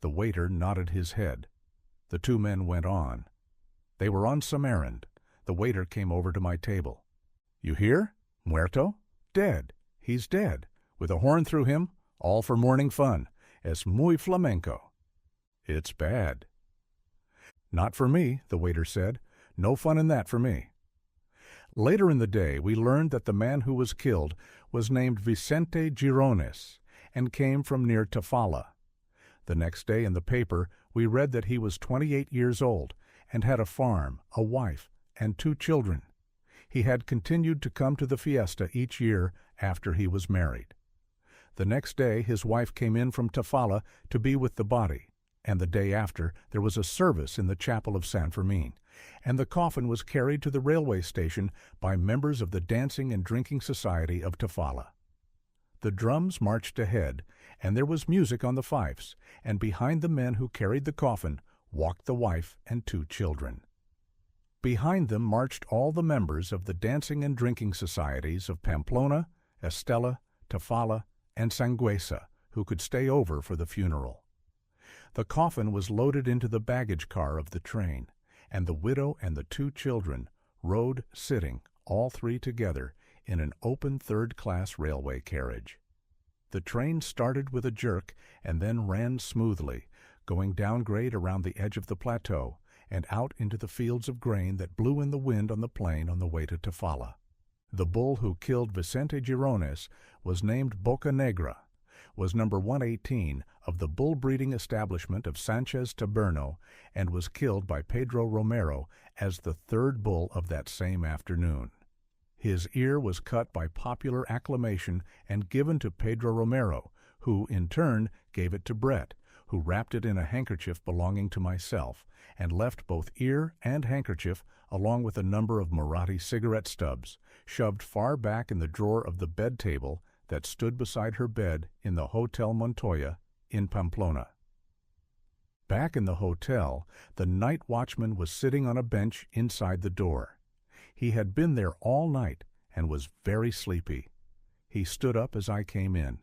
The waiter nodded his head. The 2 men went on. They were on some errand. The waiter came over to my table. "You hear? Muerto? Dead. He's dead. With a horn through him, all for morning fun. Es muy flamenco." "It's bad." "Not for me," the waiter said. "No fun in that for me." Later in the day, we learned that the man who was killed was named Vicente Girones and came from near Tafalla. The next day in the paper, we read that he was 28 years old and had a farm, a wife, and 2 children. He had continued to come to the fiesta each year after he was married. The next day his wife came in from Tafalla to be with the body, and the day after there was a service in the chapel of San Fermin, and the coffin was carried to the railway station by members of the Dancing and Drinking Society of Tafalla. The drums marched ahead, and there was music on the fifes, and behind the men who carried the coffin walked the wife and 2 children. Behind them marched all the members of the Dancing and Drinking Societies of Pamplona, Estella, Tafalla, and Sangüesa, who could stay over for the funeral. The coffin was loaded into the baggage car of the train, and the widow and the 2 children rode sitting, all three together, in an open third-class railway carriage. The train started with a jerk and then ran smoothly, going down grade around the edge of the plateau and out into the fields of grain that blew in the wind on the plain on the way to Tafalla. The bull who killed Vicente Girones was named Boca Negra, was number 118 of the bull-breeding establishment of Sanchez Taberno, and was killed by Pedro Romero as the third bull of that same afternoon. His ear was cut by popular acclamation and given to Pedro Romero, who, in turn, gave it to Brett, who wrapped it in a handkerchief belonging to myself, and left both ear and handkerchief, along with a number of Marathi cigarette stubs, shoved far back in the drawer of the bed table that stood beside her bed in the Hotel Montoya in Pamplona. Back in the hotel, the night watchman was sitting on a bench inside the door. He had been there all night and was very sleepy. He stood up as I came in.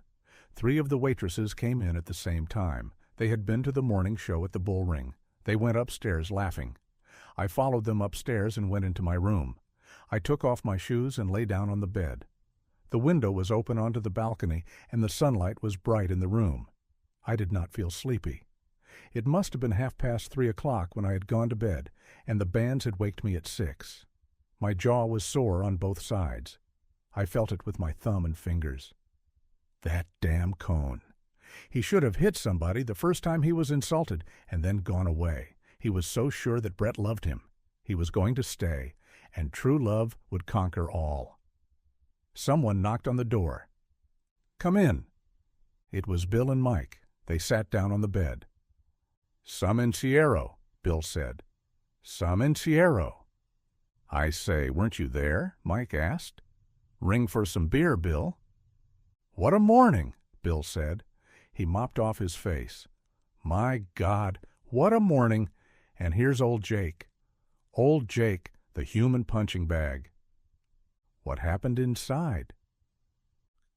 3 of the waitresses came in at the same time. They had been to the morning show at the Bull Ring. They went upstairs laughing. I followed them upstairs and went into my room. I took off my shoes and lay down on the bed. The window was open onto the balcony, and the sunlight was bright in the room. I did not feel sleepy. It must have been 3:30 when I had gone to bed, and the bands had waked me at 6. My jaw was sore on both sides. I felt it with my thumb and fingers. That damn Cohn. He should have hit somebody the first time he was insulted and then gone away. He was so sure that Brett loved him. He was going to stay, and true love would conquer all. Someone knocked on the door. "Come in." It was Bill and Mike. They sat down on the bed. "Some encierro," Bill said. "Some encierro." "I say, weren't you there?" Mike asked. "Ring for some beer, Bill." "What a morning," Bill said. He mopped off his face. "My God, what a morning! And here's old Jake. Old Jake, the human punching bag." "What happened inside?"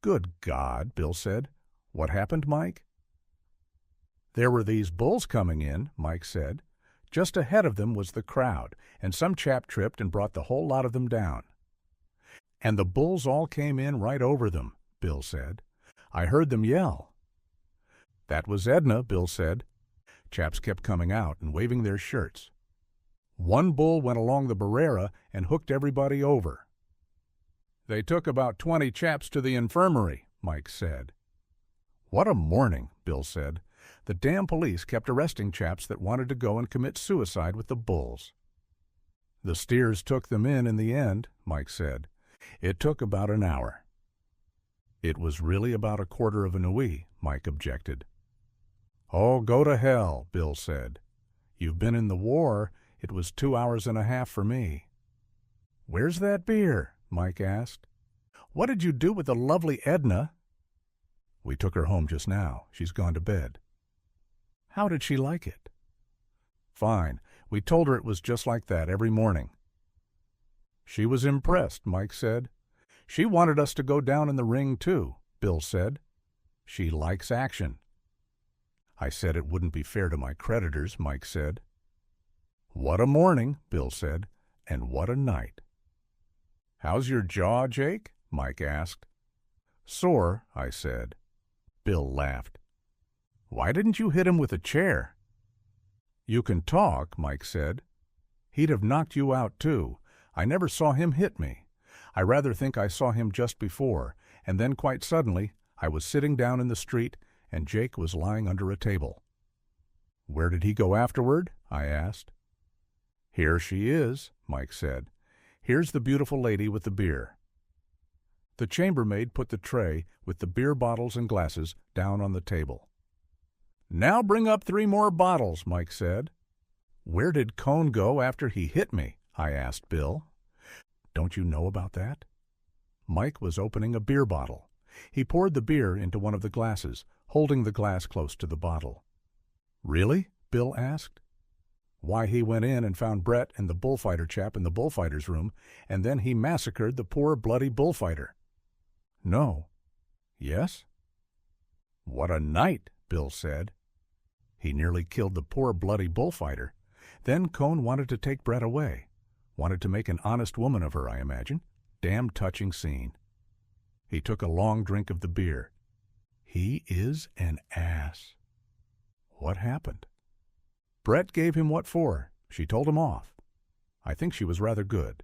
"Good God," Bill said. "What happened, Mike?" "There were these bulls coming in," Mike said. "Just ahead of them was the crowd, and some chap tripped and brought the whole lot of them down. And the bulls all came in right over them," Bill said. "I heard them yell." "That was Edna," Bill said. Chaps kept coming out and waving their shirts. "One bull went along the barrera and hooked everybody over." "They took about 20 chaps to the infirmary," Mike said. "What a morning," Bill said. "The damn police kept arresting chaps that wanted to go and commit suicide with the bulls." "The steers took them in the end," Mike said. "It took about an hour." "It was really about a quarter of a nuit," Mike objected. "Oh, go to hell," Bill said. "You've been in the war. It was 2 hours and a half for me." "Where's that beer?" Mike asked. "What did you do with the lovely Edna?" "We took her home just now. She's gone to bed." "How did she like it?" "Fine. We told her it was just like that every morning." "She was impressed," Mike said. "She wanted us to go down in the ring, too," Bill said. "She likes action." "I said it wouldn't be fair to my creditors," Mike said. "What a morning," Bill said, "and what a night." "How's your jaw, Jake?" Mike asked. "Sore," I said. Bill laughed. "Why didn't you hit him with a chair?" "You can talk," Mike said. "He'd have knocked you out, too. I never saw him hit me. I rather think I saw him just before, and then quite suddenly I was sitting down in the street, and Jake was lying under a table." "Where did he go afterward?" I asked. "Here she is," Mike said. "Here's the beautiful lady with the beer." The chambermaid put the tray with the beer bottles and glasses down on the table. "Now bring up 3 more bottles," Mike said. "Where did Cohn go after he hit me?" I asked Bill. "Don't you know about that?" Mike was opening a beer bottle. He poured the beer into one of the glasses, holding the glass close to the bottle. "Really?" Bill asked. "Why, he went in and found Brett and the bullfighter chap in the bullfighter's room, and then he massacred the poor bloody bullfighter." "No." "Yes?" "What a night," Bill said. "He nearly killed the poor bloody bullfighter. Then Cohn wanted to take Brett away. Wanted to make an honest woman of her, I imagine. Damn touching scene. He took a long drink of the beer. He is an ass. What happened? Brett gave him what for. She told him off. I think she was rather good.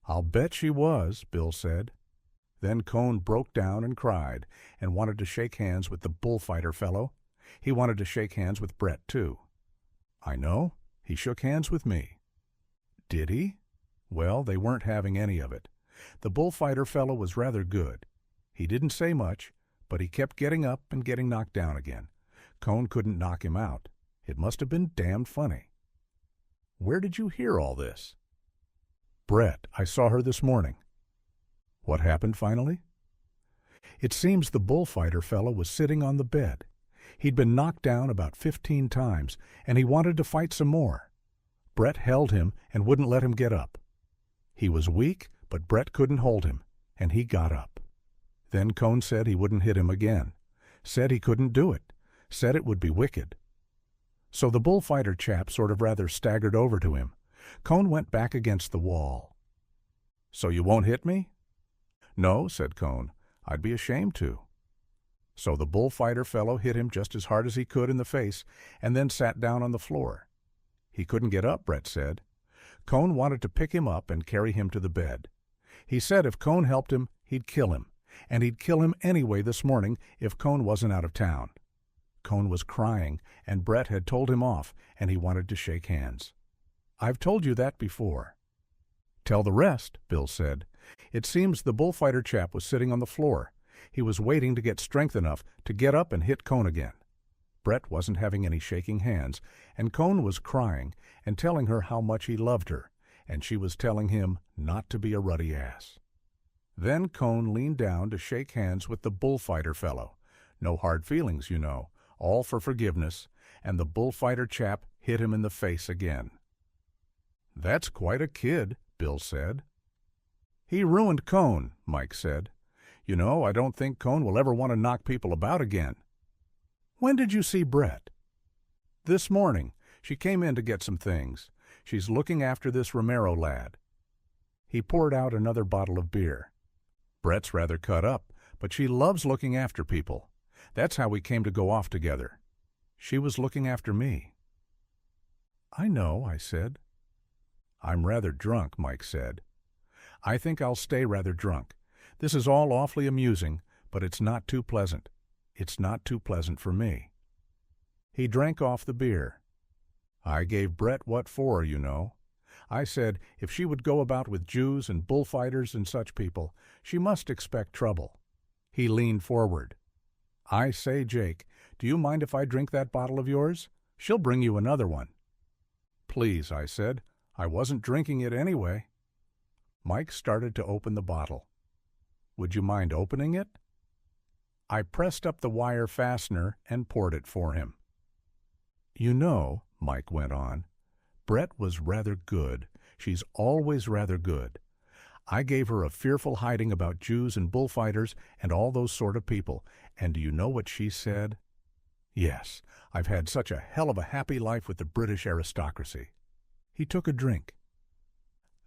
I'll bet she was, Bill said. Then Cohn broke down and cried and wanted to shake hands with the bullfighter fellow. He wanted to shake hands with Brett, too. I know. He shook hands with me. Did he? Well, they weren't having any of it. The bullfighter fellow was rather good. He didn't say much, but he kept getting up and getting knocked down again. Cohn couldn't knock him out. It must have been damned funny. Where did you hear all this? Brett, I saw her this morning. What happened finally? It seems the bullfighter fellow was sitting on the bed. He'd been knocked down about 15 times, and he wanted to fight some more. Brett held him and wouldn't let him get up. He was weak, but Brett couldn't hold him, and he got up. Then Cohn said he wouldn't hit him again. Said he couldn't do it. Said it would be wicked. So the bullfighter chap sort of rather staggered over to him. Cohn went back against the wall. So you won't hit me? No, said Cohn. I'd be ashamed to. So the bullfighter fellow hit him just as hard as he could in the face and then sat down on the floor. He couldn't get up, Brett said. Cohn wanted to pick him up and carry him to the bed. He said if Cohn helped him, he'd kill him, and he'd kill him anyway this morning if Cohn wasn't out of town. Cohn was crying, and Brett had told him off, and he wanted to shake hands. I've told you that before. Tell the rest, Bill said. It seems the bullfighter chap was sitting on the floor. He was waiting to get strength enough to get up and hit Cohn again. Brett wasn't having any shaking hands, and Cohn was crying and telling her how much he loved her, and she was telling him not to be a ruddy ass. Then Cohn leaned down to shake hands with the bullfighter fellow. No hard feelings, you know, all for forgiveness, and the bullfighter chap hit him in the face again. That's quite a kid, Bill said. He ruined Cohn, Mike said. You know, I don't think Cohn will ever want to knock people about again. When did you see Brett? This morning. She came in to get some things. She's looking after this Romero lad. He poured out another bottle of beer. Brett's rather cut up, but she loves looking after people. That's how we came to go off together. She was looking after me. I know, I said. I'm rather drunk, Mike said. I think I'll stay rather drunk. This is all awfully amusing, but it's not too pleasant. It's not too pleasant for me. He drank off the beer. I gave Brett what for, you know. I said if she would go about with Jews and bullfighters and such people, she must expect trouble. He leaned forward. I say, Jake, do you mind if I drink that bottle of yours? She'll bring you another one. Please, I said. I wasn't drinking it anyway. Mike started to open the bottle. Would you mind opening it? I pressed up the wire fastener and poured it for him. You know, Mike went on, Brett was rather good. She's always rather good. I gave her a fearful hiding about Jews and bullfighters and all those sort of people, and do you know what she said? Yes, I've had such a hell of a happy life with the British aristocracy. He took a drink.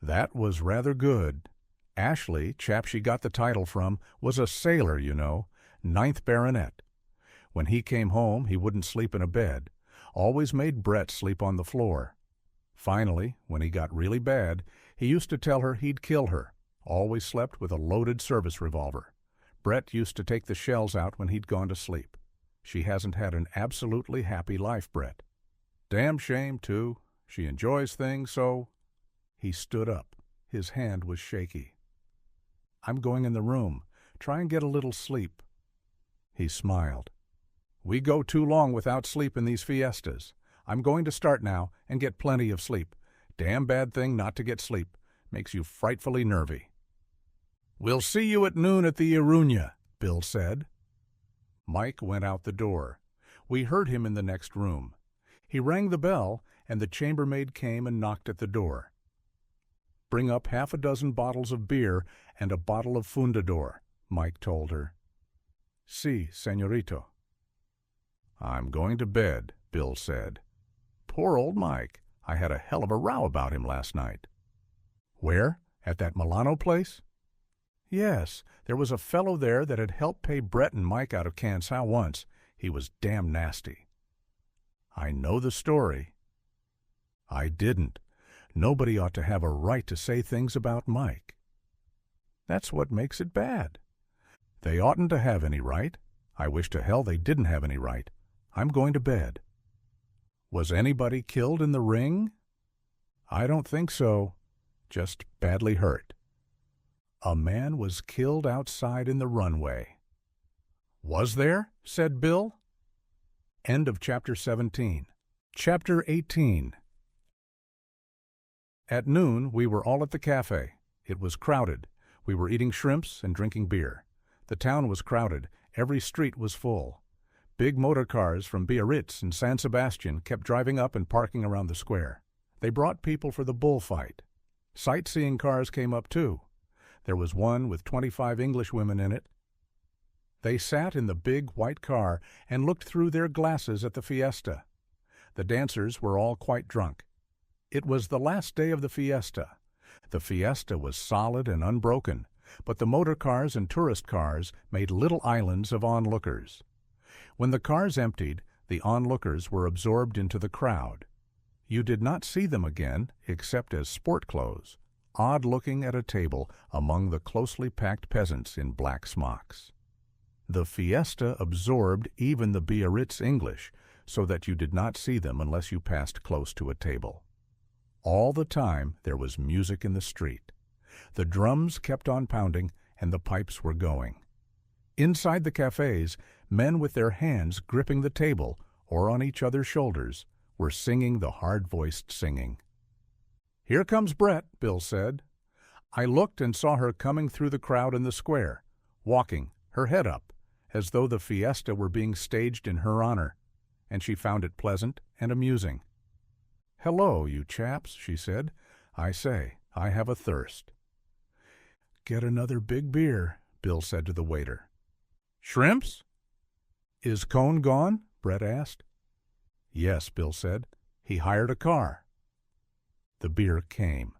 That was rather good. Ashley, chap she got the title from, was a sailor, you know, 9th Baronet. When he came home, he wouldn't sleep in a bed. Always made Brett sleep on the floor. Finally, when he got really bad, he used to tell her he'd kill her. Always slept with a loaded service revolver. Brett used to take the shells out when he'd gone to sleep. She hasn't had an absolutely happy life, Brett. Damn shame, too. She enjoys things so... He stood up. His hand was shaky. I'm going in the room. Try and get a little sleep. He smiled. We go too long without sleep in these fiestas. I'm going to start now and get plenty of sleep. Damn bad thing not to get sleep. Makes you frightfully nervy. We'll see you at noon at the Iruña, Bill said. Mike went out the door. We heard him in the next room. He rang the bell, and the chambermaid came and knocked at the door. Bring up 6 bottles of beer and a bottle of fundador, Mike told her. Si, señorito. I'm going to bed, Bill said. Poor old Mike. I had a hell of a row about him last night." "Where? At that Milano place?" "Yes, there was a fellow there that had helped pay Brett and Mike out of Kansas once. He was damn nasty." "I know the story." "I didn't. Nobody ought to have a right to say things about Mike." "That's what makes it bad." "They oughtn't to have any right. I wish to hell they didn't have any right. I'm going to bed." "Was anybody killed in the ring?" "I don't think so. Just badly hurt." "A man was killed outside in the runway." "Was there?" said Bill. End of chapter 17. Chapter 18. At noon, we were all at the cafe. It was crowded. We were eating shrimps and drinking beer. The town was crowded. Every street was full. Big motor cars from Biarritz and San Sebastian kept driving up and parking around the square. They brought people for the bullfight. Sightseeing cars came up too. There was one with 25 English women in it. They sat in the big white car and looked through their glasses at the fiesta. The dancers were all quite drunk. It was the last day of the fiesta. The fiesta was solid and unbroken, but the motor cars and tourist cars made little islands of onlookers. When the cars emptied, the onlookers were absorbed into the crowd. You did not see them again, except as sport clothes, odd-looking at a table among the closely packed peasants in black smocks. The fiesta absorbed even the Biarritz English, so that you did not see them unless you passed close to a table. All the time there was music in the street. The drums kept on pounding, and the pipes were going. Inside the cafes, men with their hands gripping the table or on each other's shoulders were singing the hard-voiced singing. "Here comes Brett," Bill said. I looked and saw her coming through the crowd in the square, walking, her head up, as though the fiesta were being staged in her honor, and she found it pleasant and amusing. "Hello, you chaps," she said. "I say, I have a thirst." "Get another big beer," Bill said to the waiter. "Shrimps?" "Is Cohn gone?" Brett asked. "Yes," Bill said. "He hired a car." The beer came.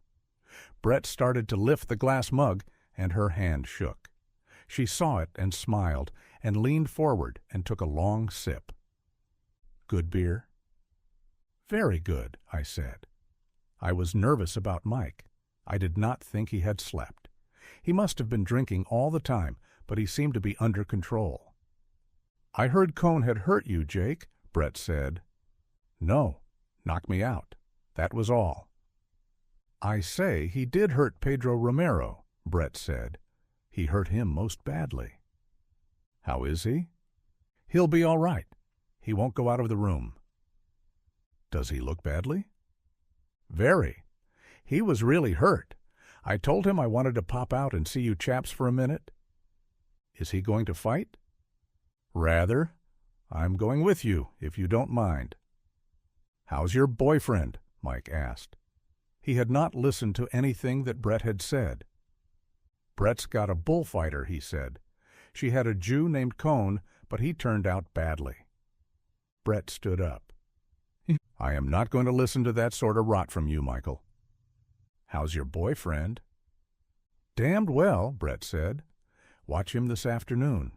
Brett started to lift the glass mug, and her hand shook. She saw it and smiled, and leaned forward and took a long sip. "Good beer?" "Very good," I said. I was nervous about Mike. I did not think he had slept. He must have been drinking all the time, but he seemed to be under control. "I heard Cohn had hurt you, Jake," Brett said. "No, knocked me out. That was all." "I say, he did hurt Pedro Romero," Brett said. "He hurt him most badly." "How is he?" "He'll be all right. He won't go out of the room." "Does he look badly?" "Very. He was really hurt. I told him I wanted to pop out and see you chaps for a minute." "Is he going to fight?" "Rather. I'm going with you, if you don't mind." "How's your boyfriend?" Mike asked. He had not listened to anything that Brett had said. "Brett's got a bullfighter," he said. "She had a Jew named Cohn, but he turned out badly." Brett stood up. "I am not going to listen to that sort of rot from you, Michael." "How's your boyfriend?" "Damned well," Brett said. "Watch him this afternoon."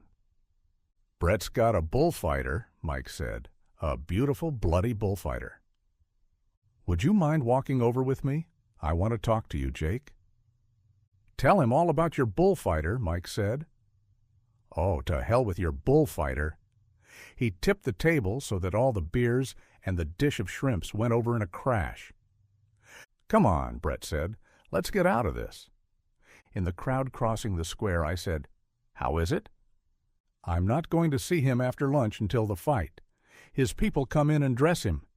"Brett's got a bullfighter," Mike said. "A beautiful, bloody bullfighter." "Would you mind walking over with me? I want to talk to you, Jake." "Tell him all about your bullfighter," Mike said. "Oh, to hell with your bullfighter." He tipped the table so that all the beers and the dish of shrimps went over in a crash. "Come on," Brett said. "Let's get out of this." In the crowd crossing the square, I said, "How is it?" "I'm not going to see him after lunch until the fight. His people come in and dress him.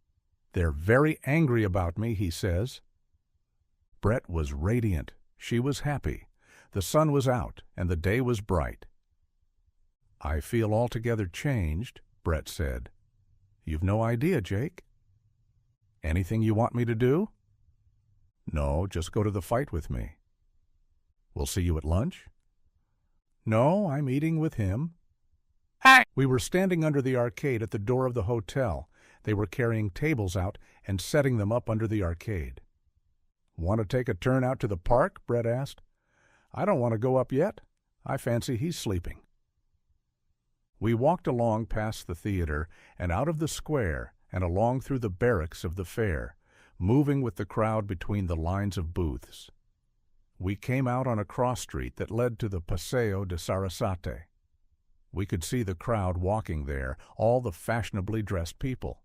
They're very angry about me, he says." Brett was radiant. She was happy. The sun was out, and the day was bright. "I feel altogether changed," Brett said. "You've no idea, Jake." "Anything you want me to do?" "No, just go to the fight with me." "We'll see you at lunch?" "No, I'm eating with him." We were standing under the arcade at the door of the hotel. They were carrying tables out and setting them up under the arcade. "Want to take a turn out to the park?" Brett asked. "I don't want to go up yet. I fancy he's sleeping." We walked along past the theater and out of the square and along through the barracks of the fair, moving with the crowd between the lines of booths. We came out on a cross street that led to the Paseo de Sarasate. We could see the crowd walking there, all the fashionably dressed people.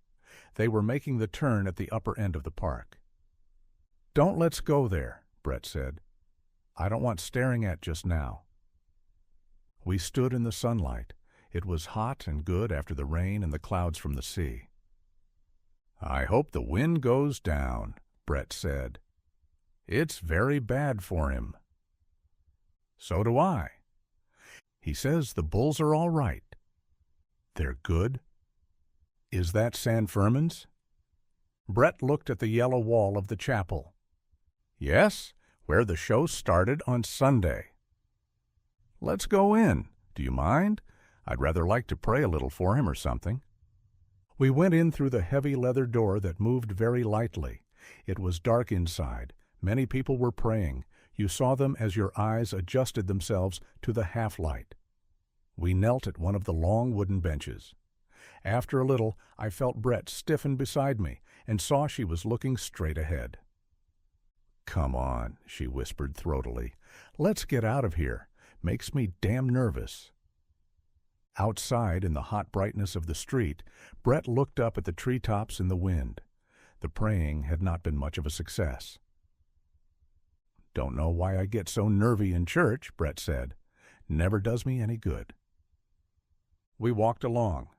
They were making the turn at the upper end of the park. "Don't let's go there," Brett said. "I don't want staring at just now." We stood in the sunlight. It was hot and good after the rain and the clouds from the sea. "I hope the wind goes down," Brett said. "It's very bad for him." "So do I." "He says the bulls are all right." "They're good?" "Is that San Fermin's?" Brett looked at the yellow wall of the chapel. "Yes, where the show started on Sunday." "Let's go in. Do you mind? I'd rather like to pray a little for him or something." We went in through the heavy leather door that moved very lightly. It was dark inside. Many people were praying. You saw them as your eyes adjusted themselves to the half-light. We knelt at one of the long wooden benches. After a little, I felt Brett stiffen beside me and saw she was looking straight ahead. "Come on," she whispered throatily. "Let's get out of here. Makes me damn nervous." Outside, in the hot brightness of the street, Brett looked up at the treetops in the wind. The praying had not been much of a success. "Don't know why I get so nervy in church," Brett said. "Never does me any good." We walked along.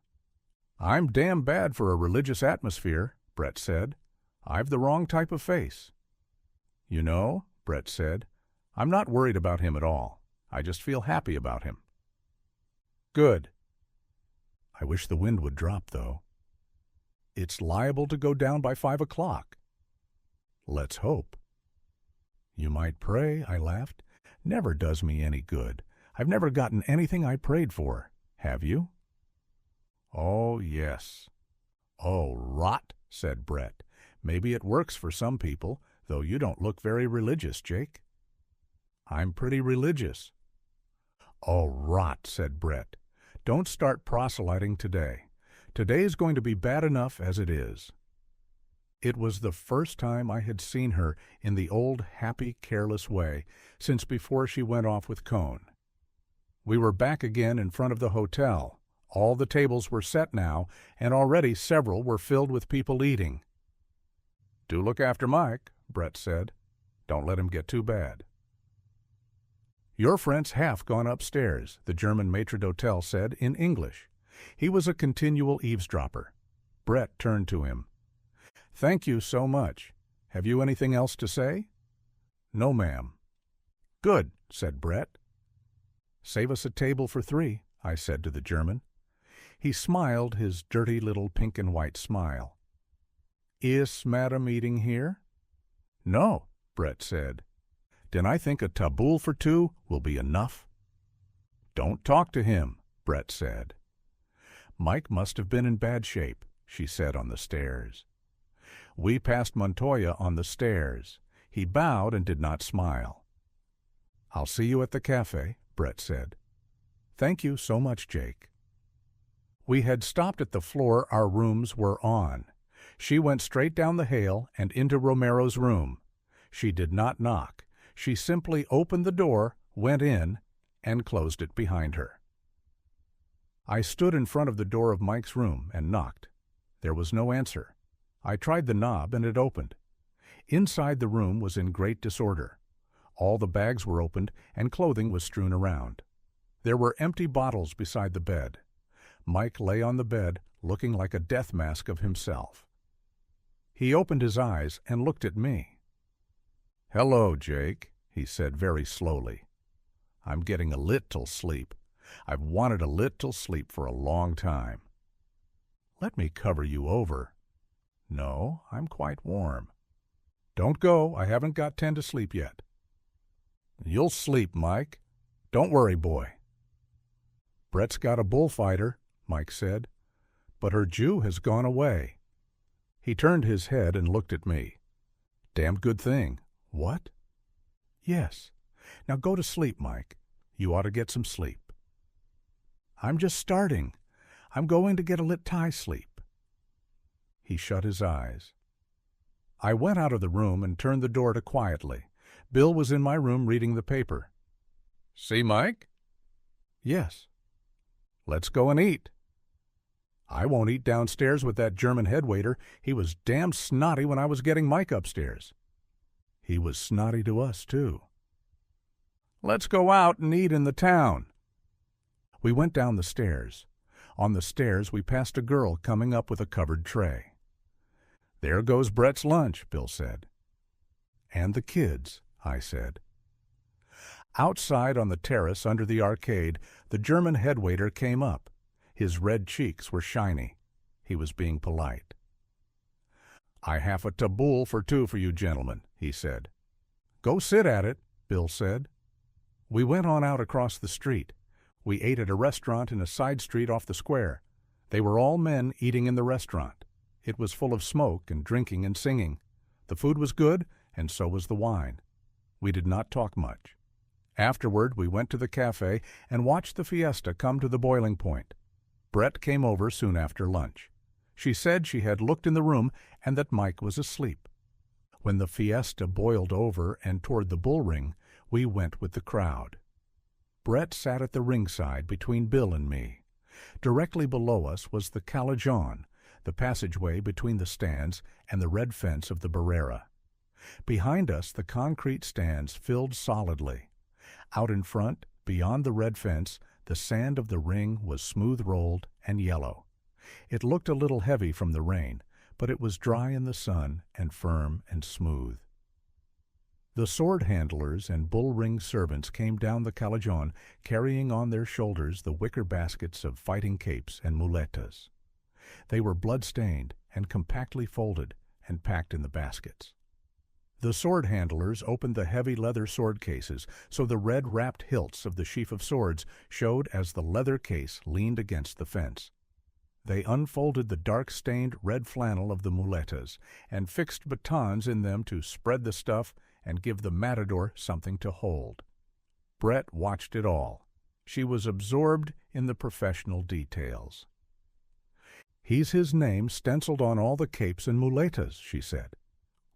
"I'm damn bad for a religious atmosphere," Brett said. "I've the wrong type of face." "You know," Brett said, "I'm not worried about him at all. I just feel happy about him." "Good." "I wish the wind would drop, though." "It's liable to go down by 5 o'clock." "Let's hope." "You might pray," I laughed. "Never does me any good. I've never gotten anything I prayed for. Have you?" "Oh, yes." "Oh, rot," said Brett. "Maybe it works for some people, though you don't look very religious, Jake." "I'm pretty religious." "Oh, rot," said Brett. "Don't start proselyting today. Today's going to be bad enough as it is." It was the first time I had seen her in the old happy, careless way since before she went off with Cohn. We were back again in front of the hotel. All the tables were set now, and already several were filled with people eating. "Do look after Mike," Brett said. "Don't let him get too bad." "Your friend's half gone upstairs," the German maitre d'hotel said in English. He was a continual eavesdropper. Brett turned to him. "Thank you so much. Have you anything else to say?" "No, ma'am." "Good," said Brett. "Save us a table for 3, I said to the German. He smiled his dirty little pink and white smile. "Is Madam eating here?" "No," Brett said. "Then I think a taboule for 2 will be enough." "Don't talk to him," Brett said. "Mike must have been in bad shape," she said on the stairs. We passed Montoya on the stairs. He bowed and did not smile. "I'll see you at the cafe," Brett said. "Thank you so much, Jake." We had stopped at the floor our rooms were on. She went straight down the hall and into Romero's room. She did not knock. She simply opened the door, went in, and closed it behind her. I stood in front of the door of Mike's room and knocked. There was no answer. I tried the knob and it opened. Inside the room was in great disorder. All the bags were opened and clothing was strewn around. There were empty bottles beside the bed. Mike lay on the bed, looking like a death mask of himself. He opened his eyes and looked at me. "Hello, Jake," he said very slowly. "I'm getting a little sleep. I've wanted a little sleep for a long time." "Let me cover you over." "No, I'm quite warm." "Don't go. I haven't got 10 to sleep yet." "You'll sleep, Mike. Don't worry, boy." "Brett's got a bullfighter," Mike said. "But her Jew has gone away. He turned his head and looked at me. Damned good thing. What? Yes. Now go to sleep, Mike. You ought to get some sleep. I'm just starting. I'm going to get a lit tie sleep. He shut his eyes. I went out of the room and turned the door to quietly. Bill was in my room reading the paper. See Mike? Yes. Let's go and eat. I won't eat downstairs with that German headwaiter. He was damn snotty when I was getting Mike upstairs. He was snotty to us, too. Let's go out and eat in the town. We went down the stairs. On the stairs, we passed a girl coming up with a covered tray. There goes Brett's lunch, Bill said. And the kids, I said. Outside on the terrace under the arcade, the German headwaiter came up. His red cheeks were shiny. He was being polite. I have a taboul for two for you gentlemen, he said. Go sit at it, Bill said. We went on out across the street. We ate at a restaurant in a side street off the square. They were all men eating in the restaurant. It was full of smoke and drinking and singing. The food was good, and so was the wine. We did not talk much. Afterward, we went to the cafe and watched the fiesta come to the boiling point. Brett came over soon after lunch. She said she had looked in the room and that Mike was asleep. When the fiesta boiled over and toward the bull ring, we went with the crowd. Brett sat at the ringside between Bill and me. Directly below us was the calajon, the passageway between the stands and the red fence of the barrera. Behind us, the concrete stands filled solidly. Out in front, beyond the red fence, the sand of the ring was smooth-rolled and yellow. It looked a little heavy from the rain, but it was dry in the sun and firm and smooth. The sword handlers and bull-ring servants came down the calajon, carrying on their shoulders the wicker baskets of fighting capes and muletas. They were blood-stained and compactly folded and packed in the baskets. The sword handlers opened the heavy leather sword cases, so the red-wrapped hilts of the sheaf of swords showed as the leather case leaned against the fence. They unfolded the dark-stained red flannel of the muletas and fixed batons in them to spread the stuff and give the matador something to hold. Brett watched it all. She was absorbed in the professional details. He's his name stenciled on all the capes and muletas, she said.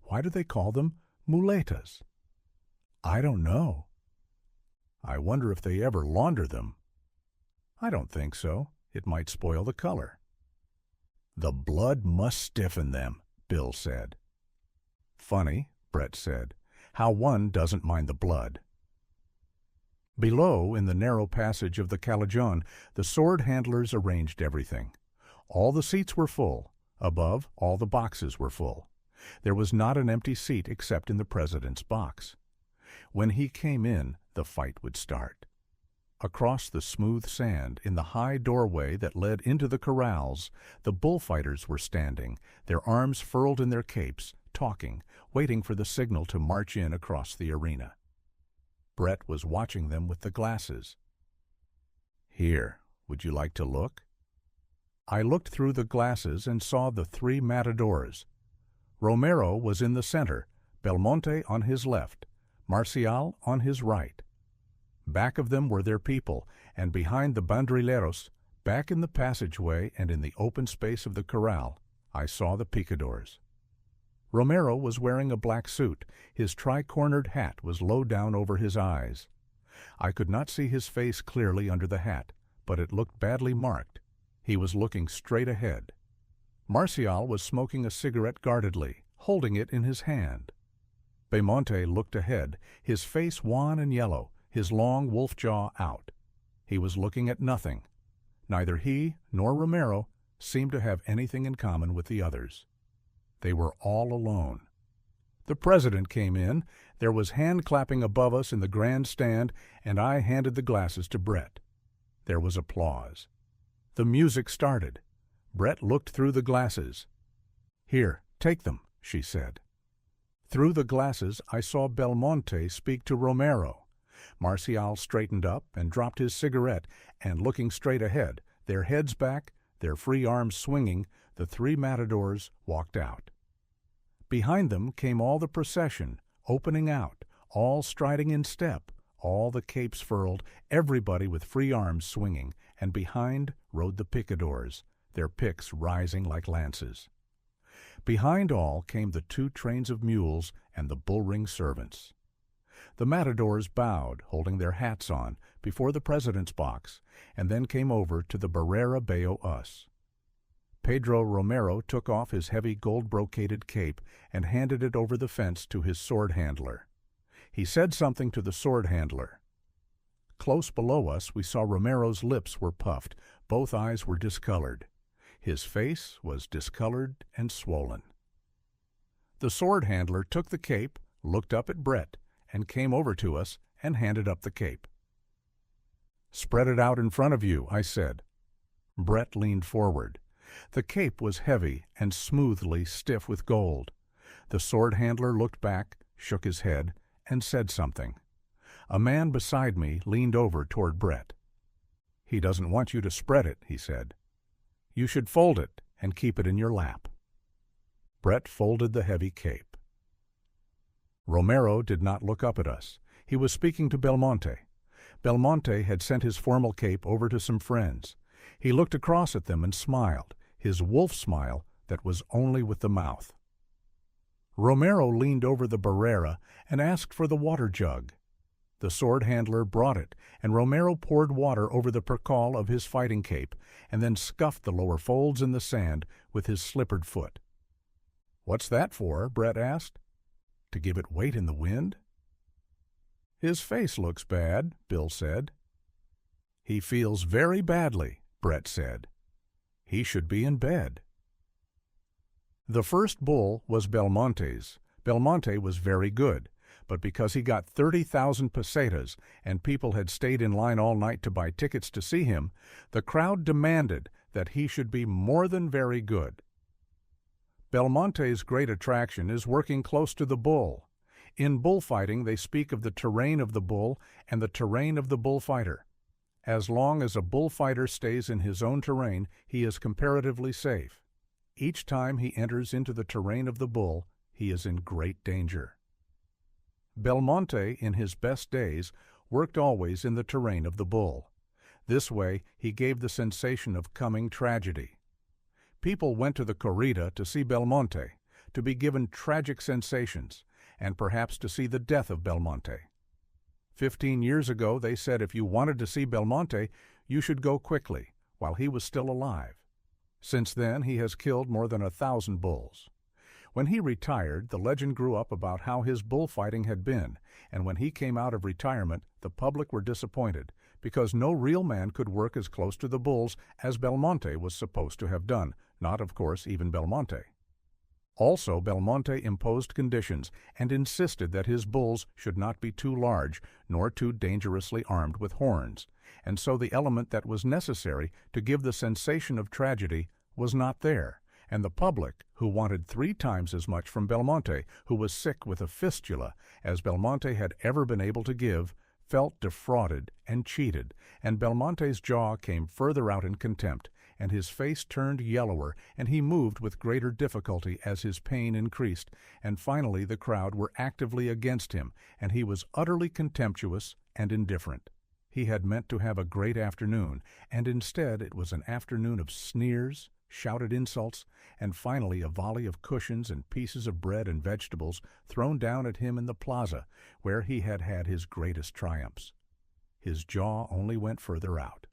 Why do they call them muletas? I don't know. I wonder if they ever launder them. I don't think so. It might spoil the color. The blood must stiffen them, Bill said. Funny, Brett said, how one doesn't mind the blood. Below, in the narrow passage of the calajon, the sword handlers arranged everything. All the seats were full. Above, all the boxes were full. There was not an empty seat except in the president's box. When he came in, the fight would start. Across the smooth sand, in the high doorway that led into the corrals, the bullfighters were standing, their arms furled in their capes, talking, waiting for the signal to march in across the arena. Brett was watching them with the glasses. Here, would you like to look? I looked through the glasses and saw the three matadors. Romero was in the center, Belmonte on his left, Marcial on his right. Back of them were their people, and behind the bandrilleros, back in the passageway and in the open space of the corral, I saw the picadors. Romero was wearing a black suit. His tri-cornered hat was low down over his eyes. I could not see his face clearly under the hat, but it looked badly marked. He was looking straight ahead. Marcial was smoking a cigarette guardedly, holding it in his hand. Belmonte looked ahead, his face wan and yellow, his long wolf jaw out. He was looking at nothing. Neither he nor Romero seemed to have anything in common with the others. They were all alone. The president came in. There was hand-clapping above us in the grand stand, and I handed the glasses to Brett. There was applause. The music started. Brett looked through the glasses. Here, take them, she said. Through the glasses I saw Belmonte speak to Romero. Marcial straightened up and dropped his cigarette, and looking straight ahead, their heads back, their free arms swinging, The 3 matadors walked out. Behind them came all the procession, opening out, all striding in step, all the capes furled, everybody with free arms swinging, and behind rode the picadors, their picks rising like lances. Behind all came the 2 trains of mules and the bull-ring servants. The matadors bowed, holding their hats on, before the president's box, and then came over to the Barrera Bayo us. Pedro Romero took off his heavy gold-brocaded cape and handed it over the fence to his sword handler. He said something to the sword handler. Close below us we saw Romero's lips were puffed, both eyes were discolored. His face was discolored and swollen. The sword handler took the cape, looked up at Brett, and came over to us and handed up the cape. "Spread it out in front of you," I said. Brett leaned forward. The cape was heavy and smoothly stiff with gold. The sword handler looked back, shook his head, and said something. A man beside me leaned over toward Brett. "He doesn't want you to spread it," he said. "You should fold it and keep it in your lap." Brett folded the heavy cape. Romero did not look up at us. He was speaking to Belmonte. Belmonte had sent his formal cape over to some friends. He looked across at them and smiled, his wolf smile that was only with the mouth. Romero leaned over the Barrera and asked for the water jug. The sword handler brought it, and Romero poured water over the percale of his fighting cape, and then scuffed the lower folds in the sand with his slippered foot. "What's that for?" Brett asked. "To give it weight in the wind?" "His face looks bad," Bill said. "He feels very badly," Brett said. "He should be in bed." The first bull was Belmonte's. Belmonte was very good, but because he got 30,000 pesetas and people had stayed in line all night to buy tickets to see him, the crowd demanded that he should be more than very good. Belmonte's great attraction is working close to the bull. In bullfighting they speak of the terrain of the bull and the terrain of the bullfighter. As long as a bullfighter stays in his own terrain, he is comparatively safe. Each time he enters into the terrain of the bull, he is in great danger. Belmonte, in his best days, worked always in the terrain of the bull. This way he gave the sensation of coming tragedy. People went to the corrida to see Belmonte, to be given tragic sensations, and perhaps to see the death of Belmonte. 15 years ago they said if you wanted to see Belmonte, you should go quickly, while he was still alive. Since then he has killed more than 1,000 bulls. When he retired, the legend grew up about how his bullfighting had been, and when he came out of retirement, the public were disappointed, because no real man could work as close to the bulls as Belmonte was supposed to have done, not, of course, even Belmonte. Also, Belmonte imposed conditions and insisted that his bulls should not be too large, nor too dangerously armed with horns, and so the element that was necessary to give the sensation of tragedy was not there, and the public, who wanted 3 times as much from Belmonte, who was sick with a fistula, as Belmonte had ever been able to give, felt defrauded and cheated, and Belmonte's jaw came further out in contempt, and his face turned yellower, and he moved with greater difficulty as his pain increased, and finally the crowd were actively against him, and he was utterly contemptuous and indifferent. He had meant to have a great afternoon, and instead it was an afternoon of sneers, shouted insults, and finally a volley of cushions and pieces of bread and vegetables thrown down at him in the plaza, where he had had his greatest triumphs. His jaw only went further out.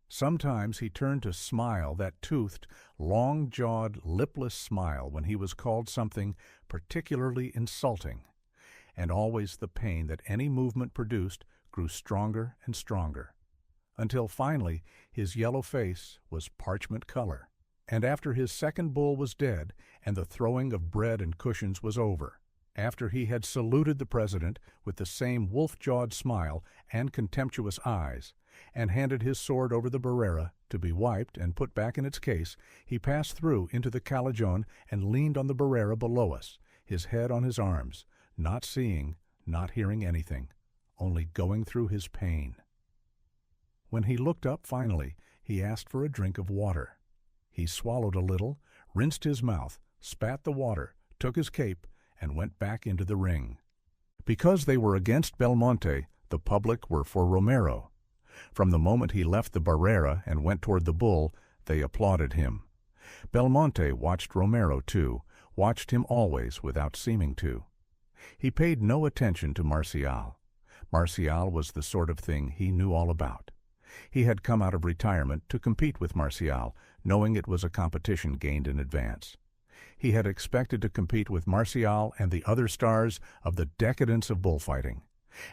Sometimes he turned to smile, that toothed, long-jawed, lipless smile when he was called something particularly insulting, and always the pain that any movement produced grew stronger and stronger, until finally his yellow face was parchment color, and after his second bull was dead and the throwing of bread and cushions was over, after he had saluted the president with the same wolf-jawed smile and contemptuous eyes, and handed his sword over the Barrera to be wiped and put back in its case, he passed through into the Calajon and leaned on the Barrera below us, his head on his arms, not seeing, not hearing anything, only going through his pain. When he looked up finally, he asked for a drink of water. He swallowed a little, rinsed his mouth, spat the water, took his cape, and went back into the ring. Because they were against Belmonte, the public were for Romero. From the moment he left the barrera and went toward the bull, they applauded him. Belmonte watched Romero too, watched him always without seeming to. He paid no attention to Marcial. Marcial was the sort of thing he knew all about. He had come out of retirement to compete with Marcial, knowing it was a competition gained in advance. He had expected to compete with Marcial and the other stars of the decadence of bullfighting.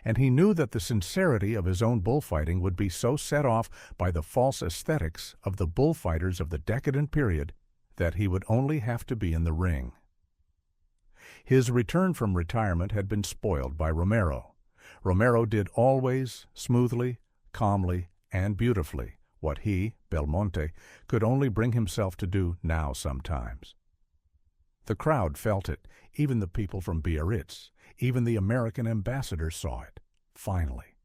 And he knew that the sincerity of his own bullfighting would be so set off by the false aesthetics of the bullfighters of the decadent period that he would only have to be in the ring. His return from retirement had been spoiled by Romero. Romero did always, smoothly, calmly, and beautifully what he, Belmonte, could only bring himself to do now sometimes. The crowd felt it, even the people from Biarritz, even the American ambassador saw it. Finally,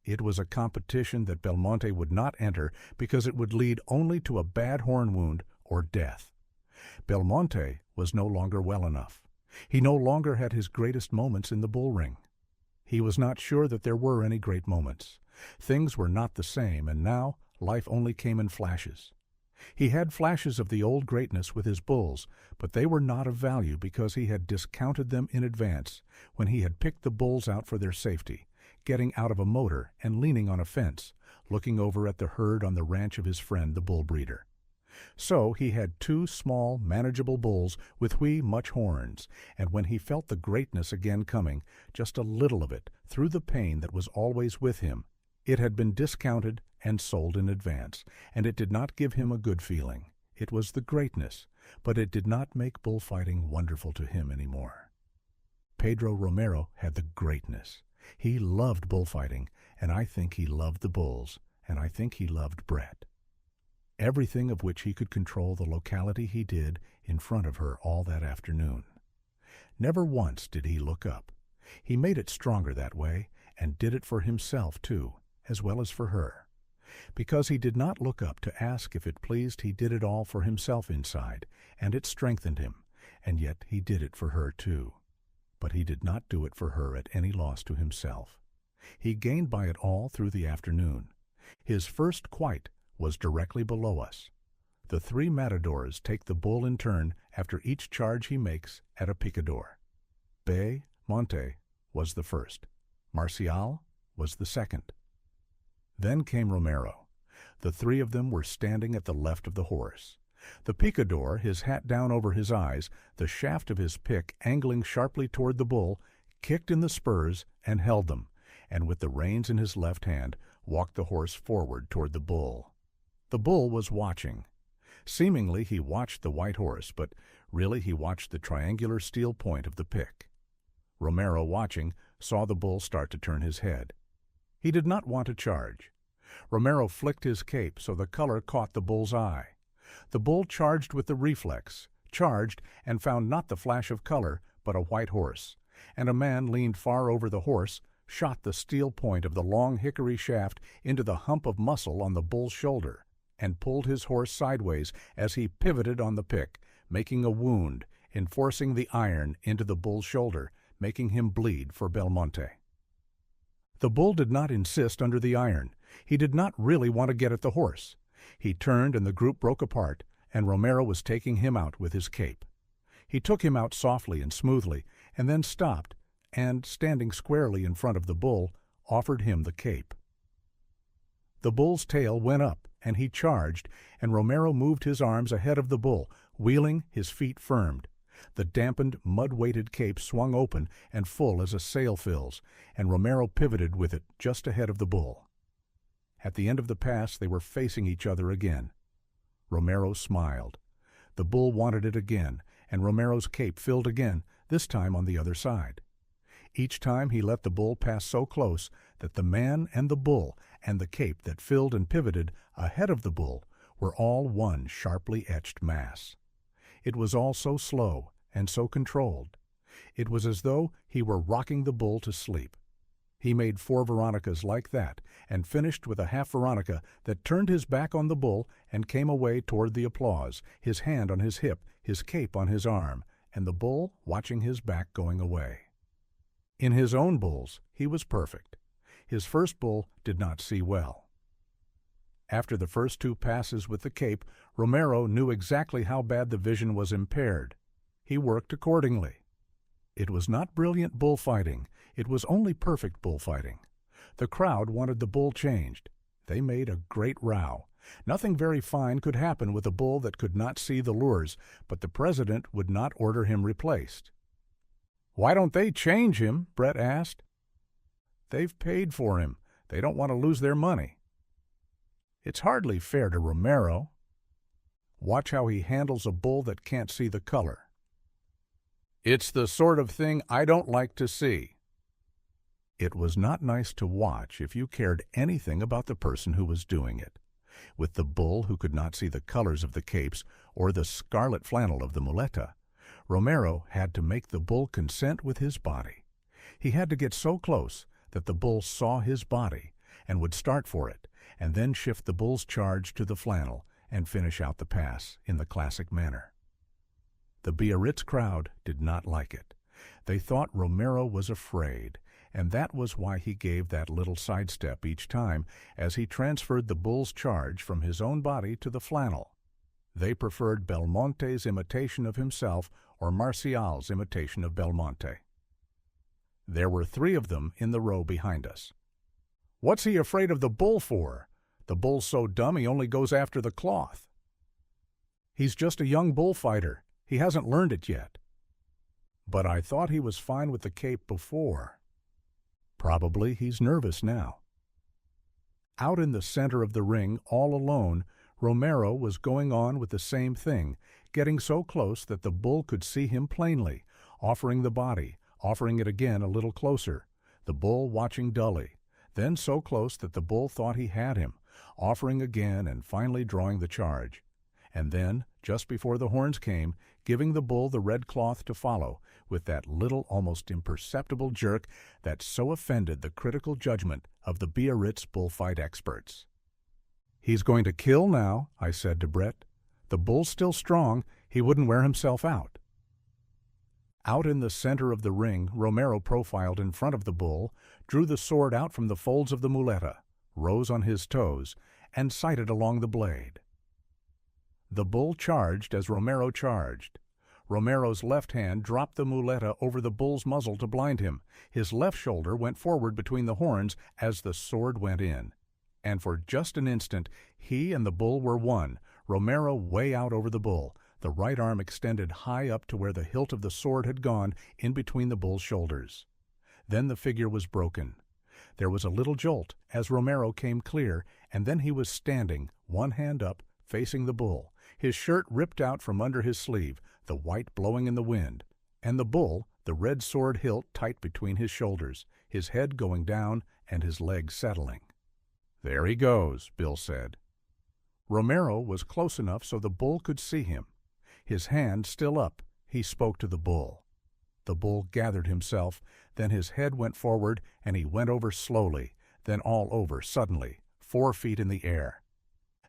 it was a competition that Belmonte would not enter because it would lead only to a bad horn wound or death. Belmonte was no longer well enough. He no longer had his greatest moments in the bull ring. He was not sure that there were any great moments. Things were not the same, and now life only came in flashes. He had flashes of the old greatness with his bulls, but they were not of value because he had discounted them in advance when he had picked the bulls out for their safety, getting out of a motor and leaning on a fence, looking over at the herd on the ranch of his friend the bull breeder. So he had two small, manageable bulls with wee much horns, and when he felt the greatness again coming, just a little of it, through the pain that was always with him, it had been discounted and sold in advance, and it did not give him a good feeling. It was the greatness, but it did not make bullfighting wonderful to him any more. Pedro Romero had the greatness. He loved bullfighting, and I think he loved the bulls, and I think he loved Brett. Everything of which he could control the locality he did in front of her all that afternoon. Never once did he look up. He made it stronger that way, and did it for himself too, as well as for her. Because he did not look up to ask if it pleased, he did it all for himself inside, and it strengthened him, and yet he did it for her too. But he did not do it for her at any loss to himself. He gained by it all through the afternoon. His first quite was directly below us. The three matadors take the bull in turn after each charge he makes at a picador. Bay Monte was the first. Marcial was the second. Then came Romero. The three of them were standing at the left of the horse. The picador, his hat down over his eyes, the shaft of his pick angling sharply toward the bull, kicked in the spurs and held them, and with the reins in his left hand, walked the horse forward toward the bull. The bull was watching. Seemingly he watched the white horse, but really he watched the triangular steel point of the pick. Romero, watching, saw the bull start to turn his head. He did not want to charge. Romero flicked his cape so the color caught the bull's eye. The bull charged with the reflex, charged, and found not the flash of color, but a white horse, and a man leaned far over the horse, shot the steel point of the long hickory shaft into the hump of muscle on the bull's shoulder, and pulled his horse sideways as he pivoted on the pick, making a wound, enforcing the iron into the bull's shoulder, making him bleed for Belmonte. The bull did not insist under the iron. He did not really want to get at the horse. He turned and the group broke apart, and Romero was taking him out with his cape. He took him out softly and smoothly, and then stopped, and, standing squarely in front of the bull, offered him the cape. The bull's tail went up, and he charged, and Romero moved his arms ahead of the bull, wheeling, his feet firmed. The dampened, mud-weighted cape swung open and full as a sail fills, and Romero pivoted with it just ahead of the bull. At the end of the pass they were facing each other again. Romero smiled. The bull wanted it again, and Romero's cape filled again, this time on the other side. Each time he let the bull pass so close that the man and the bull and the cape that filled and pivoted ahead of the bull were all one sharply etched mass. It was all so slow and so controlled. It was as though he were rocking the bull to sleep. He made 4 Veronicas like that, and finished with a half Veronica that turned his back on the bull and came away toward the applause, his hand on his hip, his cape on his arm, and the bull watching his back going away. In his own bulls, he was perfect. His first bull did not see well. After the first 2 passes with the cape, Romero knew exactly how bad the vision was impaired. He worked accordingly. It was not brilliant bullfighting. It was only perfect bullfighting. The crowd wanted the bull changed. They made a great row. Nothing very fine could happen with a bull that could not see the lures, but the president would not order him replaced. "Why don't they change him?" Brett asked. "They've paid for him. They don't want to lose their money." "It's hardly fair to Romero. Watch how he handles a bull that can't see the color." "It's the sort of thing I don't like to see." It was not nice to watch if you cared anything about the person who was doing it. With the bull who could not see the colors of the capes or the scarlet flannel of the muleta, Romero had to make the bull consent with his body. He had to get so close that the bull saw his body and would start for it, and then shift the bull's charge to the flannel and finish out the pass in the classic manner. The Biarritz crowd did not like it. They thought Romero was afraid, and that was why he gave that little sidestep each time as he transferred the bull's charge from his own body to the flannel. They preferred Belmonte's imitation of himself or Martial's imitation of Belmonte. There were 3 of them in the row behind us. "What's he afraid of the bull for? The bull's so dumb he only goes after the cloth." "He's just a young bullfighter. He hasn't learned it yet." "But I thought he was fine with the cape before." "Probably he's nervous now." Out in the center of the ring, all alone, Romero was going on with the same thing, getting so close that the bull could see him plainly, offering the body, offering it again a little closer, the bull watching dully, then so close that the bull thought he had him, offering again and finally drawing the charge. And then, just before the horns came, giving the bull the red cloth to follow, with that little, almost imperceptible jerk that so offended the critical judgment of the Biarritz bullfight experts. "He's going to kill now," I said to Brett. "The bull's still strong. He wouldn't wear himself out." Out in the center of the ring, Romero profiled in front of the bull, drew the sword out from the folds of the muleta, rose on his toes, and sighted along the blade. The bull charged as Romero charged. Romero's left hand dropped the muleta over the bull's muzzle to blind him. His left shoulder went forward between the horns as the sword went in. And for just an instant, he and the bull were one, Romero way out over the bull, the right arm extended high up to where the hilt of the sword had gone in between the bull's shoulders. Then the figure was broken. There was a little jolt as Romero came clear, and then he was standing, one hand up, facing the bull, his shirt ripped out from under his sleeve, the white blowing in the wind, and the bull, the red sword hilt tight between his shoulders, his head going down and his legs settling. "There he goes," Bill said. Romero was close enough so the bull could see him. His hand still up, he spoke to the bull. The bull gathered himself, then his head went forward and he went over slowly, then all over suddenly, 4 feet in the air.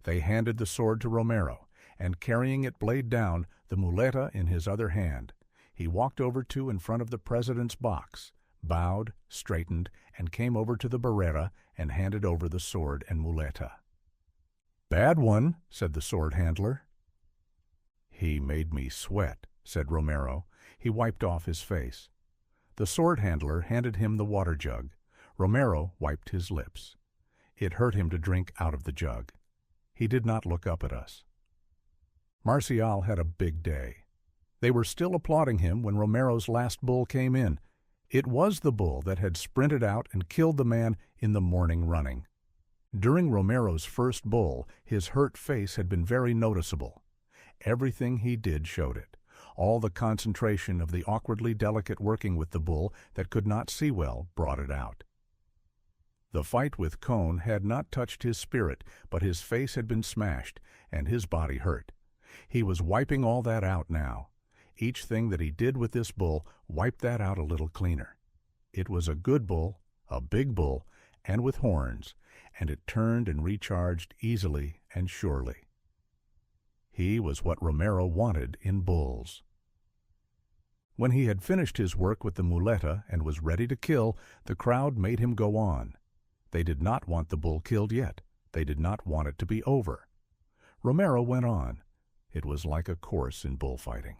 They handed the sword to Romero, and carrying it blade down, the muleta in his other hand, he walked over to in front of the president's box, bowed, straightened, and came over to the Barrera and handed over the sword and muleta. "Bad one," said the sword handler. "He made me sweat," said Romero. He wiped off his face. The sword handler handed him the water jug. Romero wiped his lips. It hurt him to drink out of the jug. He did not look up at us. Martial had a big day. They were still applauding him when Romero's last bull came in. It was the bull that had sprinted out and killed the man in the morning running. During Romero's first bull, his hurt face had been very noticeable. Everything he did showed it. All the concentration of the awkwardly delicate working with the bull that could not see well brought it out. The fight with Cohn had not touched his spirit, but his face had been smashed, and his body hurt. He was wiping all that out now. Each thing that he did with this bull wiped that out a little cleaner. It was a good bull, a big bull, and with horns, and it turned and recharged easily and surely. He was what Romero wanted in bulls. When he had finished his work with the muleta and was ready to kill, the crowd made him go on. They did not want the bull killed yet. They did not want it to be over. Romero went on. It was like a course in bullfighting.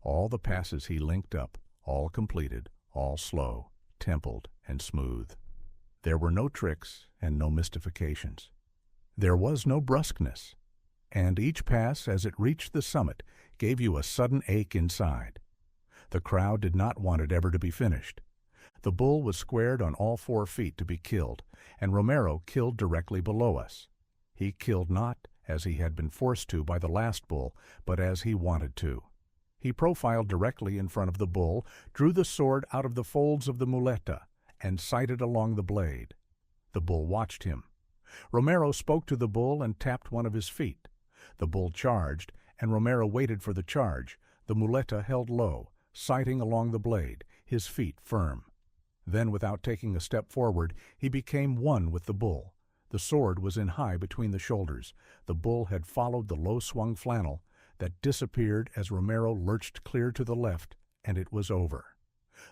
All the passes he linked up, all completed, all slow, templed, and smooth. There were no tricks and no mystifications. There was no brusqueness. And each pass, as it reached the summit, gave you a sudden ache inside. The crowd did not want it ever to be finished. The bull was squared on all 4 feet to be killed, and Romero killed directly below us. He killed not as he had been forced to by the last bull, but as he wanted to. He profiled directly in front of the bull, drew the sword out of the folds of the muleta, and sighted along the blade. The bull watched him. Romero spoke to the bull and tapped one of his feet. The bull charged, and Romero waited for the charge, the muleta held low, sighting along the blade, his feet firm. Then, without taking a step forward, he became one with the bull. The sword was in high between the shoulders. The bull had followed the low-swung flannel that disappeared as Romero lurched clear to the left, and it was over.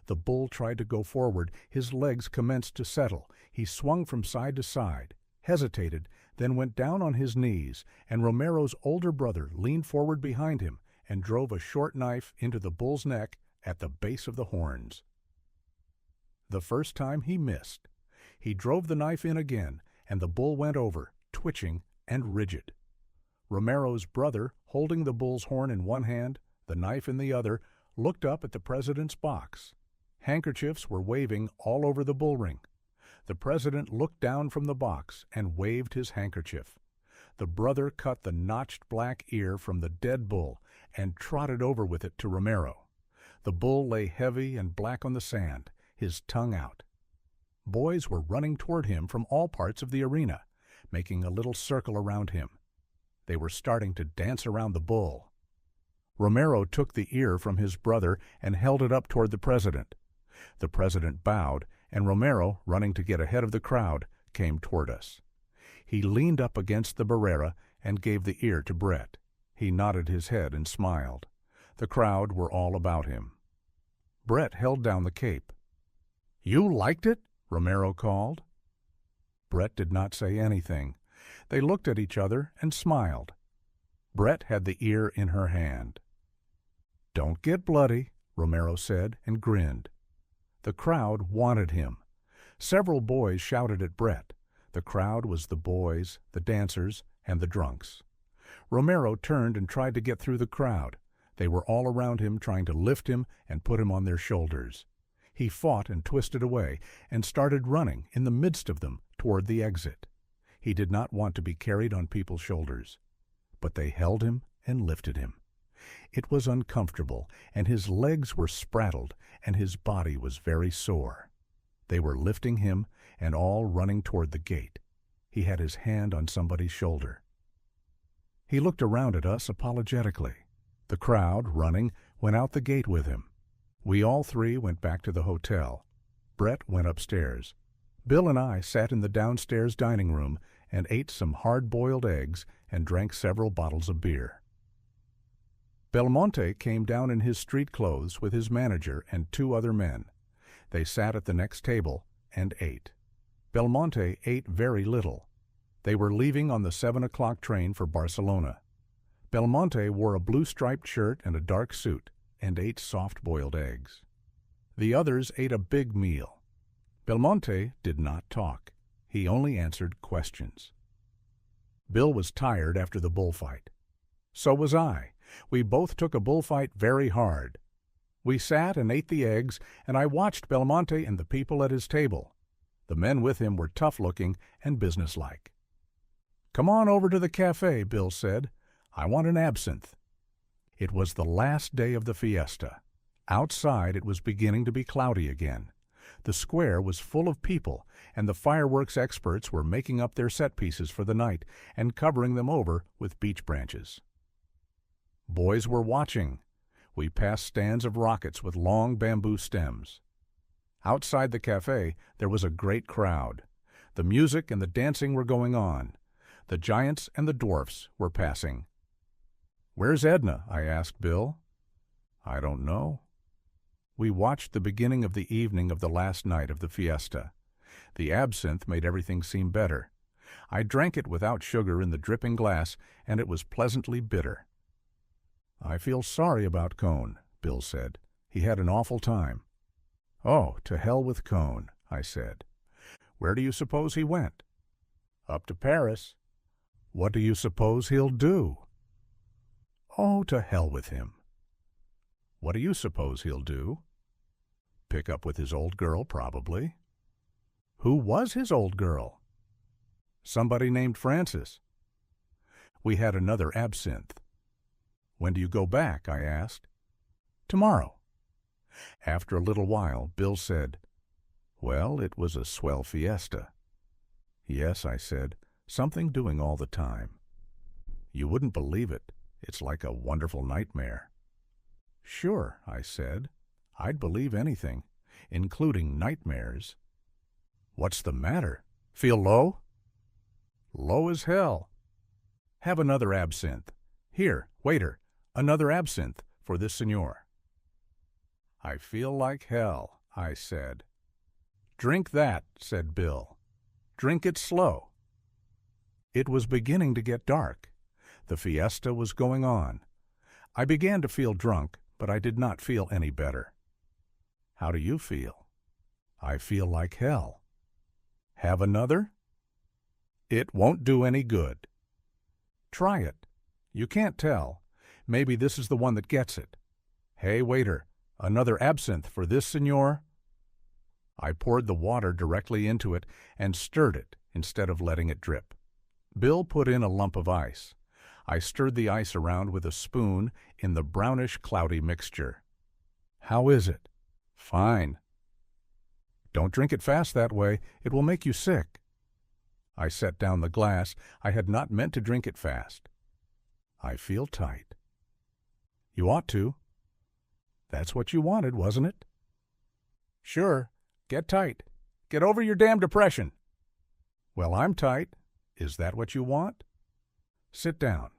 The bull tried to go forward. His legs commenced to settle. He swung from side to side, hesitated, then went down on his knees, and Romero's older brother leaned forward behind him and drove a short knife into the bull's neck at the base of the horns. The first time he missed. He drove the knife in again, and the bull went over, twitching and rigid. Romero's brother, holding the bull's horn in one hand, the knife in the other, looked up at the president's box. Handkerchiefs were waving all over the bull ring. The president looked down from the box and waved his handkerchief. The brother cut the notched black ear from the dead bull and trotted over with it to Romero. The bull lay heavy and black on the sand, his tongue out. Boys were running toward him from all parts of the arena, making a little circle around him. They were starting to dance around the bull. Romero took the ear from his brother and held it up toward the president. The president bowed, and Romero, running to get ahead of the crowd, came toward us. He leaned up against the barrera and gave the ear to Brett. He nodded his head and smiled. The crowd were all about him. Brett held down the cape. "You liked it?" Romero called. Brett did not say anything. They looked at each other and smiled. Brett had the ear in her hand. "Don't get bloody," Romero said, and grinned. The crowd wanted him. Several boys shouted at Brett. The crowd was the boys, the dancers, and the drunks. Romero turned and tried to get through the crowd. They were all around him, trying to lift him and put him on their shoulders. He fought and twisted away and started running in the midst of them toward the exit. He did not want to be carried on people's shoulders, but they held him and lifted him. It was uncomfortable, and his legs were spraddled, and his body was very sore. They were lifting him and all running toward the gate. He had his hand on somebody's shoulder. He looked around at us apologetically. The crowd, running, went out the gate with him. We all 3 went back to the hotel. Brett went upstairs. Bill and I sat in the downstairs dining room and ate some hard-boiled eggs and drank several bottles of beer. Belmonte came down in his street clothes with his manager and 2 other men. They sat at the next table and ate. Belmonte ate very little. They were leaving on the 7 o'clock train for Barcelona. Belmonte wore a blue-striped shirt and a dark suit and ate soft-boiled eggs. The others ate a big meal. Belmonte did not talk. He only answered questions. Bill was tired after the bullfight. So was I. We both took a bullfight very hard. We sat and ate the eggs, and I watched Belmonte and the people at his table. The men with him were tough-looking and businesslike. "Come on over to the cafe," Bill said. "I want an absinthe." It was the last day of the fiesta. Outside it was beginning to be cloudy again. The square was full of people, and the fireworks experts were making up their set pieces for the night and covering them over with beech branches. Boys were watching. We passed stands of rockets with long bamboo stems. Outside the cafe, there was a great crowd. The music and the dancing were going on. The giants and the dwarfs were passing. "Where's Edna?" I asked Bill. "I don't know." We watched the beginning of the evening of the last night of the fiesta. The absinthe made everything seem better. I drank it without sugar in the dripping glass, and it was pleasantly bitter. "I feel sorry about Cohn," Bill said. "He had an awful time." "Oh, to hell with Cohn," I said. "Where do you suppose he went?" "Up to Paris." "What do you suppose he'll do?" "Oh, to hell with him." "What do you suppose he'll do?" "Pick up with his old girl, probably." "Who was his old girl?" "Somebody named Frances." We had another absinthe. "When do you go back?" I asked. "Tomorrow." After a little while, Bill said, "Well, it was a swell fiesta." "Yes," I said, "something doing all the time." "You wouldn't believe it. It's like a wonderful nightmare." "Sure," I said. "I'd believe anything, including nightmares." "What's the matter? Feel low?" "Low as hell." "Have another absinthe. Here, waiter, another absinthe for this senor." "I feel like hell," I said. "Drink that," said Bill. "Drink it slow." It was beginning to get dark. The fiesta was going on. I began to feel drunk, but I did not feel any better. "How do you feel?" "I feel like hell." "Have another?" "It won't do any good." "Try it. You can't tell. Maybe this is the one that gets it. Hey, waiter, another absinthe for this senor?" I poured the water directly into it and stirred it instead of letting it drip. Bill put in a lump of ice. I stirred the ice around with a spoon in the brownish, cloudy mixture. "How is it?" "Fine." "Don't drink it fast that way. It will make you sick." I set down the glass. I had not meant to drink it fast. "I feel tight." "You ought to." "That's what you wanted, wasn't it?" "Sure. Get tight. Get over your damn depression." "Well, I'm tight. Is that what you want?" "Sit down."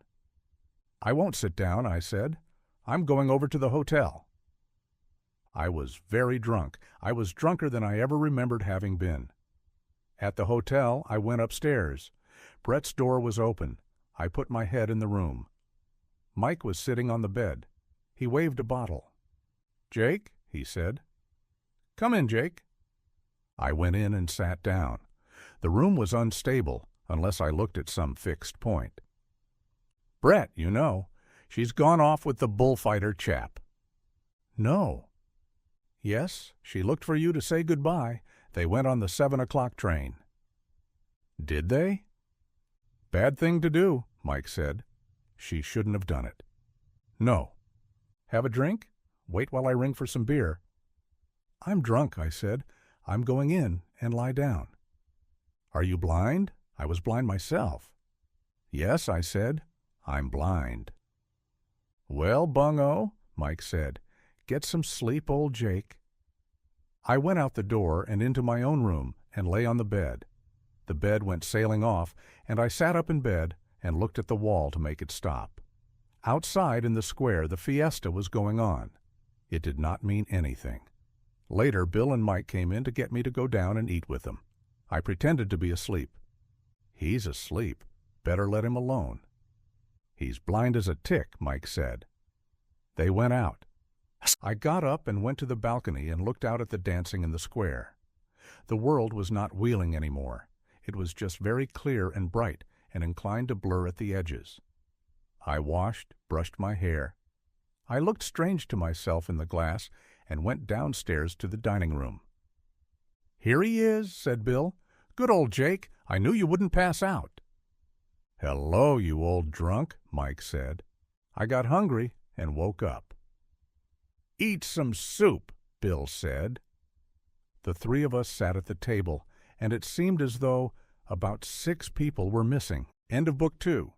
"I won't sit down," I said. "I'm going over to the hotel." I was very drunk. I was drunker than I ever remembered having been. At the hotel, I went upstairs. Brett's door was open. I put my head in the room. Mike was sitting on the bed. He waved a bottle. "Jake," he said. "Come in, Jake." I went in and sat down. The room was unstable, unless I looked at some fixed point. "Brett, you know. She's gone off with the bullfighter chap." "No." "Yes, she looked for you to say goodbye. They went on the 7 o'clock train." "Did they?" "Bad thing to do," Mike said. "She shouldn't have done it." "No." "Have a drink? Wait while I ring for some beer." "I'm drunk," I said. "I'm going in and lie down." "Are you blind?" I was blind myself. "Yes," I said. "I'm blind." "Well, bungo," Mike said. "Get some sleep, old Jake." I went out the door and into my own room and lay on the bed. The bed went sailing off, and I sat up in bed and looked at the wall to make it stop. Outside in the square, the fiesta was going on. It did not mean anything. Later, Bill and Mike came in to get me to go down and eat with them. I pretended to be asleep. "He's asleep. Better let him alone." "He's blind as a tick," Mike said. They went out. I got up and went to the balcony and looked out at the dancing in the square. The world was not wheeling anymore. It was just very clear and bright and inclined to blur at the edges. I washed, brushed my hair. I looked strange to myself in the glass and went downstairs to the dining room. "Here he is," said Bill. "Good old Jake. I knew you wouldn't pass out." "Hello, you old drunk," Mike said. I got hungry and woke up. "Eat some soup," Bill said. The three of us sat at the table, and it seemed as though about 6 people were missing. End of Book 2.